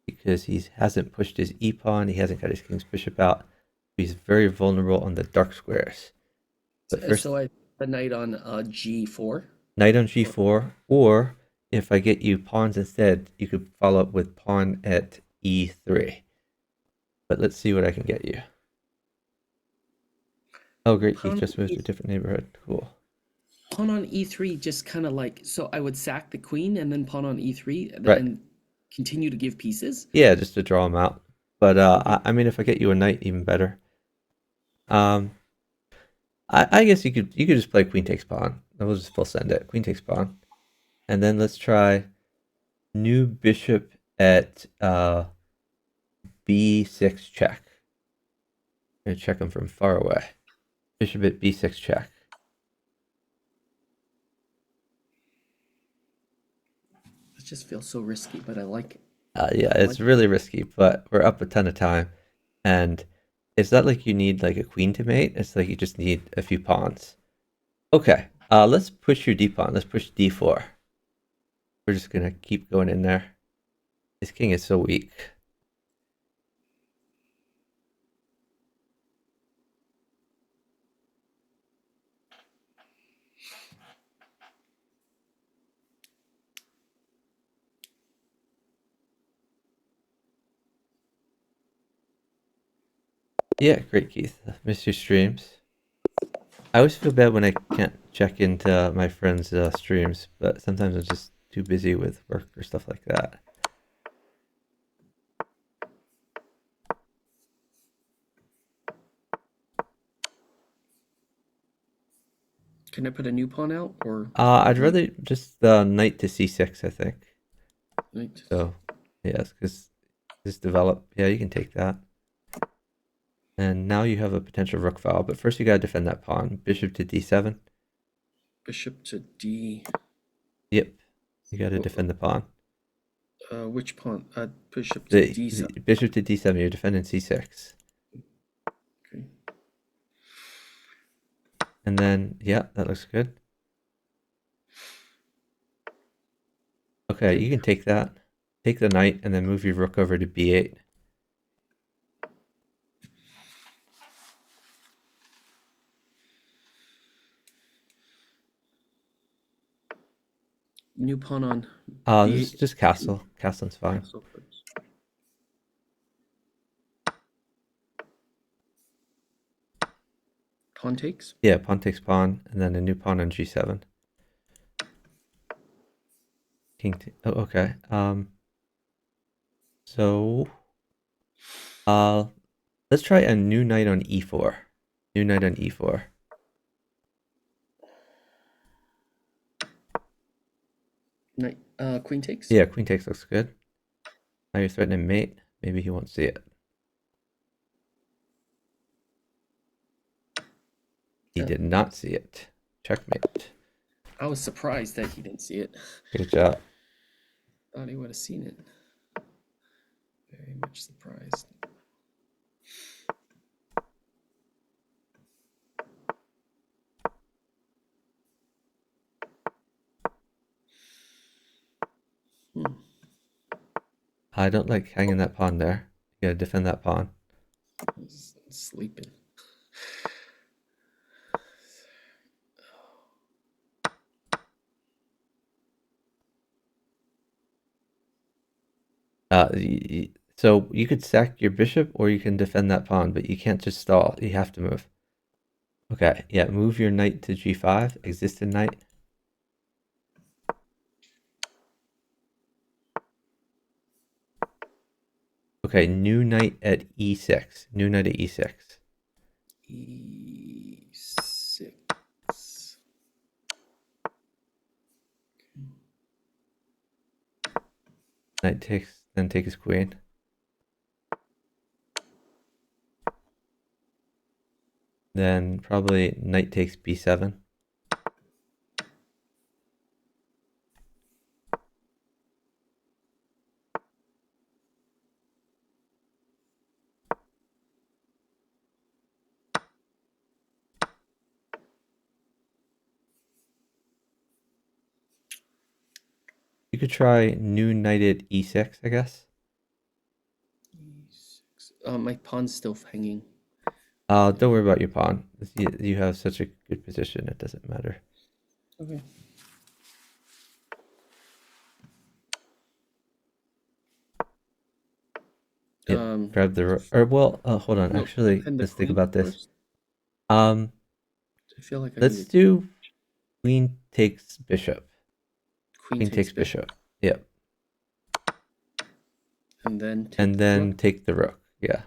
Because he hasn't pushed his e-pawn, he hasn't got his king's bishop out. He's very vulnerable on the dark squares. But first, So I the knight on g4. Knight on g4, or if I get you pawns instead, you could follow up with pawn at e3. But let's see what I can get you. Oh, great, he just moved to a different neighborhood. Cool. Pawn on e3, just kind of like, so I would sack the queen and then pawn on e3 Right. and continue to give pieces. Yeah, just to draw them out. But I mean, if I get you a knight, even better. I guess you could just play queen takes pawn. We'll just full send it. Queen takes pawn, and then let's try new bishop at b6 check. I'm gonna check him from far away. Bishop at b6 check. It just feels so risky, but I like it. Yeah, it's really risky, but we're up a ton of time, and it's not like you need like a queen to mate. It's like you just need a few pawns. Okay, let's push your D pawn. Let's push D4. We're just gonna keep going in there. This king is so weak. Yeah, great, Keith. Miss your streams. I always feel bad when I can't check into my friends' streams, but sometimes I'm just too busy with work or stuff like that. Can I put a new pawn out or? I'd rather just knight to c6, I think. Right. So, yes, because just develop. Yeah, you can take that. And now you have a potential rook foul, but first you gotta defend that pawn. Bishop to d7. Bishop to D. Yep, you gotta defend the pawn. Which pawn? Bishop to D7. Bishop to d7. You're defending c6. Okay. And then, yeah, that looks good. Okay, you can take that. Take the knight and then move your rook over to b8. New pawn on. This is just castle. Castle's fine. Castle first. Pawn takes. Yeah, pawn takes pawn, and then a new pawn on g7. King. Oh, okay. So, let's try a new knight on e4. New knight on e4. Knight. Queen takes. Yeah, queen takes looks good. Now you're threatening mate. Maybe he won't see it. He did not see it. Checkmate. I was surprised that he didn't see it. Good job. Thought he would have seen it. Very much surprised. I don't like hanging that pawn there. You gotta defend that pawn. He's sleeping. So you could sack your bishop or you can defend that pawn, but you can't just stall. You have to move. Okay, yeah, move your knight to g5, existing knight. Okay, new knight at e6. New knight at e6. E6. Knight takes, then take his queen. Then probably knight takes b7. You could try new knight at e6, I guess. E6. My pawn's still hanging. Don't worry about your pawn. You have such a good position, it doesn't matter. Okay. Yeah, grab the or well, hold on. No, Actually, defend the let's think queen about this. first. I feel like I let's need do queen takes bishop. queen Queen takes bishop. Yep. and then And the then rook. take the rook. Yeah.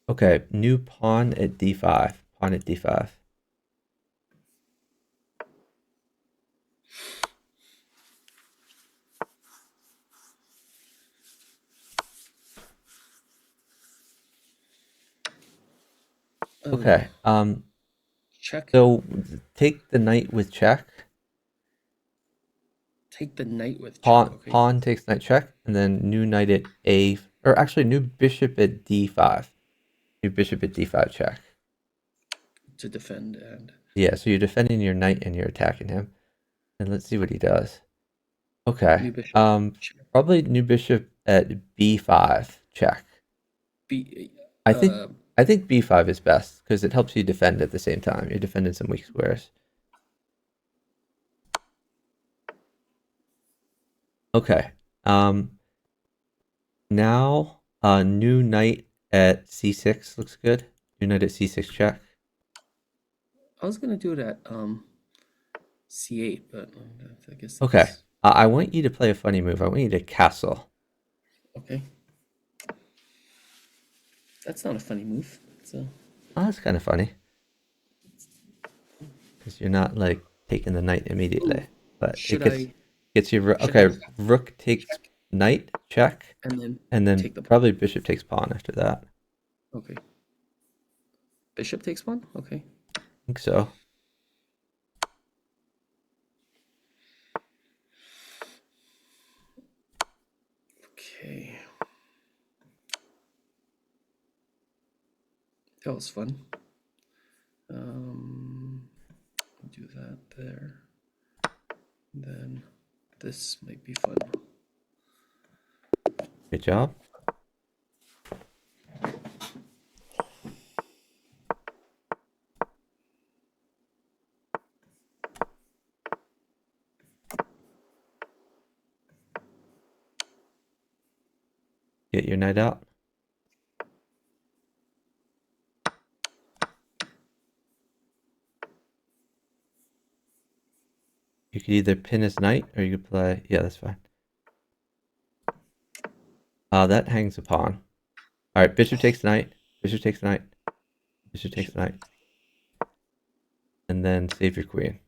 Okay, new pawn at d5. Pawn at d5. Okay. Check. So take the knight with check. Take the knight with check. Pawn, Okay. pawn takes knight check, and then new knight at a, or actually new bishop at d5. New bishop at d5 check. To defend and. Yeah, so you're defending your knight and you're attacking him. And let's see what he does. Okay. New bishop. Check. Probably new bishop at b5 check. B. I think b5 is best because it helps you defend at the same time. You're defending some weak squares. Okay. Now new knight at c6 looks good. New knight at c6 check. I was gonna do it at c8, but I guess. That's... Okay. I want you to play a funny move. I want you to castle. Okay. That's not a funny move. So. Oh, that's kind of funny. Because you're not like taking the knight immediately, but it gets you. Okay, rook takes knight check, and then take the probably bishop takes pawn after that. Okay. Bishop takes pawn. Okay. I think so. Okay. That was fun. Do that there. Then this might be fun. Good job. Get your knight out. You could either pin his knight or you could play. Yeah, that's fine. That hangs a pawn. All right, bishop takes knight. Bishop takes knight. Bishop takes knight. And then save your queen.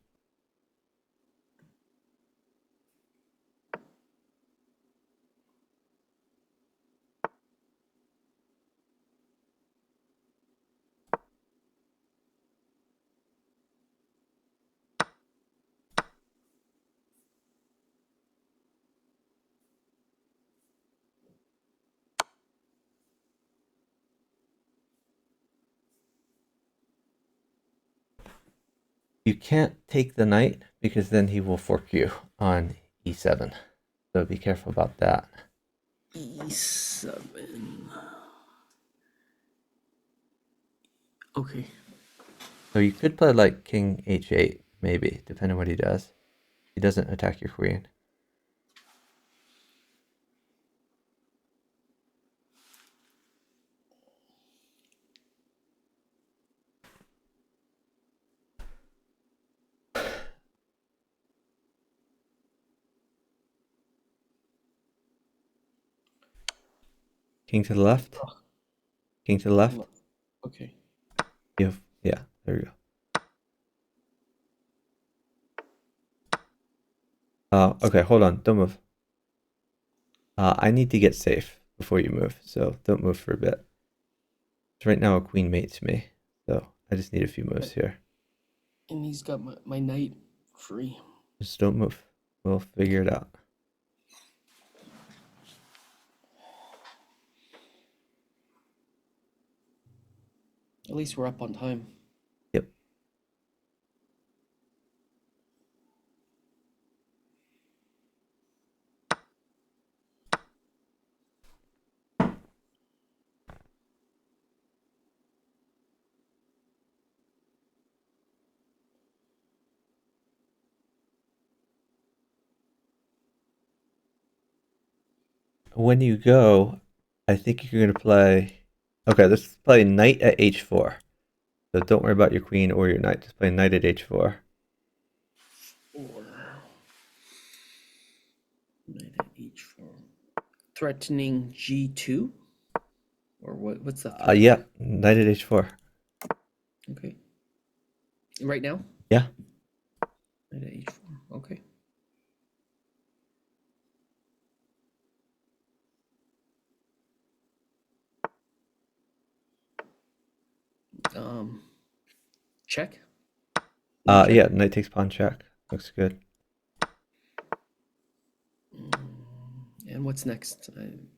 You can't take the knight because then he will fork you on e7. So be careful about that. e7. Okay. So you could play like king h8, maybe, depending on what he does. He doesn't attack your queen. King to the left. King to the left. Okay. Yeah, there you go. Okay, hold on. Don't move. I need to get safe before you move, so don't move for a bit. So right now a queen mates me, so I just need a few moves here. And he's got my knight free. Just don't move. We'll figure it out. At least we're up on time. Yep. When you go, I think you're going to play... Okay, let's play knight at h4. So don't worry about your queen or your knight. Just play knight at h4. Or knight at h4. Threatening g2? Or what's the threat? Yeah, knight at h4. Okay. Right now? Yeah. Knight at h4. Okay. Check. Yeah, knight takes pawn check. Looks good. And what's next? I don't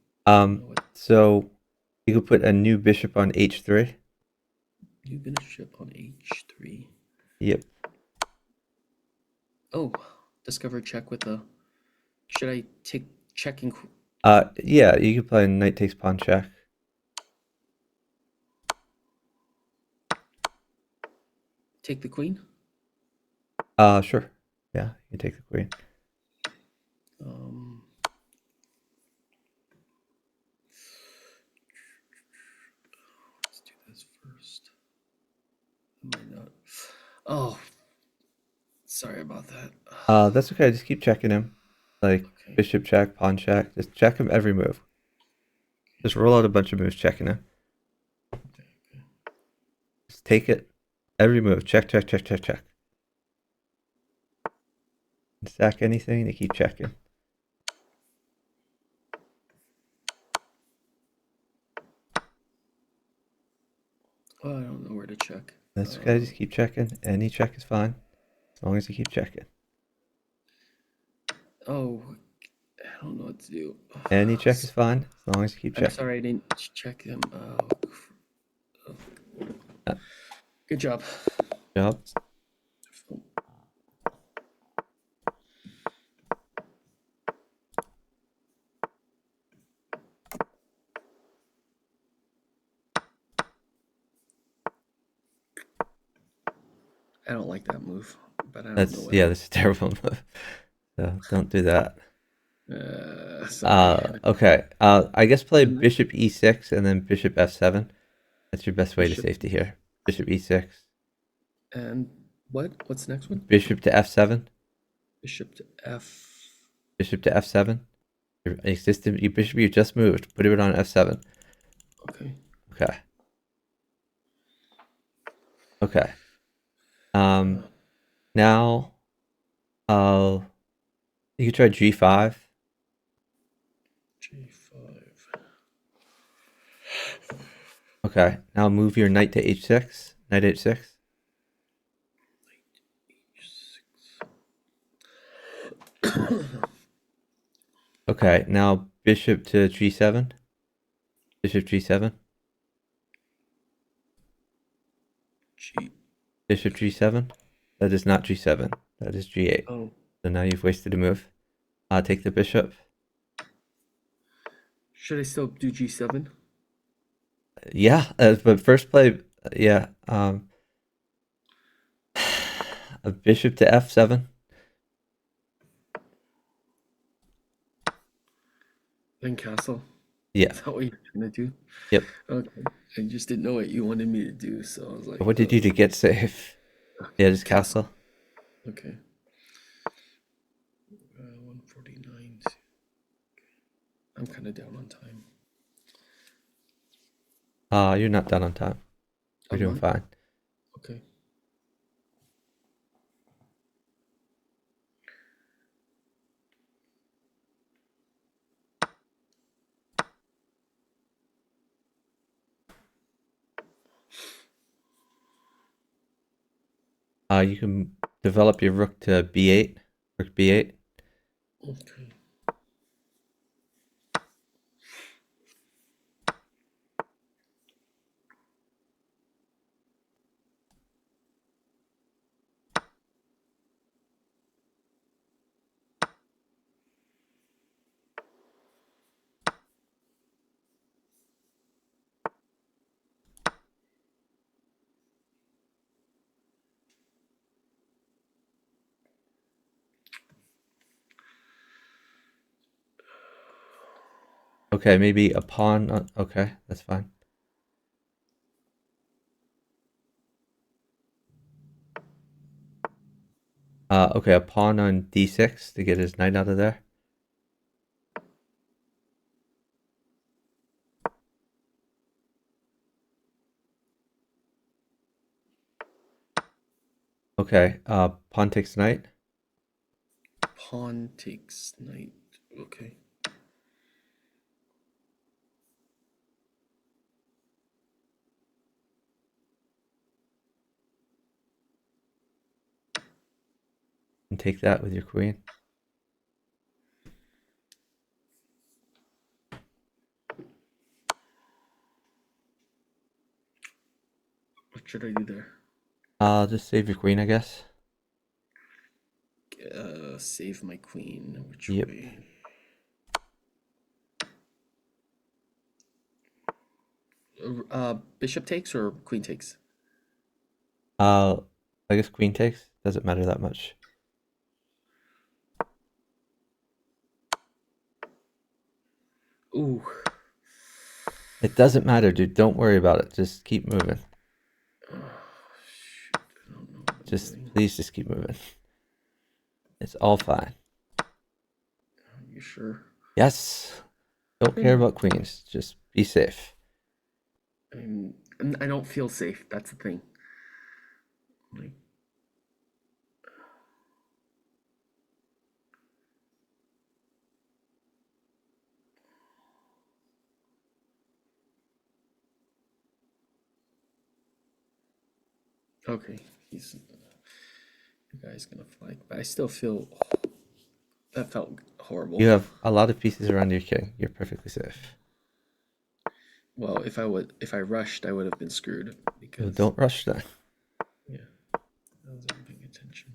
know what So you could put a new bishop on h3. new bishop on h3. Yep. Oh, discover check with a. Should I take checking? Yeah, you could play knight takes pawn check. Take the queen? Sure. Yeah, you take the queen. Let's do this first. I might not. Oh, sorry about that. That's okay. Just keep checking him. Like Okay. bishop check, pawn check. Just check him every move. Just roll out a bunch of moves checking him. Just take it every move. Check, check, check, check, check. Stack anything, they keep checking. Oh, I don't know where to check. That's okay. Just keep checking. Any check is fine. As long as you keep checking. Oh, I don't know what to do. Any check is fine. As long as you keep I'm checking. sorry I didn't check them. Uh, Good job. Job. I don't like that move, but I don't know That's what. yeah, that's a terrible move. So don't do that. Sorry. Okay. I guess play Mhm. bishop e6 and then bishop f7. That's your best way to Bishop. safety here. Bishop e6. And what? What's the next one? Bishop to f7. Bishop to f. Bishop to f7. Your existing your bishop you just moved. Put it on f7. Okay. Okay. Okay. Now you could try g5. G5. Okay. Now move your knight to h6. Knight h6. Okay. Now bishop to g7. Bishop g7. G. Bishop g7. That is not g7. That is g8. Oh. So now you've wasted a move. Take the bishop. Should I still do G7? Yeah, but first play. Yeah. A bishop to f7. Then castle. Yeah. Is that what you're trying to do? Yep. Okay. I just didn't know what you wanted me to do, so I was like, What did you do to get safe? Yeah, just castle. Okay. 149. I'm kind of down on time. You're not done on time. You're doing fine. Okay. You can develop your rook to b8. Rook b8. Okay. Okay, maybe a pawn. Okay, that's fine. Okay, a pawn on d6 to get his knight out of there. Okay, pawn takes knight. Pawn takes knight. Okay. And take that with your queen. should I do there? Just save your queen, I guess. Save my queen. Which Yep. way? Bishop takes or queen takes? I guess queen takes. Doesn't matter that much. Ooh. It doesn't matter, dude. Don't worry about it. Just keep moving. Oh, shoot. I don't know what I'm Just doing. please just keep moving. It's all fine. Are you sure? Yes. Don't care about queens. Just be safe. I don't feel safe. That's the thing. Like, okay, the guy's gonna fly, but I still feel that felt horrible. You have a lot of pieces around your king. You're perfectly safe. Well, if I rushed, I would have been screwed Well, because don't rush then. yeah, I wasn't paying attention.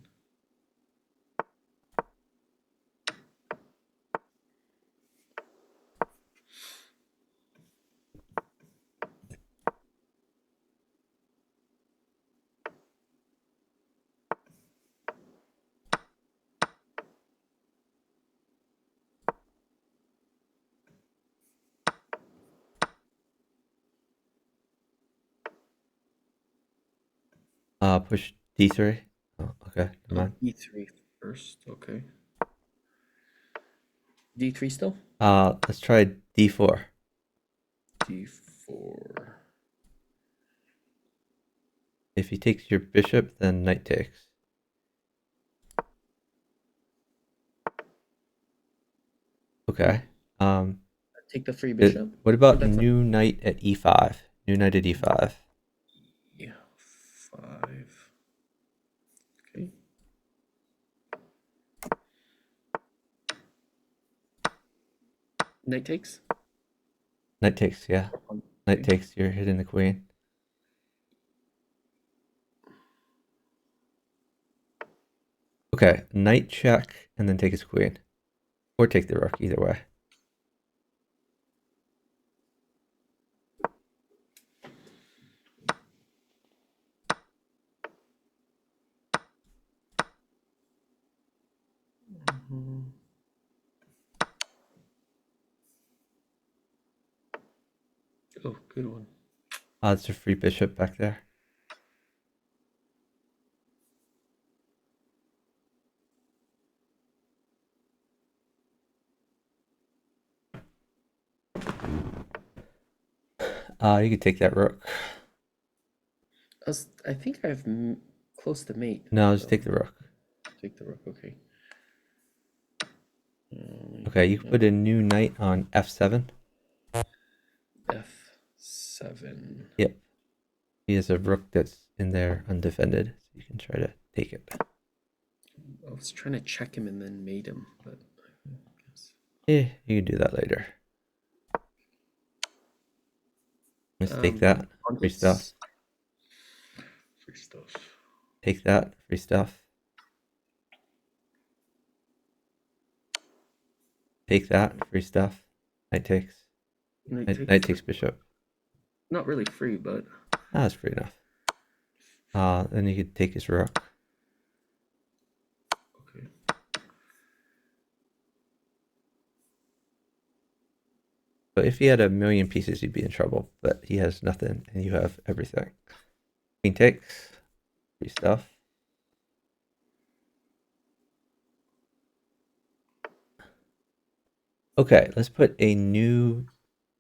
Push D3. Oh, okay. Never mind. E3 first, okay. D3 still? Let's try D4. D4. If he takes your bishop, then knight takes. Okay. Take the free bishop. What about That's not new knight at E5? New knight at E5. E5. Okay. Knight takes. Knight takes, yeah. Knight Okay. takes, you're hitting the queen. Okay, knight check, and then take his queen. Or take the rook, either way. Mhm. Oh, good one. It's a free bishop back there. You could take that rook. I think I have close to mate. No, just take the rook. Take the rook, okay. Okay, you can put a new knight on F7. F7. Yep. He has a rook that's in there undefended, so you can try to take it. I was trying to check him and then mate him, but I guess. Yeah, you can do that later. Let's take that. Free stuff. Free stuff. Take that. Free stuff. Take that. Free stuff. Knight takes. Knight takes bishop. Not really free, but That's free enough. Then you could take his rook. okay. But if he had a million pieces, he'd be in trouble. But he has nothing, and you have everything. Queen takes. Free stuff. Okay, let's put a new.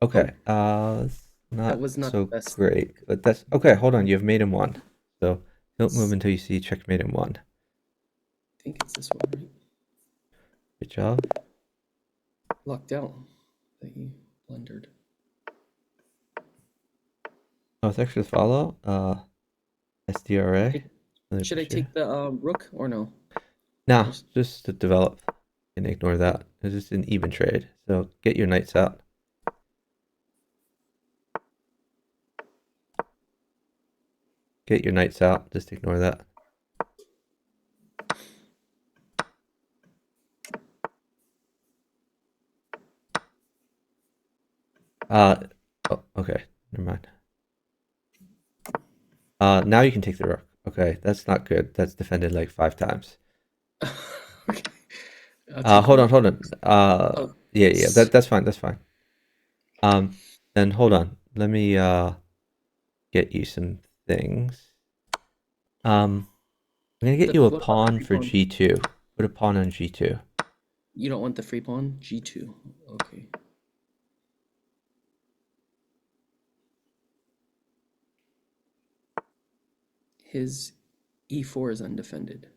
Okay, it's not, That was not so the best. great, but that's okay. Hold on, you have mate in one, so don't move until you see checkmate in one. I think it's this one, right? Good job. Locked out. That you blundered. Oh, it's extra follow. SDRA. Should I take the rook or no? Nah, just to develop and ignore that. It's just an even trade. So get your knights out. get your knights out. Just ignore that. Oh, okay. Never mind. Now you can take the rook. Okay, that's not good. That's defended like 5 times. Okay. I'll take Hold rook. on. Yeah. That's fine. That's fine. Then hold on. Let me get you some things. I'm gonna get you a What about the pawn free for pawn? g2. Put a pawn on g2. You don't want the free pawn? G2. Okay. His e4 is undefended.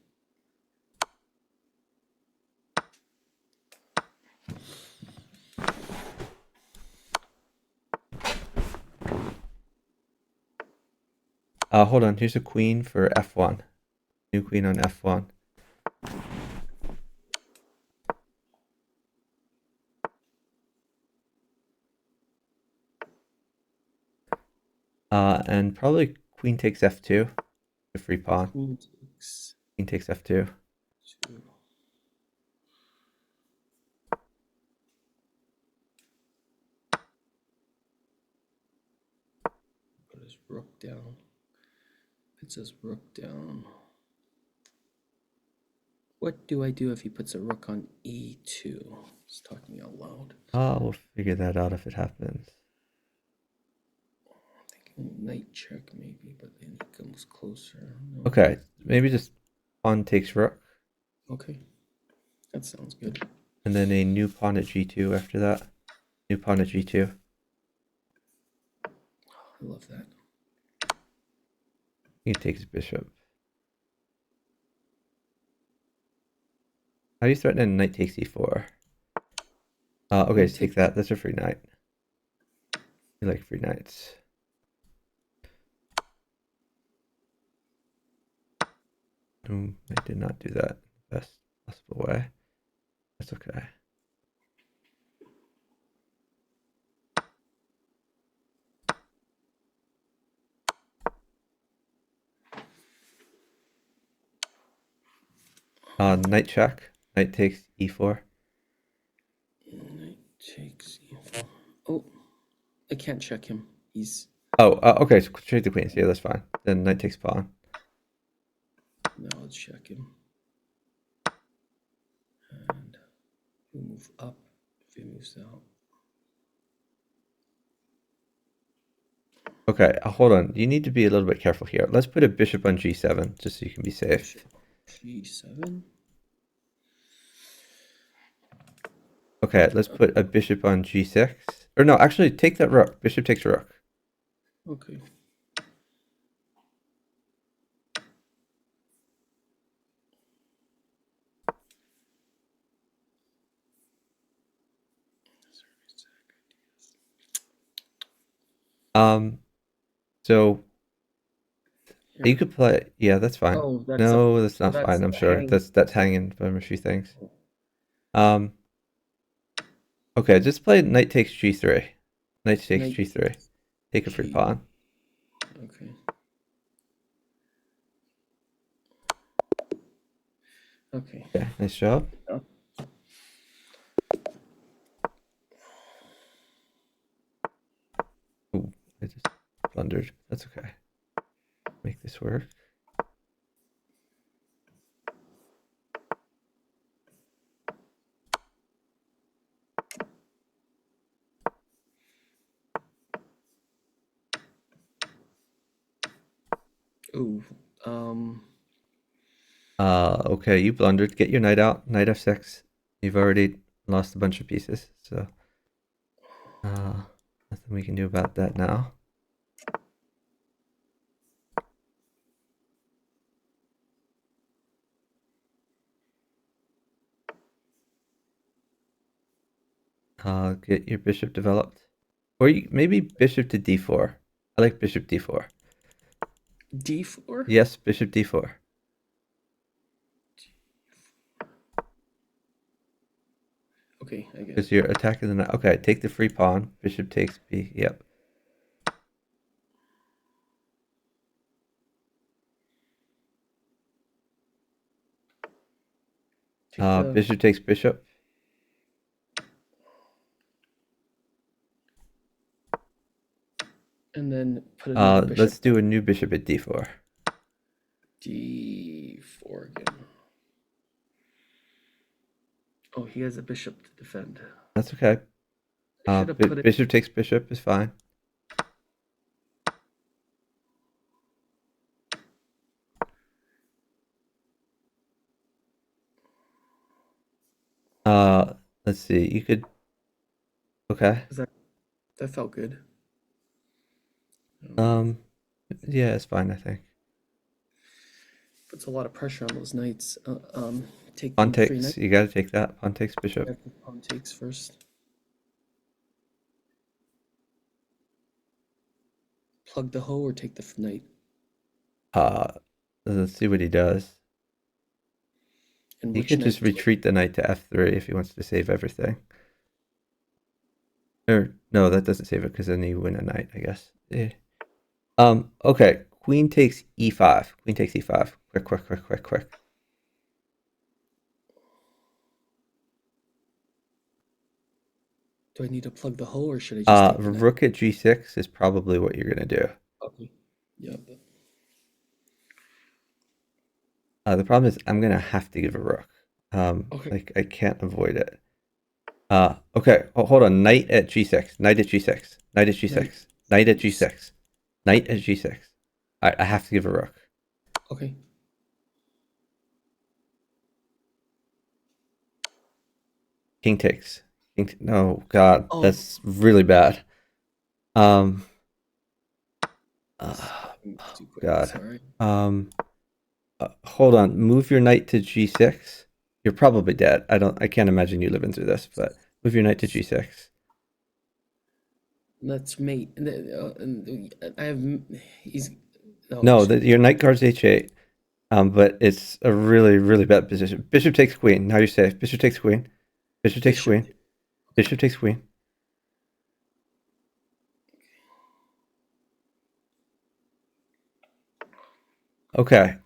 Hold on. Here's a queen for f1. New queen on f1. And probably queen takes f2. The free pawn. Queen takes Queen takes f2. 2. Put his rook down. Puts his rook down. What do I do if he puts a rook on e2? Just talking out loud. We'll figure that out if it happens. I'm thinking knight check maybe, but then he comes closer. No. Okay, maybe just pawn takes rook. Okay. That sounds good. And then a new pawn at g2 after that. New pawn at g2. I love that. He takes bishop. How do you threaten a knight takes e4? Okay, so take that. That's a free knight. You like free knights. I did not do that the best possible way. That's okay. Knight check. Knight takes e4. Knight takes e4. Oh, I can't check him. He's... Oh, okay, so trade the queens. Yeah, that's fine. Then knight takes pawn. Now let's check him. And we move up if he moves out. Okay, hold on. You need to be a little bit careful here. Let's put a bishop on g7 just so you can be safe. Bishop g7. Okay, let's put a bishop on g6. Or no, actually, take that rook. Bishop takes rook. Okay. So you could play. Yeah, that's fine. Oh, that's no, that's so not that's fine. I'm sure hanging. that's hanging from a few things. Okay, just play knight takes g3. Knight takes Knight g3. Take a free G. pawn. Okay. Okay. Okay, nice job. Ooh, I just blundered. That's okay. Make this work. Ooh. Okay, you blundered. Get your knight out. Knight f6. You've already lost a bunch of pieces, so nothing we can do about that now. Get your bishop developed. Or maybe bishop to d4. I like bishop d4. D4? Yes, bishop d4. Okay, I get it. Because you're attacking the knight. Okay, take the free pawn. Bishop takes b. Yep. Take the Bishop takes bishop. and then put another bishop. Let's do a new bishop at d4. D4 again. Oh, he has a bishop to defend. That's okay. Should have put it. Bishop takes bishop is fine. Let's see. You could. Okay. That felt good. Yeah, it's fine. I think. Puts a lot of pressure on those knights. Take Pawn free takes. knight. You got to take that. Pawn takes bishop. Yeah, pawn takes first. Plug the hoe or take the knight. Let's see what he does. And He which could knight just do I- retreat the knight to f3 if he wants to save everything. Or no, that doesn't save it because then you win a knight, I guess. Yeah. Okay. Queen takes e5. Queen takes e5. Quick, quick, quick, quick, quick. Do I need to plug the hoe or should I just take the knight? Rook at g6 is probably what you're gonna do. Okay. Yeah. The problem is I'm gonna have to give a rook. Okay. Like I can't avoid it. Okay. Oh, hold on. Knight at g6. Knight at g6. Knight at g6. Knight at g6. Knight at g6. I have to give a rook. Okay. King takes. No, God, Oh. that's really bad. Too quick. God. Sorry. Hold on. Move your knight to g6. You're probably dead. I can't imagine you living through this, but move your knight to g6. Let's mate. I have. He's. Oh, No, your knight guards h8. But it's a really, really bad position. Bishop takes queen. Now you're safe. Bishop takes queen. Bishop takes queen. Bishop takes queen. Okay.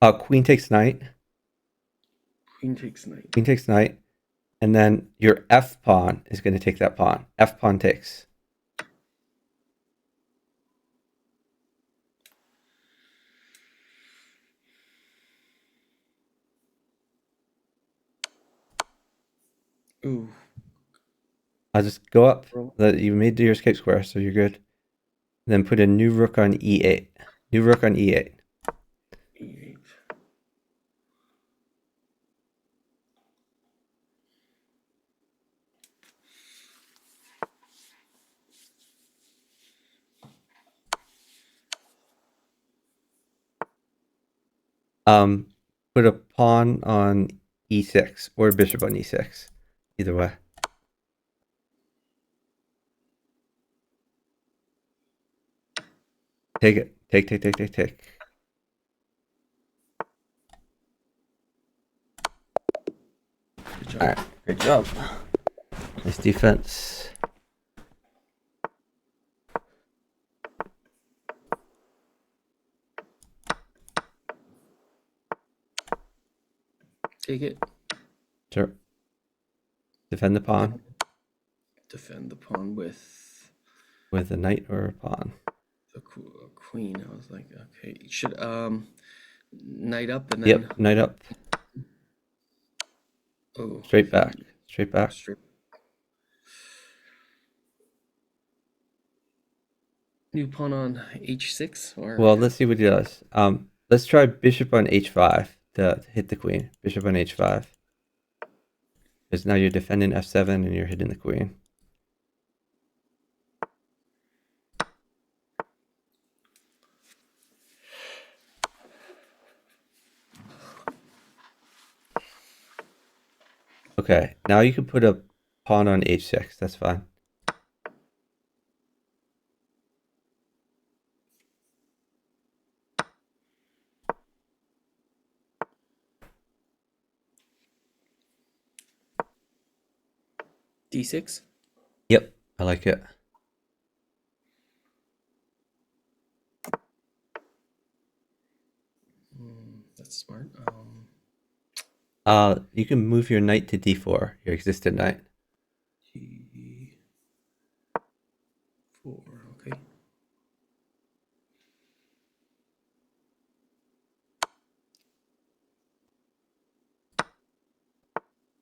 Queen takes knight. Queen takes knight. Queen takes knight. And then your f pawn is going to take that pawn. F pawn takes. Ooh. I'll just go up. You made your escape square, so you're good. Then put a new rook on e8. New rook on e8. E8. Put a pawn on e6 or a bishop on e6. Either way. Take it. Take. Good job. All right. Great job. Nice defense. Take it. Sure. Defend the pawn. Defend the pawn with With a knight or a pawn. the queen. I was like, okay, should knight up and then. Yep. Knight up. Oh. Straight back. Straight back. Straight. New pawn on h6 or. Well, let's see what he does. Let's try bishop on h5 to hit the queen. Bishop on h5. Because now you're defending f7 and you're hitting the queen. Okay, now you can put a pawn on h6. That's fine. d6. Yep, I like it. That's smart. You can move your knight to d4, your existing knight. G4, okay.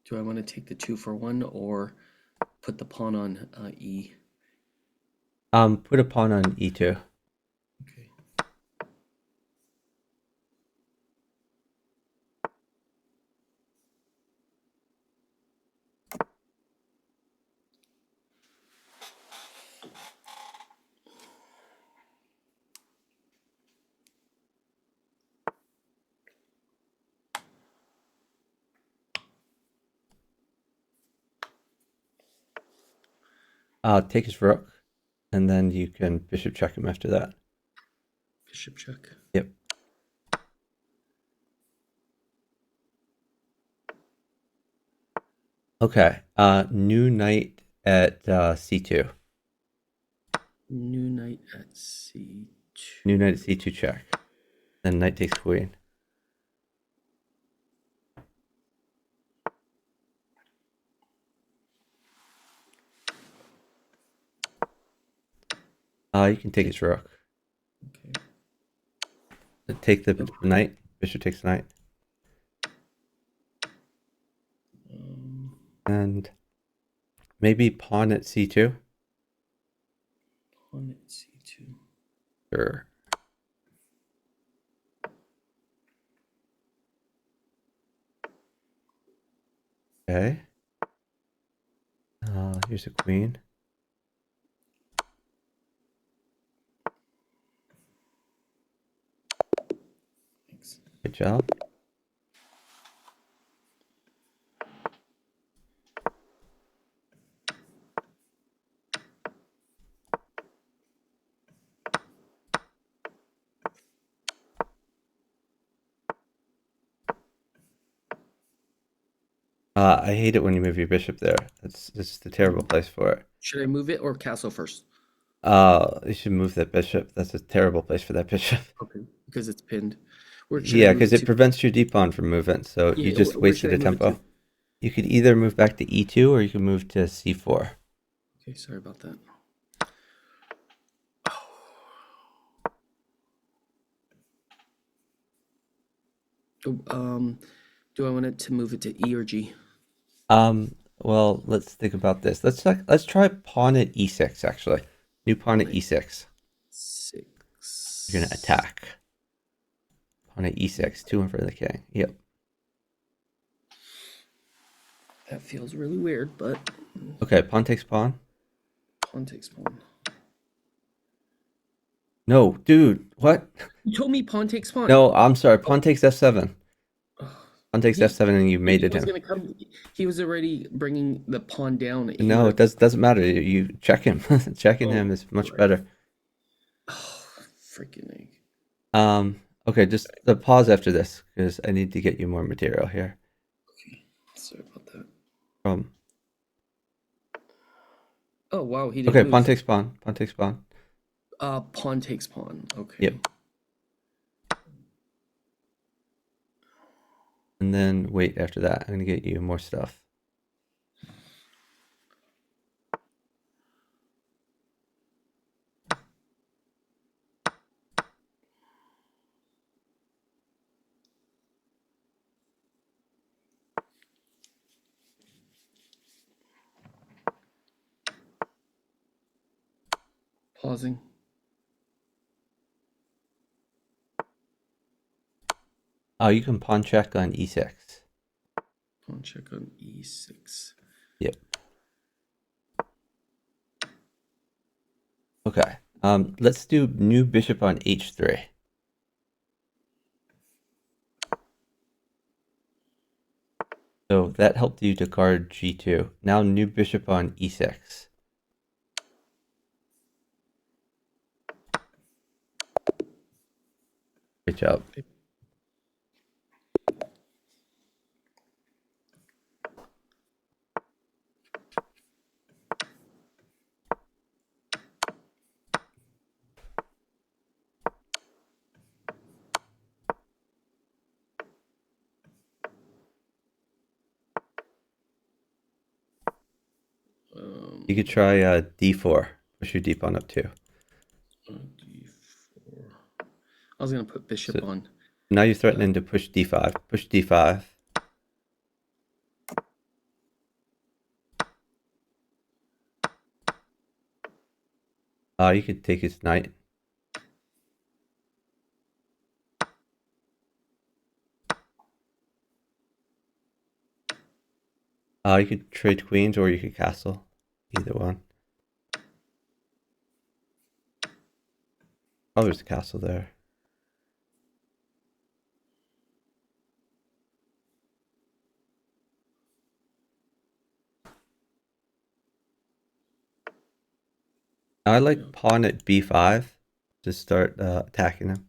Do I want to take the 2 for 1 or put the pawn on E? Put a pawn on e2. Okay. Take his rook, and then you can bishop check him after that. Bishop check. Yep. Okay. New knight at c2. New knight at C2. New knight at c2 check. Then knight takes queen. You can take his rook. Okay. Take the knight. Bishop takes knight. And maybe pawn at c2. Pawn at C2. Sure. Okay. Here's a queen. Thanks. Good job. I hate it when you move your bishop there. It's just a terrible place for it. Should I move it or castle first? You should move that bishop. That's a terrible place for that bishop. Okay, because it's pinned. Where should I Yeah, move because it it to? prevents your d-pawn from moving, so you Yeah, just where should wasted I a move it to? tempo. You could either move back to e2 or you can move to c4. Okay, sorry about that. Oh, do I want it to move it to E or G? Well, let's think about this. Let's try pawn at e6 actually. New pawn at e6. 6. You're gonna attack. Pawn at e6, 2 in front of the king. Yep. That feels really weird, but Okay, pawn takes pawn. pawn takes pawn. No, dude, what? You told me pawn takes pawn. No, I'm sorry. Pawn takes f7. Pawn takes He- f7 and you He mated was him. gonna come. He was already bringing the pawn down. He No, would've- it doesn't matter. You check him. Checking Oh, him is much right. better. Oh, freaking egg. Okay, just pause after this because I need to get you more material here. Okay, sorry about that. From Oh wow, he didn't okay, move. pawn takes pawn. Pawn takes pawn. Pawn takes pawn. Okay. Yep. And then wait after that. I'm gonna get you more stuff. Pausing. Oh, you can pawn check on e6. Pawn check on E6. Yep. Okay. Let's do new bishop on h3. So that helped you to guard g2. Now new bishop on e6. Great job. You could try d4. Push your d pawn up too. D4. I was gonna put bishop So- on. Now you're threatening to push d5. Push d5. You could take his knight. You could trade queens or you could castle. Either one. Oh, there's a castle there. I like pawn at b5 to start attacking him.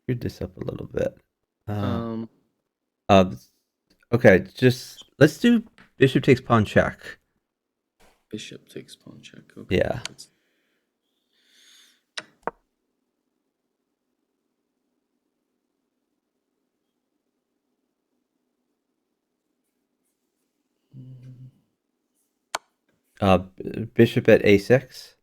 Screwed this up a little bit. Okay, just let's do bishop takes pawn check. Bishop takes pawn check. Okay. Yeah. Bishop at a6.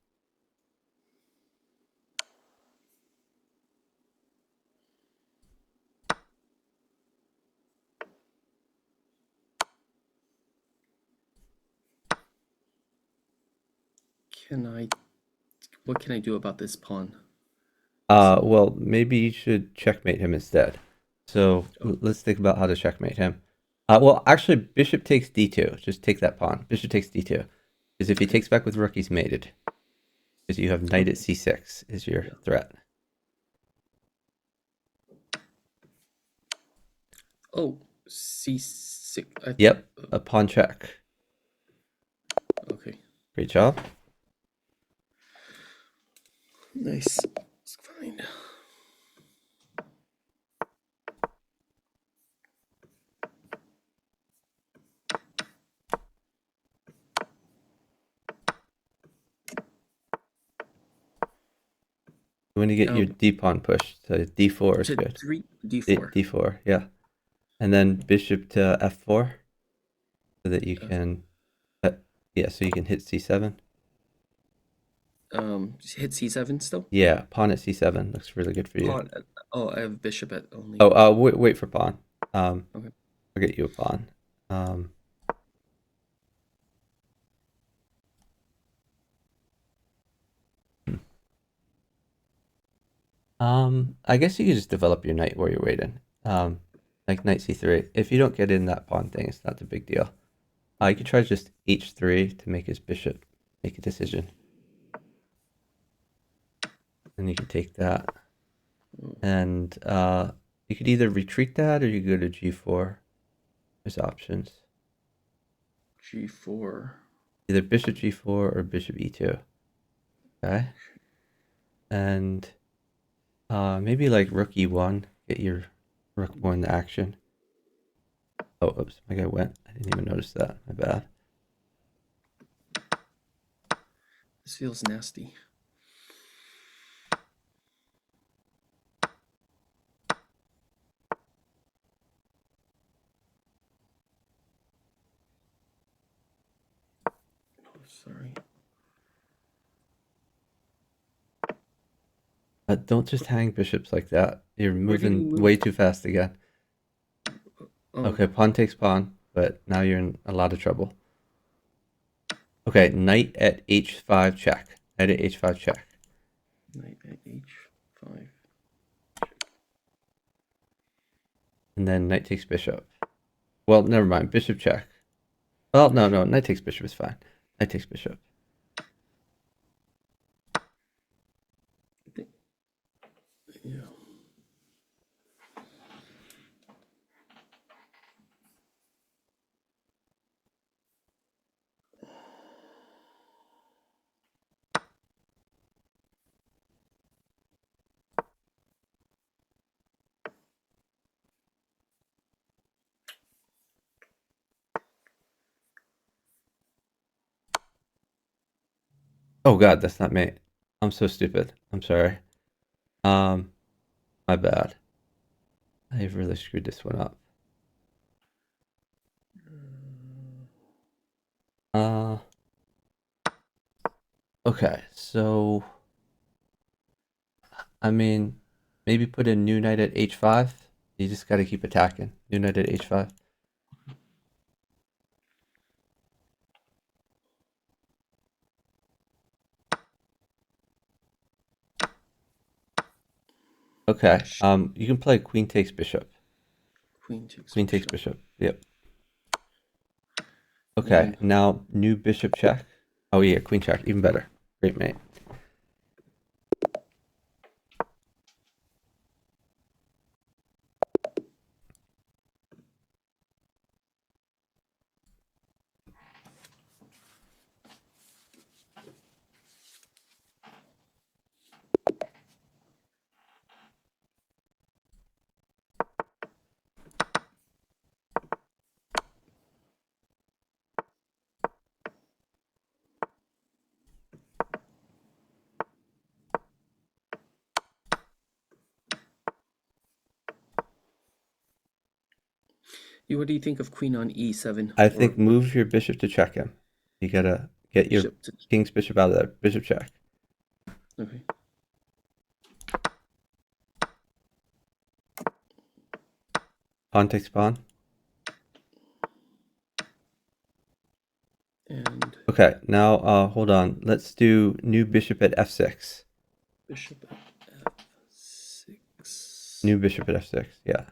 What can I do about this pawn? Well, maybe you should checkmate him instead. So let's think about how to checkmate him. Well, actually, bishop takes d2. Just take that pawn. Bishop takes d2. Because if he takes back with rook, he's mated. Because you have knight at c6 is your threat. Oh, c6. Yep, a pawn check. Okay. Great job. Nice. It's fine. When you get your d pawn pushed, so d4 is To good. 3d4. D4, yeah. And then bishop to f4 so that you can, yeah, so you can hit c7. Hit c7 still. Yeah, pawn at c7 looks really good for you. Pawn. Oh, I have bishop at only. Oh, wait for pawn. Okay. I'll get you a pawn. I guess you could just develop your knight while you're waiting. Like knight c3. If you don't get in that pawn thing, it's not a big deal. You could try just h3 to make his bishop make a decision. And you can take that. And you could either retreat that or you go to g4. There's options. g4. Either bishop g4 or bishop e2. Okay. And maybe like rook e1. Get your rook more into action. Oh, oops, my guy went. I didn't even notice that. My bad. This feels nasty. Oh, sorry. Don't just hang bishops like that. You're moving way too fast again. Oh. Okay, pawn takes pawn, but now you're in a lot of trouble. Okay, knight at h5 check. Knight at h5 check. Knight at h5. And then knight takes bishop. Well, never mind. Bishop check. Well, no. Knight takes bishop is fine. Knight takes bishop. Yeah. Oh god, that's not mate. I'm so stupid. I'm sorry. My bad. I've really screwed this one up. Okay, so I mean, maybe put a new knight at h5. You just gotta keep attacking. New knight at h5. Okay, you can play queen takes bishop. Queen takes Queen takes bishop. bishop. Yep. Okay, now new bishop check. Oh yeah, queen check, even better. Great mate. What do you think of queen on e7? I think move your bishop to check him. You gotta get your king's bishop out of there. Bishop check. Okay. Pawn takes pawn. And okay, now hold on. Let's do new bishop at f6. Bishop at f6. New bishop at f6. Yeah.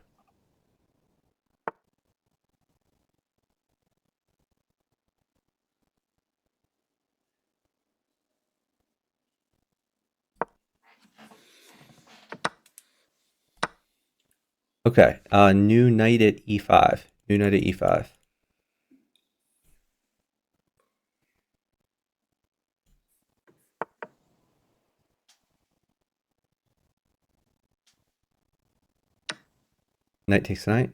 Okay, new knight at e5. New knight at e5. Knight takes knight.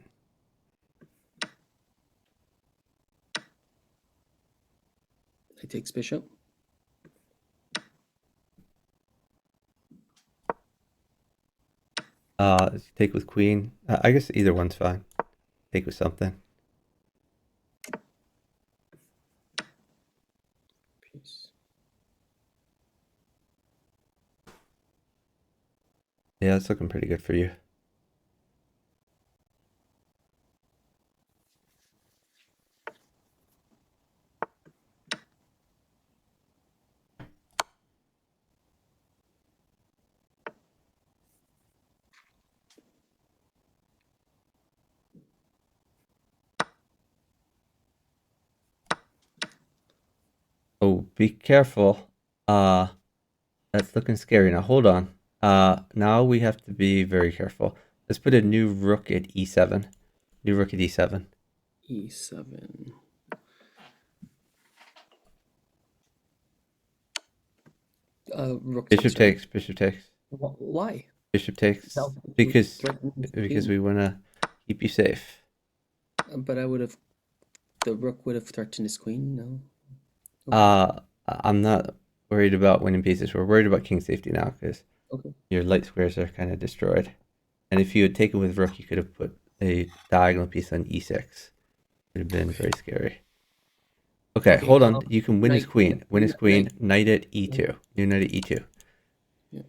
Knight takes bishop. Take with queen. I guess either one's fine. Take with something. Piece. Yeah, it's looking pretty good for you. Oh, be careful. That's looking scary. Now hold on. Now we have to be very careful. Let's put a new rook at e7. New rook at e7. E7. Rook Bishop takes. takes. Bishop takes. Why? Bishop takes because we want to keep you safe. But the rook would have threatened his queen. No. Okay. I'm not worried about winning pieces. We're worried about king safety now because your light squares are kind of destroyed. And if you had taken with rook, you could have put a diagonal piece on e6. It would have been very scary. Okay, hold on. You can win his queen. Win his queen. Knight at e2. New knight at e2. Yeah.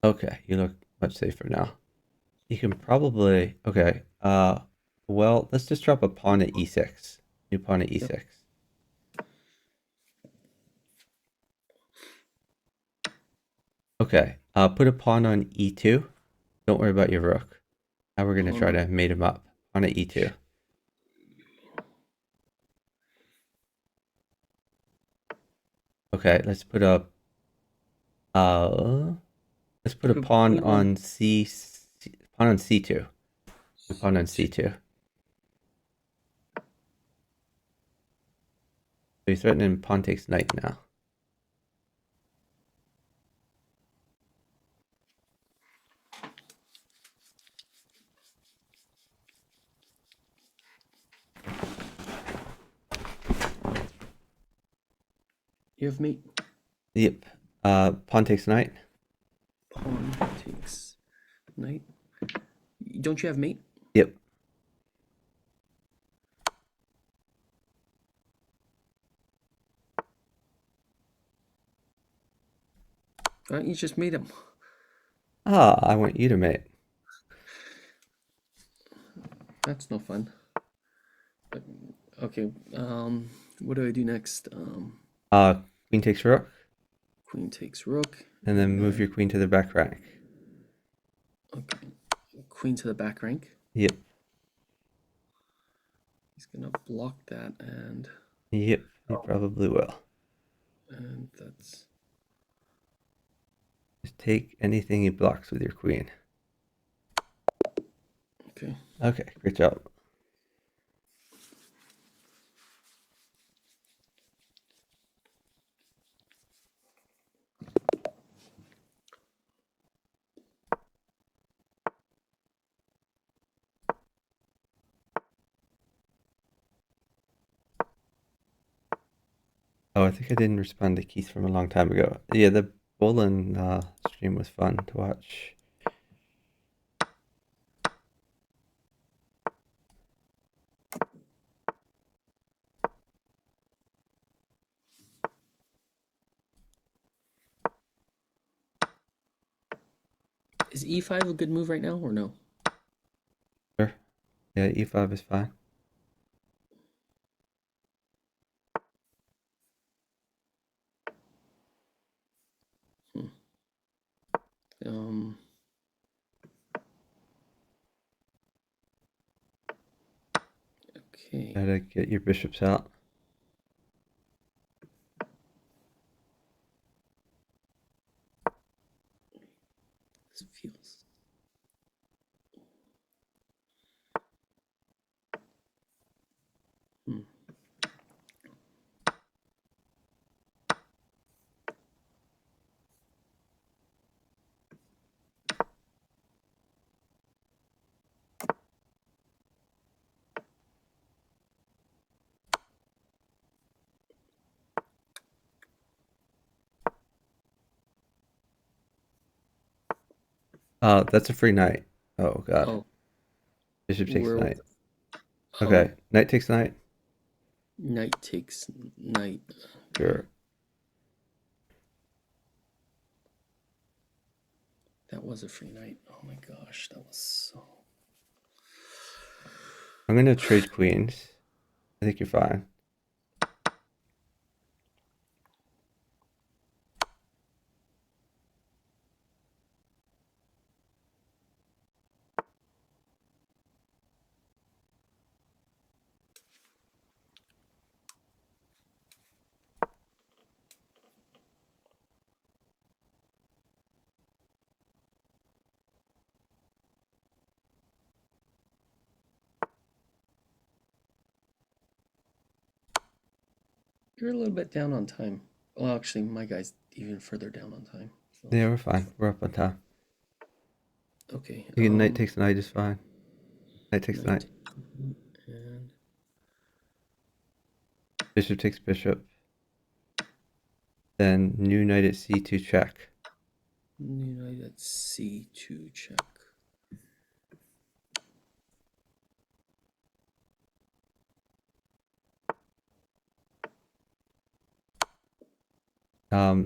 Okay, you look much safer now. You can probably okay. Well, let's just drop a pawn at e6. New pawn at e6. Okay. Put a pawn on e2. Don't worry about your rook. Now we're gonna try to mate him up. Pawn at e2. Okay, let's put a pawn on pawn on c2. Pawn on c2. So he's threatening pawn takes knight now. You have mate. Yep. Pawn takes knight. Pawn takes knight. Don't you have mate? Yep. You just made him. Ah, I want you to mate. That's no fun. But, okay. What do I do next? Queen takes rook, Queen takes rook. and then move your queen to the back rank. Okay. Queen to the back rank. Yep. He's gonna block that, and Yep. He probably will. that's Just take anything he blocks with your queen. okay. Okay, great job. Oh, I think I didn't respond to Keith from a long time ago. Yeah, the Bolin stream was fun to watch. Is e5 a good move right now or no? Sure. Yeah, e5 is fine. Um. Okay. Gotta get your bishops out. This feels. That's a free knight. Oh god. Oh, Bishop takes where was? knight. Oh, Okay, knight takes knight. knight takes knight. Sure. That was a free knight. Oh my gosh, that was so. I'm gonna trade queens. I think you're fine. You're a little bit down on time. Well, actually, my guy's even further down on time. So. Yeah, we're fine. We're up on time. Okay. Again, knight takes knight is fine. Knight takes knight. And Bishop takes bishop. Then new knight at c2 check. new knight at c2 check.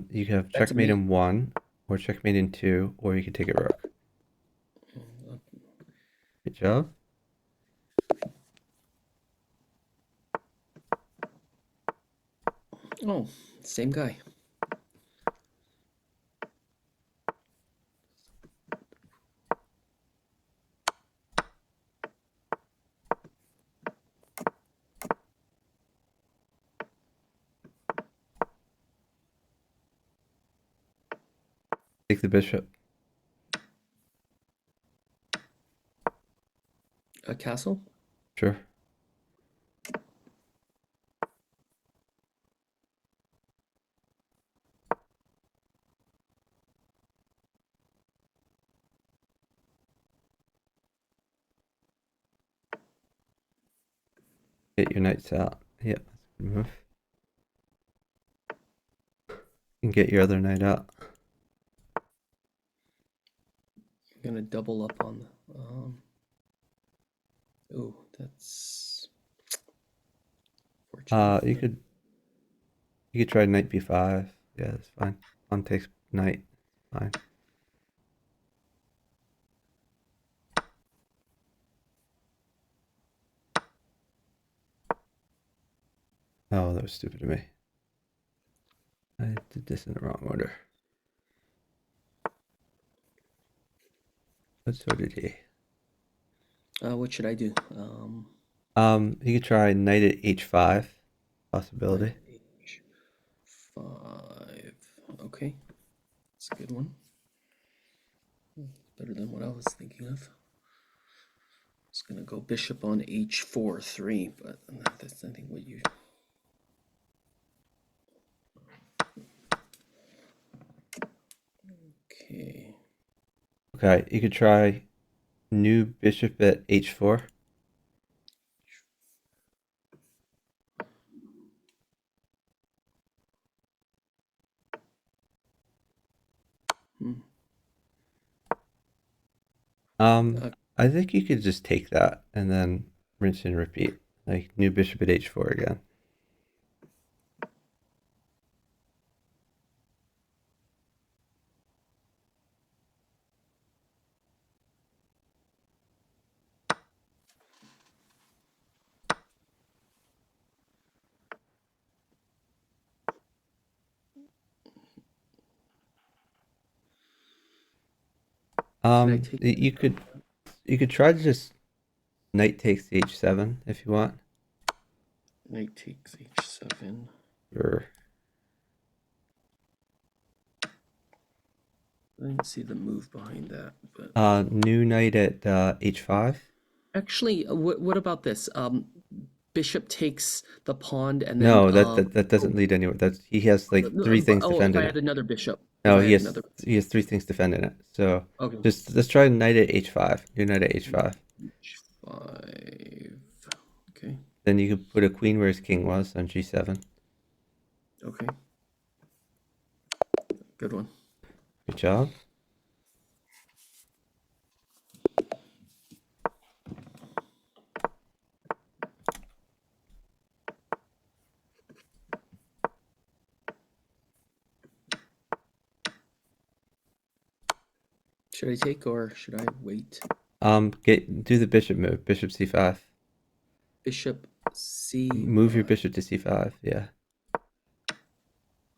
You can have That's a checkmate mate. in 1, or checkmate in 2, or you can take it rook. Good job. Oh, same guy. Take the bishop. A castle? Sure. Get your knights out. Yep, that's a good move. You can get your other knight out. I'm gonna double up on the. Oh, that's fortunate. You could try knight b5. Yeah, that's fine. Pawn takes knight. Fine. Oh, that was stupid of me. I did this in the wrong order. But so did he. What should I do? You could try knight at h5. Possibility. H5. Okay, that's a good one. Better than what I was thinking of. It's gonna go bishop on h4 3, but that's I think what you. Okay. Okay, you could try new bishop at h4. I think you could just take that and then rinse and repeat. Like new bishop at h4 again. You could try to just knight takes h7 if you want. Knight takes h7. Or I didn't see the move behind that, but new knight at h5. actually, what about this? Bishop takes the pawn, and then No, that doesn't lead anywhere. He has like three things oh, if defending I it. had another bishop, if No, I had another. he has three things defending it. So Okay. just let's try knight at h5. New knight at h5. H5. Okay. Then you could put a queen where his king was on g7. Okay. Good one. Good job. Should I take or should I wait? Do the bishop move. Bishop c5. Bishop c. Move your bishop to c5. Yeah.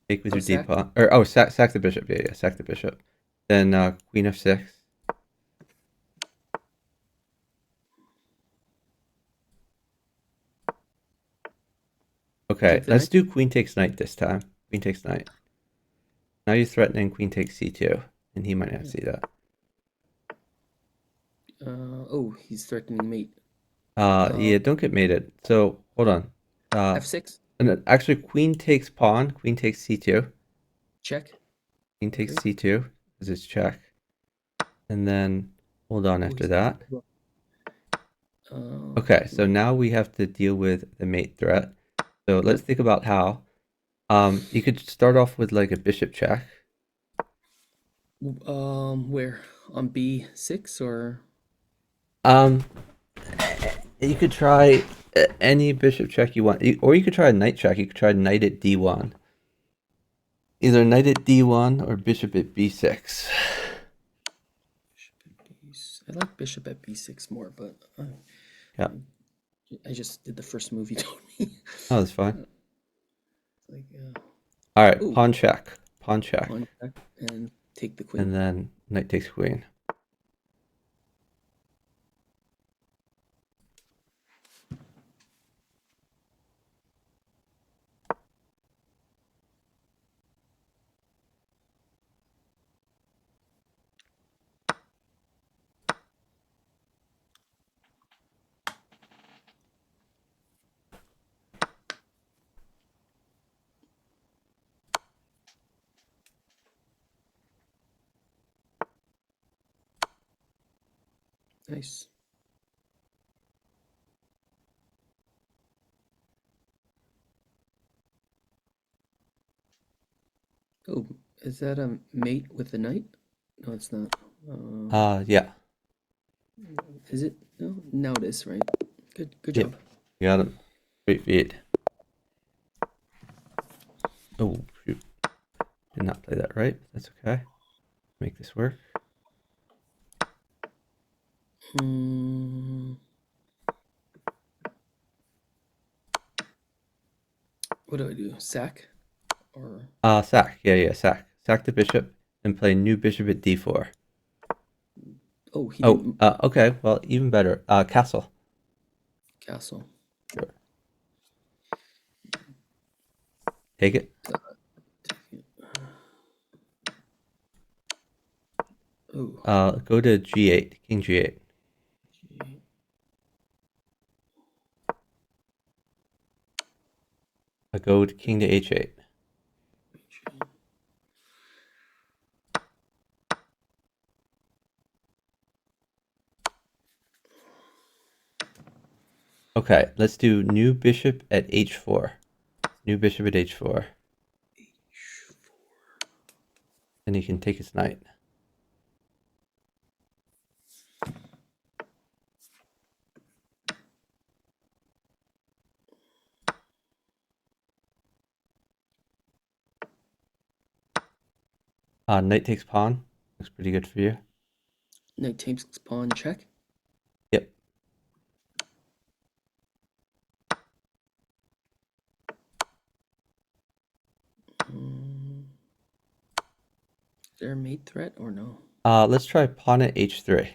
Take with your d sack? pawn. Or sack the bishop. Yeah, sack the bishop. Then queen f6. Okay, Take the let's knight? do queen takes knight this time. Queen takes knight. Now you're threatening queen takes c2, and he might not see that. Oh, he's threatening mate. Yeah, don't get mated. So hold on. F6. And then actually, queen takes pawn. Queen takes c2. Check. Queen takes c2 because it's check. And then hold on after that. Okay, so now we have to deal with the mate threat. So let's think about how. You could start off with like a bishop check. Where on b6 or? You could try any bishop check you want, or you could try a knight check. You could try knight at d1. Either knight at d1 or bishop at b6. I like bishop at b6 more, but Yeah. I just did the first move you told me. Oh, that's fine. Like, all right, pawn check. Pawn check. Pawn check and take the queen. And then knight takes queen. Nice. Oh, is that a mate with the knight? No, it's not. Yeah. Is it? No, now it is, right? Good Yep. job. You got him. Great feed. Oh, shoot. Did not play that right. That's okay. Make this work. Hmm. What do I do? Sack? Or Sack. Yeah, sack. Sack the bishop and play new bishop at d4. oh, he Oh, didn't okay. Well, even better. Castle. castle. Sure. Take it. Oh, Go to g8. King g8. Go to king to h8. Okay, let's do new bishop at h4. New bishop at h4. And he can take his knight. Knight takes pawn. Looks pretty good for you. Knight takes pawn check. Yep. Is there a mate threat or no? Let's try pawn at h3.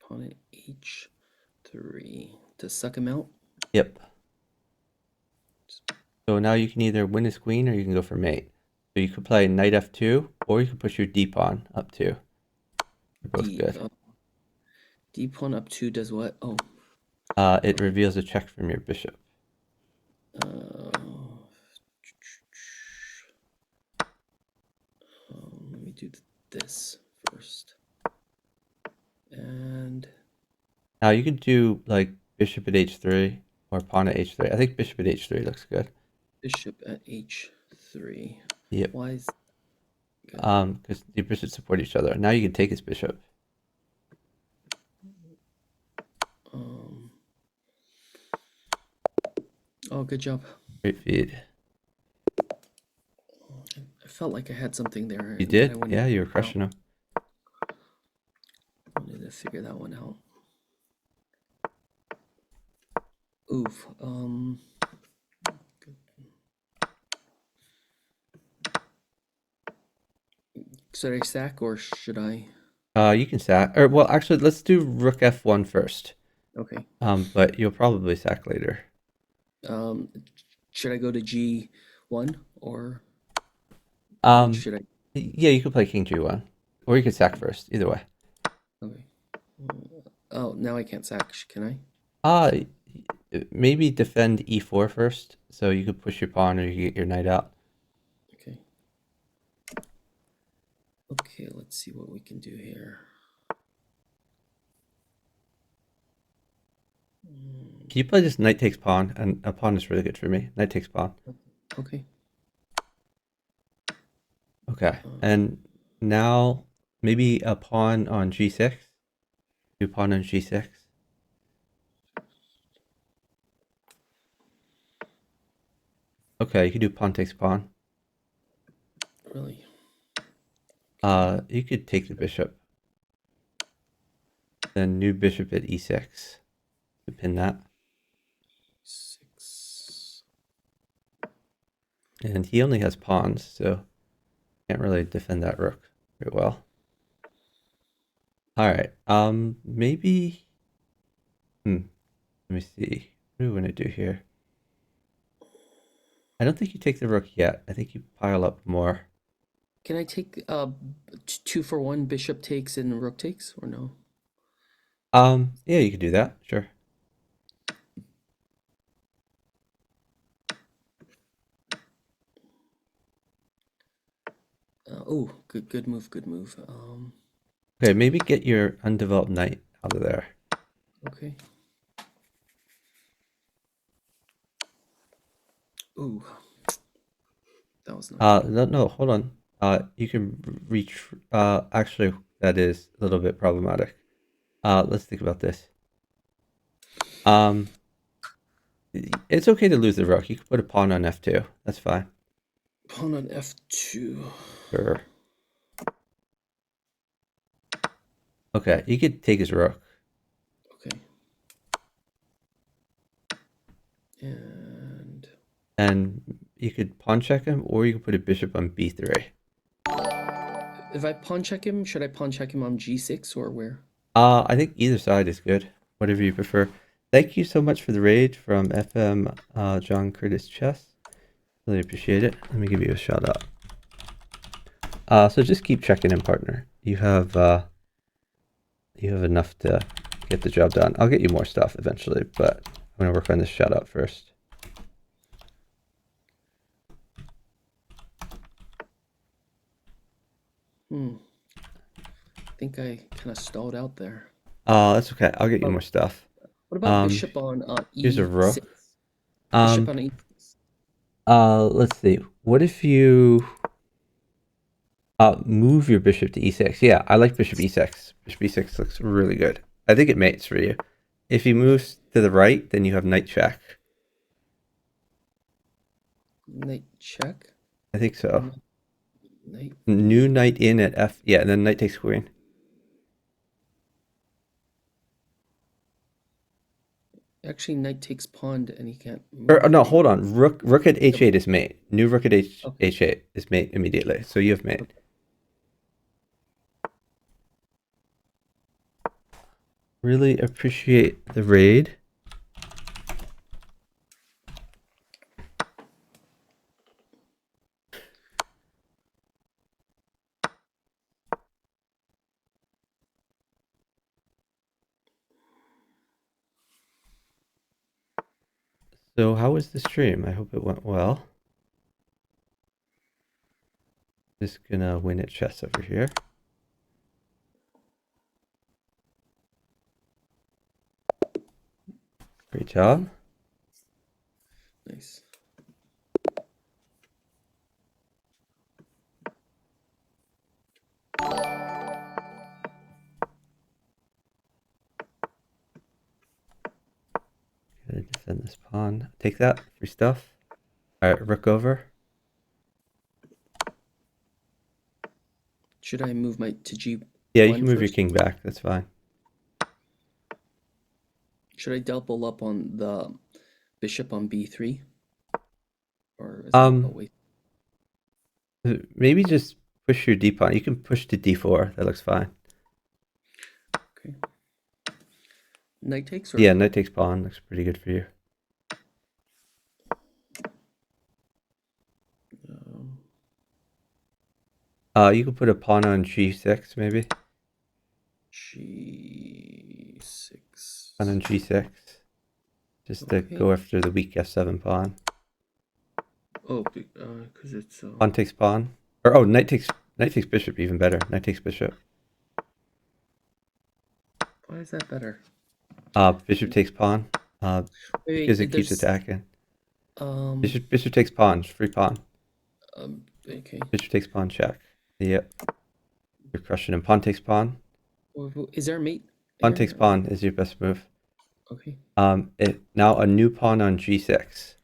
Pawn at h3 to suck him out. Yep. So now you can either win his queen or you can go for mate. So you could play knight f2 or you could push your d pawn up 2. They're both good. D pawn up 2 does what? Oh. It reveals a check from your bishop. Let me do this first. And Now you could do like bishop at h3 or pawn at h3. I think bishop at h3 looks good. bishop at h3. Yep. Why is Because the bishops support each other. Now you can take his bishop. Oh, good job. Great feed. I felt like I had something there. You and did? I wanted Yeah, to you were figure crushing him. wanted to figure that one out. Oof. Should I sack or should I? You can sack. Or well, actually, let's do rook f1 first. Okay. But you'll probably sack later. Should I go to G1 or should I? Yeah, you could play king g1, or you could sack first. Either way. Okay. Oh, now I can't sack. Can I? Maybe defend e4 first, so you could push your pawn or you get your knight out. Okay. Okay, let's see what we can do here. Can you play just knight takes pawn? And a pawn is really good for me. Knight takes pawn. Okay. Okay, and now maybe a pawn on g6. Do pawn on g6. Okay, you could do pawn takes pawn. Really? You could take the bishop. Then new bishop at e6 to pin that. 6. And he only has pawns, so can't really defend that rook very well. All right. Maybe. Let me see. What do we want to do here? I don't think you take the rook yet. I think you pile up more. Can I take 2 for 1 bishop takes and rook takes or no? Yeah, you could do that. Sure. Oh, good move, good move. Okay, maybe get your undeveloped knight out of there. Okay. Ooh, That was not good. No, hold on. You can reach. Actually, that is a little bit problematic. Let's think about this. Um, it's okay to lose the rook. You can put a pawn on f2. That's fine. Pawn on f2. Sure. Okay, you could take his rook. Okay. And you could pawn check him, or you could put a bishop on b3. if I pawn check him, should I pawn check him on g6 or where? I think either side is good. Whatever you prefer. Thank you so much for the raid from FM John Curtis Chess. Really appreciate it. Let me give you a shout out. So just keep checking in, partner. You have enough to get the job done. I'll get you more stuff eventually, but I'm gonna work on this shout out first. I think I kind of stalled out there. That's okay. I'll get you more stuff. What about bishop on e6? Here's a rook. Bishop on e6. Let's see. What if you move your bishop to e6? Yeah, I like bishop e6. Bishop e6 looks really good. I think it mates for you. If he moves to the right, then you have knight check. Knight check? I think so. Knight. New knight in at f. Yeah, and then knight takes queen. Actually, knight takes pawn, and he can't move. Or no, hold on. Rook at h8 is mate. New rook at h8 is mate immediately. So you have mate. Okay. Really appreciate the raid. So how was the stream? I hope it went well. Just gonna win at chess over here. Great job. Nice. Gotta defend this pawn. Take that. Free stuff. Alright, rook over. Should I move my to g? Yeah, you can move your king back. That's fine. Should I double up on the bishop on b3? Or is that a waste? Maybe just push your d pawn. You can push to d4. That looks fine. Okay. Knight takes? Or? Yeah, knight takes pawn. Looks pretty good for you. You can put a pawn on g6, maybe. g6. Pawn on g6. Just to go after the weak f7 pawn. Oh, because it's... Pawn takes pawn. Or, oh, knight takes bishop, even better. Knight takes bishop. Why is that better? Bishop takes pawn. Because it keeps attacking. Bishop takes pawn. Free pawn. Okay. Bishop takes pawn, check. Yep. You're crushing him. Pawn takes pawn. Is there a mate? Pawn takes pawn is your best move. Okay. Now a new pawn on g6.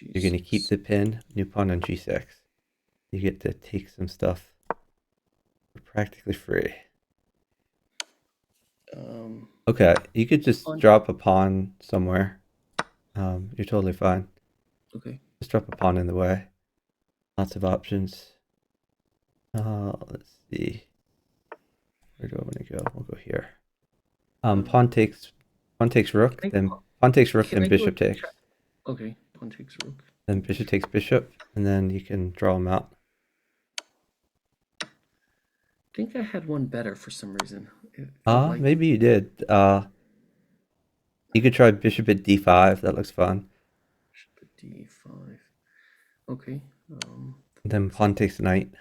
You're going to keep the pin. New pawn on g6. You get to take some stuff for practically free. Okay, you could just drop a pawn somewhere. You're totally fine. Okay. Just drop a pawn in the way. Lots of options. Let's see. Where do I want to go? We'll go here. Pawn takes rook, then pawn takes rook, then bishop takes. Okay, pawn takes rook. Then bishop takes bishop, and then you can draw them out. I think I had one better for some reason. Maybe you did. You could try bishop at d5. That looks fun. Bishop at d5. Okay. Then pawn takes knight.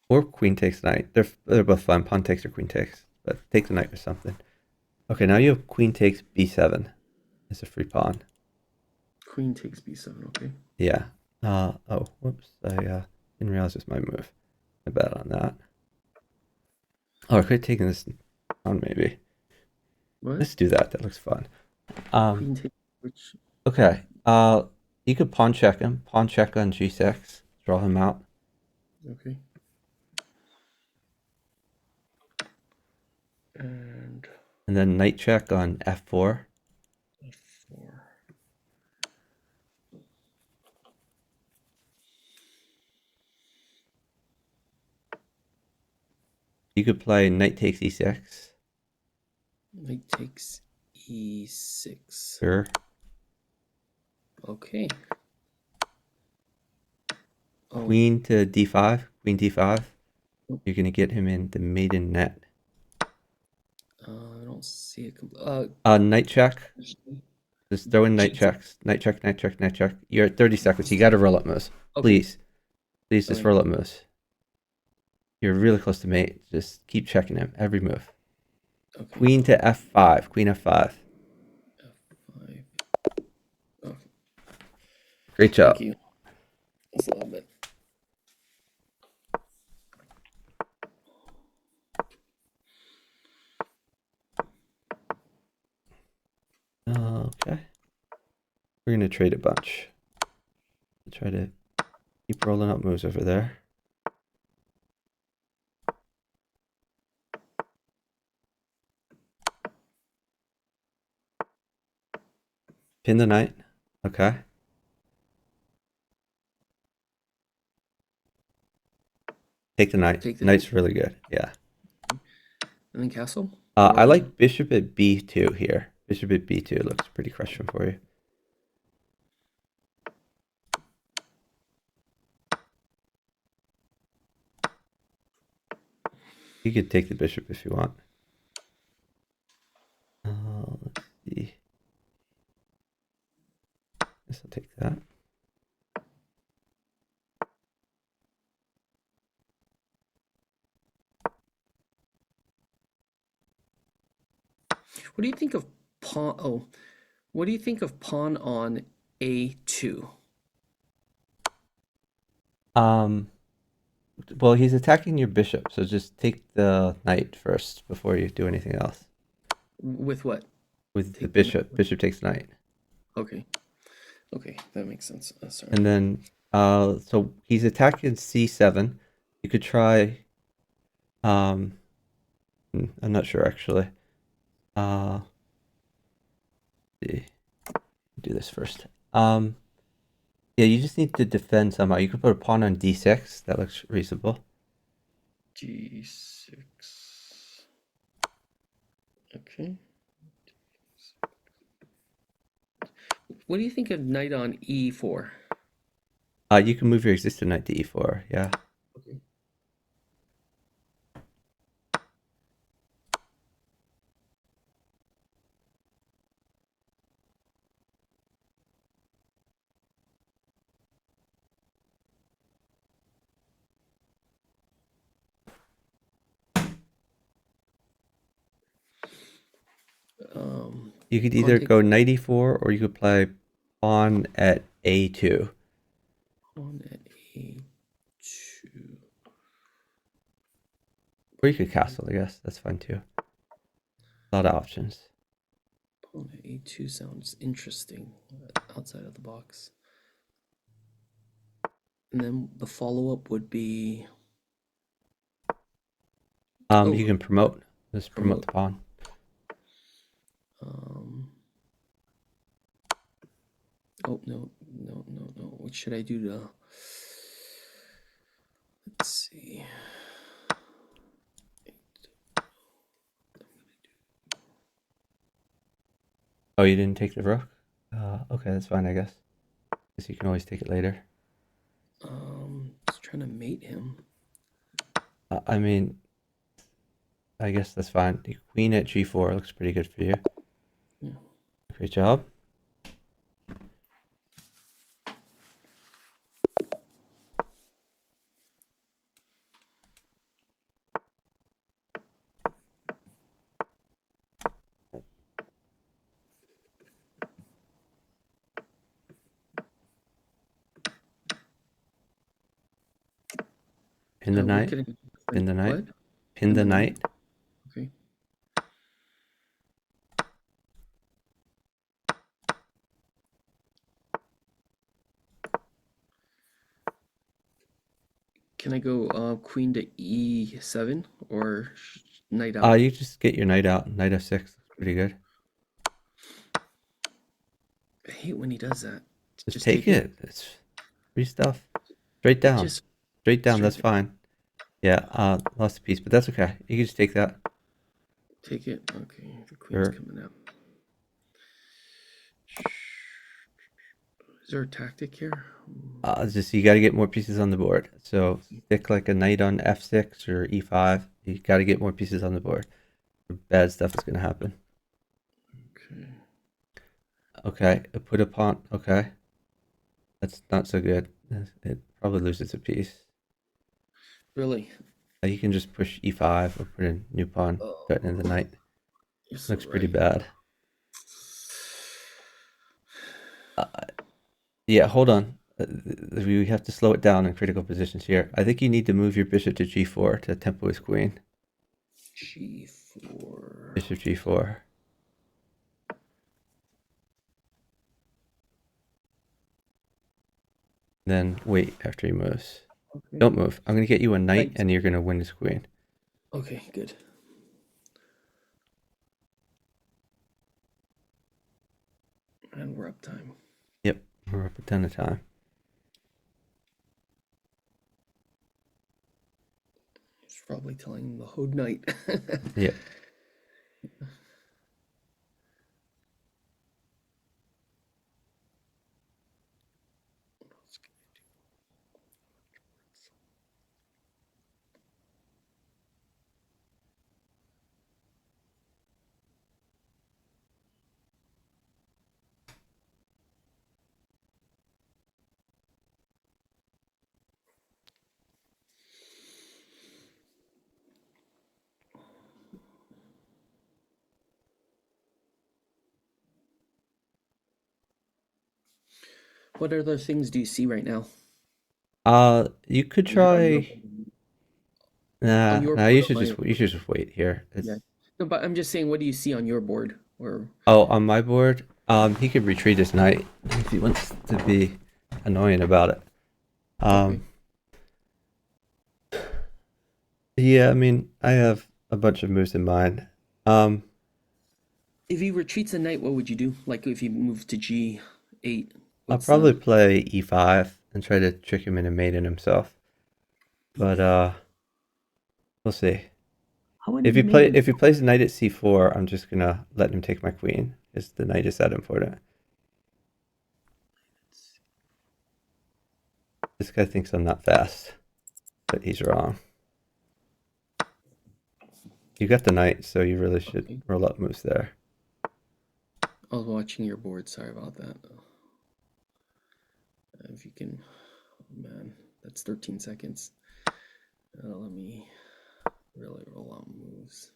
Or queen takes knight. They're both fine. Pawn takes or queen takes. But take the knight or something. Okay, now you have queen takes b7. It's a free pawn. Queen takes b7. Okay. Yeah. Oh, whoops. I didn't realize it's my move. I bet on that. Oh, I could have taken this on maybe. What? Let's do that. That looks fun. Queen takes which? Okay. You could pawn check him. Pawn check on g6. Draw him out. Okay. And And then knight check on f4. f4. You could play knight takes e6. Knight takes e6. Sure. Okay. Oh, Queen to d5. Queen d5. You're going to get him in the maiden net. I don't see it. Knight check. Just throw in knight checks. Knight check, knight check, knight check. You're at 30 seconds. You got to roll up moves. Okay. Please. Please just Okay. roll up moves. You're really close to mate. Just keep checking him. Every move. Okay. Queen to f5. Queen f5. F5. Oh, Great job. thank you. That's a little bit. Okay. We're going to trade a bunch. Try to keep rolling up moves over there. Pin the knight. Okay. Take the knight. Take the Knight's really good. Yeah. And then castle? I like bishop at b2 here. Bishop at b2 looks pretty crushing for you. You could take the bishop if you want. Let's see. Guess I'll take that. What do you think of pawn? Oh, what do you think of pawn on a2? Well, he's attacking your bishop, so just take the knight first before you do anything else. With what? With the Take bishop. Bishop takes knight. Okay. Okay, that makes sense. Sorry. And then, so he's attacking c7. You could try, I'm not sure actually. Let's see. Do this first. Yeah, you just need to defend somehow. You could put a pawn on d6. That looks reasonable. G6. Okay. What do you think of knight on e4? You can move your existing knight to e4. Yeah. Okay. You could either go knight e4 or you could play pawn at a2. Pawn at a2. Or you could castle, I guess. That's fine too. A lot of options. Pawn at a2 sounds interesting outside of the box. And then the follow-up would be... You can promote. Just promote the pawn. Oh, no. What should I do to... Let's see. Oh, you didn't take the rook? Okay, that's fine, I guess. Guess you can always take it later. Just trying to mate him. I mean, I guess that's fine. The queen at g4 looks pretty good for you. Yeah. Great job. Pin the What knight. can I, Pin the knight. what? Pin the knight. Okay. Can I go queen to e7 or knight out? You just get your knight out. Knight f6 looks pretty good. I hate when he does that. Just take it. It's free stuff. Straight It down. just Straight down. straight That's fine. Yeah. Lost a piece, but that's okay. You can just take that. take it. Okay, the queen's Sure. coming out. Is there a tactic here? Just you got to get more pieces on the board. So stick like a knight on f6 or e5. You got to get more pieces on the board. Bad stuff is going to happen. Okay. Okay, put a pawn. Okay, that's not so good. It probably loses a piece. Really? You can just push e5 or put a new pawn threatening the knight. You're so Looks pretty right. bad. Yeah, hold on. We have to slow it down in critical positions here. I think you need to move your bishop to g4 to tempo his queen. G4. Bishop g4. Then wait after he moves. Okay. Don't move. I'm going to get you a knight Knight. and you're going to win his queen. Okay, good. And we're up time. Yep, we're up a ton of time. He's probably telling him the Hode Knight. Yep. What other things do you see right now? You could On try. on your Nah. board You or should my just board? wait here. Yeah. No, but I'm just saying, what do you see on your board? Or On my board, he could retreat his knight if he wants to be annoying about it. okay. Yeah, I mean, I have a bunch of moves in mind. Um, If he retreats a knight, what would you do? Like if he moves to G8, I'll what's probably play e5 and try to trick him into mating himself. But we'll see. If he plays knight at c4, I'm just gonna let him take my queen, because the knight is that important. This guy thinks I'm not fast, but he's wrong. You got the knight, so you really should roll up moves there. I was watching your board. Sorry about that. If you can, oh man, that's 13 seconds. Let me really roll out moves.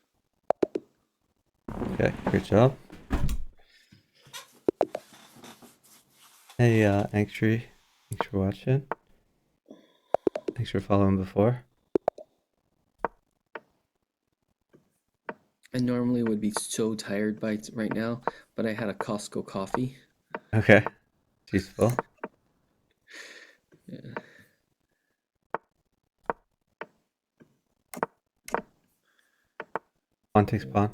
Okay, great job. Hey, Angstree, thanks for watching. Thanks for following before. I normally would be so tired by right now, but I had a Costco coffee. Okay, useful. Yeah. Pawn takes pawn.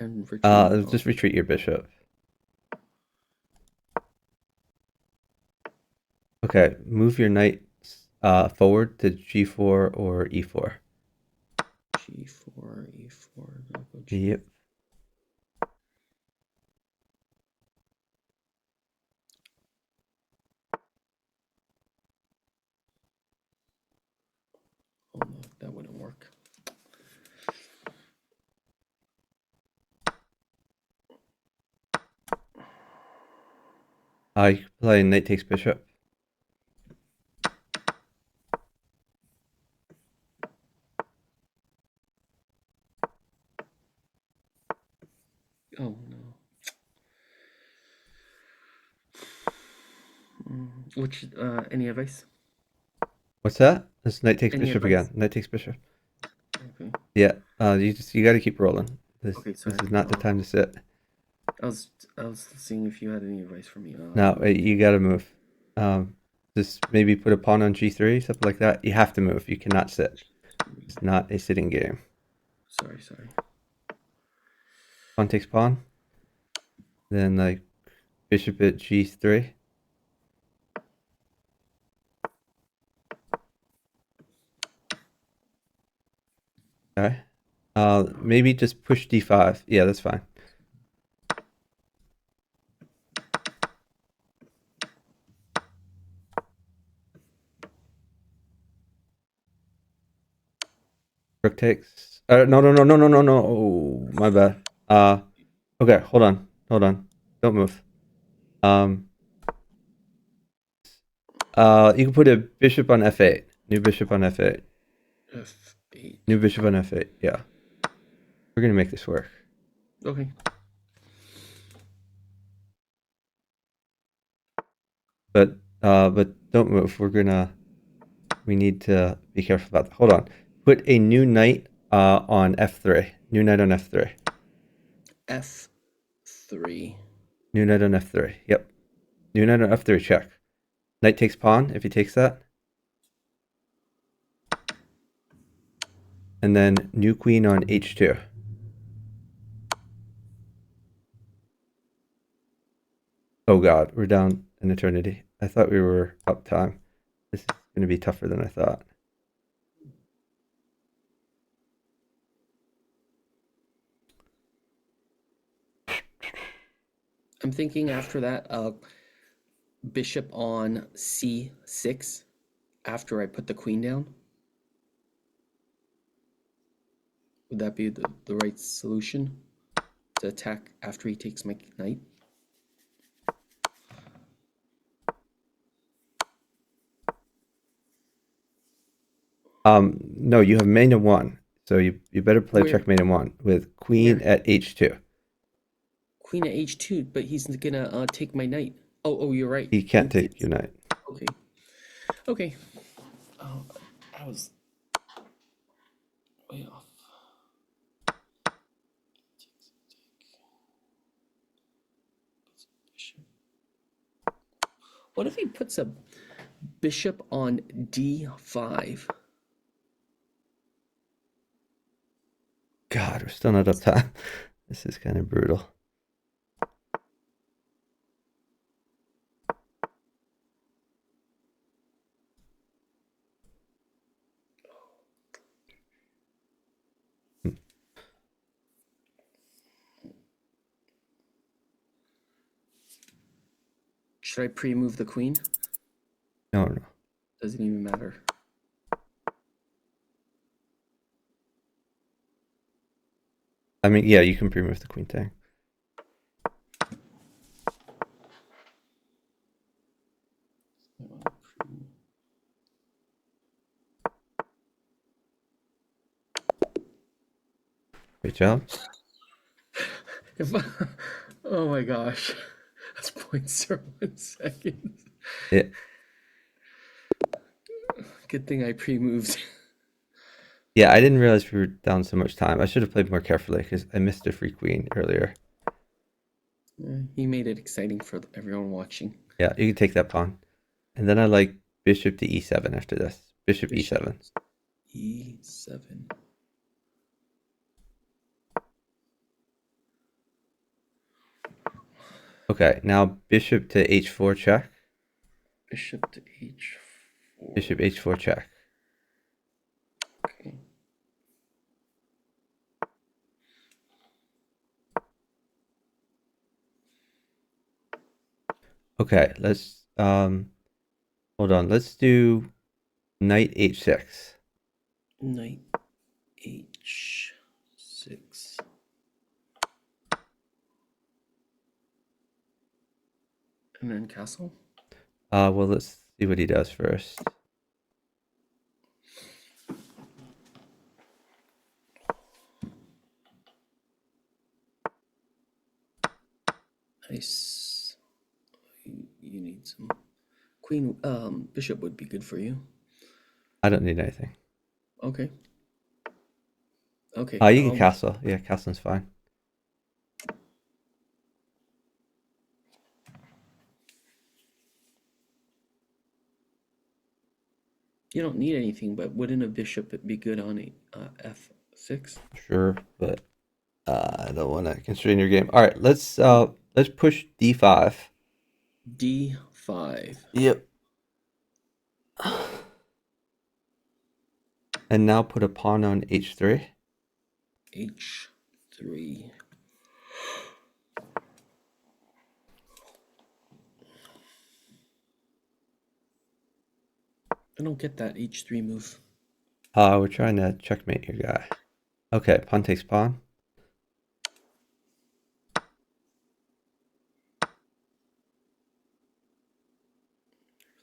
And retreat. Just retreat your bishop. Okay, move your knight forward to g4 or e4. G4, E4. I'll go Yep. Oh no, that wouldn't work. You can play knight takes bishop. Oh no. Which any advice? What's that? This knight takes Any bishop advice? again. Knight takes bishop. Okay. Yeah. You got to keep rolling. Okay, This sorry. is not the time to sit. I was seeing if you had any advice for me. No, you got to move. Just maybe put a pawn on g3, something like that. You have to move. You cannot sit. It's not a sitting game. Sorry. Pawn takes pawn. Then like bishop at g3. Okay. Maybe just push d5. Yeah, that's fine. Rook takes. No. Oh, my bad. Okay, hold on. Don't move. You can put a bishop on f8. New bishop on f8. F8. New bishop on f8. Yeah. We're gonna make this work. Okay. But don't move. We need to be careful about that. Hold on. Put a new knight on f3. New knight on f3. F3. New knight on f3. Yep. New knight on f3. Check. Knight takes pawn if he takes that. And then new queen on h2. Oh god, we're down an eternity. I thought we were up time. This is going to be tougher than I thought. I'm thinking after that, bishop on c6 after I put the queen down. Would that be the right solution to attack after he takes my knight? No, you have mate in 1. So you better play Where? checkmate in 1 with queen Where? at h2. Queen at h2, but he's gonna take my knight. Oh, you're right. He can't take your knight. Okay. Oh, I was way off. What if he puts a bishop on d5? God, we're still not up time. This is kind of brutal. Should I pre-move the queen? No. Doesn't even matter. I mean, yeah, you can pre-move the queen thing. Great job. Oh my gosh. That's 0.01 seconds. Yeah. Good thing I pre-moved. Yeah, I didn't realize we were down so much time. I should have played more carefully because I missed a free queen earlier. He made it exciting for everyone watching. Yeah, you can take that pawn. And then I like bishop to e7 after this. Bishop e7. E7. Okay, now bishop to h4 check. Bishop to h4. Bishop h4 check. Okay. Okay, let's hold on. Let's do knight h6. Knight h6. And then castle. Well, let's see what he does first. Nice. You need some queen. Bishop would be good for you. I don't need anything. Okay. Okay. You can castle. Yeah, castling's fine. You don't need anything, but wouldn't a bishop be good on a f6? Sure, but I don't want to constrain your game. All right, let's push d5. d5. Yep. And now put a pawn on h3. h3. I don't get that h3 move. We're trying to checkmate your guy. Okay, pawn takes pawn.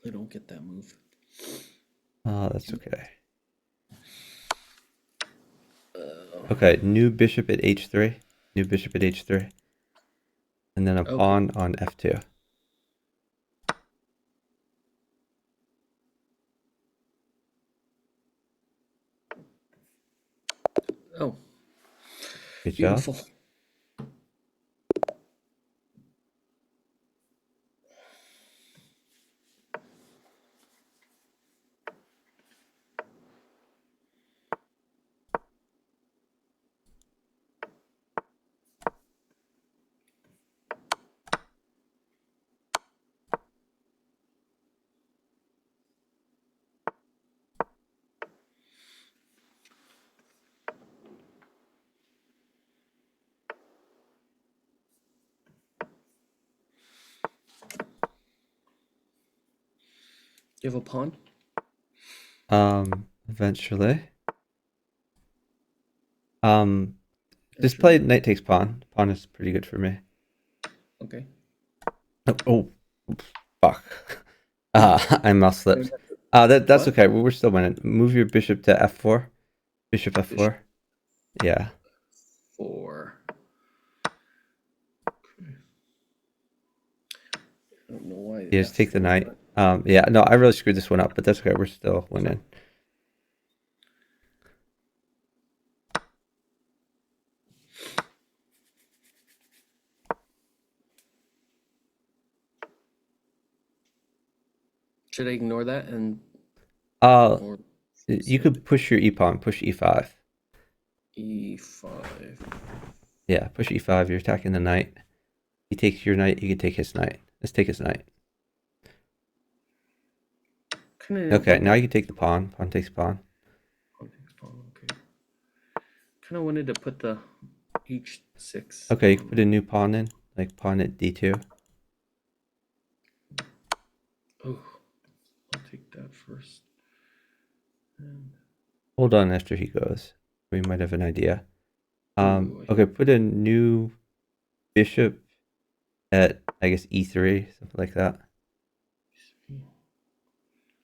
I don't get that move. Oh, that's okay. Okay, new bishop at h3. New bishop at h3. And then a pawn on f2. Oh, Good job. beautiful. You have a pawn? Eventually. Just play knight takes pawn. Pawn is pretty good for me. Okay. Oh, fuck. I mouse slipped. That's okay. We're still winning. Move your bishop to f4. Bishop f4. Yeah. 4. I don't know why. Yeah, just take the knight. Yeah, no, I really screwed this one up, but that's okay. We're still winning. Should I ignore that and? You could push your e-pawn, push e5. e5. Yeah, push e5. You're attacking the knight. He takes your knight. You can take his knight. Let's take his knight. Okay, now you can take the pawn. Pawn takes pawn. Pawn takes pawn. Okay. Kind of wanted to put the h6. Okay, you can put a new pawn in, like pawn at d2. Oh, I'll take that first. And Hold on after he goes. We might have an idea. Ooh, Okay, put a new bishop at, I guess, e3, something like that.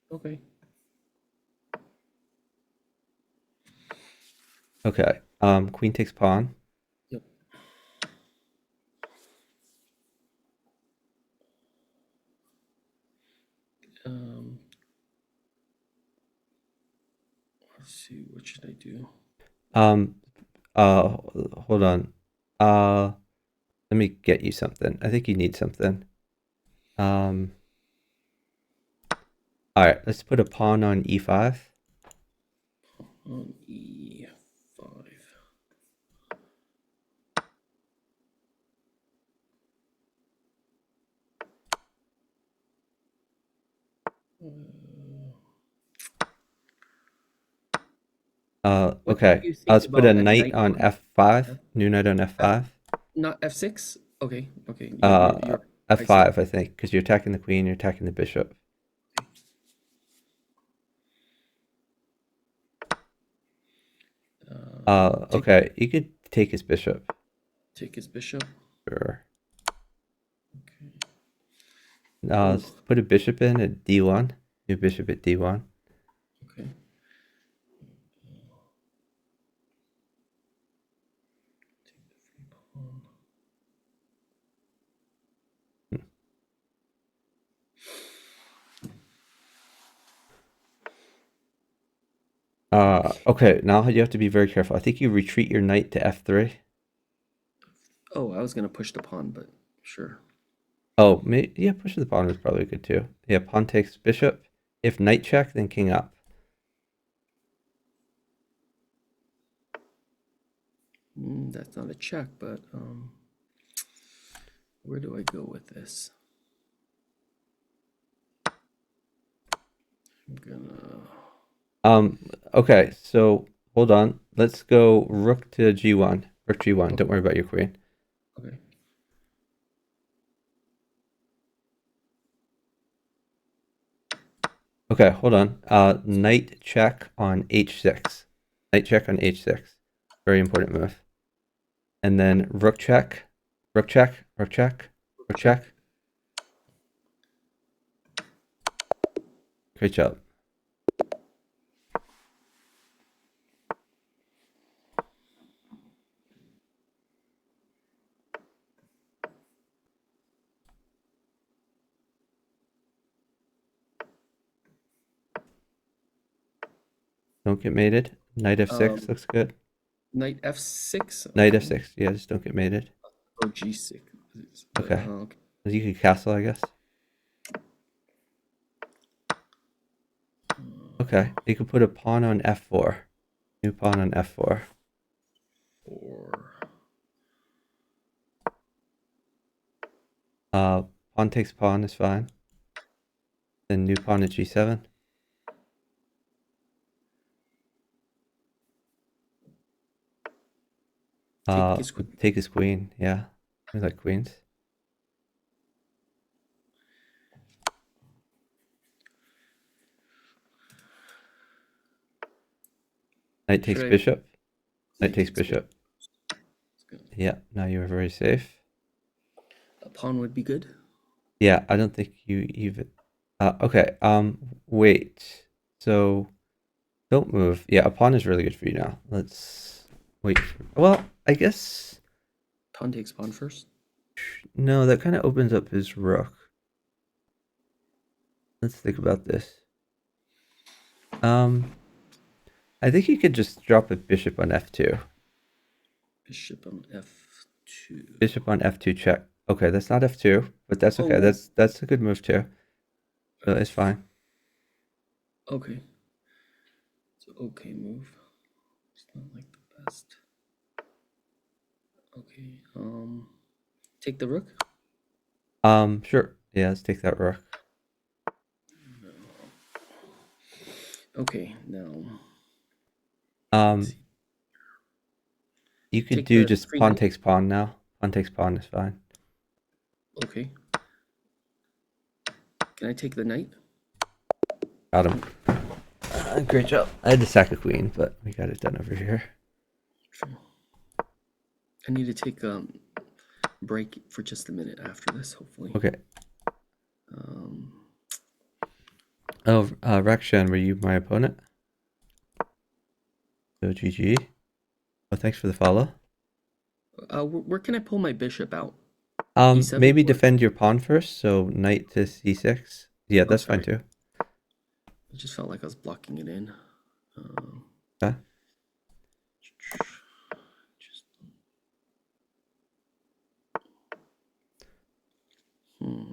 Okay. Okay. Queen takes pawn. Yep. Let's see. What should I do? Hold on. Let me get you something. I think you need something. All right, let's put a pawn on e5. On e5. Okay. Let's put a knight on f5. New knight on f5. Not f6. Okay. Okay. F5, I think, because you're attacking the queen. You're attacking the bishop. Okay, you could take his bishop. Take his bishop. Sure. Okay. Let's put a bishop in at d1. New bishop at d1. Okay. Okay, now you have to be very careful. I think you retreat your knight to f3. Oh, I was gonna push the pawn, but sure. Oh, yeah, pushing the pawn was probably good too. Yeah, pawn takes bishop. If knight check, then king up. That's not a check, but where do I go with this? I'm gonna. Okay, so hold on. Let's go rook to g1. Rook g1. Don't worry about your queen. Okay. Okay, hold on. Knight check on h6. Knight check on h6. Very important move. And then rook check, rook check, rook check, rook check. Great job. Don't get mated. Knight f6 looks good. Knight f6. Knight f6. Yeah, just don't get mated. Or g6. Okay. Okay. You could castle, I guess. Okay. You could put a pawn on f4. New pawn on f4. Pawn takes pawn is fine. Then new pawn at g7. Take his queen. Yeah, we like queens. Knight takes bishop. Knight takes bishop. Yeah, now you are very safe. A pawn would be good. Yeah, I don't think you even. Okay. Wait. So, don't move. Yeah, a pawn is really good for you now. Let's wait. Well, I guess. Pawn takes pawn first. No, that kind of opens up his rook. Let's think about this. I think you could just drop a bishop on f2. Bishop on f2. Bishop on f2 check. Okay, that's not f2, but that's okay. Oh. That's a good move too. So it's fine. Okay. It's an okay move. It's not like the best. Okay. Take the rook. Sure. Yeah, let's take that rook. Okay, now. You could do just pawn takes pawn now. Pawn takes pawn is fine. Okay. Can I take the knight? Got him. Great job. I had to sack a queen, but we got it done over here. I need to take a break for just a minute after this, hopefully. Okay. Rakshan, were you my opponent? So GG. Oh, thanks for the follow. Where can I pull my bishop out? Maybe defend your pawn first. So knight to c6. Yeah, that's fine too. I just felt like I was blocking it in. Okay.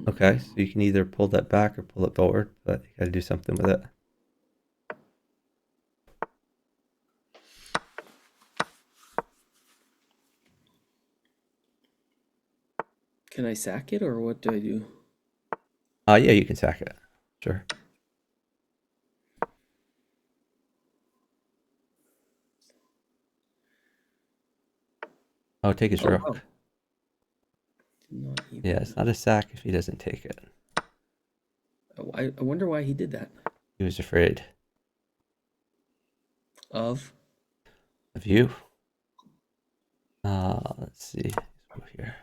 Okay, so you can either pull that back or pull it forward, but you got to do something with it. Can I sack it, or what do I do? Yeah, you can sack it. Sure. Oh, take his rook. Oh. Yeah, it's not a sack if he doesn't take it. I wonder why he did that. He was afraid. Of you. Let's see. Let's go here.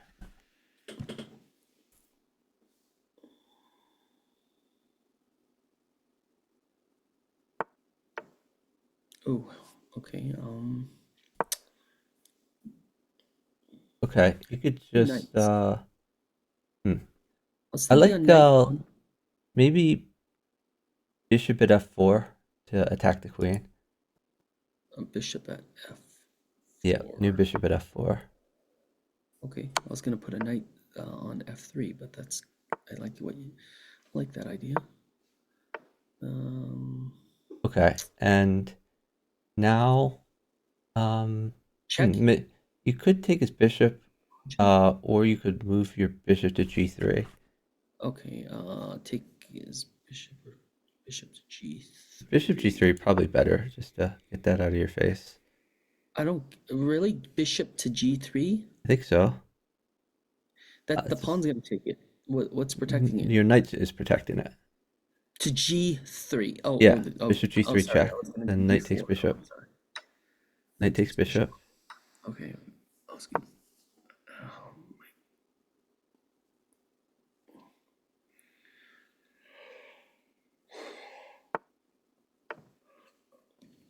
Oh, okay. Okay, you could just nice. I like maybe bishop at f4 to attack the queen. A bishop at f4. Yeah, new bishop at f4. Okay, I was gonna put a knight on f3, but that's I like that idea. Okay, and now Check. you could take his bishop, or you could move your bishop to g3. Okay, take his bishop to g3. Bishop g3 probably better, just to get that out of your face. I don't really bishop to g3. I think so. That the pawn's gonna take it. What's protecting it? Your knight is protecting it. To g3. Oh, Yeah, oh, bishop g3 sorry, check. I was gonna Then do knight takes d4. bishop. Oh, sorry. Knight takes bishop. Okay, I was gonna.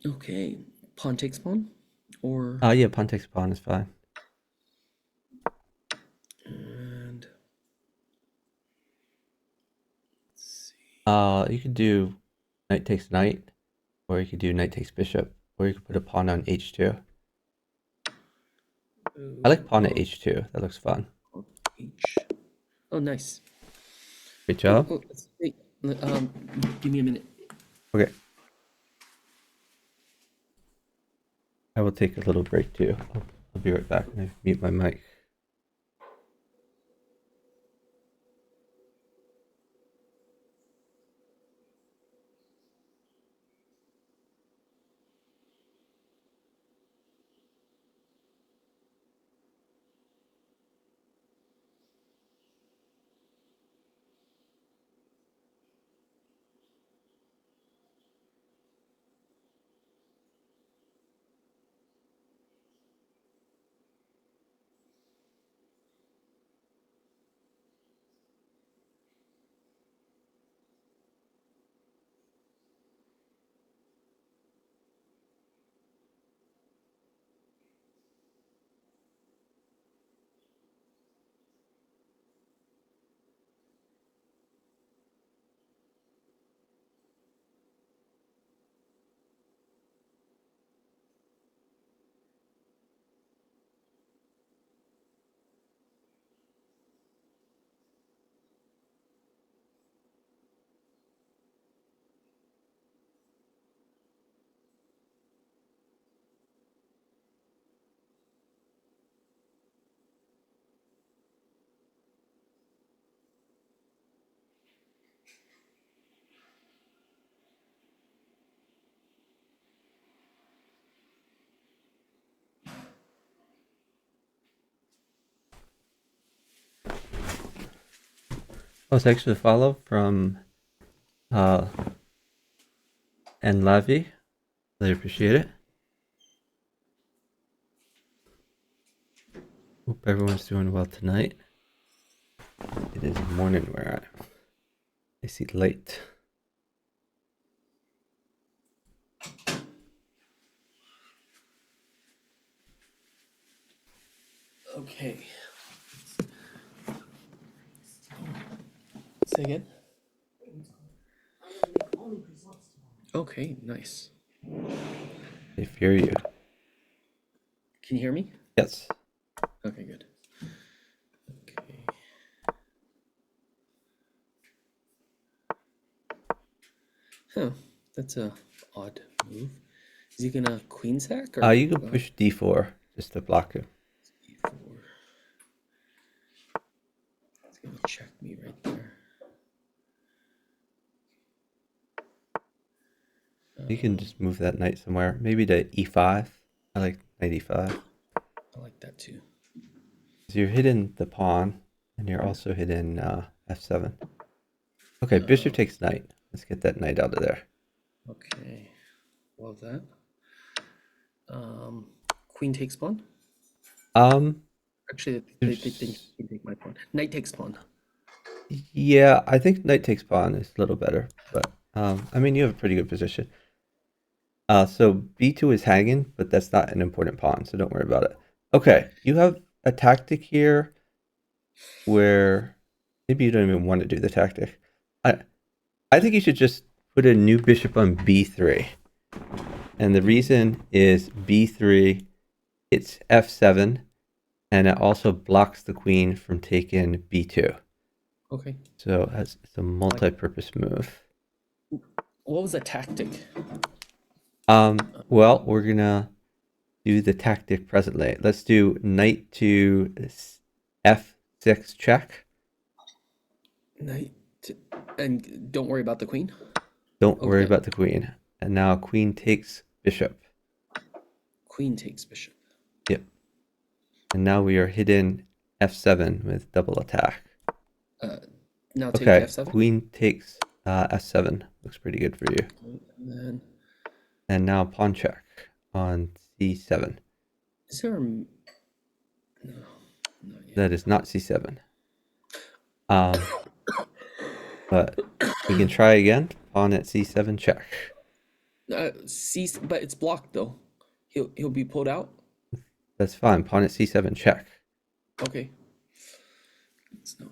Okay, pawn takes pawn, or Yeah, pawn takes pawn is fine. and let's see. You could do knight takes knight, or you could do knight takes bishop, or you could put a pawn on h2. I like pawn at h2. That looks fun. H. Oh, nice. Great job. Wait, give me a minute. Okay. I will take a little break too. I'll be right back. I mute my mic. Oh, thanks for the follow from and Lavi. Really appreciate it. Hope everyone's doing well tonight. It is morning where I see late. Okay. Say again. Okay, nice. I fear you. Can you hear me? Yes. Okay, good. Okay. Huh, that's a odd move. Is he gonna queen sack or? You can push d4 just to block him. E4. It's gonna check me right there. You can just move that knight somewhere. Maybe to e5. I like knight e5. I like that too. So you're hitting the pawn, and you're also hitting f7. Okay, bishop takes knight. Let's get that knight out of there. Okay, love that. Queen takes pawn. Actually, they take my pawn. Knight takes pawn. Yeah, I think knight takes pawn is a little better, but I mean you have a pretty good position. So b2 is hanging, but that's not an important pawn, so don't worry about it. Okay, you have a tactic here where maybe you don't even want to do the tactic. I think you should just put a new bishop on b3. And the reason is b3, it's f7, and it also blocks the queen from taking b2. Okay. So it's a multi-purpose move. What was the tactic? Well, we're gonna do the tactic presently. Let's do knight to f6 check. Knight. And don't worry about the queen. Don't worry Okay. about the queen. And now queen takes bishop. Queen takes bishop. Yep. And now we are hitting f7 with double attack. Now take Okay, f7. queen takes f7. Looks pretty good for you. And then And now pawn check on c7. is there a no? Not yet. That is not c7. But we can try again. Pawn at c7 check. But it's blocked though. He'll be pulled out. That's fine. Pawn at c7 check. Okay. No.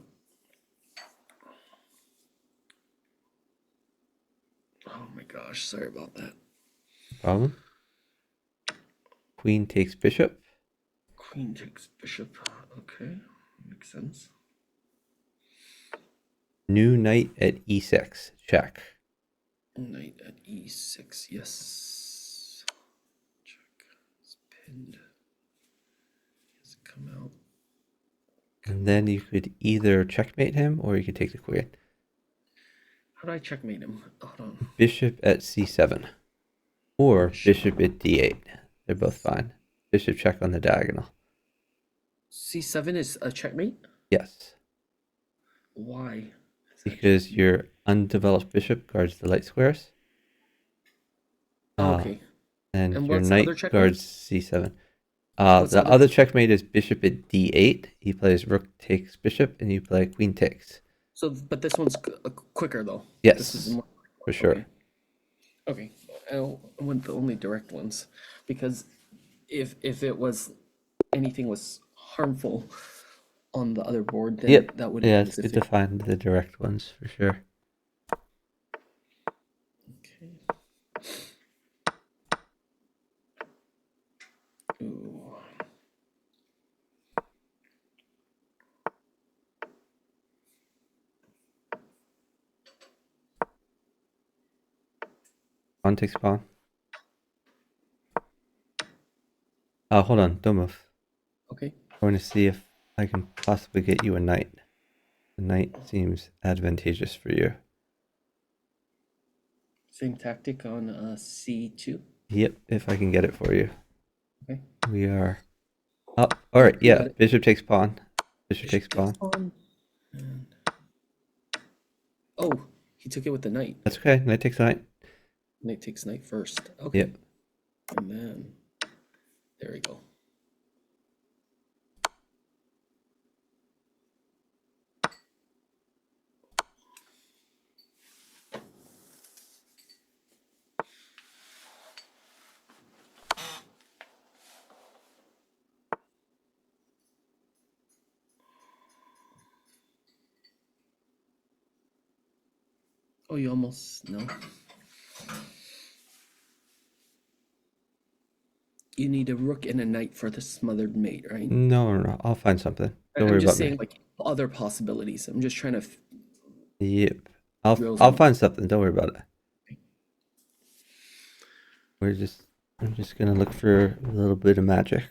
Oh my gosh, sorry about that. Problem. Queen takes bishop. Queen takes bishop. Okay, makes sense. New knight at e6 check. Knight at e6. Yes. Check. It's pinned. Has come out. And then you could either checkmate him or you could take the queen. How do I checkmate him? Hold on. Bishop at c7 or bishop at d8. They're both fine. Bishop check on the diagonal. c7 is a checkmate? Yes. Why? Because your undeveloped bishop guards the light squares. Okay. And And your what's the knight other checkmate? guards c7. What's The other- other checkmate is bishop at d8. He plays rook takes bishop, and you play queen takes. So, but this one's quicker though. Yes, This is more, for sure. okay. I went the only direct ones because if it was anything was harmful on the other board, then Yep. that would Yeah, it's good to find the direct ones for sure. Okay. Ooh. Pawn takes pawn. Hold on, don't move. Okay. I want to see if I can possibly get you a knight. The knight seems advantageous for you. Same tactic on c2. Yep, if I can get it for you. Okay. We are up. All right, You yeah. got it. Bishop takes pawn. Bishop takes pawn. And... Oh, he took it with the knight. That's okay. Knight takes knight. Knight takes knight first. Okay. Yep. And then there we go. Oh, you almost no. You need a rook and a knight for the smothered mate, right? No. I'll find something. Don't I'm worry just about saying me. like other possibilities. I'm just trying to Yep. Drills I'll in. find something. Don't worry about it. I'm just gonna look for a little bit of magic.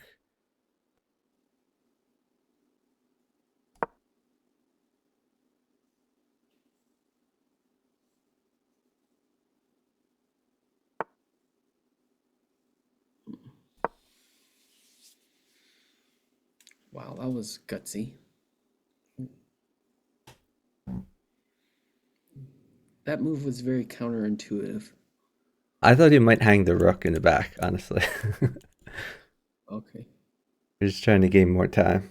wow, that was gutsy. That move was very counterintuitive. I thought you might hang the rook in the back, honestly. Okay. We're just trying to gain more time.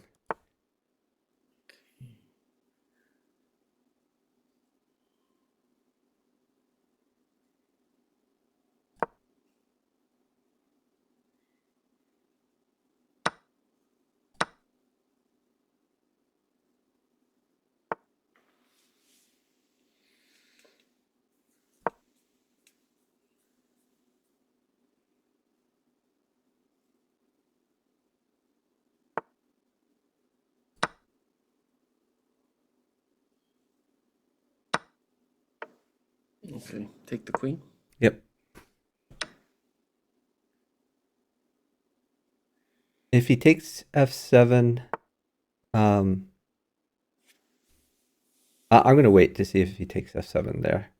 Okay, take the queen. Yep. If he takes f7, I'm going to wait to see if he takes f7 there.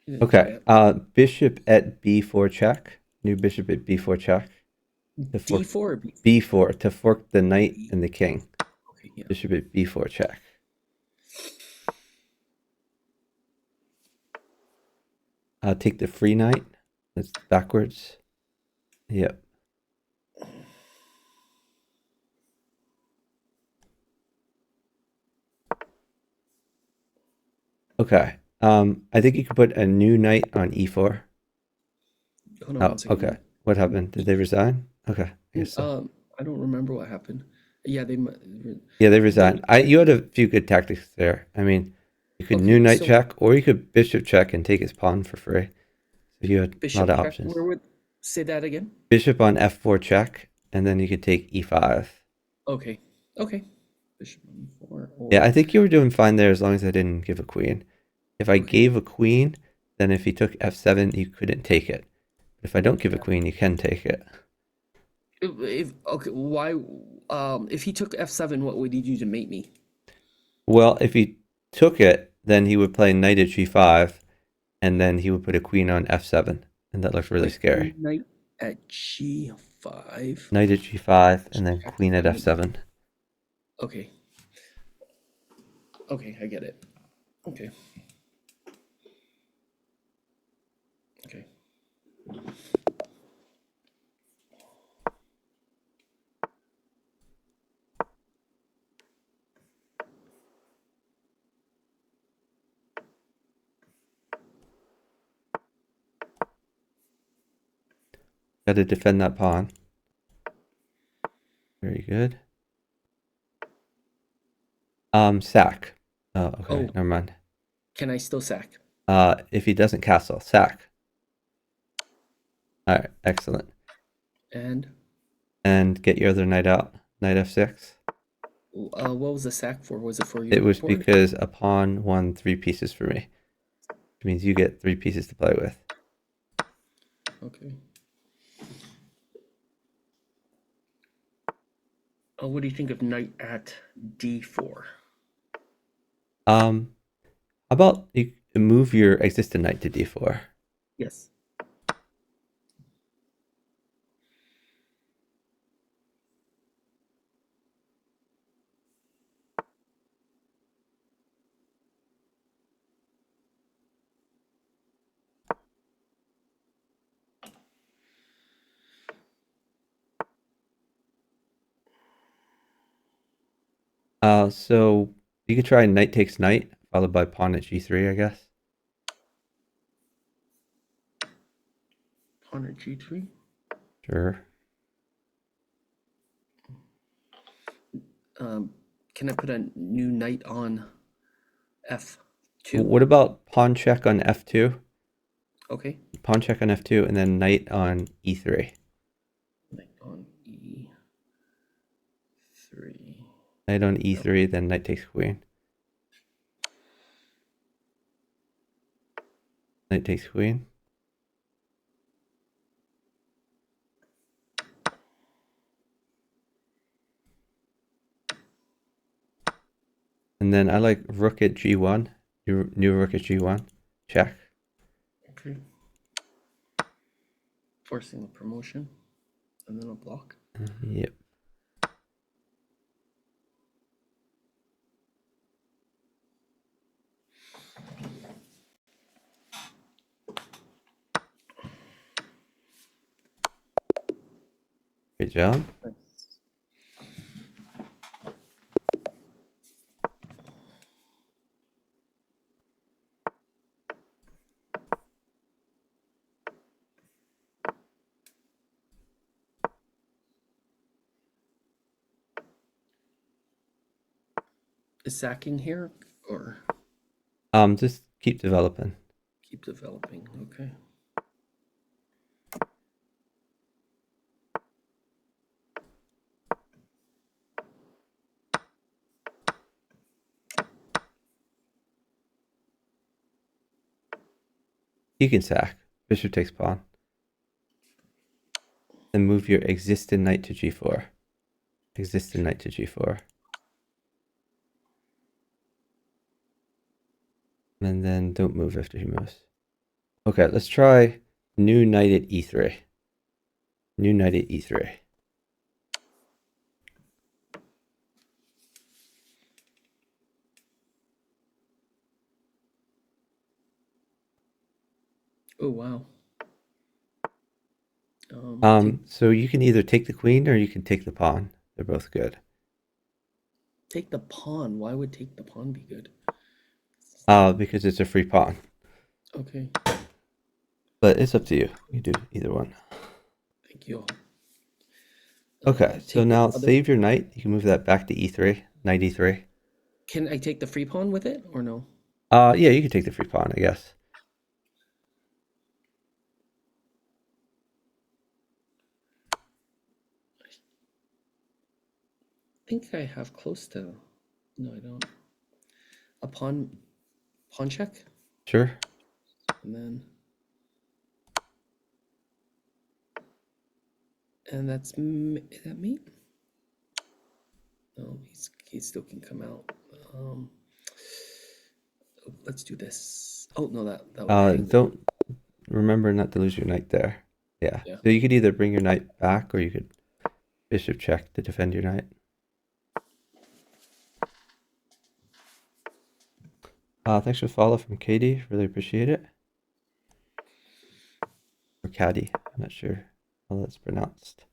He didn't do Okay. that. Bishop at b4 check. New bishop at b4 check. To fork D4 or B4? b4 to fork the knight and the king. Okay, yeah. Bishop at b4 check. Take the free knight. That's backwards. Yep. Okay. I think you could put a new knight on e4. Hold on Oh, one second. okay. What happened? Did they resign? Okay. I guess so. I don't remember what happened. Yeah, Yeah, they resigned. You had a few good tactics there. I mean, you could new Okay, knight so check, or you could bishop check and take his pawn for free. So you had a lot bishop of check. options. Where would say that again? Bishop on f4 check, and then you could take e5. Okay, okay. Bishop on e4. Yeah, I Or think you were doing fine there as long as I didn't give a queen. If I Okay. gave a queen, then if he took f7, you couldn't take it. If I don't give a queen, you can take it. if okay, why? If he took f7, what would he do to mate me? Well, if he took it, then he would play knight at g5, and then he would put a queen on f7, and that looks really Wait, scary. knight at g5. Knight at g5, and then queen at f7. Okay. Okay, I get it. Okay. Okay. Got to defend that pawn. Very good. Sack. Oh, okay, Oh, never mind. can I still sack? If he doesn't castle, sack. All right, excellent. And get your other knight out. Knight f6. What was the sack for? Was it for you? It was because a pawn won 3 pieces for me. Which means you get 3 pieces to play with. Okay. What do you think of knight at d4? How about you move your existing knight to d4? Yes. So you could try knight takes knight, followed by pawn at g3, I guess. Pawn at g3? Sure. Can I put a new knight on f2? What about pawn check on f2? Okay. Pawn check on f2, and then knight on e3. Knight on e3. Knight on e3, then knight takes queen. Knight takes queen. And then I like rook at g1. New rook at g1. Check. Okay. Forcing a promotion. And then a block. Yep. Good job. Is sacking here or Just keep developing. keep developing? Okay. You can sack. Bishop takes pawn. Then move your existing knight to g4. Existing knight to g4. And then don't move after he moves. Okay, let's try new knight at e3. New knight at e3. Oh wow. So you can either take the queen or you can take the pawn. They're both good. Take the pawn. Why would take the pawn be good? Because it's a free pawn. Okay. But it's up to you. You do either one. Thank you. Okay, so now save your knight. You can move that back to e3. Knight e3. Can I take the free pawn with it or no? Yeah, you can take the free pawn, I guess. I think I have close to. No, I don't. A pawn check, Sure. and then. And that's is that mate? No, he still can come out. Let's do this. Oh no, that would hang. Don't remember not to lose your knight there. Yeah. So you could either bring your knight back or you could bishop check to defend your knight. Thanks for the follow from Katie. Really appreciate it. Or Caddy. I'm not sure how that's pronounced.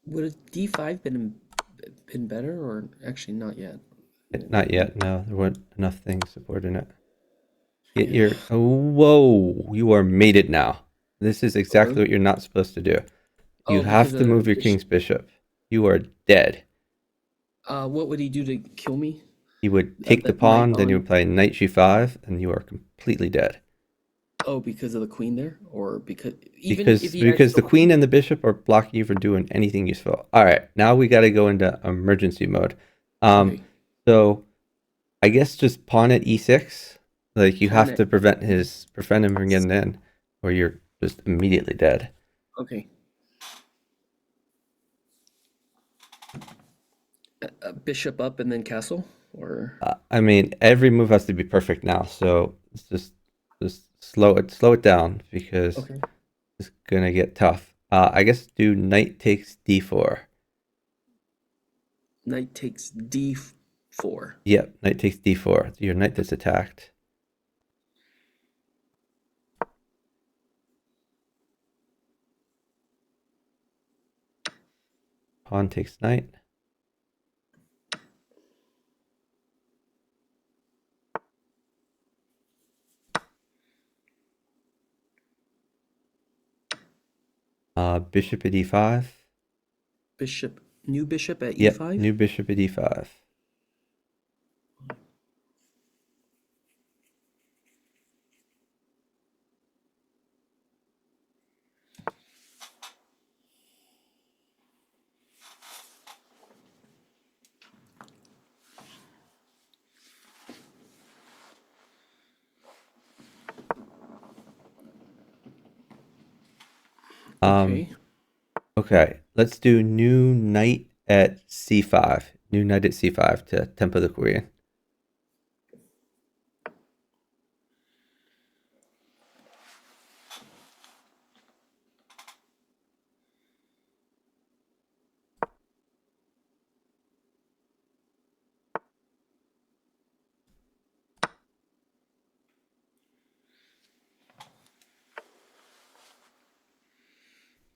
Would a d5 been better, or actually not yet? Not yet. No, there weren't enough things supporting it. Whoa! You are mated now. This is exactly what you're not supposed to do. You have to move your king's bishop. You are dead. What would he do to kill me? He would take the pawn, then you would play knight g5, and you are completely dead. Oh, because of the queen there, or because because the queen and the bishop are blocking you from doing anything useful. All right, now we got to go into emergency mode. Okay. So I guess just pawn at e6. Like you have to prevent him from getting in, or you're just immediately dead. Okay. Bishop up and then castle, or I mean, every move has to be perfect now. So it's just slow it down because it's gonna get tough. I guess do knight takes d4. Knight takes d4. Yep, knight takes d4. Your knight that's attacked. Pawn takes knight. Bishop at e5. New bishop at yep, e5? New bishop at e5. Okay, let's do new knight at c5. New knight at c5 to tempo the queen.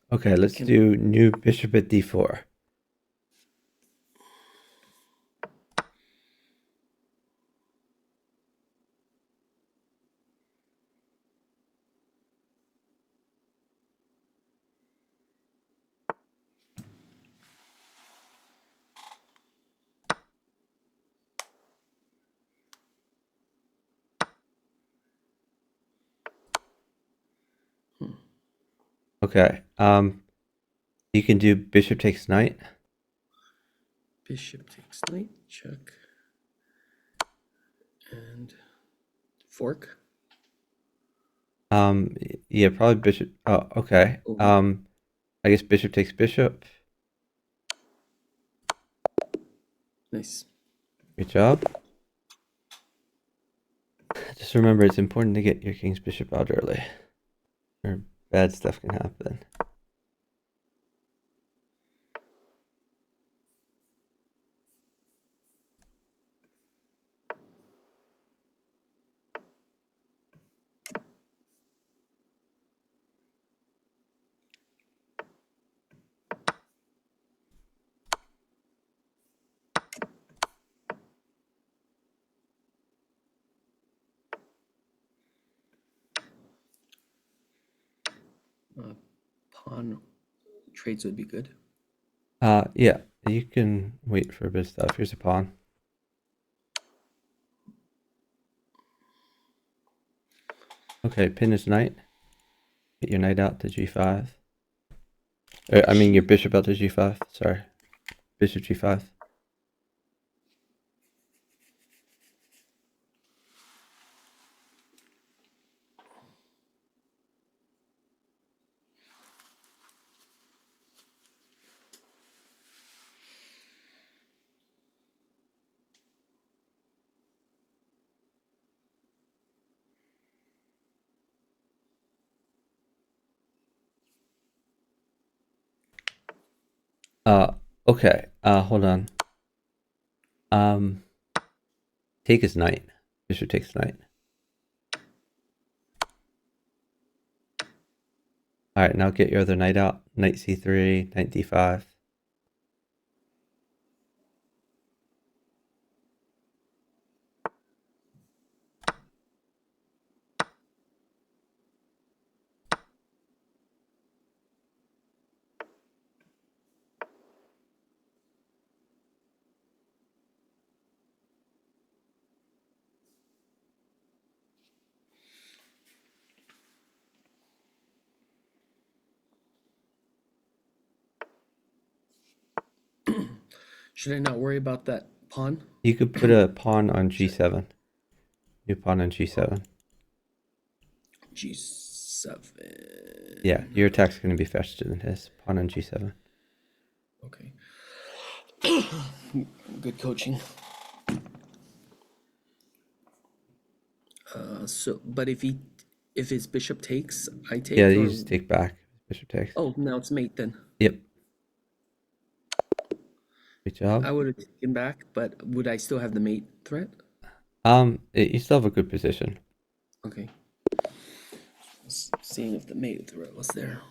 Okay, let's do new bishop at d4. Okay. You can do bishop takes knight. Bishop takes knight. Check. And fork. Yeah, probably bishop. Oh, okay. Oh. I guess bishop takes bishop. Nice. Good job. Just remember, it's important to get your king's bishop out early, or bad stuff can happen. Pawn trades would be good. Yeah, you can wait for a bit of stuff. Here's a pawn. Okay, pin is knight. Get your knight out to g5. I mean, your bishop out to g5. Sorry. Bishop g5. Okay. Hold on. Take is knight. Bishop takes knight. All right, now get your other knight out. Knight c3, knight d5. Should I not worry about that pawn? You could put a pawn on g7. New pawn on g7. G7. Yeah, your attack's going to be faster than his. Pawn on g7. Okay. Good coaching. But if his bishop takes, I take. Yeah, or... you just take back. Bishop takes. Oh, now it's mate then. Yep. Good job. I would have taken back, but would I still have the mate threat? You still have a good position. Okay. Seeing if the mate threat was there.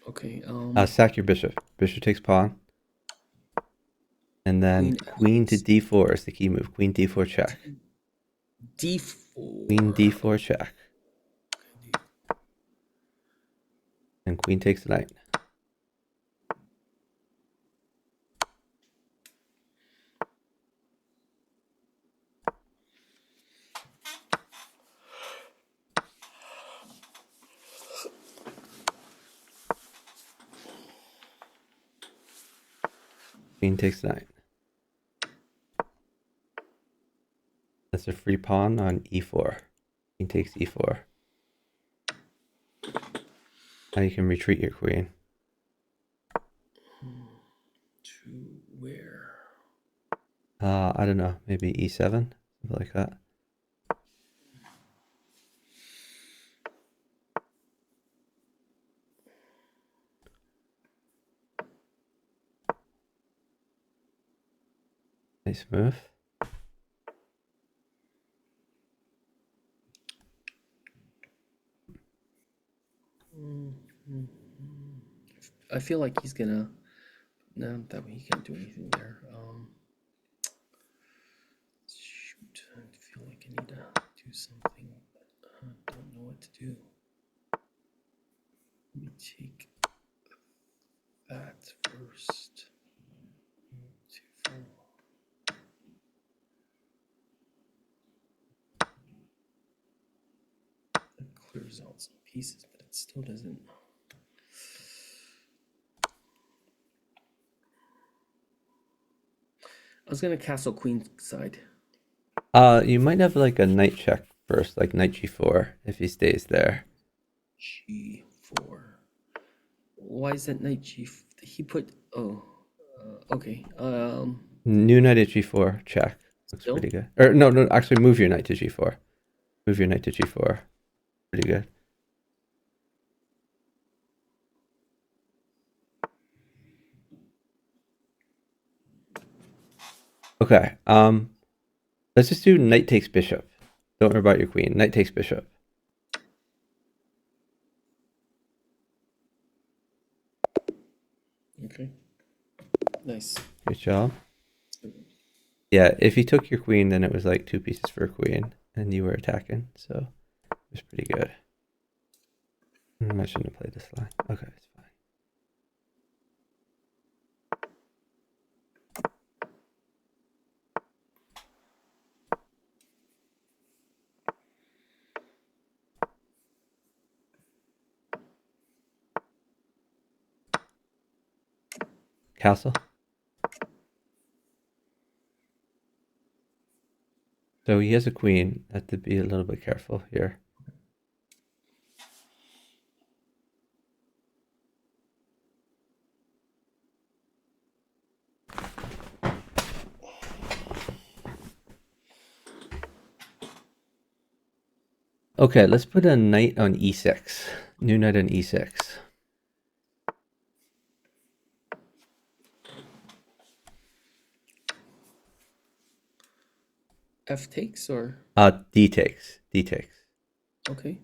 Okay. Sack your bishop. Bishop takes pawn. And then queen to d4 is the key move. Queen d4 check. D4. Queen d4 check. And queen takes the knight. Queen takes the knight. That's a free pawn on e4. Queen takes e4. Now you can retreat your queen. To where? I don't know. Maybe e7? Something like that. Nice move. I feel like he's gonna. No, that way he can't do anything there. Shoot, I feel like I need to do something, but I don't know what to do. Let me take that first. Clears out some pieces, but it still doesn't. I was gonna castle queen side. You might have like a knight check first, like knight g4 if he stays there. G4. Why is that knight G? He put. Oh, okay. New knight at g4 check. Looks Still? pretty good. Or no, actually move your knight to g4. Move your knight to g4. Pretty good. Okay. Let's just do knight takes bishop. Don't worry about your queen. Knight takes bishop. Okay. Nice. Great job. Yeah, if he took your queen, then it was like 2 pieces for a queen, and you were attacking, so it was pretty good. I shouldn't have played this line. Okay, it's fine. Castle. So he has a queen. Have to be a little bit careful here. Okay, let's put a knight on e6. New knight on e6. F takes or D takes. D takes. okay.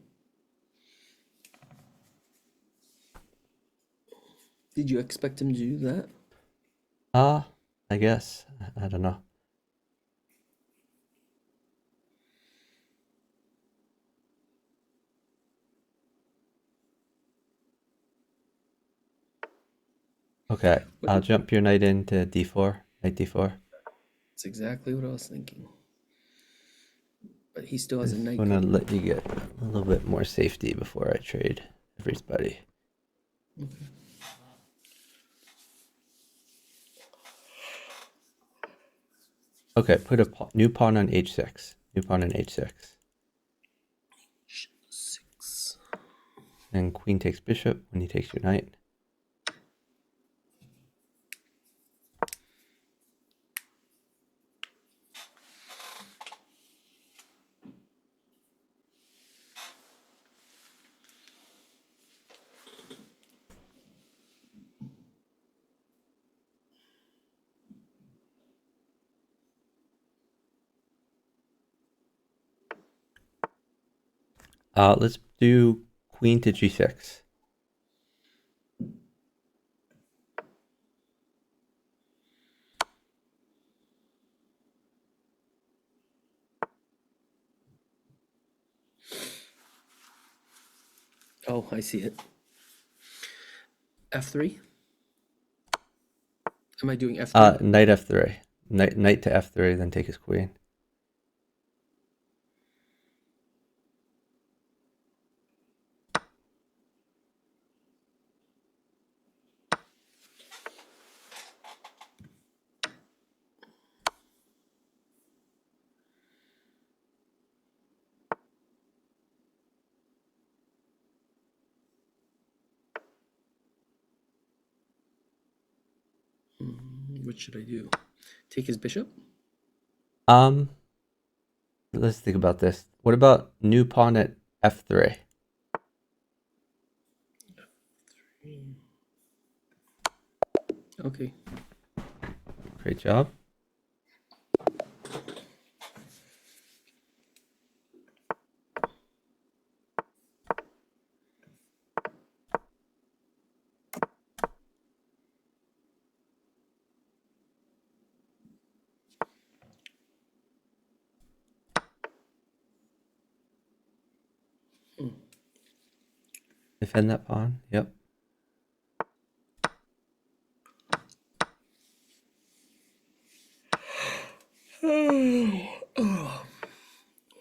Did you expect him to do that? I guess. I don't know. Okay, I'll jump your knight into d4. Knight d4. That's exactly what I was thinking. But he still has a I'm knight. gonna let you get a little bit more safety before I trade everybody. Okay. Okay, put a new pawn on h6. New pawn on h6. H6. And queen takes bishop when he takes your knight. Let's do queen to g6. Oh, I see it. F3. Am I doing F3? Knight f3. Knight to f3, then take his queen. What should I do? Take his bishop? Let's think about this. What about new pawn at f3? Okay. Great job. Defend that pawn. Yep. Oh.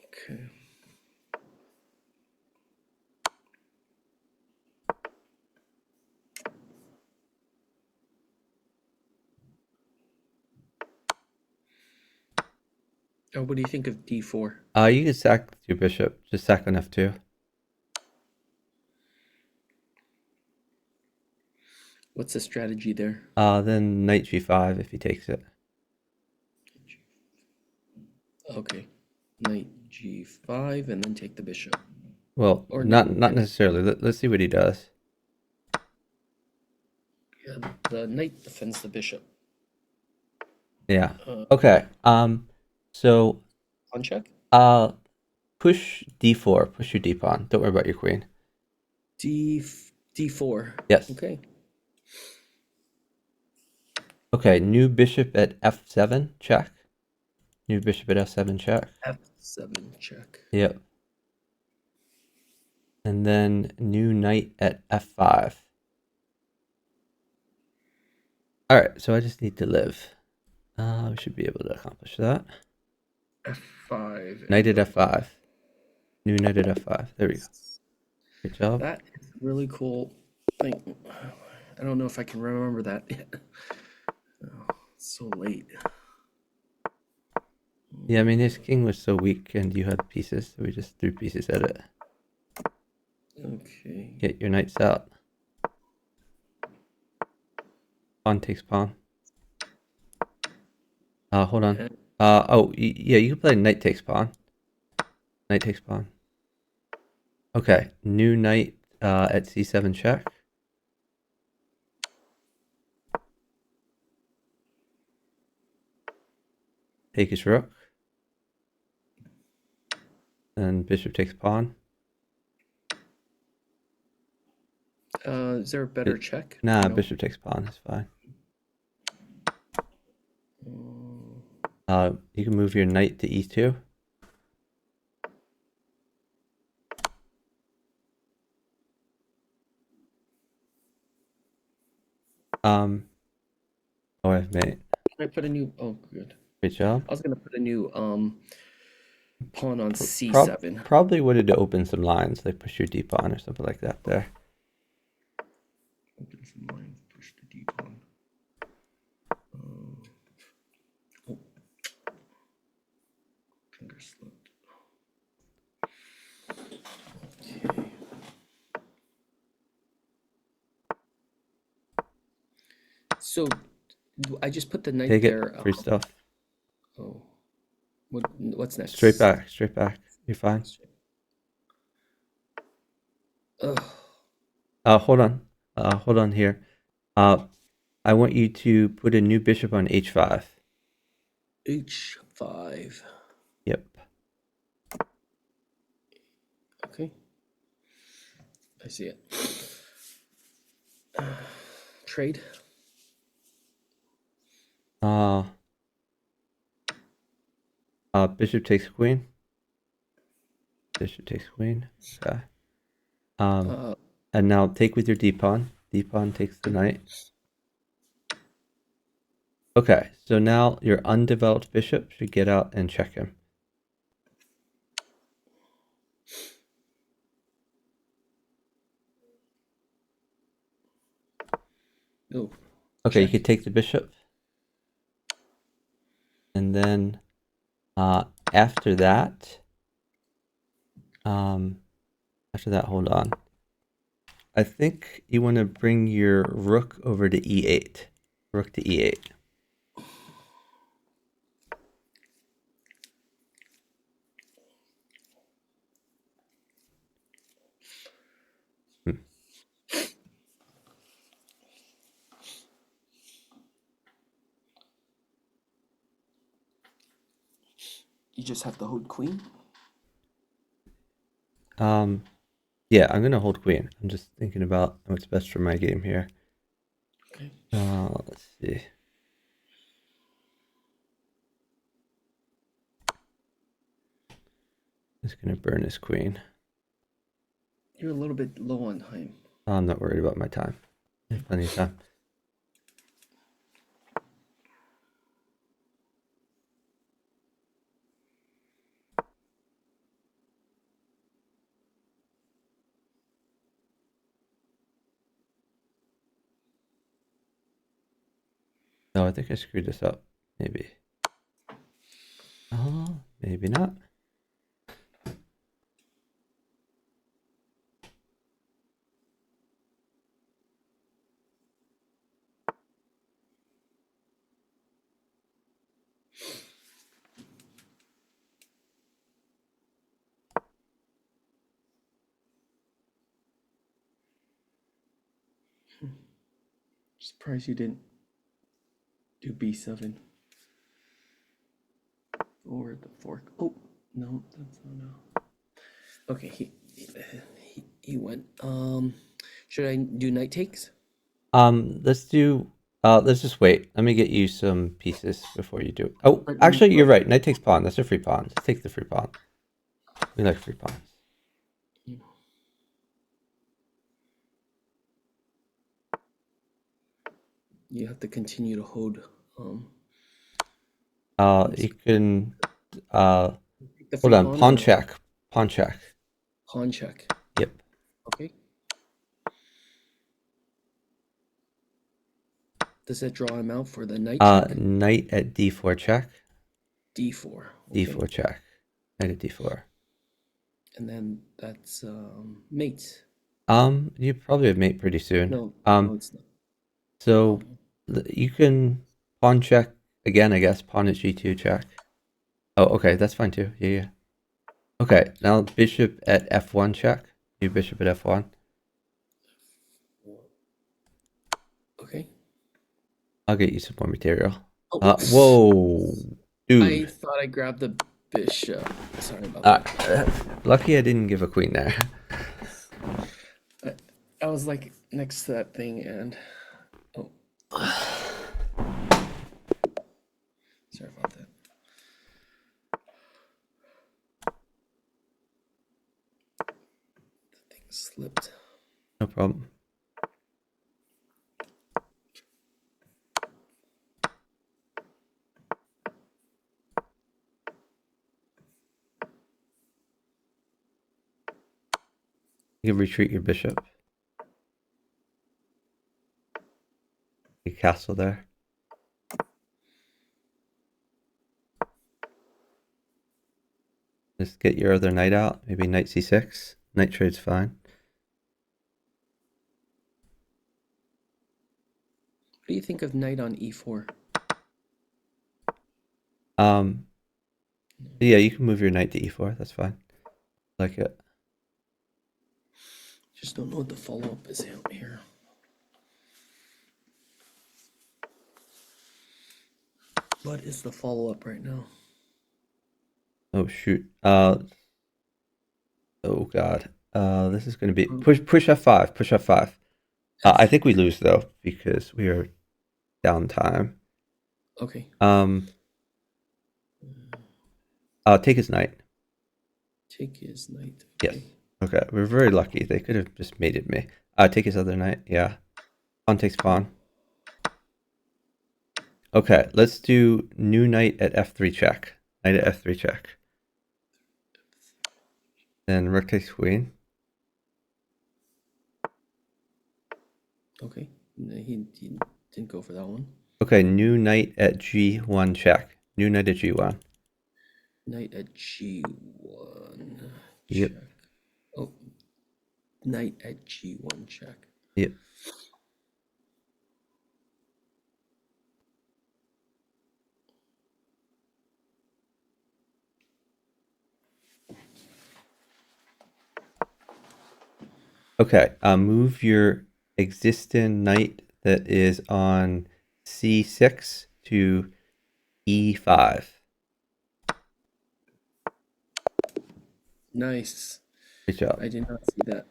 Okay. Oh, what do you think of d4? You can sack your bishop. Just sack on f2. What's the strategy there? Then knight g5 if he takes it. Okay. Knight g5 and then take the bishop. Well, Or not no, necessarily. Let's see what he does. yeah, the knight defends the bishop. Yeah. Okay. So Pawn check? push d4. Push your d pawn. Don't worry about your queen. d4. Yes. Okay. Okay. New bishop at f7 check. New bishop at f7 check. f7 check. Yep. And then new knight at f5. All right. So I just need to live. We should be able to accomplish that. f5. Knight at f5. New knight at f5. There we go. Good job. That is really cool. I don't know if I can remember that. Oh, it's so late. Yeah, I mean, his king was so weak and you had pieces, so we just threw pieces at it. Okay. Get your knights out. Pawn takes pawn. Hold on. Yeah, you can play knight takes pawn. Knight takes pawn. Okay, new knight at c7 check. Take his rook. Then bishop takes pawn. Is there a better check? Nah, No. bishop takes pawn. That's fine. You can move your knight to e2. Oh, I've made. Can I put a new? Oh, good. Great job. I was gonna put a new pawn on c7. Probably wanted to open some lines, like push your d pawn or something like that there. Open some lines. Push the d pawn. Oh. Finger slipped. Okay. So I just put the knight Take there. it. Free stuff. Oh, what's next? Straight back. Straight back. You're fine. Ugh. Hold on. Hold on here. I want you to put a new bishop on h5. h5. Yep. Okay. I see it. Trade. Bishop takes queen. Bishop takes queen. Okay. And now take with your d pawn. D pawn takes the knight. Okay, so now your undeveloped bishop should get out and check him. Oh. Okay, you Check. could take the bishop. And then after that, hold on. I think you want to bring your rook over to e8. Rook to e8. You just have to hold queen. Yeah, I'm gonna hold queen. I'm just thinking about what's best for my game here. Okay. Let's see. Just gonna burn his queen. You're a little bit low on time. I'm not worried about my time. I have plenty of time. No, I think I screwed this up. Maybe. Oh, Maybe not. Surprised you didn't do B7 or the fork. Oh no, that's not no. Okay, he went. Should I do knight takes? Let's do. Let's just wait. Let me get you some pieces before you do it. Oh, Right, actually, you're right. Knight takes pawn. That's a free pawn. Let's take the free pawn. We like free pawns. You have to continue to hold. You can. The Hold free on. Pawn or check. Pawn check. pawn check. Yep. Okay. Does that draw him out for the knight check? Knight at d4 check. D4. Okay. D4 check. Knight at d4. And then that's mate. You probably have mate pretty soon. No, it's not. So you can pawn check again, I guess. Pawn at g2 check. Oh, okay, that's fine too. Yeah. Okay, now bishop at f1 check. Do bishop at f1. Okay. I'll get you some more material. Oh, whoa, dude. I thought I grabbed the bishop. Sorry about that. Lucky I didn't give a queen there. I was like next to that thing and sorry about that. The thing slipped. No problem. You can retreat your bishop. Your castle there. Just get your other knight out. Maybe knight c6. Knight trade's fine. What do you think of knight on e4? Yeah, you can move your knight to e4. That's fine. Like it. Just don't know what the follow-up is out here. What is the follow-up right now? Oh shoot. Oh god. This is going to be push f5. Push f5. I think we lose though because we are down time. Okay. Take his knight. Take his knight. Okay. Yes. Okay. We're very lucky. They could have just mated me. Take his other knight. Yeah. Pawn takes pawn. Okay. Let's do new knight at f3 check. Knight at f3 check. Then rook takes queen. Okay. No, he didn't go for that one. Okay. New knight at g1 check. New knight at g1. Knight at g1. Yep. Check. Oh. Knight at g1 check. Yep. Okay, move your existing knight that is on c6 to e5. Nice. Good job. I did not see that.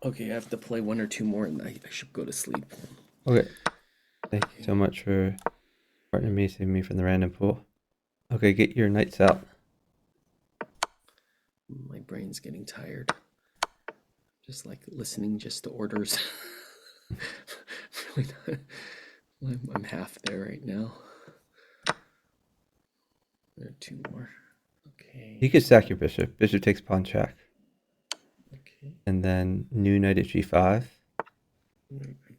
Okay, I have to play one or two more and I should go to sleep. Okay. Thank you so much for partnering me, saving me from the random pool. Okay, get your knights out. My brain's getting tired. Just like listening just to orders. Really not, I'm half there right now. There are two more. Okay. You could sack your bishop. Bishop takes pawn check. Okay. And then new knight at g5. Knight at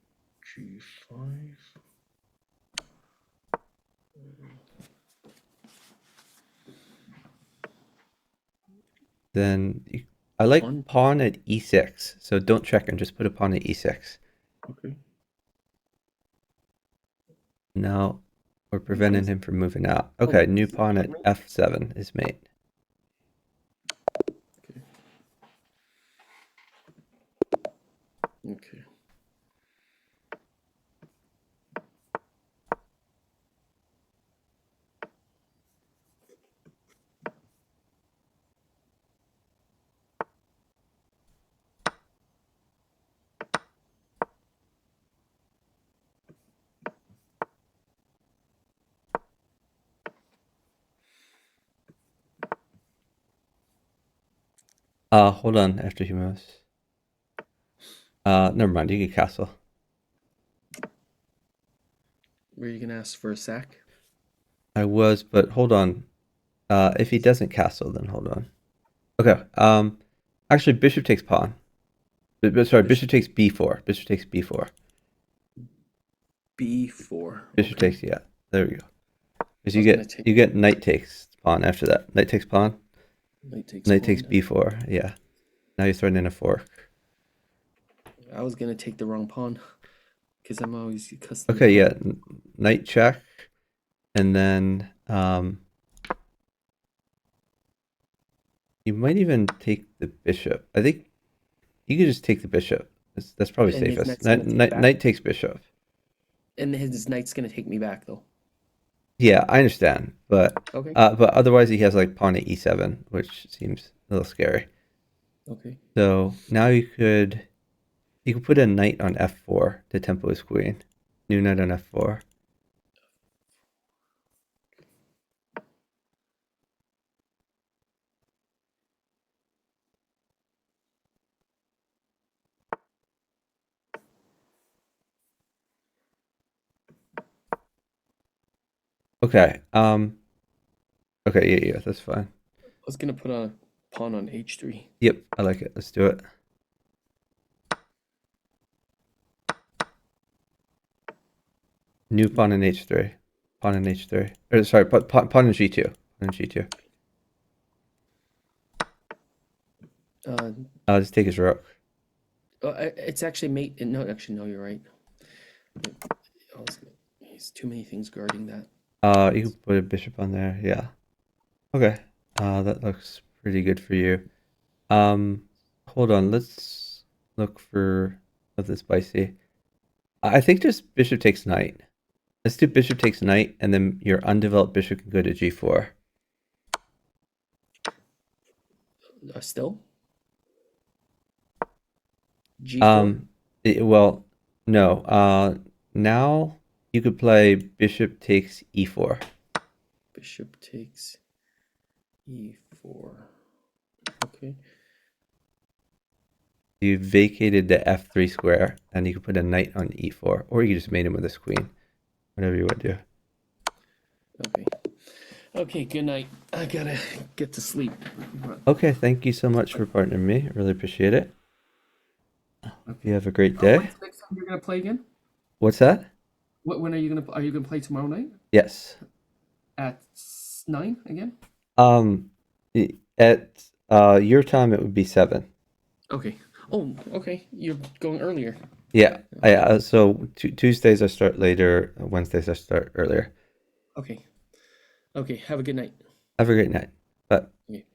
g5. Then I like Pawn. pawn at e6, so don't check him, just put a pawn at e6. Okay. Now we're preventing him from moving out. Okay, new pawn at f7 is mate. Okay. Hold on after he moves. Never mind, you get castle. Were you gonna ask for a sack? I was, but hold on. If he doesn't castle, then hold on. Okay. Actually, bishop takes pawn. Sorry, bishop takes b4. Bishop takes b4. B4. Bishop Okay. takes, yeah. There we go. Because I you was gonna get take- you get knight takes pawn after that. Knight takes pawn. Knight takes Knight pawn. takes b4. Yeah. Now you're throwing in a fork. I was gonna take the wrong pawn because I'm always accustomed. Okay, yeah. Knight check, and then you might even take the bishop. I think you could just take the bishop. That's probably And his safest. knight's gonna take back. Knight takes bishop. And his knight's gonna take me back though. Yeah, I understand, but Okay. otherwise he has like pawn at e7, which seems a little scary. Okay. So now you could put a knight on f4 to tempo his queen. New knight on f4. Okay. Okay, yeah, that's fine. I was gonna put a pawn on h3. Yep, I like it. Let's do it. New pawn in h3. Pawn in h3. Or sorry, pawn in g2. Pawn in g2. I'll just take his rook. It's actually mate. No, actually, no, you're right. There's too many things guarding that. You can put a bishop on there. Yeah. Okay. That looks pretty good for you. Hold on. Let's look for something spicy. I think just bishop takes knight. Let's do bishop takes knight, and then your undeveloped bishop can go to g4. Still? G4? Well, no. Now you could play bishop takes e4. Bishop takes e4. Okay. You vacated the f3 square, and you could put a knight on e4, or you could just mate him with his queen. Whatever you want to do. Okay. Okay, good night. I gotta get to sleep. Okay, thank you so much for partnering me. I really appreciate it. You have a great day. When's the next time you're gonna play again? What's that? When are you gonna play tomorrow night? Yes. At 9 again? At your time it would be 7. Okay. Oh, okay. You're going earlier. Yeah. So Tuesdays I start later, Wednesdays I start earlier. Okay. Okay. Have a good night. Have a great night. Bye. Okay.